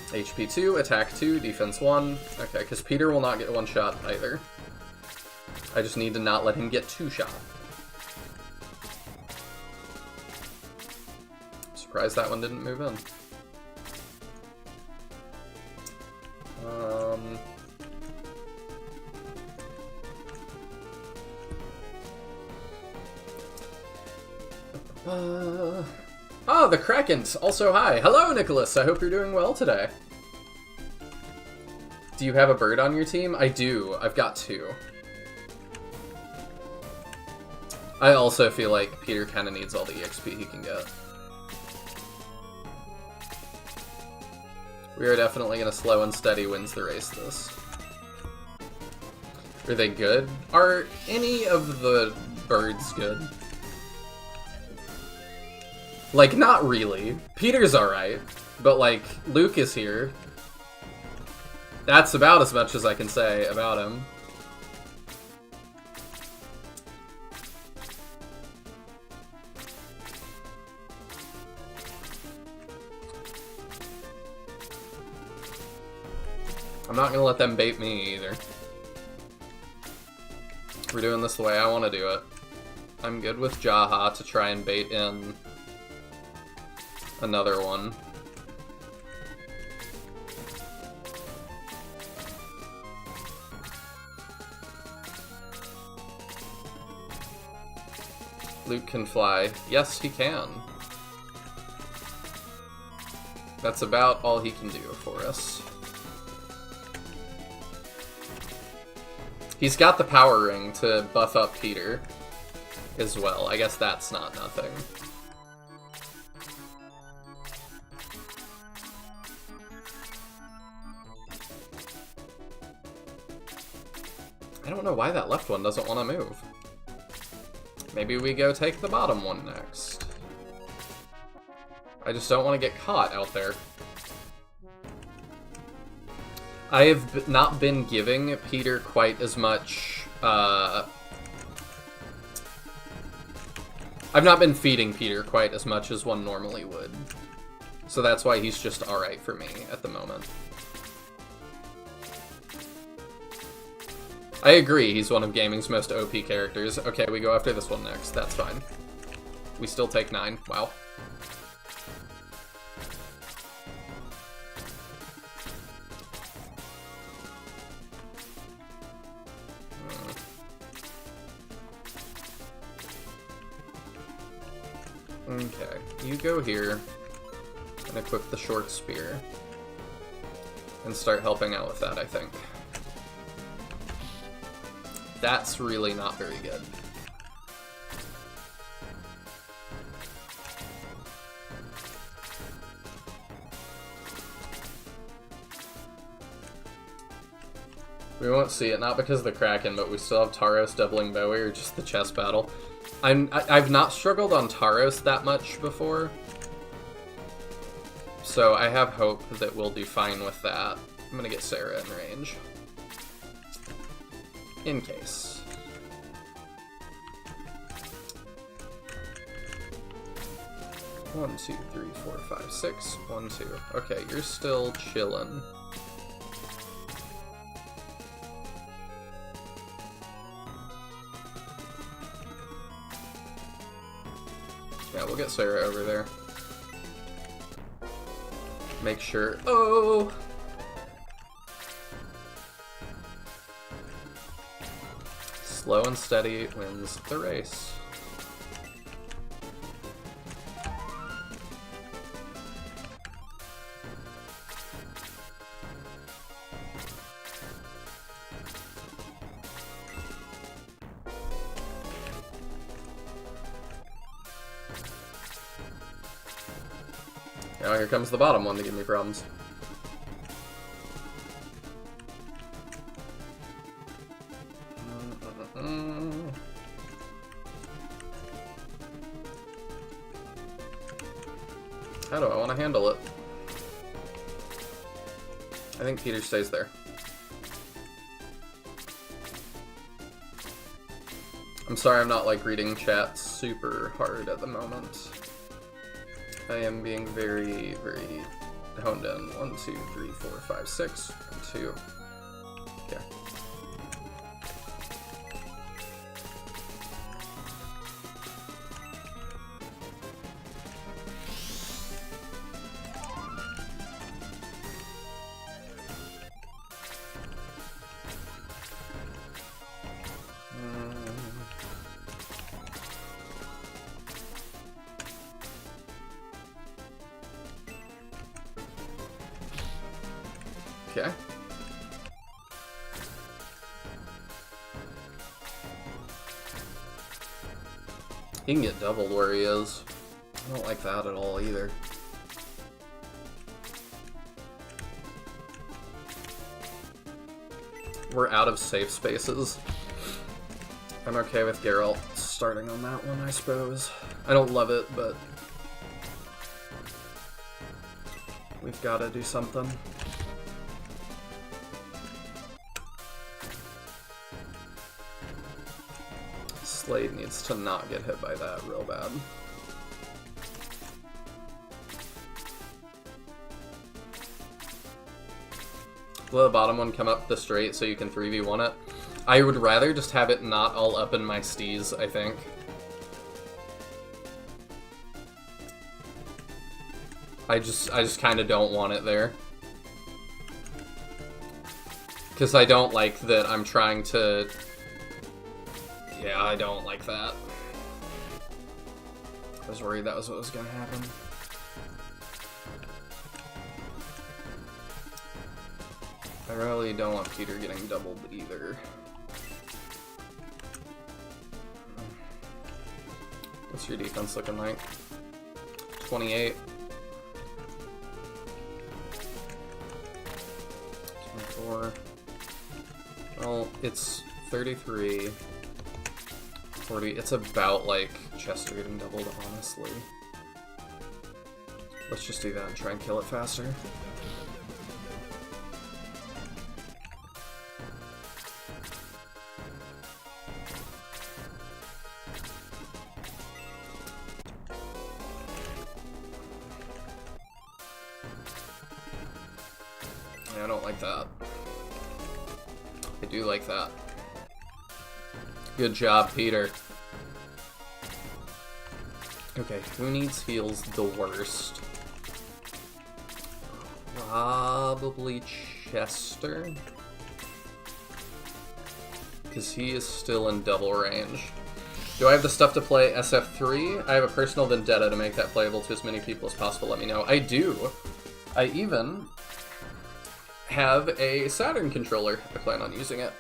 HP 2, attack 2, defense 1. Okay, because Peter will not get one shot either. I just need to not let him get 2 shot. Surprised that one didn't move in. Oh, the Kraken's also hi. Hello, Nicholas. I hope you're doing well today. Do you have a bird on your team? I do. I've got 2. I also feel like Peter kind of needs all the EXP he can get. We are definitely going to slow and steady wins the race this. Are they good? Are any of the birds good? Like, not really. Peter's alright, but like, Luke is here. That's about as much as I can say about him. I'm not gonna let them bait me either. We're doing this the way I want to do it. I'm good with Jaha to try and bait in another one. Luke can fly. Yes, he can. That's about all he can do for us. He's got the power ring to buff up Peter as well. I guess that's not nothing. I don't know why that left one doesn't want to move. Maybe we go take the bottom one next. I just don't want to get caught out there. I have not been giving Peter quite as much, I've not been feeding Peter quite as much as one normally would. So that's why he's just alright for me at the moment. I agree, he's one of gaming's most OP characters. Okay, we go after this one next. That's fine. We still take 9. Wow. Okay, you go here and equip the short spear and start helping out with that, I think. That's really not very good. We won't see it, not because of the Kraken, but we still have Taros doubling Bowie or just the chess battle. I've not struggled on Taros that much before, so I have hope that we'll do fine with that. I'm gonna get Sarah in range. In case. One, two, three, four, five, six. 1, 2. Okay, you're still chillin'. Yeah, we'll get Sarah over there. Make sure. Oh! Slow and steady wins the race. Now here comes the bottom one to give me problems. How do I want to handle it? I think Peter stays there. I'm sorry I'm not like reading chat super hard at the moment. I am being very, very honed in. 1, 2, 3, 4, 5, 6. 1, 2. Okay. Okay. He can get doubled where he is. I don't like that at all either. We're out of safe spaces. I'm okay with Geralt starting on that one, I suppose. I don't love it, but we've got to do something. Slade needs to not get hit by that real bad. Will the bottom one come up the straight so you can 3v1 it? I would rather just have it not all up in my steez, I think. I just kind of don't want it there. Because I don't like that I'm trying to... Yeah, I don't like that. I was worried that was what was gonna happen. I really don't want Peter getting doubled either. What's your defense looking like? 28. 24. Well, it's 33. 40. It's about like Chester getting doubled, honestly. Let's just do that and try and kill it faster. I don't like that. I do like that. Good job, Peter. Okay, who needs heals the worst? Probably Chester. Because he is still in double range. Do I have the stuff to play SF3? I have a personal vendetta to make that playable to as many people as possible. Let me know. I do. I even have a Saturn controller. I plan on using it.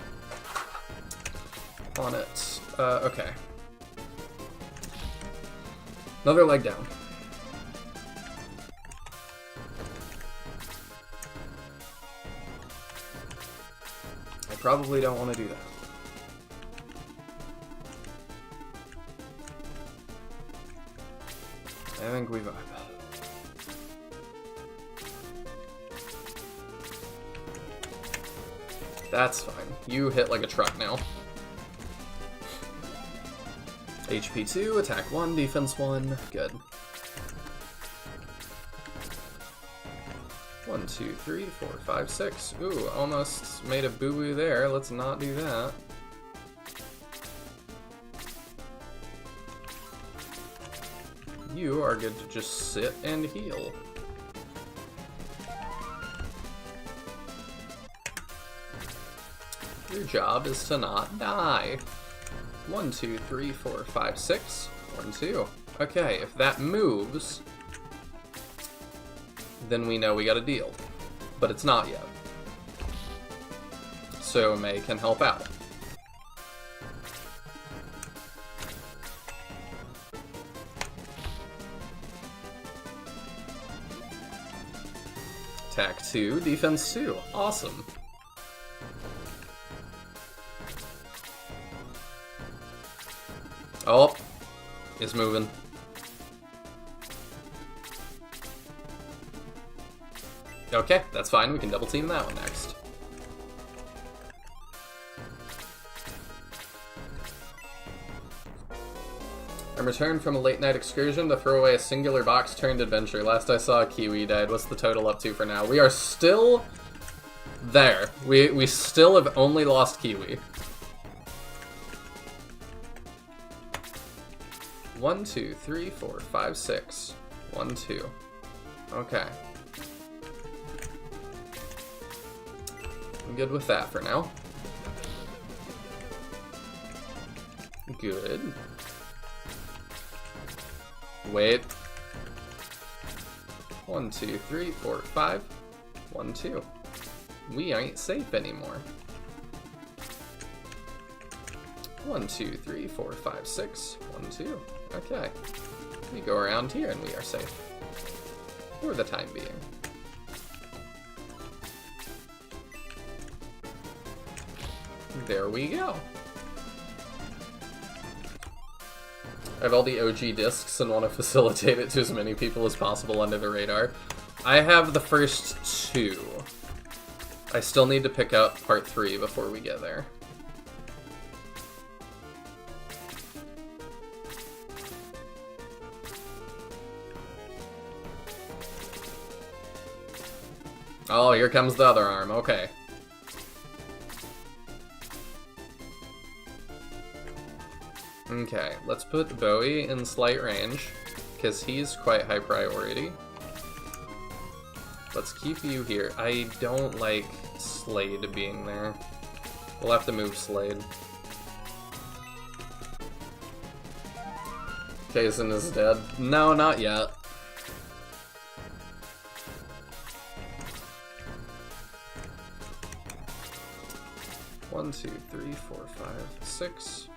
On it. Okay. Another leg down. I probably don't want to do that. I think we vibe. That's fine. You hit like a truck now. HP 2, attack 1, defense 1. Good. 1, 2, 3, 4, 5, 6. Ooh, almost made a boo-boo there. Let's not do that. You are good to just sit and heal. Your job is to not die. 1, 2, 3, 4, 5, 6. 1, 2. Okay, if that moves, then we know we got a deal. But it's not yet. So May can help out. Attack 2, defense 2. Awesome. Oh, it's moving. Okay, that's fine. We can double team that one next. I'm returned from a late night excursion to throw away a singular box turned adventure. Last I saw, a Kiwi died. What's the total up to for now? We are still there. We still have only lost Kiwi. 1, 2, 3, 4, 5, 6. 1, 2. Okay. I'm good with that for now. Good. Wait. 1, 2, 3, 4, 5. 1, 2. We ain't safe anymore. 1, 2, 3, 4, 5, 6. 1, 2. Okay. We go around here and we are safe. For the time being. There we go. I have all the OG discs and want to facilitate it to as many people as possible under the radar. I have the first 2. I still need to pick up part 3 before we get there. Oh, here comes the other arm. Okay. Okay, let's put Bowie in slight range, because he's quite high priority. Let's keep you here. I don't like Slade being there. We'll have to move Slade. Kaizen is dead. No, not yet. One, 2, 3, 4, 5, 6.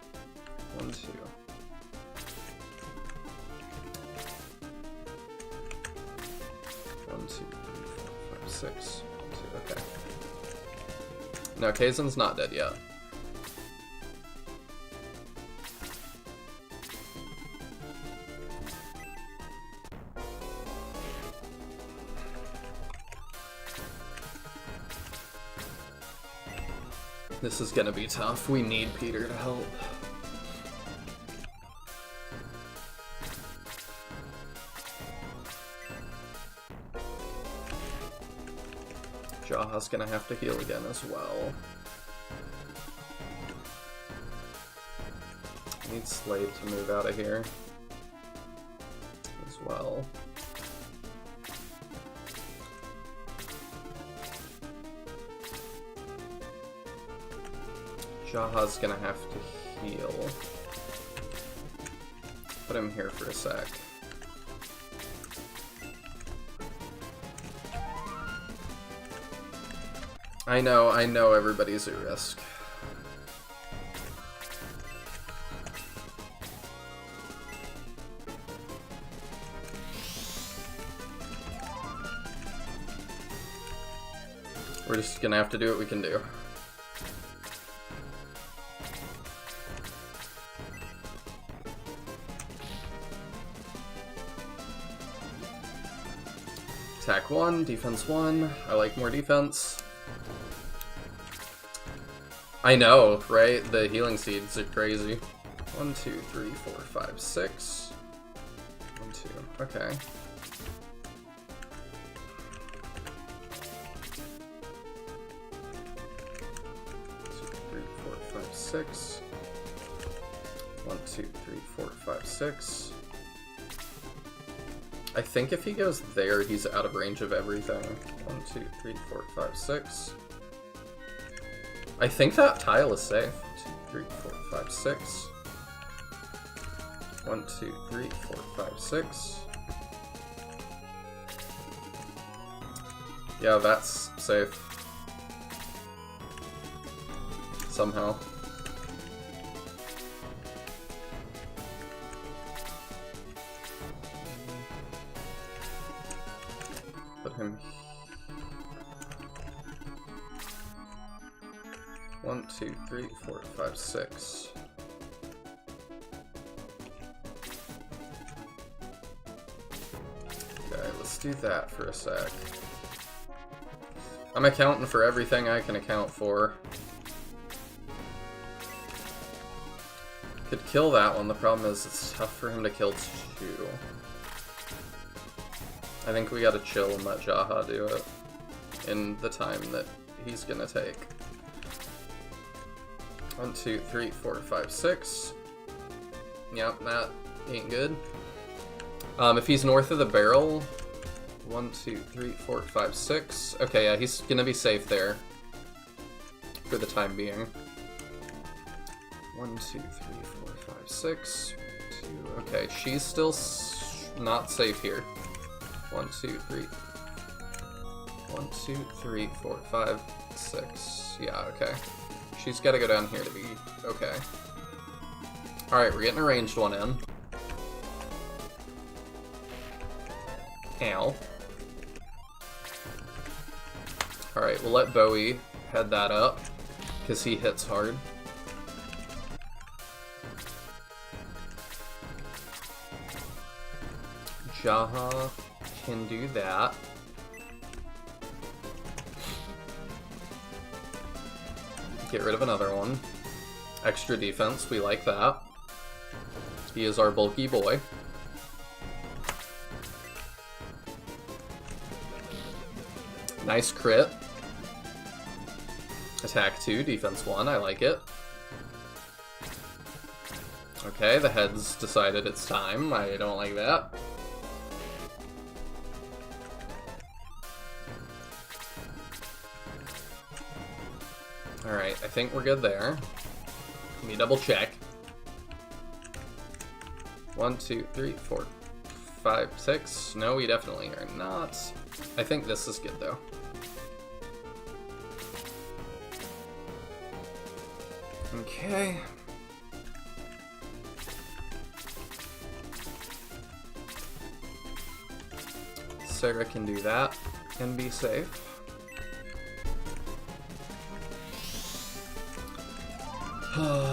1, 2. 1, 2, 3, 4, 5, 6. 1, 2. Okay. No, Kaizen's not dead yet. This is gonna be tough. We need Peter to help. Jaha's gonna have to heal again as well. Need Slade to move out of here as well. Jaha's gonna have to heal. Put him here for a sec. I know everybody's at risk. We're just gonna have to do what we can do. Attack 1, defense 1. I like more defense. I know, right? The healing seeds are crazy. 1, 2, 3, 4, 5, 6. 1, 2. Okay. 6. 1, 2, 3, 4, 5, 6. I think if he goes there, he's out of range of everything. 1, 2, 3, 4, 5, 6. I think that tile is safe. 2, 3, 4, 5, 6. 1, 2, 3, 4, 5, 6. Yeah, that's safe. Somehow. Put him. 1, 2, 3, 4, 5, 6. Okay, let's do that for a sec. I'm accounting for everything I can account for. Could kill that one, the problem is it's tough for him to kill two. I think we gotta chill and let Jaha do it in the time that he's gonna take. 1, 2, 3, 4, 5, 6. Yep, that ain't good. If he's north of the barrel, 1, 2, 3, 4, 5, 6. Okay, yeah, he's gonna be safe there for the time being. 1, 2, 3, 4, 5, 6. 2. Okay, she's still not safe here. 1, 2, 3. 1, 2, 3, 4, 5, 6. Yeah, okay. She's got to go down here to be okay. Alright, we're getting a ranged one in. Ow. Alright, we'll let Bowie head that up, because he hits hard. Jaha can do that. Get rid of another one. Extra defense, we like that. He is our bulky boy. Nice crit. Attack 2, defense 1, I like it. Okay, the head's decided it's time. I don't like that. Alright, I think we're good there. Let me double check. 1, 2, 3, 4, 5, 6. No, we definitely are not. I think this is good though. Okay. Sarah can do that and be safe.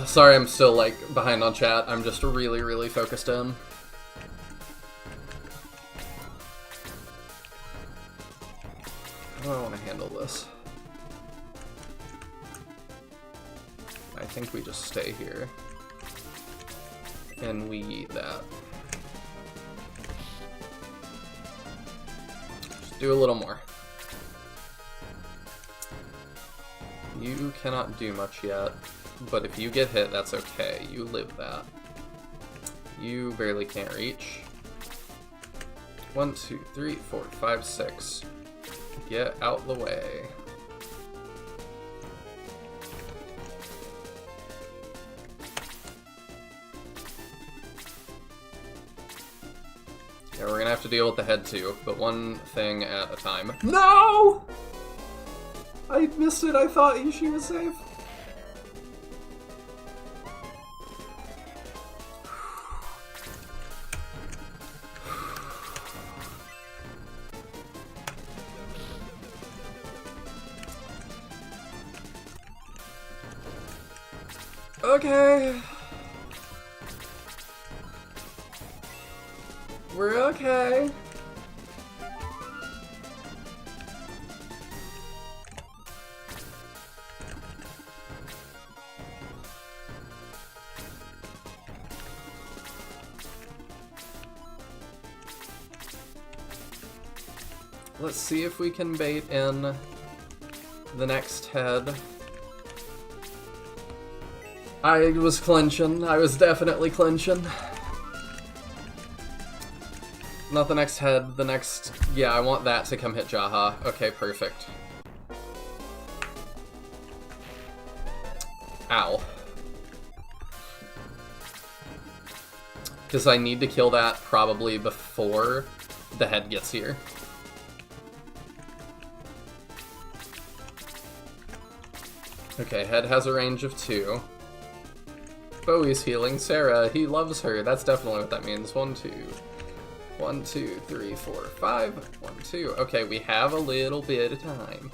Sorry, I'm still like behind on chat. I'm just really focused in. How do I want to handle this? I think we just stay here. And we eat that. Just do a little more. You cannot do much yet, but if you get hit, that's okay. You live that. You barely can't reach. 1, 2, 3, 4, 5, 6. Get out the way. Yeah, we're gonna have to deal with the head too, but one thing at a time. No! I missed it. I thought she was safe. Okay. We're okay. Let's see if we can bait in the next head. I was clinching. I was definitely clinching. Not the next head, the next... Yeah, I want that to come hit Jaha. Okay, perfect. Ow. Because I need to kill that probably before the head gets here. Okay, head has a range of 2. Bowie's healing Sarah. He loves her. That's definitely what that means. 1, 2. 1, 2, 3, 4, 5. 1, 2. Okay, we have a little bit of time.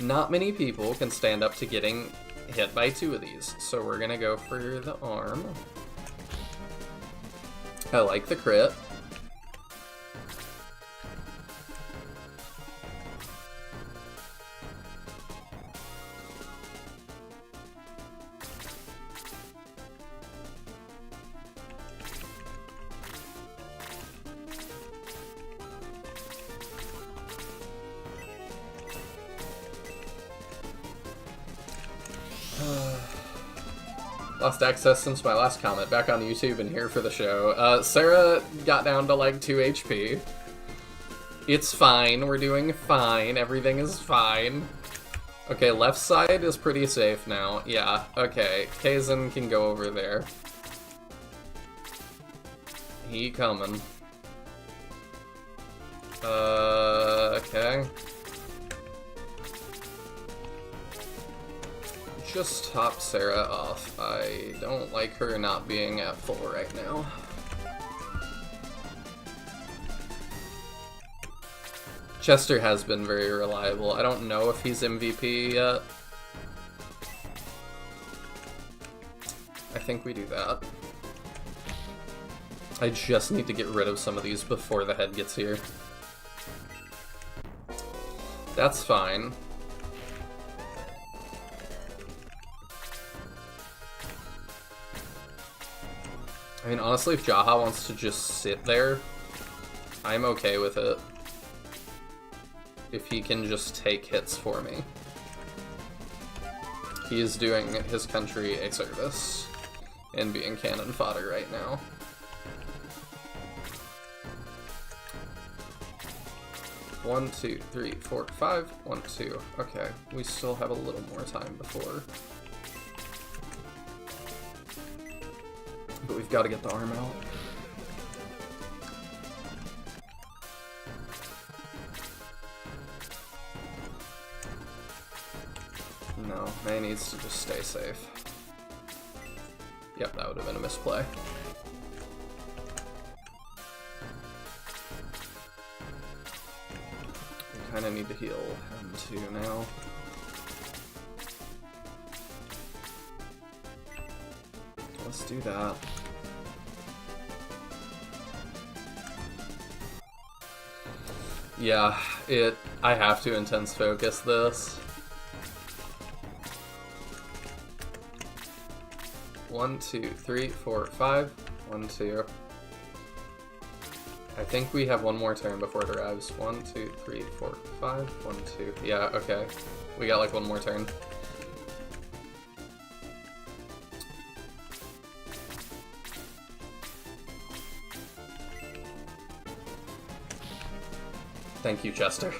Not many people can stand up to getting hit by 2 of these, so we're gonna go for the arm. I like the crit. Lost access since my last comment, back on YouTube and here for the show. Sarah got down to like 2 HP. It's fine, we're doing fine, everything is fine. Okay, left side is pretty safe now. Yeah, okay, Kaizen can go over there. He coming. Okay. Just top Sarah off. I don't like her not being at full right now. Chester has been very reliable. I don't know if he's MVP yet. I think we do that. I just need to get rid of some of these before the head gets here. That's fine. I mean, honestly, if Jaha wants to just sit there, I'm okay with it. If he can just take hits for me. He is doing his country a service and being cannon fodder right now. One, 2, 3, 4, 5. 1, 2. Okay, we still have a little more time before. But we've got to get the arm out. No, May needs to just stay safe. Yep, that would have been a misplay. We kind of need to heal him too now. Let's do that. Yeah, I have to intense focus this. 1, 2, 3, 4, 5. 1, 2. I think we have one more turn before it arrives. 1, 2, 3, 4, 5. 1, 2. Yeah, okay. We got like one more turn. Thank you, Chester.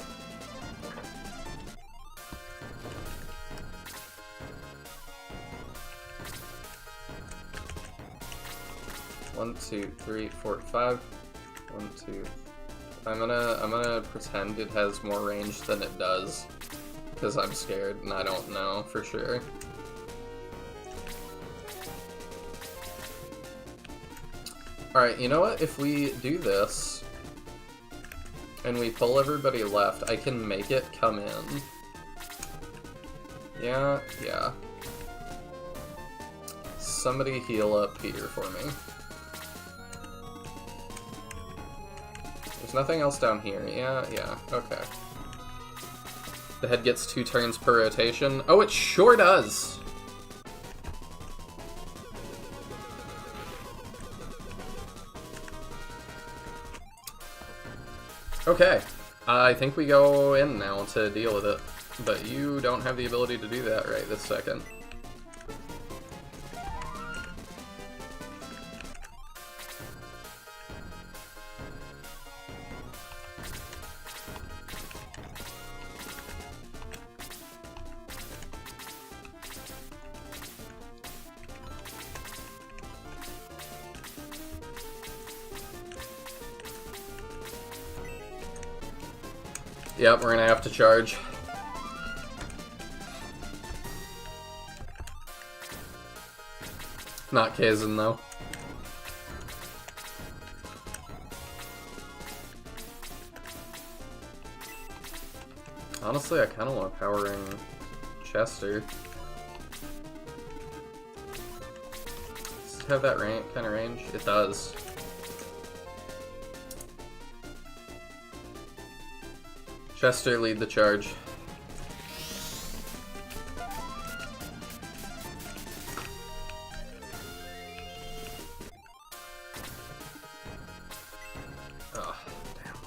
One, two, three, four, five. 1, 2. I'm gonna pretend it has more range than it does, because I'm scared and I don't know for sure. Alright, you know what? If we do this, and we pull everybody left, I can make it come in. Yeah. Somebody heal up Peter for me. There's nothing else down here. Yeah, okay. The head gets 2 turns per rotation. Oh, it sure does! Okay, I think we go in now to deal with it, but you don't have the ability to do that right this second. Yep, we're gonna have to charge. Not Kaizen, though. Honestly, I kind of want powering Chester. Does it have that kind of range? It does. Chester, lead the charge. Oh, damn.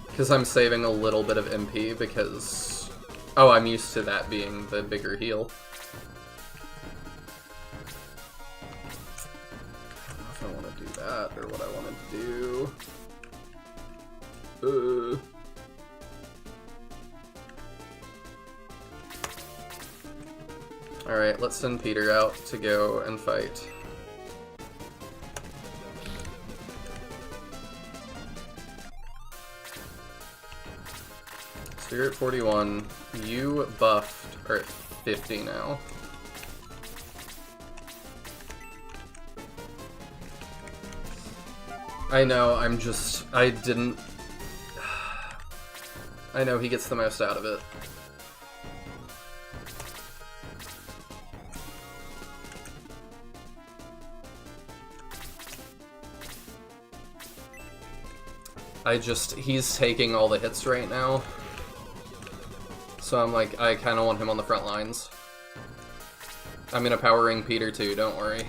Because I'm saving a little bit of MP because... Oh, I'm used to that being the bigger heal. I don't know if I want to do that or what I want to do. Alright, let's send Peter out to go and fight. So you're at 41. You buffed are at 50 now. I know, I didn't... I know he gets the most out of it. He's taking all the hits right now. So I'm like, I kind of want him on the front lines. I'm gonna power ring Peter too, don't worry.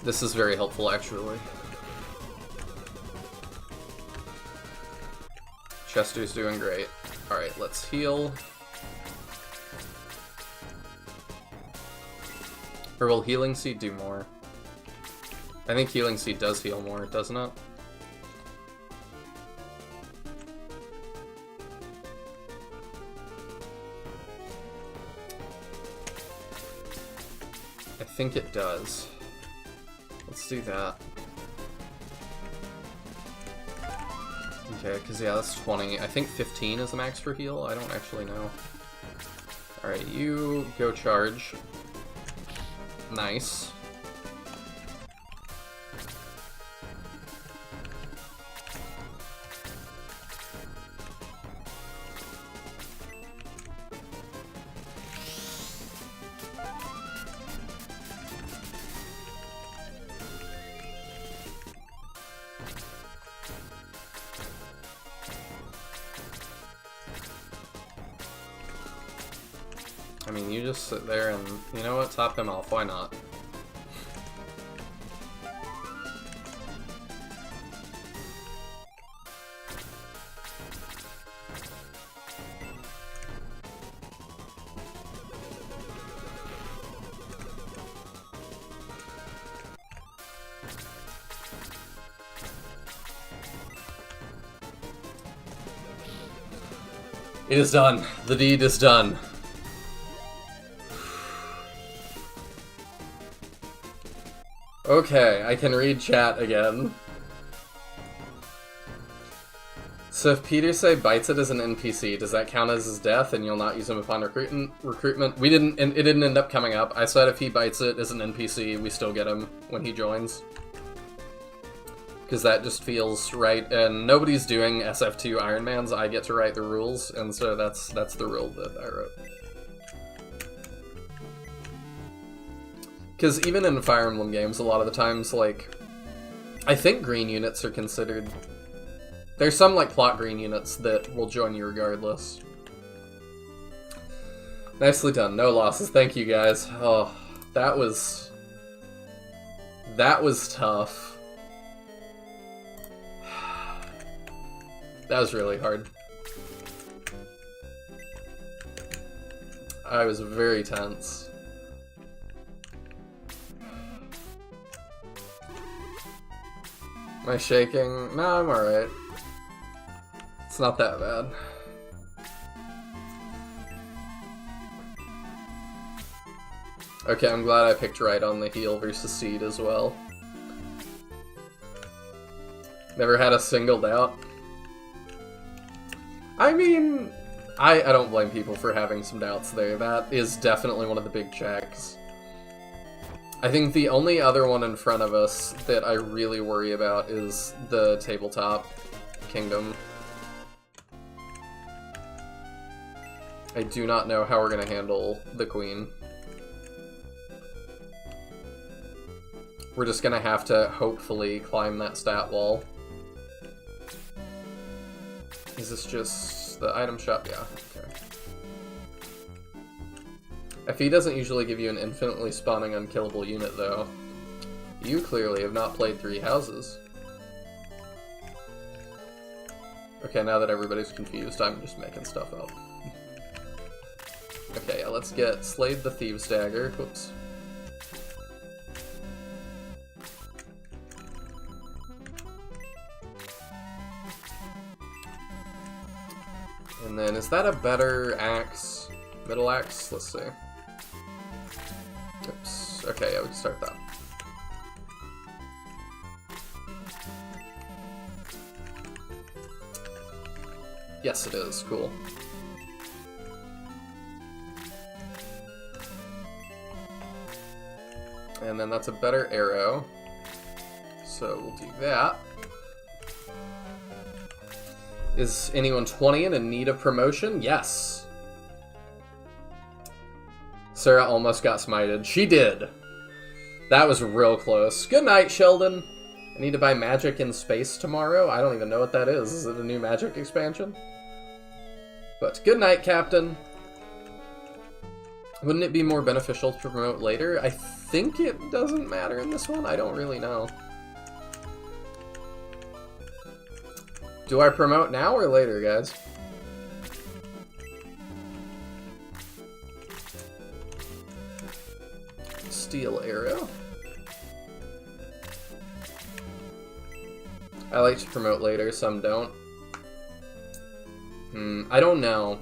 This is very helpful, actually. Chester's doing great. Alright, let's heal. Or will Healing Seed do more? I think Healing Seed does heal more, doesn't it? I think it does. Let's do that. Okay, because yeah, that's 20. I think 15 is the max for heal. I don't actually know. Alright, you go charge. Nice. I mean, you just sit there and, you know what, top him off, why not? It is done. The deed is done. Okay, I can read chat again. So if Peter say bites it as an NPC, does that count as his death and you'll not use him upon recruitment? It didn't end up coming up. I said if he bites it as an NPC, we still get him when he joins. Because that just feels right, and nobody's doing SF2 Ironmans. I get to write the rules, and so that's the rule that I wrote. Because even in Fire Emblem games, a lot of the times, like, I think green units are considered... There's some, like, plot green units that will join you regardless. Nicely done. No losses. Thank you, guys. Oh, that was tough. That was really hard. I was very tense. Am I shaking? No, I'm alright. It's not that bad. Okay, I'm glad I picked right on the heal versus seed as well. Never had a single doubt. I mean, I don't blame people for having some doubts there. That is definitely one of the big checks. I think the only other one in front of us that I really worry about is the tabletop kingdom. I do not know how we're going to handle the queen. We're just going to have to hopefully climb that stat wall. Is this just the item shop? Yeah, okay. FE doesn't usually give you an infinitely spawning unkillable unit, though. You clearly have not played 3 houses. Okay, now that everybody's confused, I'm just making stuff up. Okay, yeah, let's get Slade the Thieves Dagger. Whoops. And then, is that a better axe? Middle axe? Let's see. Oops. Okay, yeah, we can start that. Yes, it is. Cool. And then that's a better arrow. So we'll do that. Is anyone 20 and in need of promotion? Yes. Sarah almost got smited. She did. That was real close. Good night, Sheldon. I need to buy Magic in Space tomorrow. I don't even know what that is. Is it a new Magic expansion? But good night, Captain. Wouldn't it be more beneficial to promote later? I think it doesn't matter in this one. I don't really know. Do I promote now or later, guys? Steel arrow. I like to promote later, some don't. I don't know.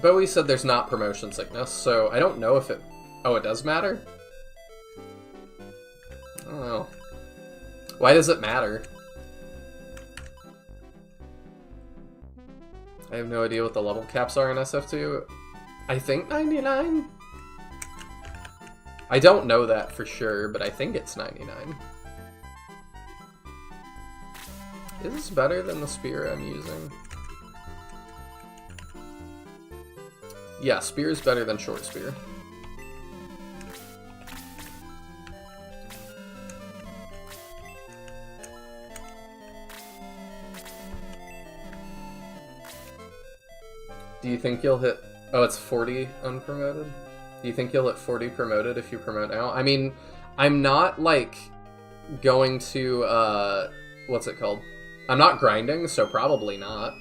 Bowie said there's not promotion sickness, so I don't know if it... Oh, it does matter? I don't know. Why does it matter? I have no idea what the level caps are in SF2. I think 99? I don't know that for sure, but I think it's 99. Is this better than the spear I'm using? Yeah, spear is better than short spear. Do you think you'll hit... Oh, it's 40 unpromoted? Do you think you'll hit 40 promoted if you promote now? I mean, I'm not, like, going to, what's it called? I'm not grinding, so probably not.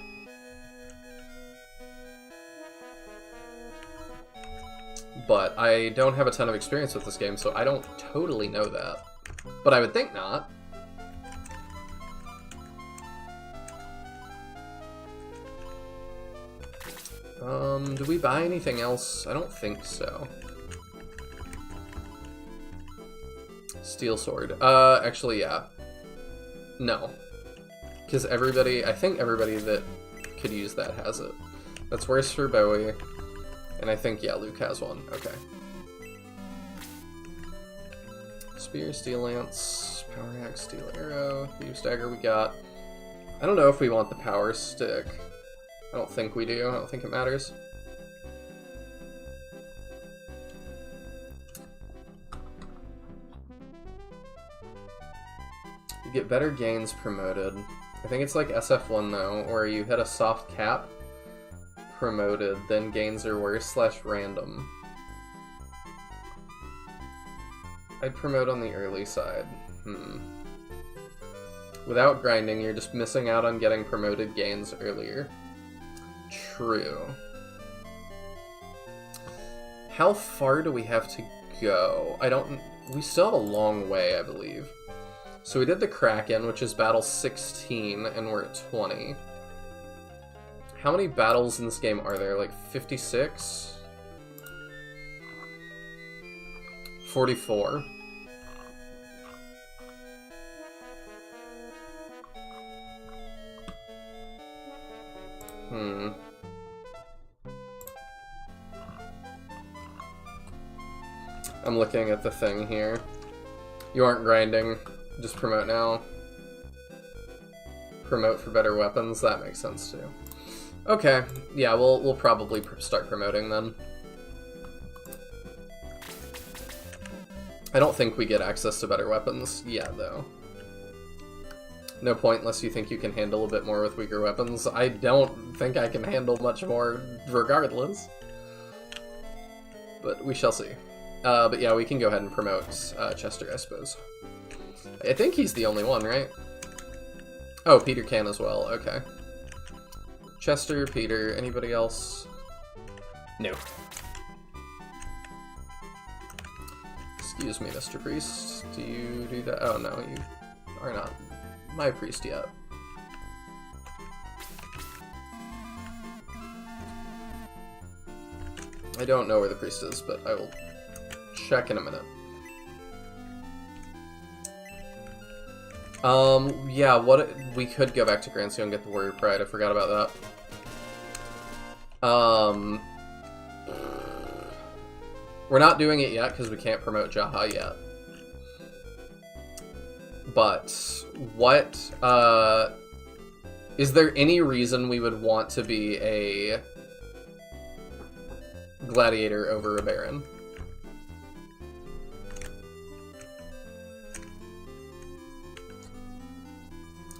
But I don't have a ton of experience with this game, so I don't totally know that. But I would think not. Do we buy anything else? I don't think so. Steel sword. Actually, yeah. No. Because I think everybody that could use that has it. That's worse for Bowie. And I think, yeah, Luke has one. Okay. Spear, steel lance, power axe, steel arrow, thieves dagger we got. I don't know if we want the power stick. I don't think we do. I don't think it matters. You get better gains promoted. I think it's like SF1 though, where you hit a soft cap, promoted, then gains are worse / random. I'd promote on the early side. Without grinding, you're just missing out on getting promoted gains earlier. True. How far do we have to go? We still have a long way, I believe. So we did the Kraken, which is battle 16, and we're at 20. How many battles in this game are there? Like 56? 44. I'm looking at the thing here. You aren't grinding. Just promote now. Promote for better weapons. That makes sense too. Okay. Yeah, we'll probably start promoting then. I don't think we get access to better weapons yet, though. No point unless you think you can handle a bit more with weaker weapons. I don't think I can handle much more regardless. But we shall see. But yeah, we can go ahead and promote Chester, I suppose. I think he's the only one, right? Oh, Peter can as well. Okay. Chester, Peter, anybody else? No. Excuse me, Mr. Priest. Do you do that? Oh, no, you are not my priest yet. I don't know where the priest is, but I will check in a minute. Yeah, we could go back to Grand Seal and get the Warrior Pride. I forgot about that. We're not doing it yet because we can't promote Jaha yet. But what, is there any reason we would want to be a gladiator over a baron?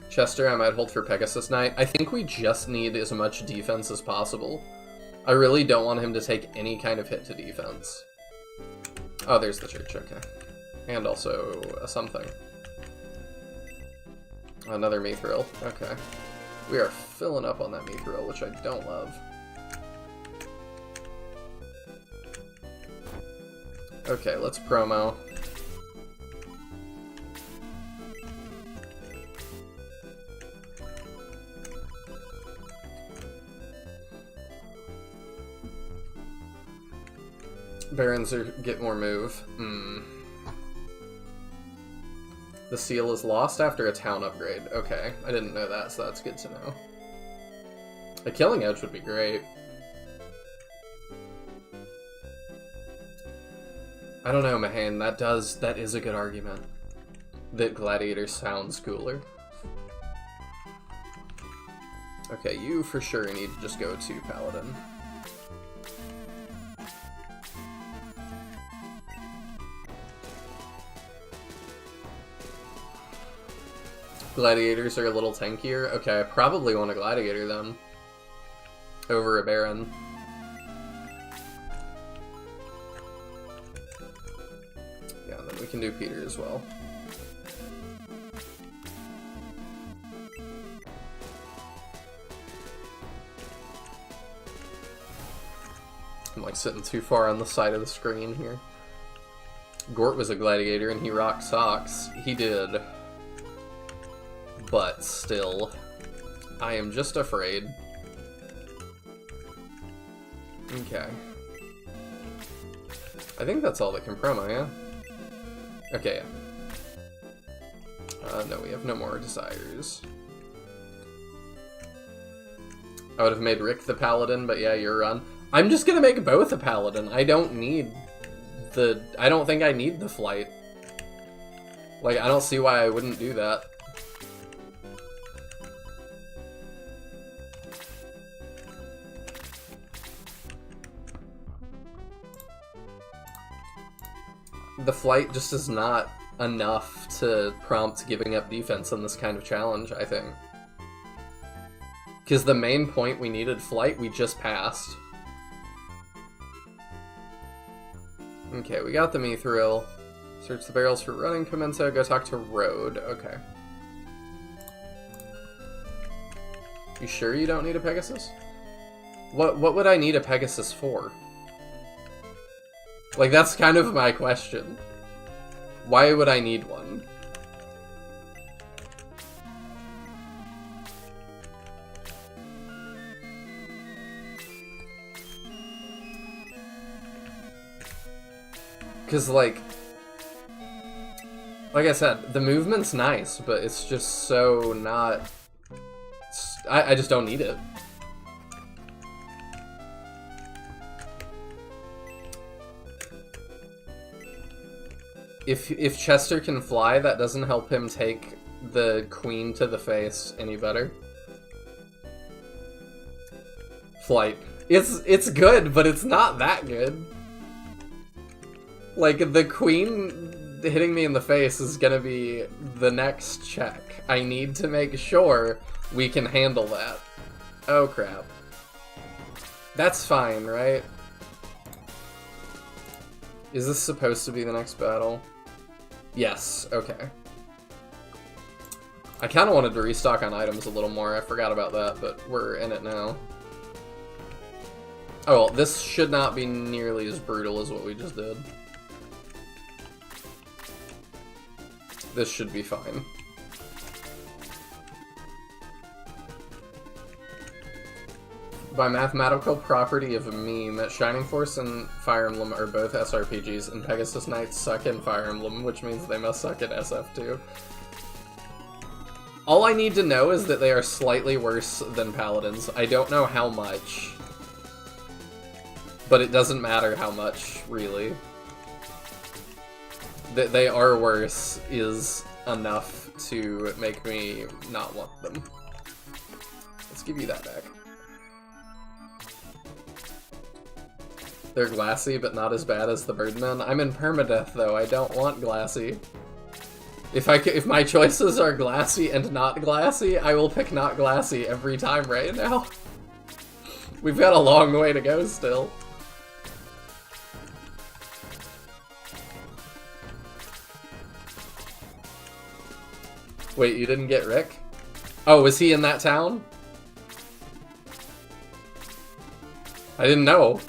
Chester, I might hold for Pegasus Knight. I think we just need as much defense as possible. I really don't want him to take any kind of hit to defense. Oh, there's the church, okay. And also a something. Another mithril, okay. We are filling up on that mithril, which I don't love. Okay, let's promo. Barons get more move. The seal is lost after a town upgrade. Okay, I didn't know that, so that's good to know. A killing edge would be great. I don't know, Mahane. That is a good argument. That gladiator sounds cooler. Okay, you for sure need to just go to paladin. Gladiators are a little tankier. Okay, I probably want a gladiator then. Over a baron. Yeah, and then we can do Peter as well. I'm like sitting too far on the side of the screen here. Gort was a gladiator and he rocked socks. He did. But still, I am just afraid. Okay. I think that's all that can promo, yeah? Okay, yeah. No, we have no more desires. I would have made Rick the paladin, but yeah, you're on. I'm just gonna make both a paladin. I don't need the... I don't think I need the flight. Like, I don't see why I wouldn't do that. The flight just is not enough to prompt giving up defense in this kind of challenge, I think. Because the main point we needed flight, we just passed. Okay, we got the Mithril. Search the barrels for running Pimento, go talk to Road. Okay. You sure you don't need a Pegasus? What would I need a Pegasus for? Like, that's kind of my question. Why would I need one? Because, like I said, the movement's nice, but it's just so not... I just don't need it. If Chester can fly, that doesn't help him take the queen to the face any better. Flight. It's good, but it's not that good. Like, the queen hitting me in the face is gonna be the next check. I need to make sure we can handle that. Oh, crap. That's fine, right? Is this supposed to be the next battle? Yes, okay. I kind of wanted to restock on items a little more. I forgot about that, but we're in it now. Oh, well, this should not be nearly as brutal as what we just did. This should be fine. By mathematical property of a meme, Shining Force and Fire Emblem are both SRPGs, and Pegasus Knights suck in Fire Emblem, which means they must suck in SF2. All I need to know is that they are slightly worse than Paladins. I don't know how much. But it doesn't matter how much, really. That they are worse is enough to make me not want them. Let's give you that back. They're glassy, but not as bad as the Birdmen. I'm in permadeath, though. I don't want glassy. If my choices are glassy and not glassy, I will pick not glassy every time right now. We've got a long way to go still. Wait, you didn't get Rick? Oh, was he in that town? I didn't know.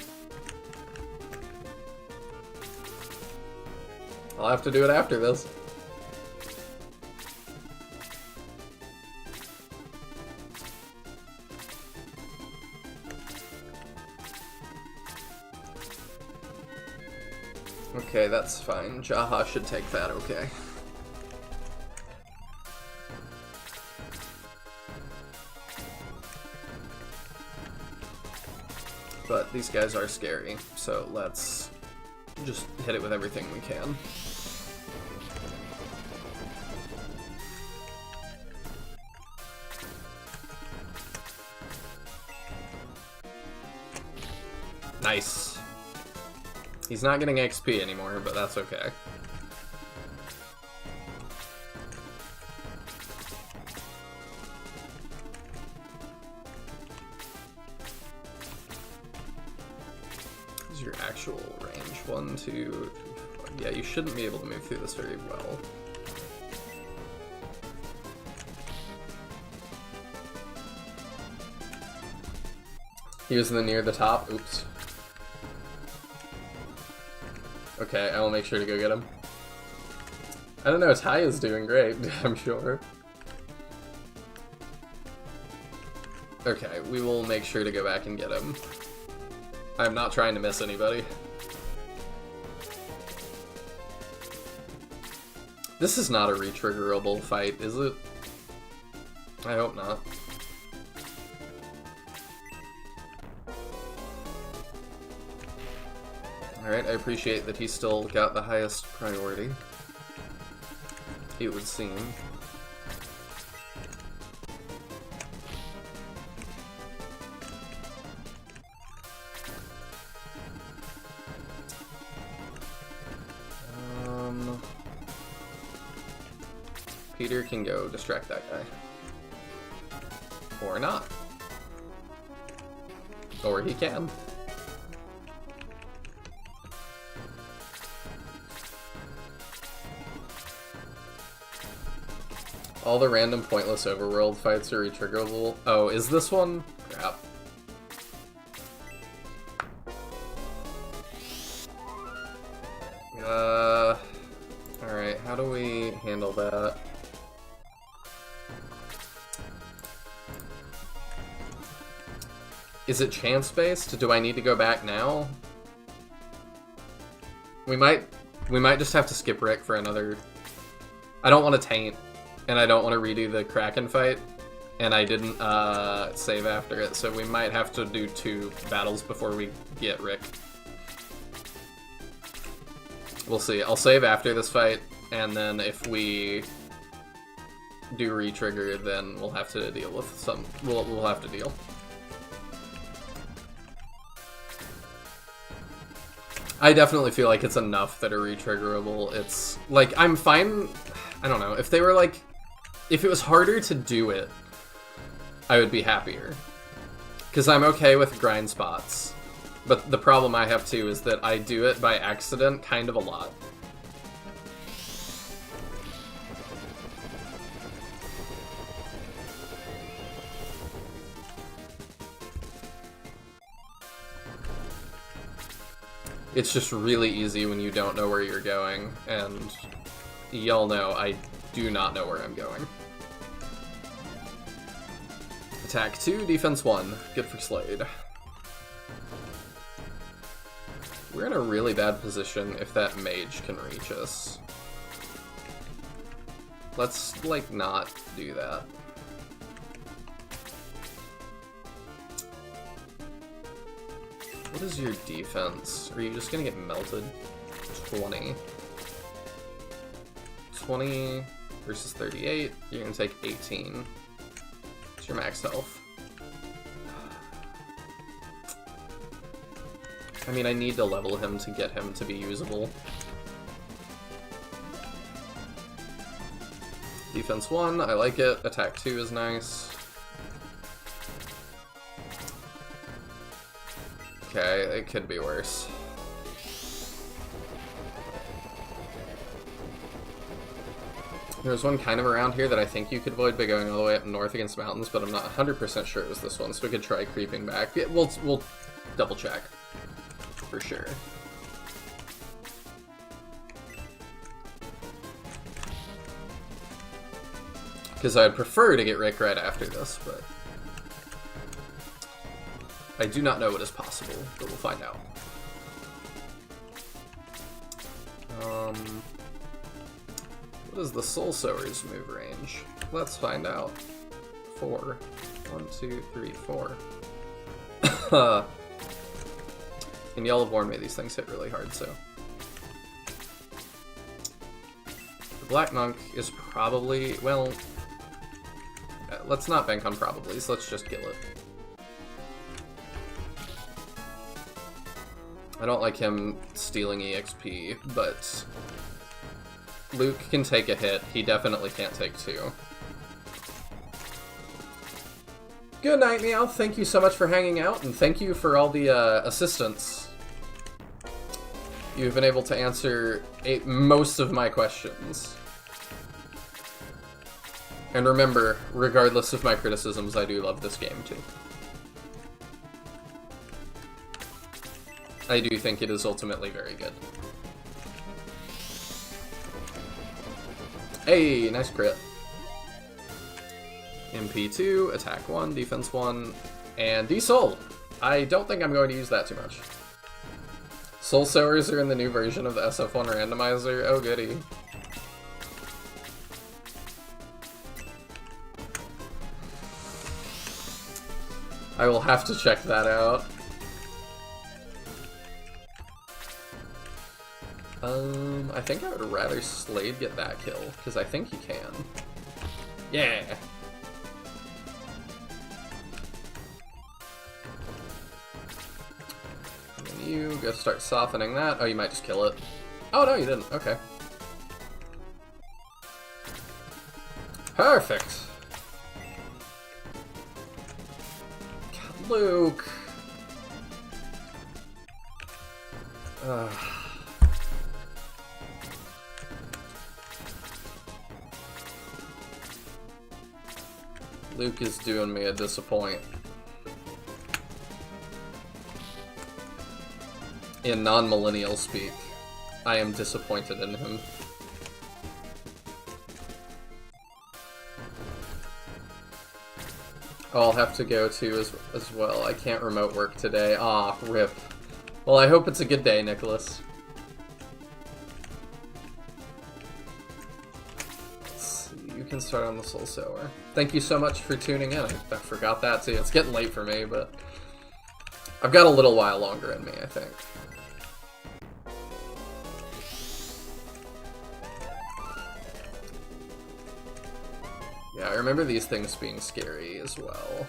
I'll have to do it after this. Okay, that's fine. Jaha should take that, okay. But these guys are scary, so let's just hit it with everything we can. Nice. He's not getting XP anymore, but that's okay. What's your actual range? 1, 2, 3, 4. Yeah, you shouldn't be able to move through this very well. He was near the top. Oops. Okay, I will make sure to go get him. I don't know, Ty is doing great, I'm sure. Okay, we will make sure to go back and get him. I'm not trying to miss anybody. This is not a retriggerable fight, is it? I hope not. Alright, I appreciate that he still got the highest priority. It would seem. Peter can go distract that guy. Or not. Or he can. All the random pointless overworld fights are retriggerable. Oh, is this one? Crap. Alright, how do we handle that? Is it chance-based? Do I need to go back now? We might just have to skip Rick for another... I don't want to taint, and I don't want to redo the Kraken fight, and I didn't save after it, so we might have to do 2 battles before we get Rick. We'll see. I'll save after this fight, and then if we do re-trigger, then we'll have to deal with some... We'll have to deal. I definitely feel like it's enough that are retriggerable. It's, like, I'm fine... I don't know. If they were, like... If it was harder to do it, I would be happier. Because I'm okay with grind spots. But the problem I have, too, is that I do it by accident kind of a lot. It's just really easy when you don't know where you're going, and y'all know I do not know where I'm going. Attack 2, defense 1. Good for Slade. We're in a really bad position if that mage can reach us. Let's, like, not do that. What is your defense? Are you just gonna get melted? 20. 20 versus 38. You're gonna take 18. It's your max health. I mean, I need to level him to get him to be usable. Defense 1, I like it. Attack 2 is nice. Okay, it could be worse. There's one kind of around here that I think you could avoid by going all the way up north against mountains, but I'm not 100% sure it was this one, so we could try creeping back. Yeah, we'll double check. For sure. Because I'd prefer to get Rick right after this, but I do not know what is possible, but we'll find out. What is the Soul Sower's move range? Let's find out. 4. 1, 2, 3, 4. And y'all have warned me these things hit really hard, so. The Black Monk is probably, well, let's not bank on probablys, let's just kill it. I don't like him stealing EXP, but Luke can take a hit. He definitely can't take 2. Good night, Meow. Thank you so much for hanging out, and thank you for all the assistance. You've been able to answer most of my questions. And remember, regardless of my criticisms, I do love this game, too. I do think it is ultimately very good. Hey, nice crit. MP2, attack 1, defense 1, and D-Soul. I don't think I'm going to use that too much. Soul Sowers are in the new version of the SF1 randomizer. Oh, goody. I will have to check that out. I think I would rather Slade get that kill, because I think he can. Yeah! And then you go start softening that. Oh, you might just kill it. Oh, no, you didn't. Okay. Perfect! God, Luke! Ugh. Luke is doing me a disappoint. In non-millennial speak, I am disappointed in him. Oh, I'll have to go too as well. I can't remote work today. Aw, rip. Well, I hope it's a good day, Nicholas. You can start on the Soul Sower. Thank you so much for tuning in. I forgot that too. It's getting late for me, but I've got a little while longer in me, I think. Yeah, I remember these things being scary as well.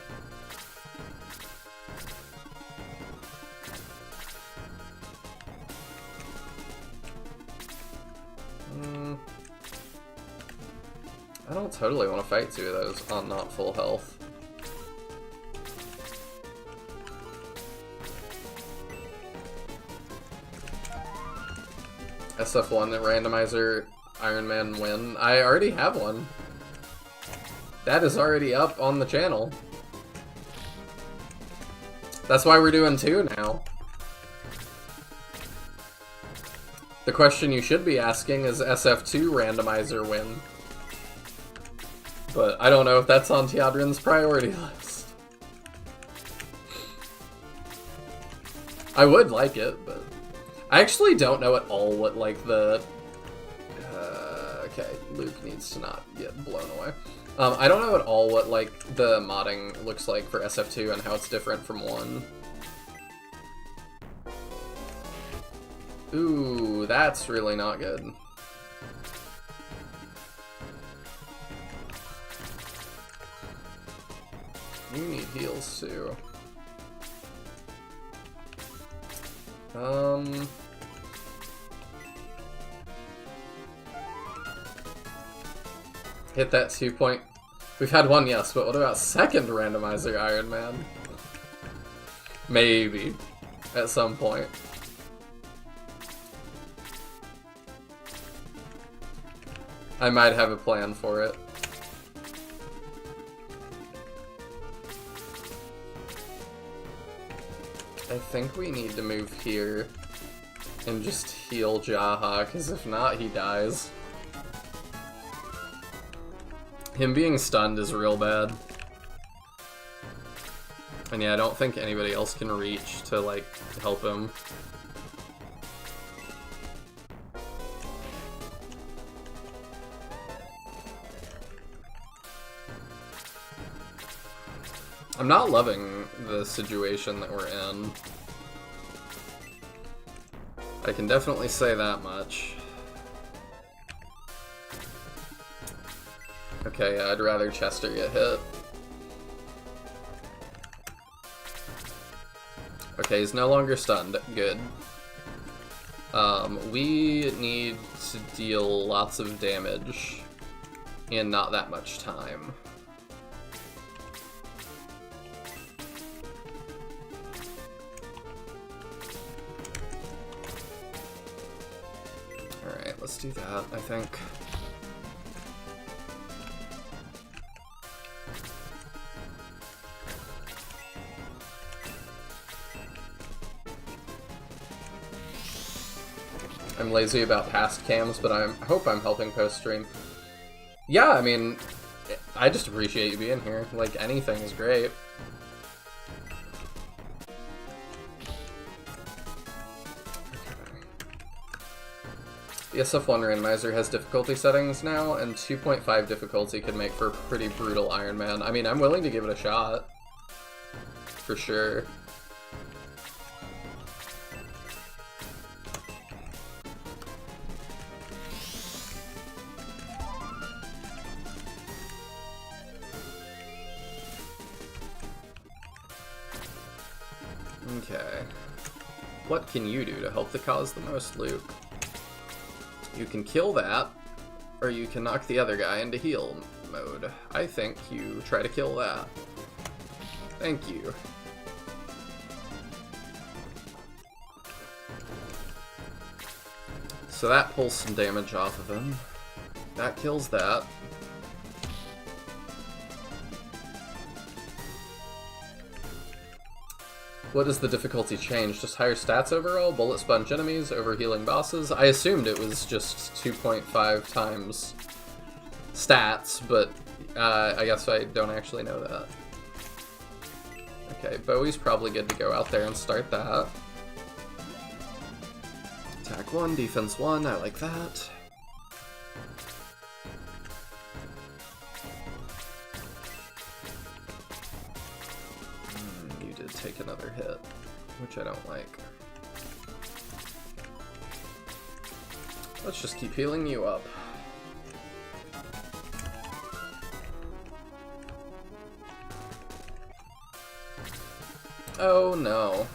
I don't totally want to fight two of those on not full health. SF1 randomizer Ironman win. I already have one. That is already up on the channel. That's why we're doing two now. The question you should be asking is SF2 randomizer win. But I don't know if that's on Teodrin's priority list. I would like it, but I actually don't know at all what, like, the... okay, Luke needs to not get blown away. I don't know at all what, like, the modding looks like for SF2 and how it's different from 1. Ooh, that's really not good. You need heals too. Hit that 2 point. We've had one, yes, but what about second randomizer Ironman? Maybe. At some point. I might have a plan for it. I think we need to move here and just heal Jaha, because if not, he dies. Him being stunned is real bad. And yeah, I don't think anybody else can reach to, like, help him. I'm not loving the situation that we're in. I can definitely say that much. Okay, yeah, I'd rather Chester get hit. Okay, he's no longer stunned. Good. We need to deal lots of damage in not that much time. Alright, let's do that, I think. I'm lazy about past cams, but I hope I'm helping post-stream. Yeah, I mean, I just appreciate you being here. Like, anything is great. The SF1 randomizer has difficulty settings now, and 2.5 difficulty could make for a pretty brutal Ironman. I mean, I'm willing to give it a shot. For sure. Okay. What can you do to help the cause the most, Luke? You can kill that, or you can knock the other guy into heal mode. I think you try to kill that. Thank you. So that pulls some damage off of him. That kills that. What does the difficulty change? Just higher stats overall? Bullet sponge enemies over healing bosses? I assumed it was just 2.5 times stats, but I guess I don't actually know that. Okay, Bowie's probably good to go out there and start that. Attack 1, defense 1, I like that. You did take another hit, which I don't like. Let's just keep healing you up. Oh no.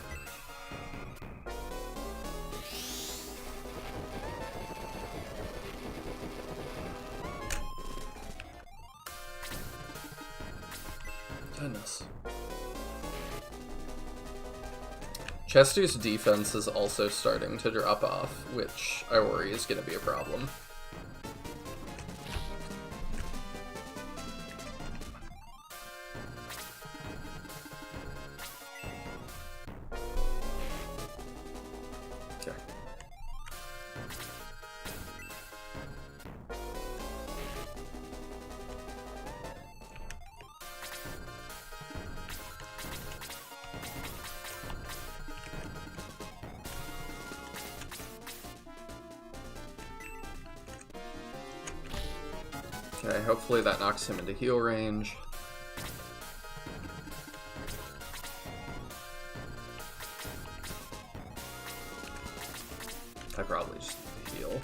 Goodness. Chester's defense is also starting to drop off, which I worry is going to be a problem. Okay. Okay, hopefully that knocks him into heal range. I probably just need to heal.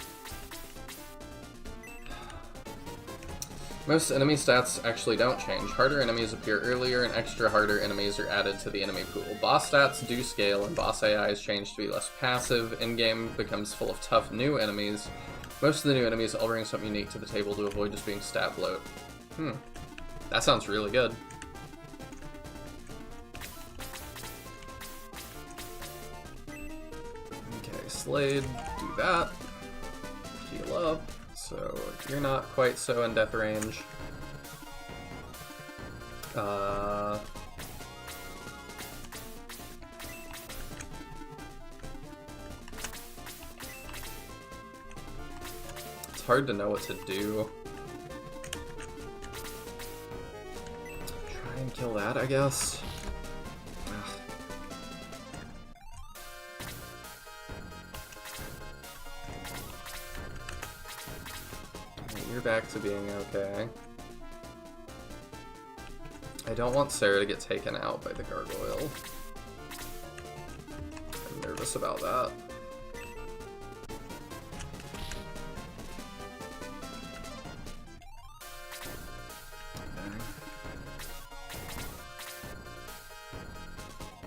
Most enemy stats actually don't change. Harder enemies appear earlier, and extra harder enemies are added to the enemy pool. Boss stats do scale, and boss AI is changed to be less passive. In-game becomes full of tough new enemies. Most of the new enemies all bring something unique to the table to avoid just being stat bloat. That sounds really good. Okay, Slade, do that. Heal up, so you're not quite so in death range. It's hard to know what to do. Try and kill that, I guess. Ugh. Right, you're back to being okay. I don't want Sarah to get taken out by the gargoyle. I'm nervous about that.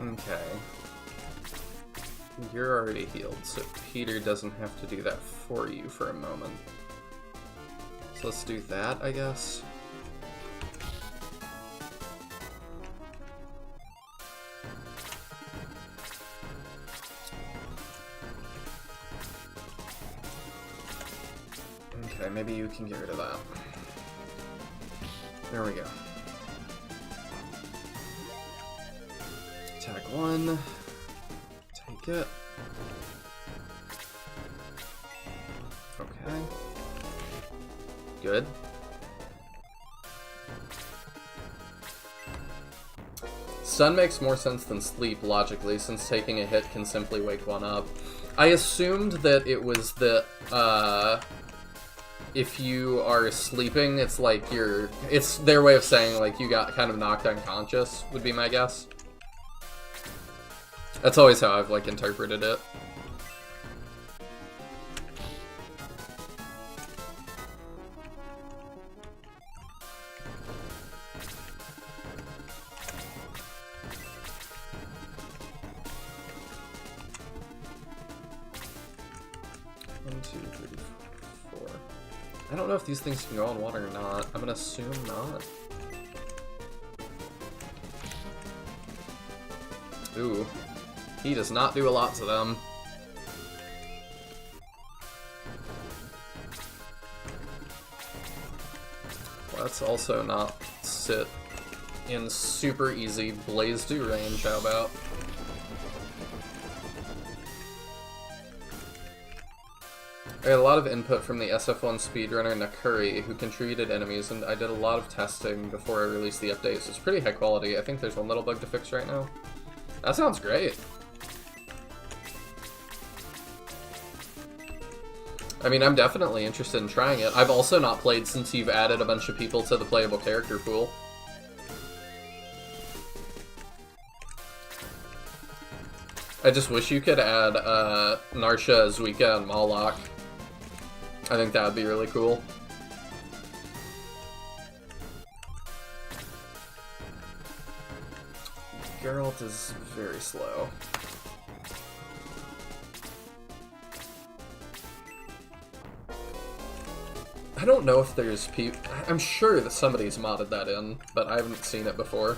Okay. You're already healed, so Peter doesn't have to do that for you for a moment. So let's do that, I guess. Okay, maybe you can get rid of that. There we go. Attack 1. Take it. Okay. Good. Stun makes more sense than sleep, logically, since taking a hit can simply wake one up. I assumed that it was the, if you are sleeping, it's like it's their way of saying, like, you got kind of knocked unconscious, would be my guess. That's always how I've, like, interpreted it. I don't know if these things can go on water or not. I'm gonna assume not. Ooh. He does not do a lot to them. Let's also not sit in super easy Blaze 2 range, how about? I had a lot of input from the SF1 speedrunner Nakuri, who contributed enemies, and I did a lot of testing before I released the update, so it's pretty high quality. I think there's one little bug to fix right now. That sounds great. I mean, I'm definitely interested in trying it. I've also not played since you've added a bunch of people to the playable character pool. I just wish you could add Narsha, Zuika, and Malak. I think that would be really cool. Geralt is very slow. I don't know if there's people... I'm sure that somebody's modded that in, but I haven't seen it before.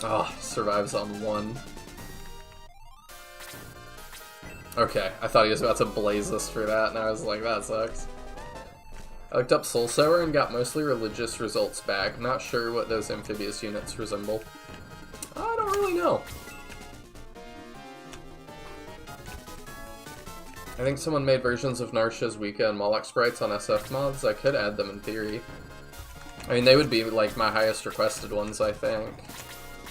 Oh, survives on one. Okay, I thought he was about to blaze us for that, and I was like, that sucks. I looked up Soul Sower and got mostly religious results back. Not sure what those amphibious units resemble. I don't really know. I think someone made versions of Narsha, Zuika, and Moloch sprites on SF mods. I could add them in theory. I mean, they would be, like, my highest requested ones, I think.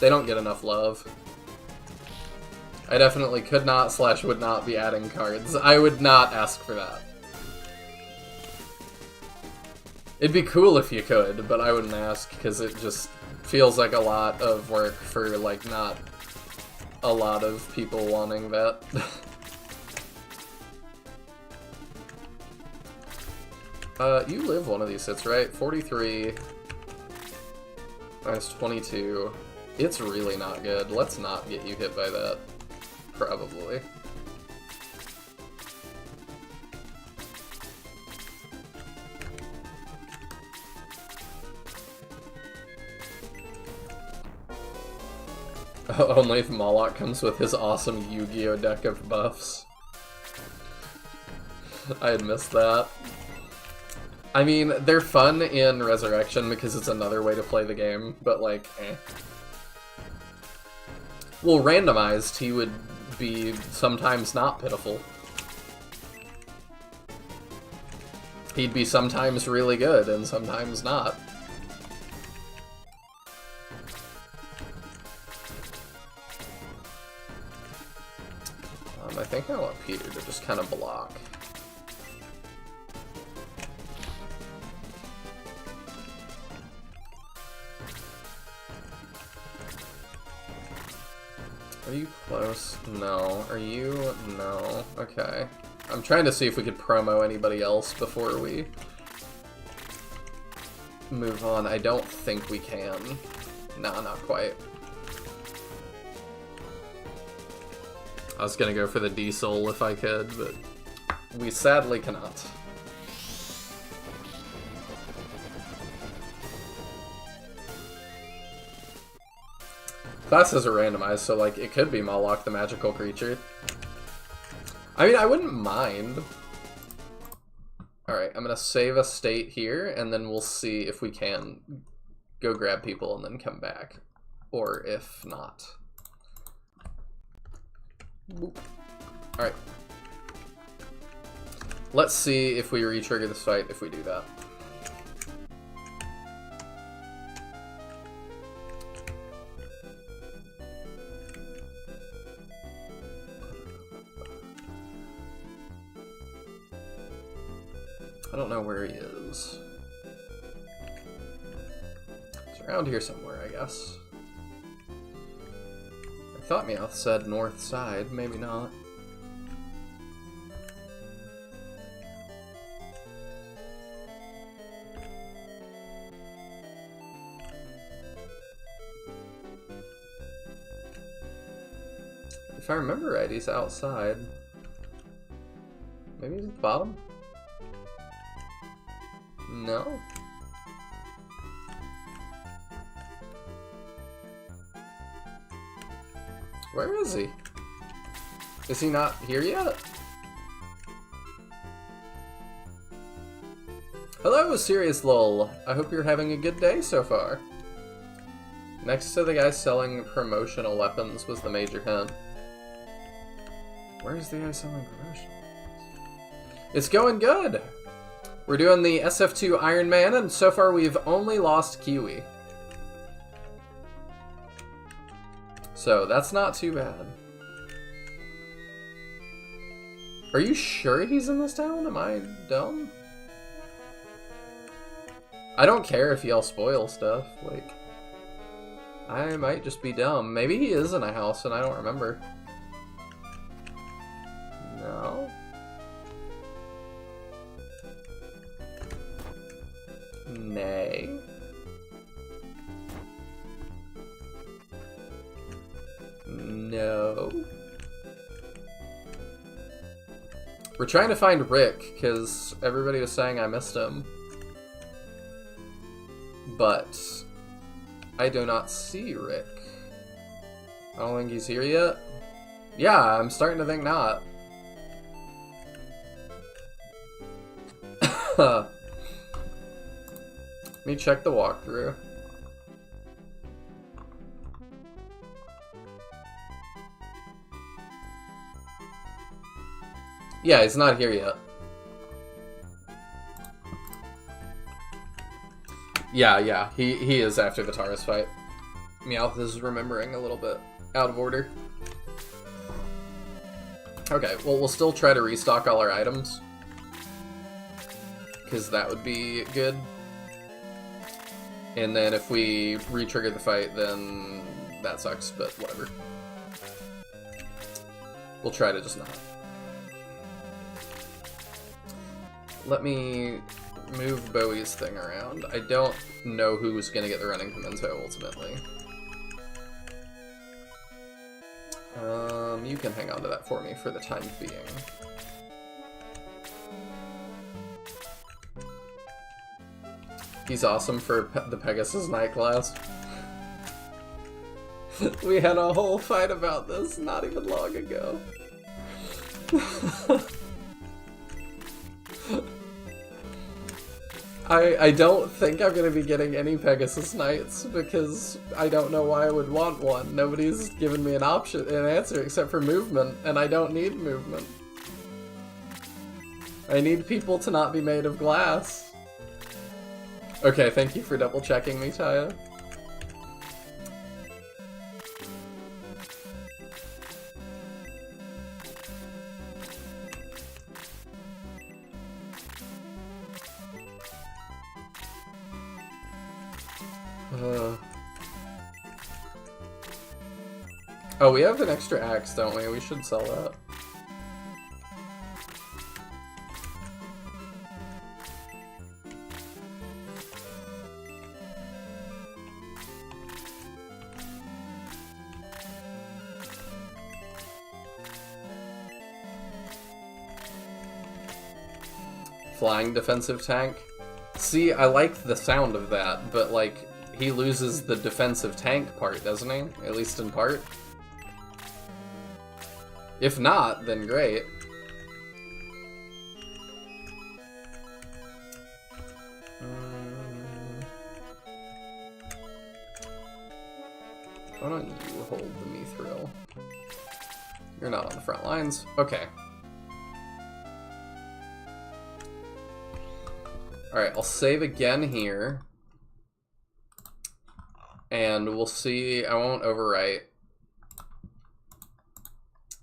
They don't get enough love. I definitely could not / would not be adding cards. I would not ask for that. It'd be cool if you could, but I wouldn't ask, because it just feels like a lot of work for, like, not a lot of people wanting that. You live one of these hits, right? 43 minus 22. It's really not good. Let's not get you hit by that. Probably. Only if Moloch comes with his awesome Yu-Gi-Oh deck of buffs. I had missed that. I mean, they're fun in Resurrection because it's another way to play the game, but like, eh. Well, randomized, he would be sometimes not pitiful. He'd be sometimes really good and sometimes not. I think I want Peter to just kind of block. Are you close? No. Are you? No. Okay. I'm trying to see if we could promo anybody else before we move on. I don't think we can. Nah, not quite. I was gonna go for the D-Soul if I could, but we sadly cannot. Classes are randomized, so like it could be Moloch the magical creature. I mean, I wouldn't mind. Alright, I'm gonna save a state here, and then we'll see if we can go grab people and then come back. Or if not. Alright. Let's see if we re-trigger this fight if we do that. I don't know where he is. It's around here somewhere, I guess. I thought Meowth said north side, maybe not. If I remember right, he's outside. Maybe he's at the bottom? No? Where is he? Is he not here yet? Hello, Serious Lol. I hope you're having a good day so far. Next to the guy selling promotional weapons was the major hint. Where's the guy selling promotional weapons? It's going good! We're doing the SF2 Ironman, and so far we've only lost Kiwi. So, that's not too bad. Are you sure he's in this town? Am I dumb? I don't care if y'all spoil stuff, like... I might just be dumb. Maybe he is in a house and I don't remember. No? Nay. No. We're trying to find Rick, because everybody was saying I missed him. But I do not see Rick. I don't think he's here yet. Yeah, I'm starting to think not. Let me check the walkthrough. Yeah, he's not here yet. Yeah, he is after the Taurus fight. Meowth is remembering a little bit out of order. Okay, well, we'll still try to restock all our items, because that would be good. And then if we re-trigger the fight, then that sucks, but whatever. We'll try to just not. Let me move Bowie's thing around. I don't know who's gonna get the running pimento ultimately. You can hang on to that for me for the time being. He's awesome for the Pegasus Night class. We had a whole fight about this not even long ago. I don't think I'm gonna be getting any Pegasus Knights because I don't know why I would want one. Nobody's given me an answer except for movement, and I don't need movement. I need people to not be made of glass. Okay, thank you for double checking me, Taya. Oh, we have an extra axe, don't we? We should sell that. Flying defensive tank. See, I like the sound of that, but like, he loses the defensive tank part, doesn't he? At least in part. If not, then great. Why don't you hold the Mithril? You're not on the front lines. Okay. Alright, I'll save again here. And we'll see. I won't overwrite.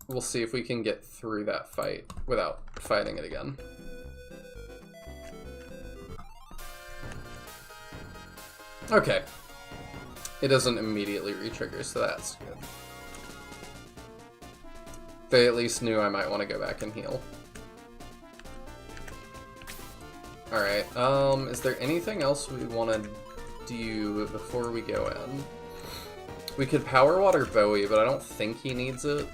We'll see if we can get through that fight without fighting it again. Okay. It doesn't immediately re-trigger, so that's good. They at least knew I might want to go back and heal. Alright, is there anything else we want to do before we go in? We could power water Bowie, but I don't think he needs it.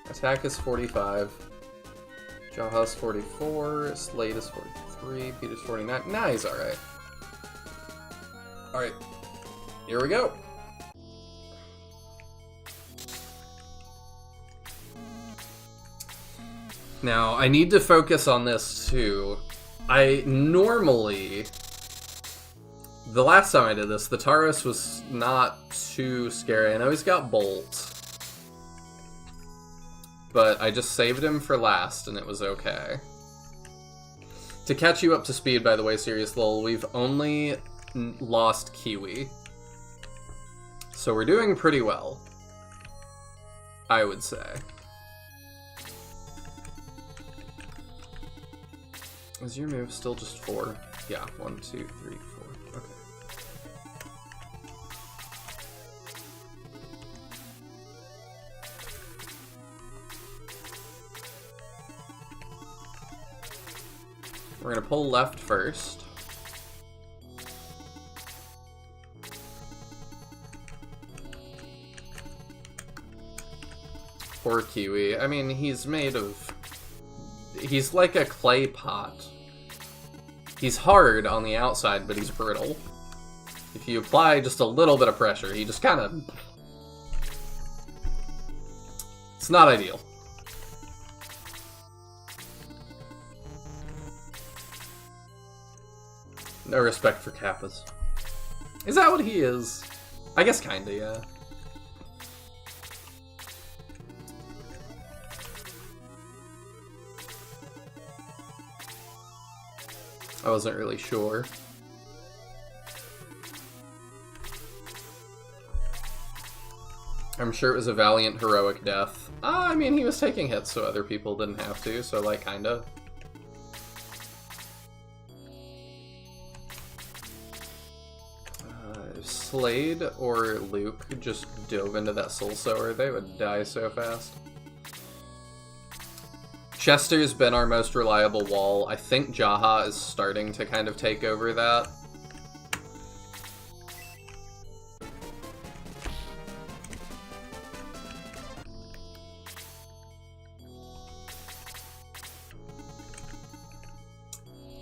Attack is 45. Jaha's 44. Slade is 43. Peter's 49. Nah, he's alright. Alright. Here we go. Now, I need to focus on this too. I normally... The last time I did this, the Tauros was not too scary. I know he's got Bolt. But I just saved him for last, and it was okay. To catch you up to speed, by the way, Serious Lol, we've only lost Kiwi. So we're doing pretty well, I would say. Is your move still just 4? Yeah, 1, 2, 3, 4. Okay. We're gonna pull left first. Poor Kiwi. I mean, he's made of... He's like a clay pot. He's hard on the outside, but he's brittle. If you apply just a little bit of pressure, he just kind of... It's not ideal. No respect for Kappas. Is that what he is? I guess kinda, yeah. I wasn't really sure. I'm sure it was a valiant, heroic death. I mean, he was taking hits so other people didn't have to, so like, kinda. If Slade or Luke just dove into that Soul Sower, they would die so fast. Chester's been our most reliable wall. I think Jaha is starting to kind of take over that.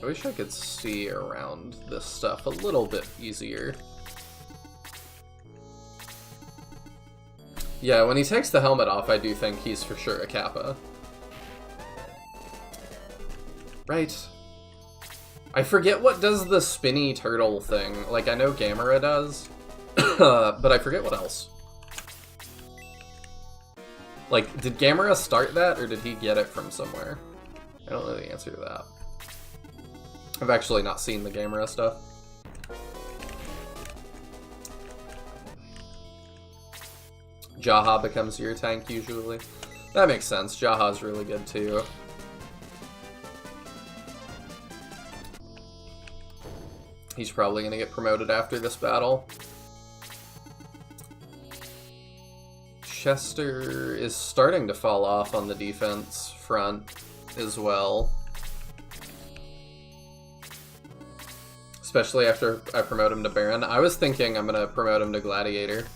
I wish I could see around this stuff a little bit easier. Yeah, when he takes the helmet off, I do think he's for sure a Kappa. Right. I forget what does the spinny turtle thing. Like, I know Gamera does, but I forget what else. Like, did Gamera start that, or did he get it from somewhere? I don't know the answer to that. I've actually not seen the Gamera stuff. Jaha becomes your tank, usually. That makes sense. Jaha's really good, too. He's probably going to get promoted after this battle. Chester is starting to fall off on the defense front as well. Especially after I promote him to Baron. I was thinking I'm going to promote him to Gladiator.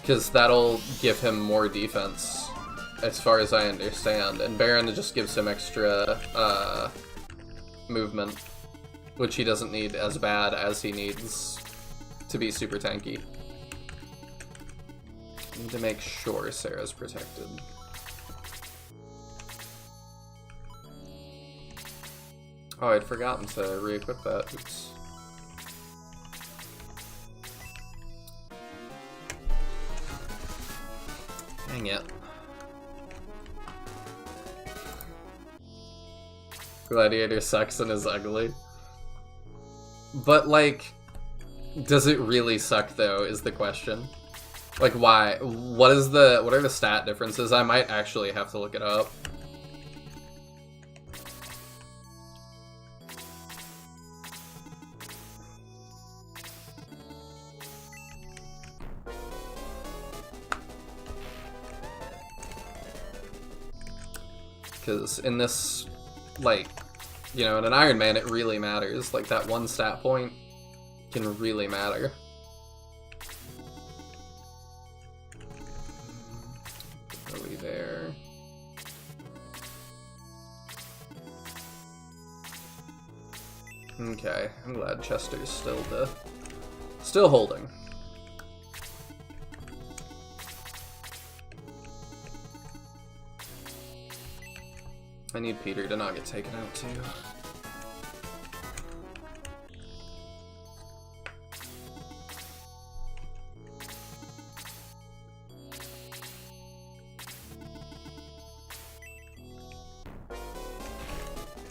Because that'll give him more defense, as far as I understand. And Baron just gives him extra movement, which he doesn't need as bad as he needs to be super tanky. Need to make sure Sarah's protected. Oh, I'd forgotten to re-equip that. Oops. Dang it. Gladiator sucks and is ugly. But, like, does it really suck, though, is the question. Like, why? What are the stat differences? I might actually have to look it up. Because in this, like, you know, in an Ironman, it really matters. Like, that one stat point can really matter. Are we there? Okay, I'm glad Chester's still holding. I need Peter to not get taken out too.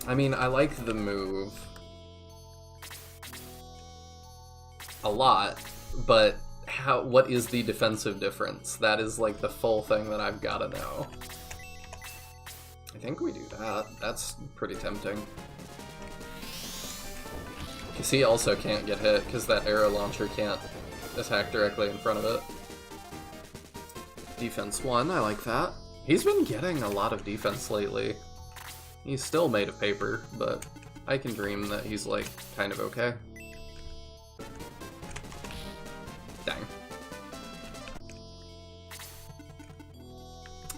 I mean, I like the move a lot, but what is the defensive difference? That is like the full thing that I've gotta know. I think we do that. That's pretty tempting. Because he also can't get hit, because that arrow launcher can't attack directly in front of it. Defense 1, I like that. He's been getting a lot of defense lately. He's still made of paper, but I can dream that he's, like, kind of okay. Dang.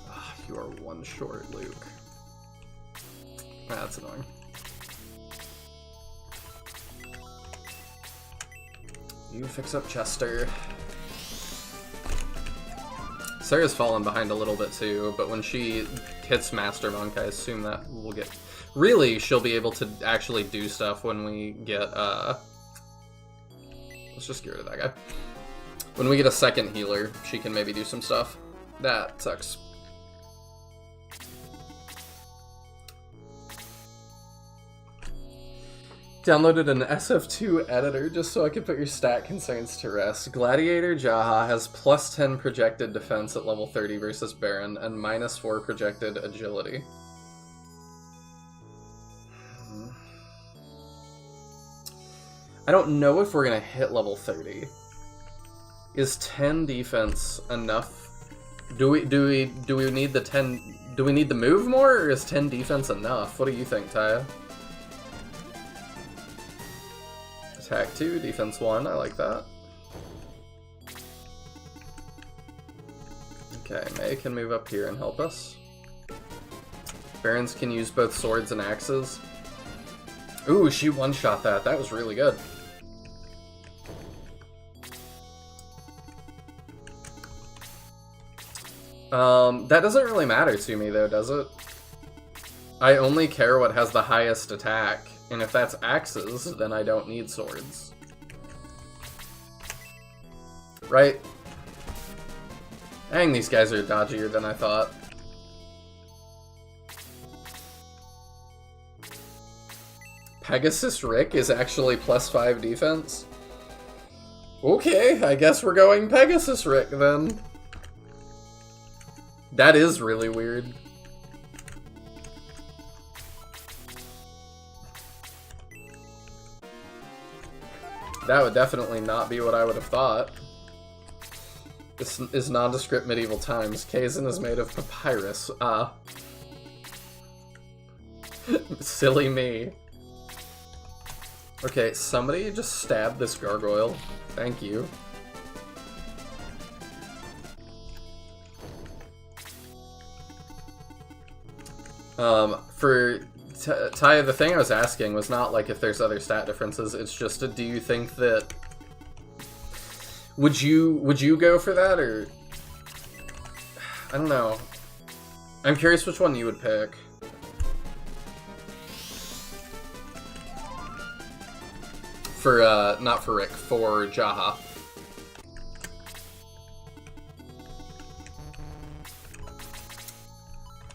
Ah, you are one short, Luke. That's annoying. You fix up Chester. Sarah's fallen behind a little bit too, but when she hits Master Monk, I assume that we'll get... Really, she'll be able to actually do stuff when we get, Let's just get rid of that guy. When we get a second healer, she can maybe do some stuff. That sucks. Downloaded an SF2 editor just so I could put your stat concerns to rest. Gladiator Jaha has plus 10 projected defense at level 30 versus Baron, and minus 4 projected agility. I don't know if we're gonna hit level 30. Is 10 defense enough? Do we need the 10? Do we need the move more, or is 10 defense enough? What do you think, Taya? Attack 2, defense 1, I like that. Okay, May can move up here and help us. Barons can use both swords and axes. Ooh, she one-shot that. That was really good. That doesn't really matter to me, though, does it? I only care what has the highest attack. And if that's axes, then I don't need swords. Right? Dang, these guys are dodgier than I thought. Pegasus Rick is actually plus 5 defense? Okay, I guess we're going Pegasus Rick then. That is really weird. That would definitely not be what I would have thought. This is nondescript medieval times. Kazan is made of papyrus. Silly me. Okay, somebody just stabbed this gargoyle. Thank you. For Taya, the thing I was asking was not like if there's other stat differences, it's just do you think that... Would you go for that, or... I don't know. I'm curious which one you would pick. For, not for Rick, for Jaha.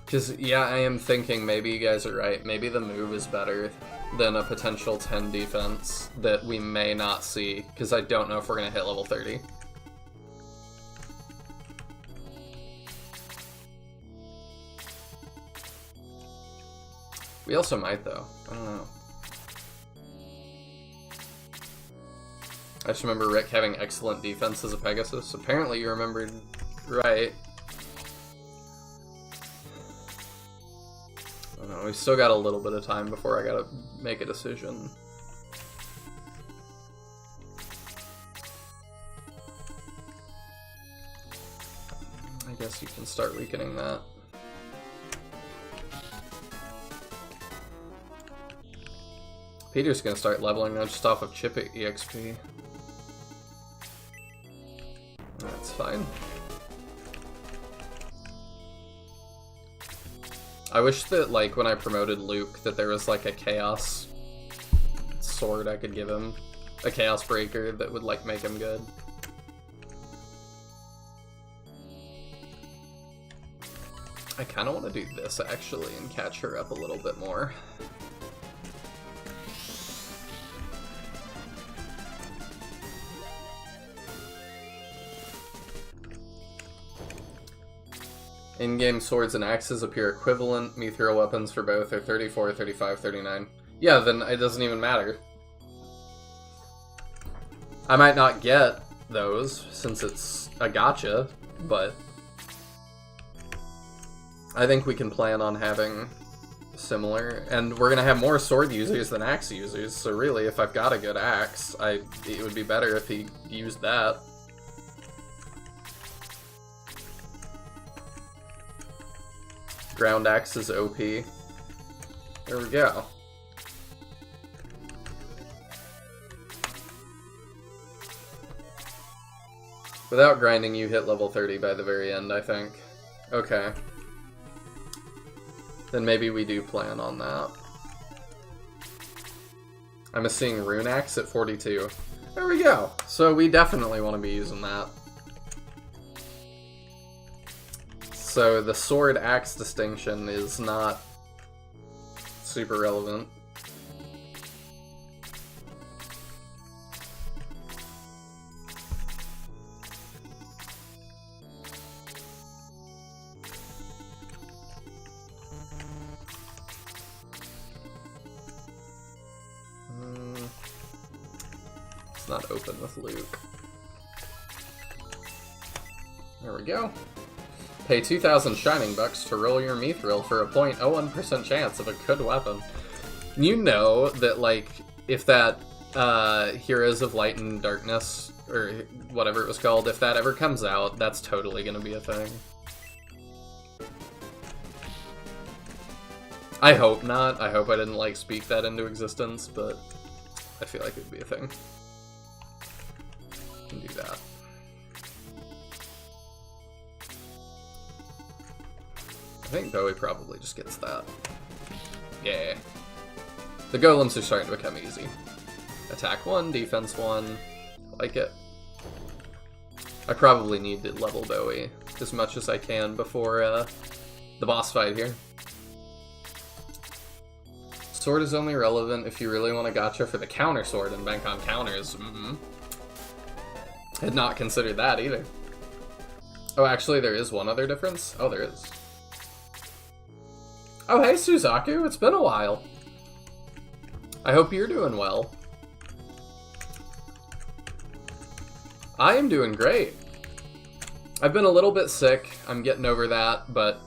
Because, yeah, I am thinking maybe you guys are right. Maybe the move is better than a potential 10 defense that we may not see, because I don't know if we're going to hit level 30. We also might, though. I don't know. I just remember Rick having excellent defense as a Pegasus. Apparently you remembered right. I don't know, we still got a little bit of time before I gotta make a decision. I guess you can start weakening that. Peter's gonna start leveling now just off of chip EXP. That's fine. I wish that, like, when I promoted Luke, that there was, like, a Chaos sword I could give him. A Chaos Breaker that would, like, make him good. I kind of want to do this, actually, and catch her up a little bit more. In-game swords and axes appear equivalent. Mithril weapons for both are 34, 35, 39. Yeah, then it doesn't even matter. I might not get those, since it's a gacha, but I think we can plan on having similar, and we're gonna have more sword users than axe users, so really, if I've got a good axe, it would be better if he used that. Ground axe is OP. There we go. Without grinding, you hit level 30 by the very end, I think. Okay. Then maybe we do plan on that. I'm seeing Rune Axe at 42. There we go. So we definitely want to be using that. So the sword axe distinction is not super relevant. It's not open with Luke. There we go. Pay 2,000 Shining Bucks to roll your Mithril for a 0.01% chance of a good weapon. You know that, like, if that Heroes of Light and Darkness, or whatever it was called, if that ever comes out, that's totally gonna be a thing. I hope not. I hope I didn't, like, speak that into existence, but I feel like it would be a thing. Can do that. I think Bowie probably just gets that. Yeah. The golems are starting to become easy. Attack 1, defense 1. Like it. I probably need to level Bowie as much as I can before the boss fight here. Sword is only relevant if you really want a gacha for the counter sword and bank on counters. Had not considered that either. Oh, actually, there is one other difference. Oh, there is. Oh, hey, Suzaku, it's been a while. I hope you're doing well. I am doing great. I've been a little bit sick. I'm getting over that, but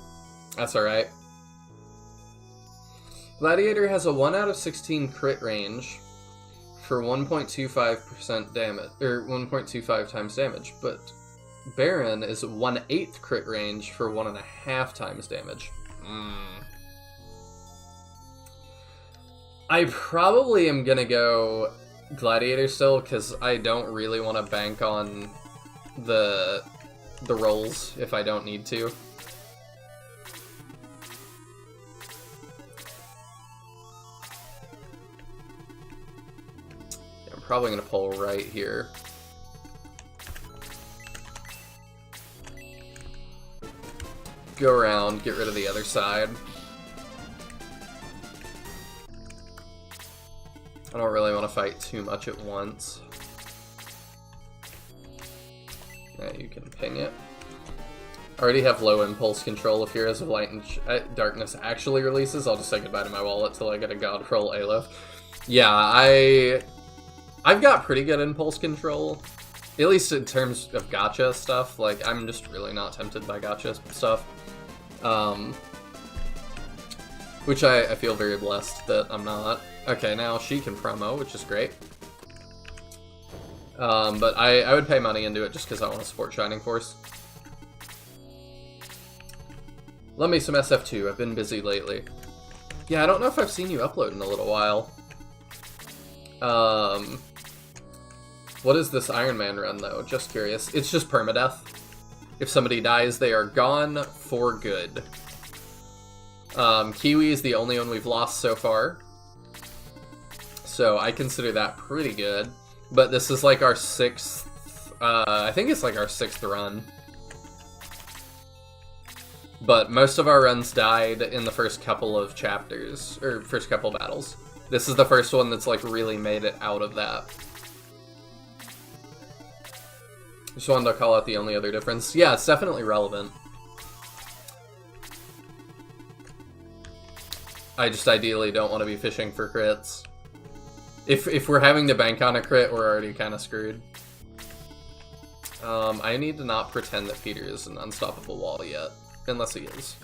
that's alright. Gladiator has a 1 out of 16 crit range for 1.25% damage, or 1.25 times damage, but Baron is 1/8 crit range for 1.5 times damage. I probably am gonna go Gladiator still, because I don't really want to bank on the rolls if I don't need to. Probably going to pull right here. Go around, get rid of the other side. I don't really want to fight too much at once. Yeah, you can ping it. I already have low impulse control. If Heroes of Light and Darkness actually releases, I'll just say goodbye to my wallet till I get a God Roll Aleph. Yeah, I've got pretty good impulse control. At least in terms of gacha stuff. Like, I'm just really not tempted by gacha stuff. Which I feel very blessed that I'm not. Okay, now she can promo, which is great. But I would pay money into it just because I want to support Shining Force. Love me some SF2, I've been busy lately. Yeah, I don't know if I've seen you upload in a little while. What is this Ironman run, though? Just curious. It's just permadeath. If somebody dies, they are gone for good. Kiwi is the only one we've lost so far. So I consider that pretty good. But this is like our 6th... I think it's like our 6th run. But most of our runs died in the first couple of chapters, or first couple battles. This is the first one that's like really made it out of that. Just wanted to call out the only other difference. Yeah, it's definitely relevant. I just ideally don't want to be fishing for crits. If we're having to bank on a crit, we're already kind of screwed. I need to not pretend that Peter is an unstoppable wall yet. Unless he is.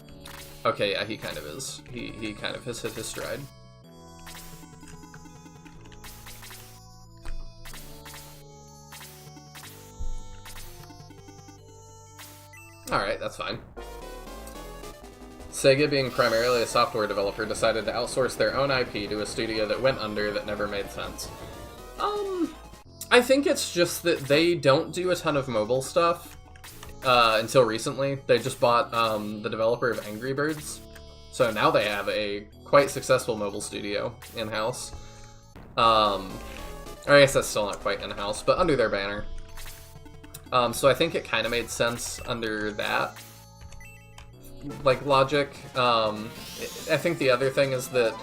Okay, yeah, he kind of is. He kind of has hit his stride. Alright, that's fine. Sega, being primarily a software developer, decided to outsource their own IP to a studio that went under that never made sense. I think it's just that they don't do a ton of mobile stuff. Until recently. They just bought the developer of Angry Birds. So now they have a quite successful mobile studio in-house. Or I guess that's still not quite in-house, but under their banner. So I think it kind of made sense under that, like, logic. I think the other thing is that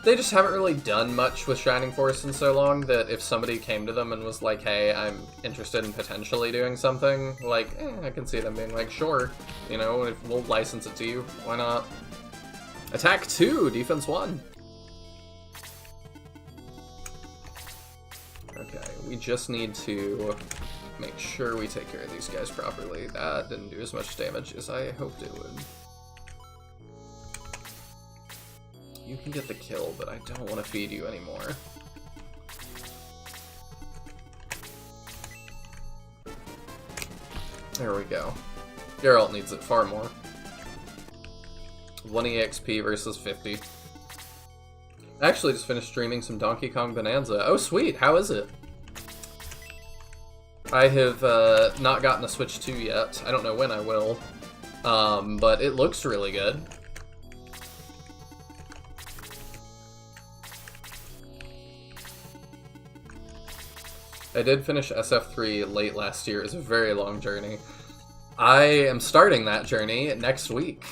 they just haven't really done much with Shining Force in so long that if somebody came to them and was like, hey, I'm interested in potentially doing something, like, I can see them being like, sure, you know, we'll license it to you, why not? Attack 2, defense 1. Okay, we just need to make sure we take care of these guys properly. That didn't do as much damage as I hoped it would. You can get the kill, but I don't want to feed you anymore. There we go. Geralt needs it far more. 1 EXP versus 50. I actually just finished streaming some Donkey Kong Bonanza. Oh, sweet! How is it? I have not gotten a Switch 2 yet. I don't know when I will. But it looks really good. I did finish SF3 late last year. It was a very long journey. I am starting that journey next week.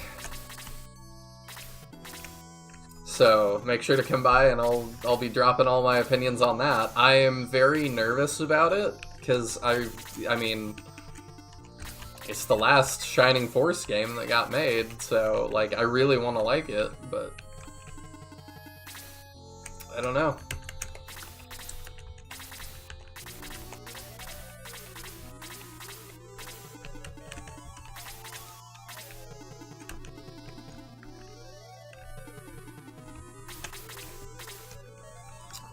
So make sure to come by and I'll be dropping all my opinions on that. I am very nervous about it because I mean, it's the last Shining Force game that got made, so like I really want to like it, but I don't know.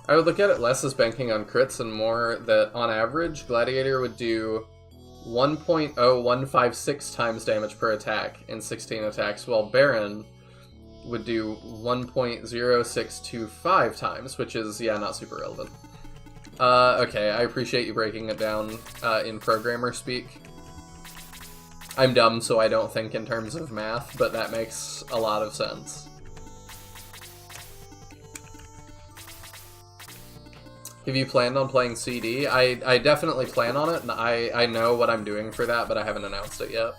I would look at it less as banking on crits and more that, on average, Gladiator would do 1.0156 times damage per attack in 16 attacks, while Baron would do 1.0625 times, which is, yeah, not super relevant. Okay, I appreciate you breaking it down in programmer speak. I'm dumb, so I don't think in terms of math, but that makes a lot of sense. Have you planned on playing CD? I definitely plan on it, and I know what I'm doing for that, but I haven't announced it yet.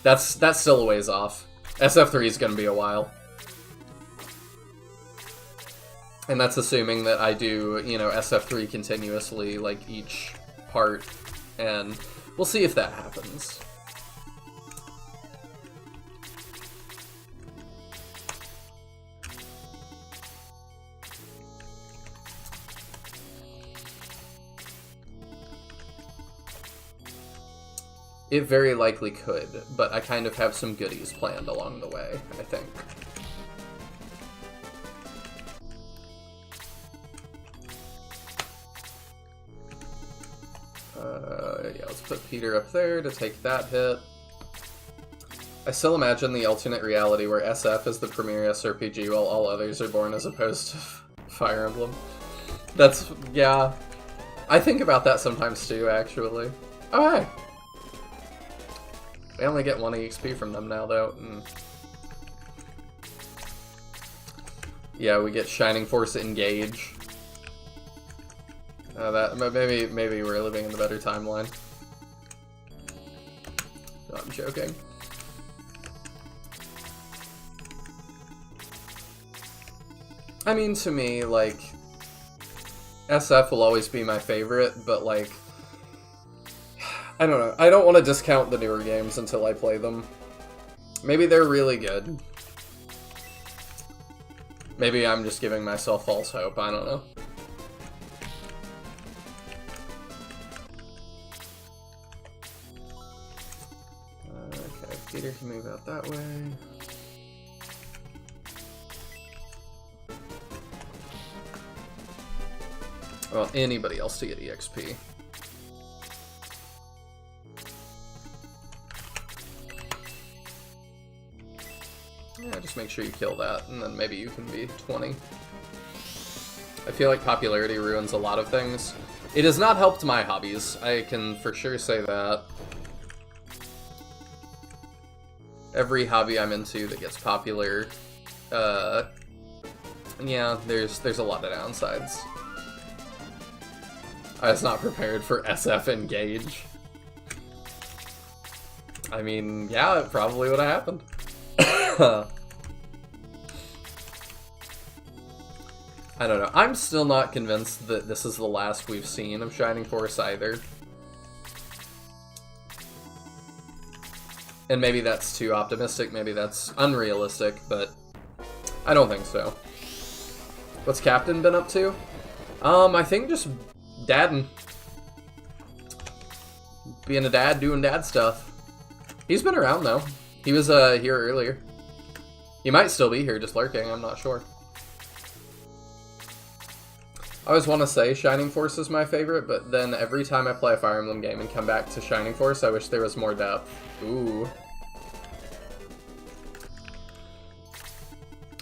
That's still a ways off. SF3 is going to be a while. And that's assuming that I do, you know, SF3 continuously, like, each part, and we'll see if that happens. It very likely could, but I kind of have some goodies planned along the way, I think. Yeah, let's put Peter up there to take that hit. I still imagine the alternate reality where SF is the premier SRPG while all others are born as opposed to Fire Emblem. That's, yeah. I think about that sometimes too, actually. Oh, hey! I only get 1 EXP from them now, though. Yeah, we get Shining Force Engage. That maybe we're living in the better timeline. No, I'm joking. I mean, to me, like, SF will always be my favorite, but, like, I don't know. I don't want to discount the newer games until I play them. Maybe they're really good. Maybe I'm just giving myself false hope. I don't know. Okay, Peter can move out that way. I want anybody else to get EXP. Yeah, just make sure you kill that, and then maybe you can be 20. I feel like popularity ruins a lot of things. It has not helped my hobbies, I can for sure say that. Every hobby I'm into that gets popular, yeah, there's a lot of downsides. I was not prepared for SF Engage. I mean, yeah, it probably would have happened. I don't know. I'm still not convinced that this is the last we've seen of Shining Force either. And maybe that's too optimistic, maybe that's unrealistic, but I don't think so. What's Captain been up to? I think just dadding. Being a dad, doing dad stuff. He's been around, though. He was here earlier. He might still be here, just lurking, I'm not sure. I always want to say Shining Force is my favorite, but then every time I play a Fire Emblem game and come back to Shining Force, I wish there was more depth. Ooh.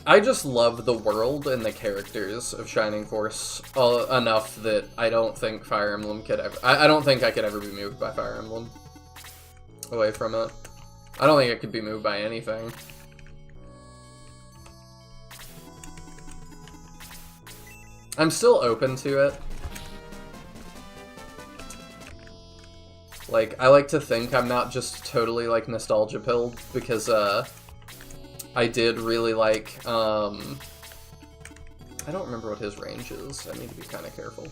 I just love the world and the characters of Shining Force enough that I don't think Fire Emblem could ever... I don't think I could ever be moved by Fire Emblem. Away from it. I don't think it could be moved by anything. I'm still open to it. Like, I like to think I'm not just totally, like, nostalgia-pilled, because, I did really like, I don't remember what his range is. I need to be kind of careful.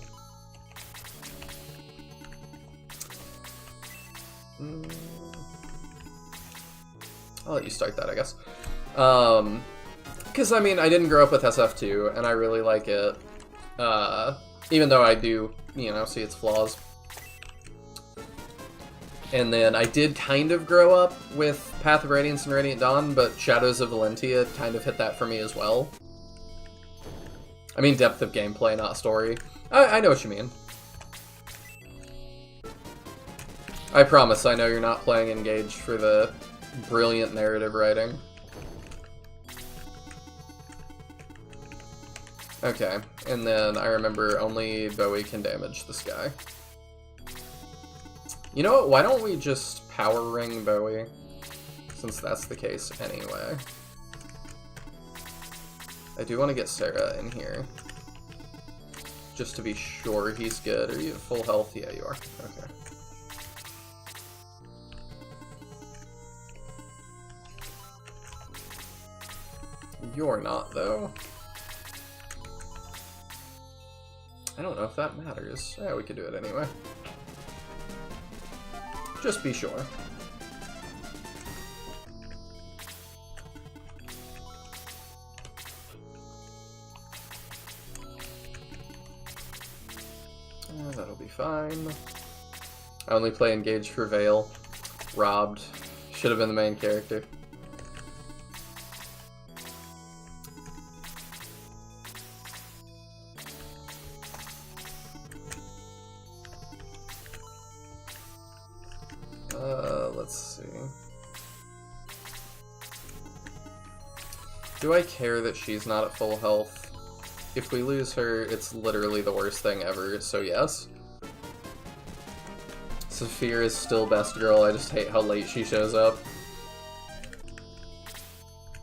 I'll let you start that, I guess. Because, I mean, I didn't grow up with SF2, and I really like it. Even though I do, you know, see its flaws. And then I did kind of grow up with Path of Radiance and Radiant Dawn, but Shadows of Valentia kind of hit that for me as well. I mean, depth of gameplay, not story. I know what you mean. I promise, I know you're not playing Engage for the brilliant narrative writing. Okay, and then I remember only Bowie can damage this guy. You know what, why don't we just Power Ring Bowie? Since that's the case anyway. I do want to get Sarah in here. just to be sure he's good. Are you at full health? Yeah, you are. Okay. You're not, though. I don't know if that matters. Yeah, we could do it anyway. Just be sure. That'll be fine. I only play Engage for Veil. Robbed. Should have been the main character. Let's see. Do I care that she's not at full health? If we lose her, it's literally the worst thing ever, so yes. Saphir is still best girl, I just hate how late she shows up.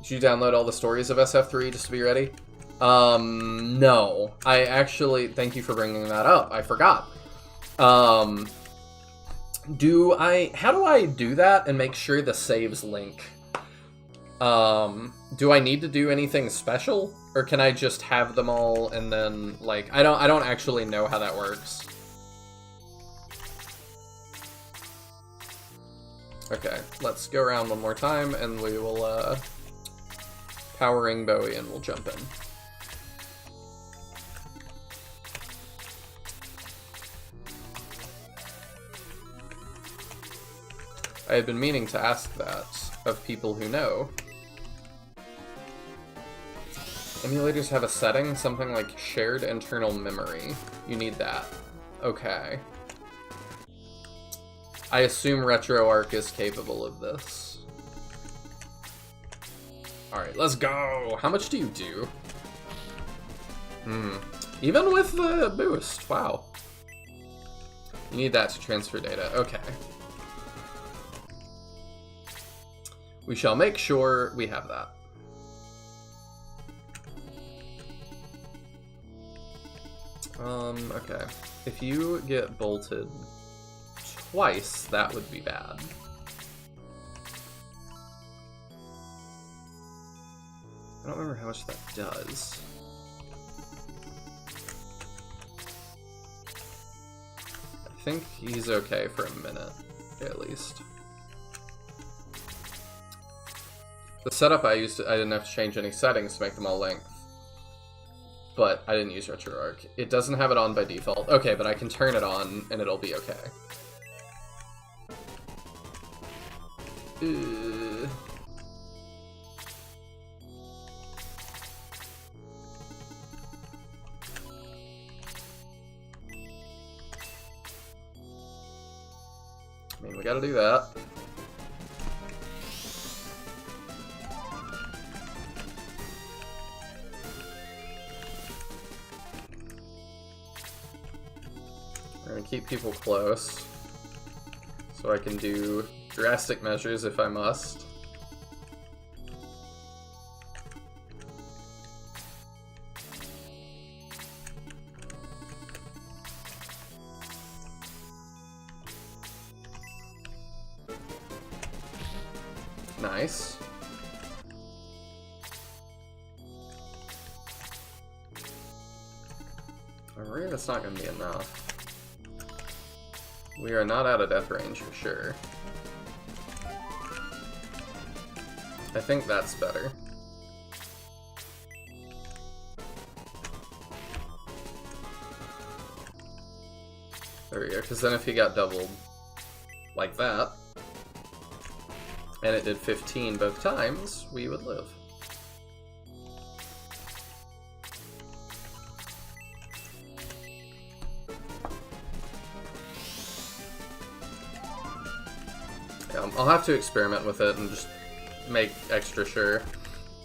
Did you download all the stories of SF3 just to be ready? No. I actually, thank you for bringing that up, I forgot. How do I do that and make sure the saves link? Do I need to do anything special? Or can I just have them all and then, like, I don't actually know how that works. Okay, let's go around one more time and we will, powering Bowie and we'll jump in. I had been meaning to ask that of people who know. Emulators have a setting, something like shared internal memory. You need that. Okay. I assume RetroArch is capable of this. Alright, let's go! How much do you do? Even with the boost, wow. You need that to transfer data, okay. We shall make sure we have that. Okay. If you get bolted twice, that would be bad. I don't remember how much that does. I think he's okay for a minute, at least. The setup I used, I didn't have to change any settings to make them all length. But I didn't use RetroArch. It doesn't have it on by default. Okay, but I can turn it on and it'll be okay. I mean, we gotta do that. We're gonna keep people close, so I can do drastic measures if I must. Nice. Alright, that's not gonna be enough. We are not out of death range for sure. I think that's better. There we go, because then if he got doubled like that, and it did 15 both times, we would live. I'll have to experiment with it and just make extra sure.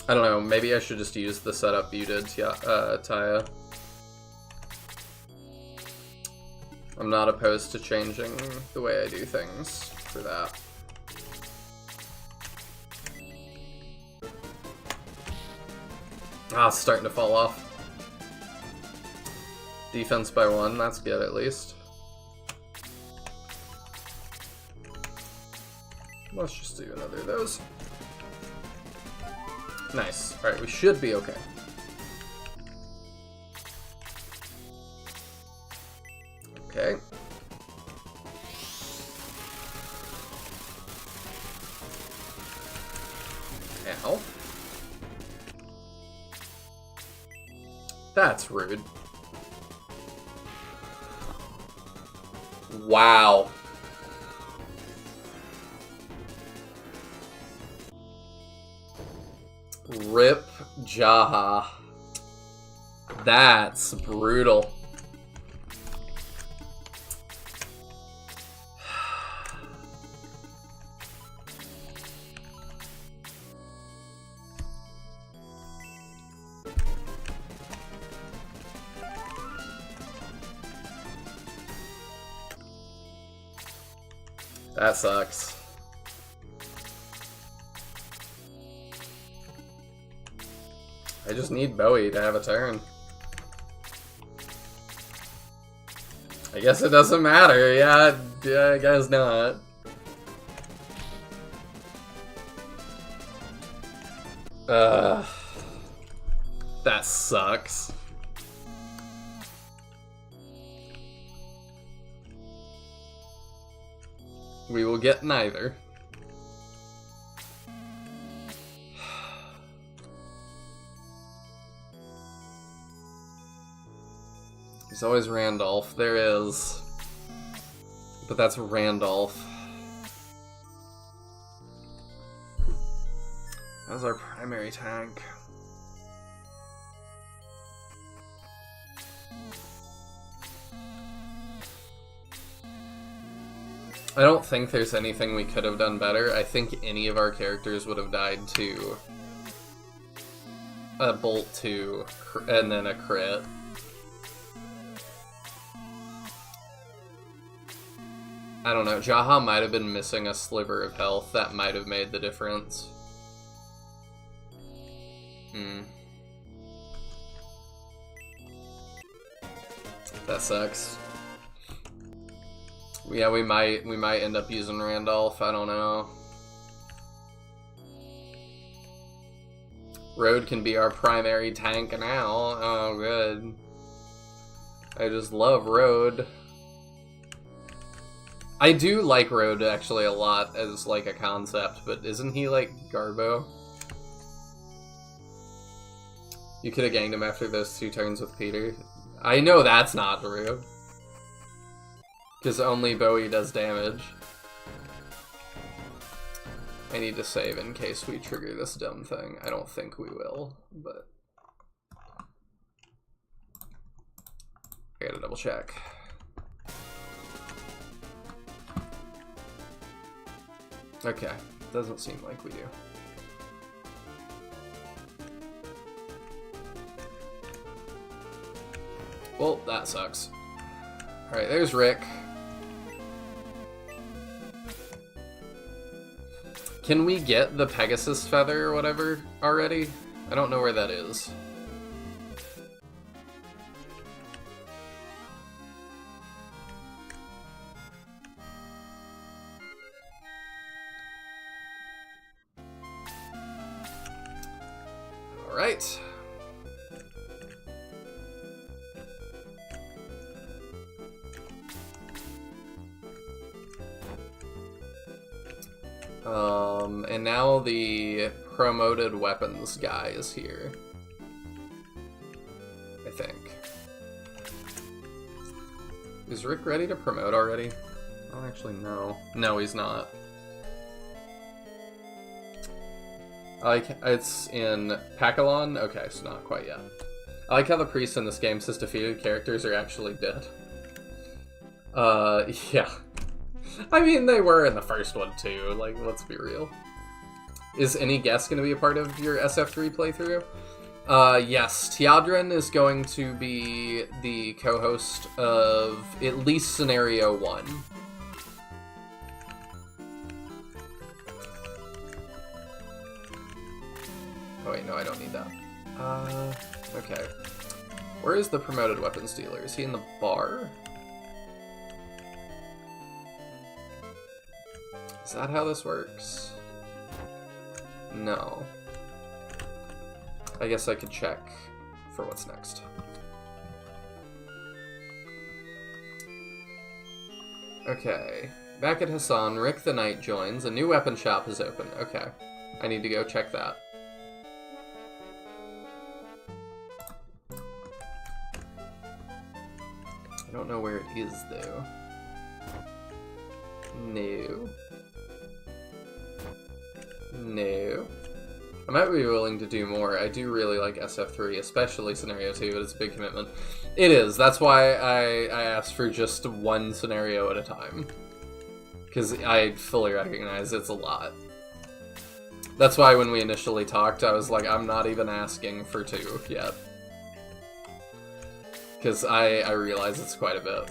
I don't know, maybe I should just use the setup you did, Taya. I'm not opposed to changing the way I do things for that. Ah, it's starting to fall off. Defense by 1, that's good at least. Let's just do another of those. Nice. Alright, we should be okay. Okay. Ow. That's rude. Wow. Rip Jaha. That's brutal. That sucks. I just need Bowie to have a turn. I guess it doesn't matter. Yeah, I guess not. That sucks. We will get neither. There's always Randolph. There is. But that's Randolph. That was our primary tank. I don't think there's anything we could have done better. I think any of our characters would have died to a bolt 2 and then a crit. I don't know. Jaha might have been missing a sliver of health. That might have made the difference. That sucks. Yeah, we might end up using Randolph. I don't know. Road can be our primary tank now. Oh, good. I just love Road. I do like Road actually a lot as like a concept, but isn't he like Garbo? You could have ganged him after those 2 turns with Peter. I know that's not true. Because only Bowie does damage. I need to save in case we trigger this dumb thing. I don't think we will, but I gotta double check. Okay, doesn't seem like we do. Well, that sucks. Alright, there's Rick. Can we get the Pegasus feather or whatever already? I don't know where that is. Alright. And now the promoted weapons guy is here. I think. Is Rick ready to promote already? Oh, actually, no. No, he's not. It's in Pakalon? Okay, so not quite yet. I like how the priest in this game says defeated characters are actually dead. Yeah. I mean, they were in the first one too, like, let's be real. Is any guest going to be a part of your SF3 playthrough? Yes, Tiadrin is going to be the co-host of at least Scenario 1. Oh wait, no, I don't need that. Okay. Where is the promoted weapons dealer? Is he in the bar? Is that how this works? No. I guess I could check for what's next. Okay. Back at Hassan, Rick the Knight joins. A new weapon shop is open. Okay. I need to go check that. I don't know where it is, though. No. No. I might be willing to do more. I do really like SF3, especially Scenario 2, but it's a big commitment. It is. That's why I asked for just one scenario at a time. Because I fully recognize it's a lot. That's why when we initially talked, I was like, I'm not even asking for 2 yet. Because I realize it's quite a bit.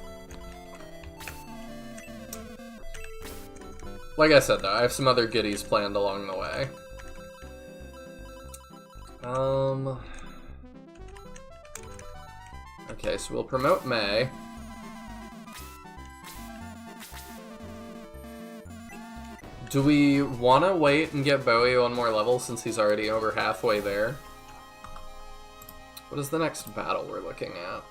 Like I said, though, I have some other goodies planned along the way. Okay, so we'll promote May. Do we want to wait and get Bowie 1 more level since he's already over halfway there? What is the next battle we're looking at?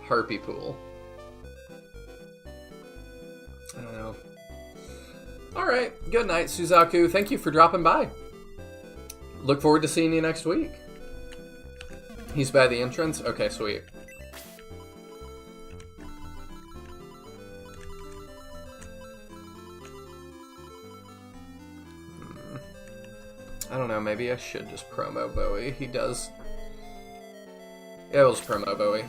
Harpy Pool. I don't know. Alright, good night, Suzaku. Thank you for dropping by. Look forward to seeing you next week. He's by the entrance? Okay, sweet. I don't know, maybe I should just promo Bowie. He does... Yeah, we'll just promo Bowie.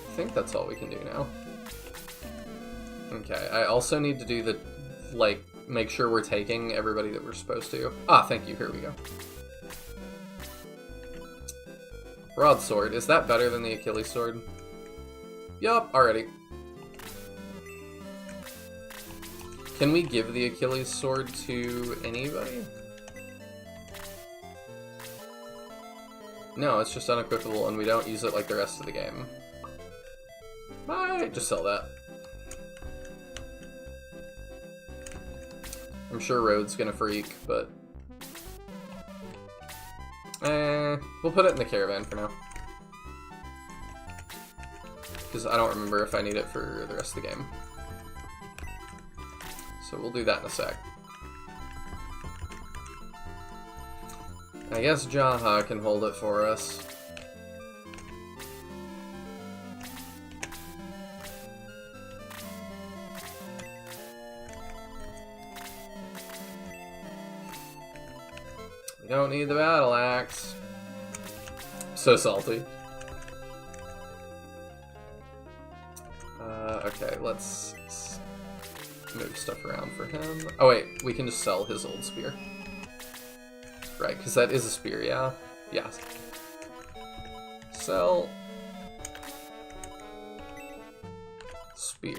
I think that's all we can do now. Okay, I also need to do the, like, make sure we're taking everybody that we're supposed to. Ah, thank you, here we go. Broadsword, is that better than the Achilles sword? Yup, already. Can we give the Achilles sword to anybody? No, it's just unequipable and we don't use it like the rest of the game. Might just sell that. I'm sure Road's gonna freak, but... we'll put it in the caravan for now. Because I don't remember if I need it for the rest of the game. So we'll do that in a sec. I guess Jaha can hold it for us. We don't need the battle axe. So salty. Okay, let's move stuff around for him. Oh wait, we can just sell his old spear. Right, because that is a spear, yeah? Yeah. Sell. Spear.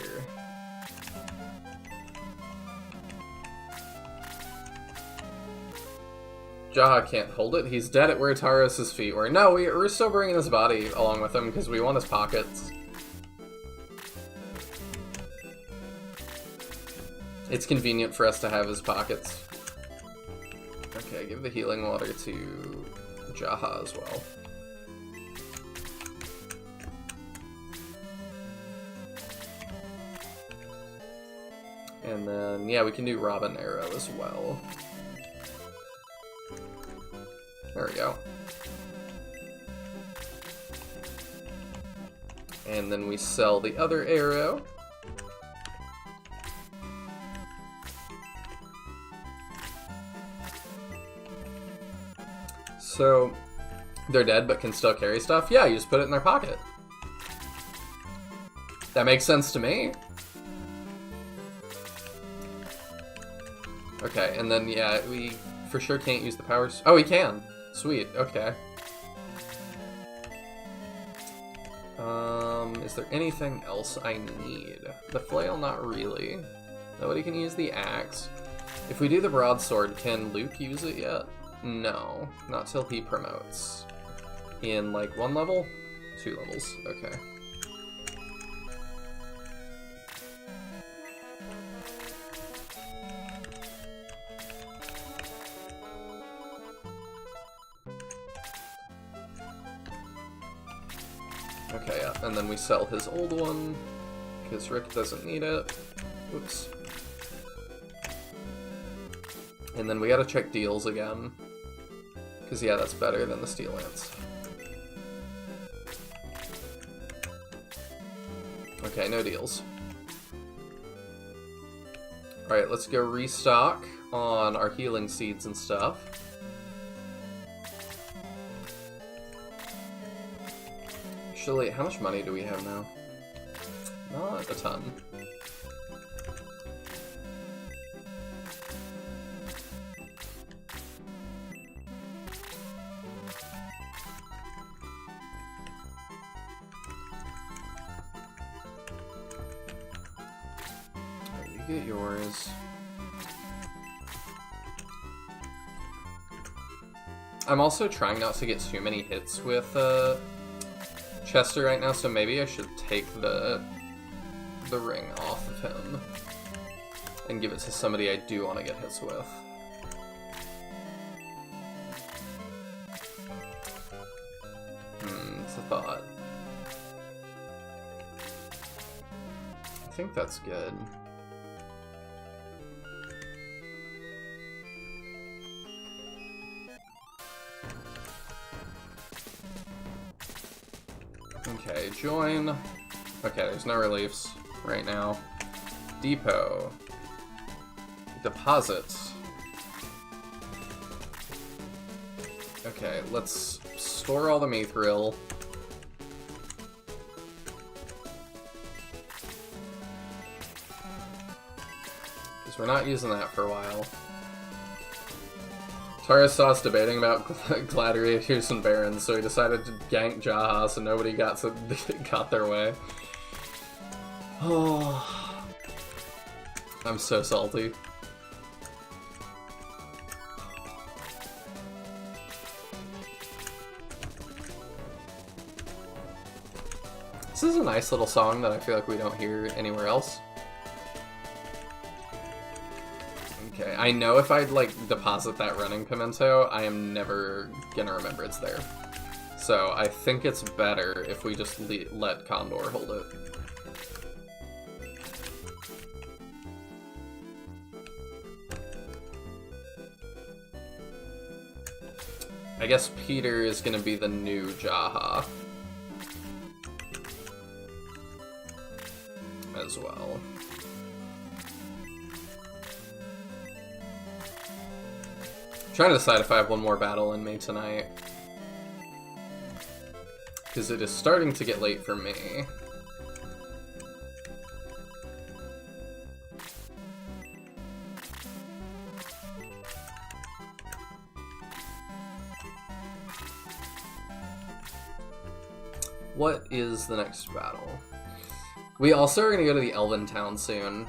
Jaha can't hold it. He's dead at where Taros' feet were. No, we're still bringing his body along with him because we want his pockets. It's convenient for us to have his pockets. Okay, give the healing water to Jaha as well. And then, yeah, we can do Robin Arrow as well. There we go. And then we sell the other arrow. So, they're dead but can still carry stuff? Yeah, you just put it in their pocket. That makes sense to me. Okay, and then, yeah, for sure can't use the powers. Oh, he can. Sweet. Okay. Is there anything else I need? The flail, not really. Nobody can use the axe. If we do the broadsword, can Luke use it yet? No, not till he promotes. In, like, 1 level? 2 levels. Okay. Okay, yeah, and then we sell his old one, because Rick doesn't need it. Oops. And then we gotta check deals again, because yeah, that's better than the steel lance. Okay, no deals. Alright, let's go restock on our healing seeds and stuff. Actually, how much money do we have now? Not a ton. You get yours. I'm also trying not to get too many hits with Chester right now, so maybe I should take the ring off of him and give it to somebody I do want to get hits with. It's a thought. I think that's good. Okay, join. Okay, there's no reliefs right now. Depot. Deposits. Okay, let's store all the mithril. Because we're not using that for a while. Taurus saw us debating about gladiators and barons, so he decided to gank Jaha so nobody got their way. Oh, I'm so salty. This is a nice little song that I feel like we don't hear anywhere else. Okay, I know if I'd, like, deposit that running pimento, I am never gonna remember it's there. So I think it's better if we just let Condor hold it. I guess Peter is gonna be the new Jaha. As well. Trying to decide if I have one more battle in me tonight. Because it is starting to get late for me. What is the next battle? We also are going to go to the Elven Town soon.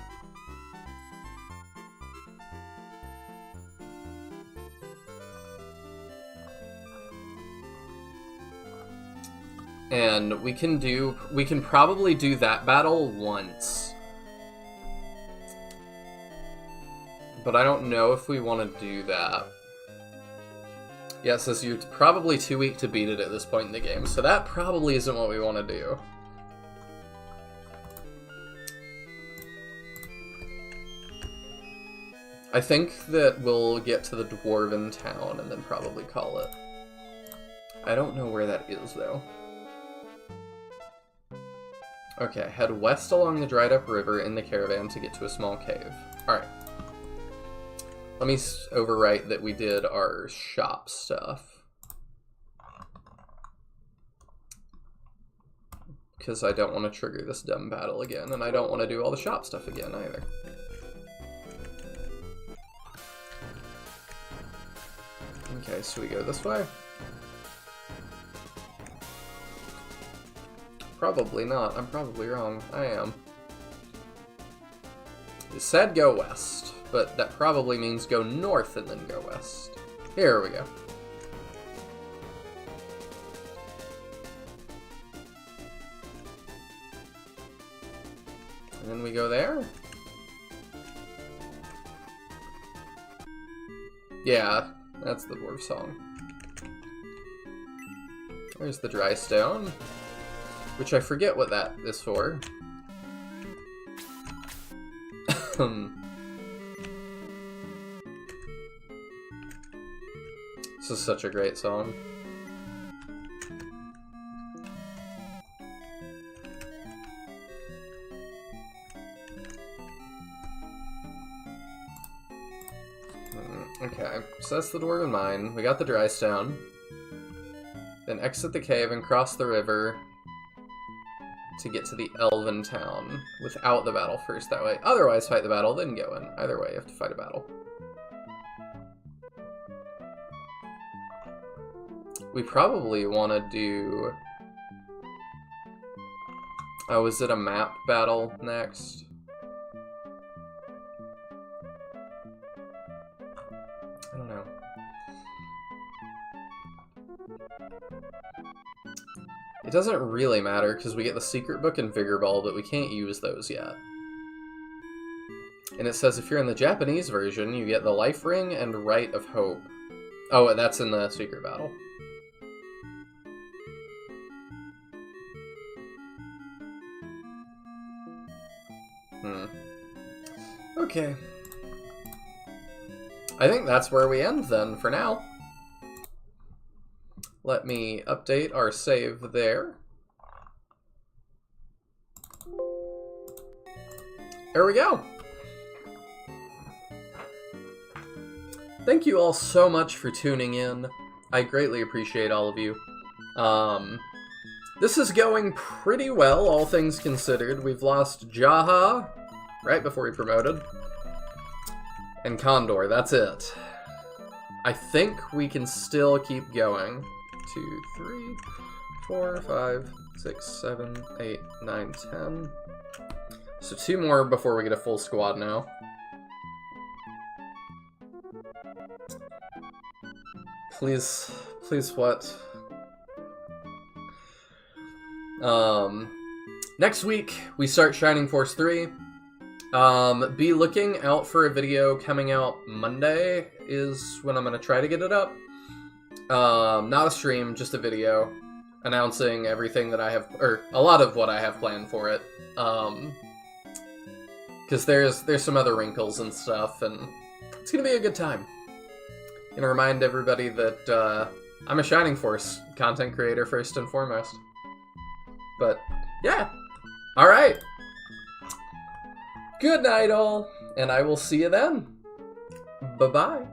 And we can probably do that battle once. But I don't know if we want to do that. Yeah, it says you're probably too weak to beat it at this point in the game, so that probably isn't what we want to do. I think that we'll get to the Dwarven Town and then probably call it. I don't know where that is, though. Okay, head west along the dried up river in the caravan to get to a small cave. Alright. Let me overwrite that we did our shop stuff. Because I don't want to trigger this dumb battle again, and I don't want to do all the shop stuff again either. Okay, so we go this way? Probably not. I'm probably wrong. I am. It said go west, but that probably means go north and then go west. Here we go. And then we go there? Yeah, that's the dwarf song. There's the dry stone, which I forget what that is for. This is such a great song. Okay, so that's the dwarven mine. We got the dry stone. Then exit the cave and cross the river to get to the elven town without the battle first that way. Otherwise, fight the battle, then go in. Either way, you have to fight a battle. We probably want to do... Oh, is it a map battle next? I don't know. It doesn't really matter because we get the secret book and vigor ball, but we can't use those yet. And it says if you're in the Japanese version, you get the life ring and rite of hope. Oh, that's in the secret battle. Okay. I think that's where we end then for now. Let me update our save there. There we go. Thank you all so much for tuning in. I greatly appreciate all of you. This is going pretty well, all things considered. We've lost Jaha right before he promoted. And Condor, that's it. I think we can still keep going. 2, 3, 4, 5, 6, 7, 8, 9, 10. So 2 more before we get a full squad now. Please, please what? Next week, we start Shining Force 3. Be looking out for a video coming out Monday is when I'm going to try to get it up. Not a stream, just a video announcing everything that I have, or a lot of what I have planned for it. Because there's some other wrinkles and stuff, and it's going to be a good time. Gonna remind everybody that I'm a Shining Force content creator first and foremost. But, yeah. Alright. Good night, all, and I will see you then. Bye-bye.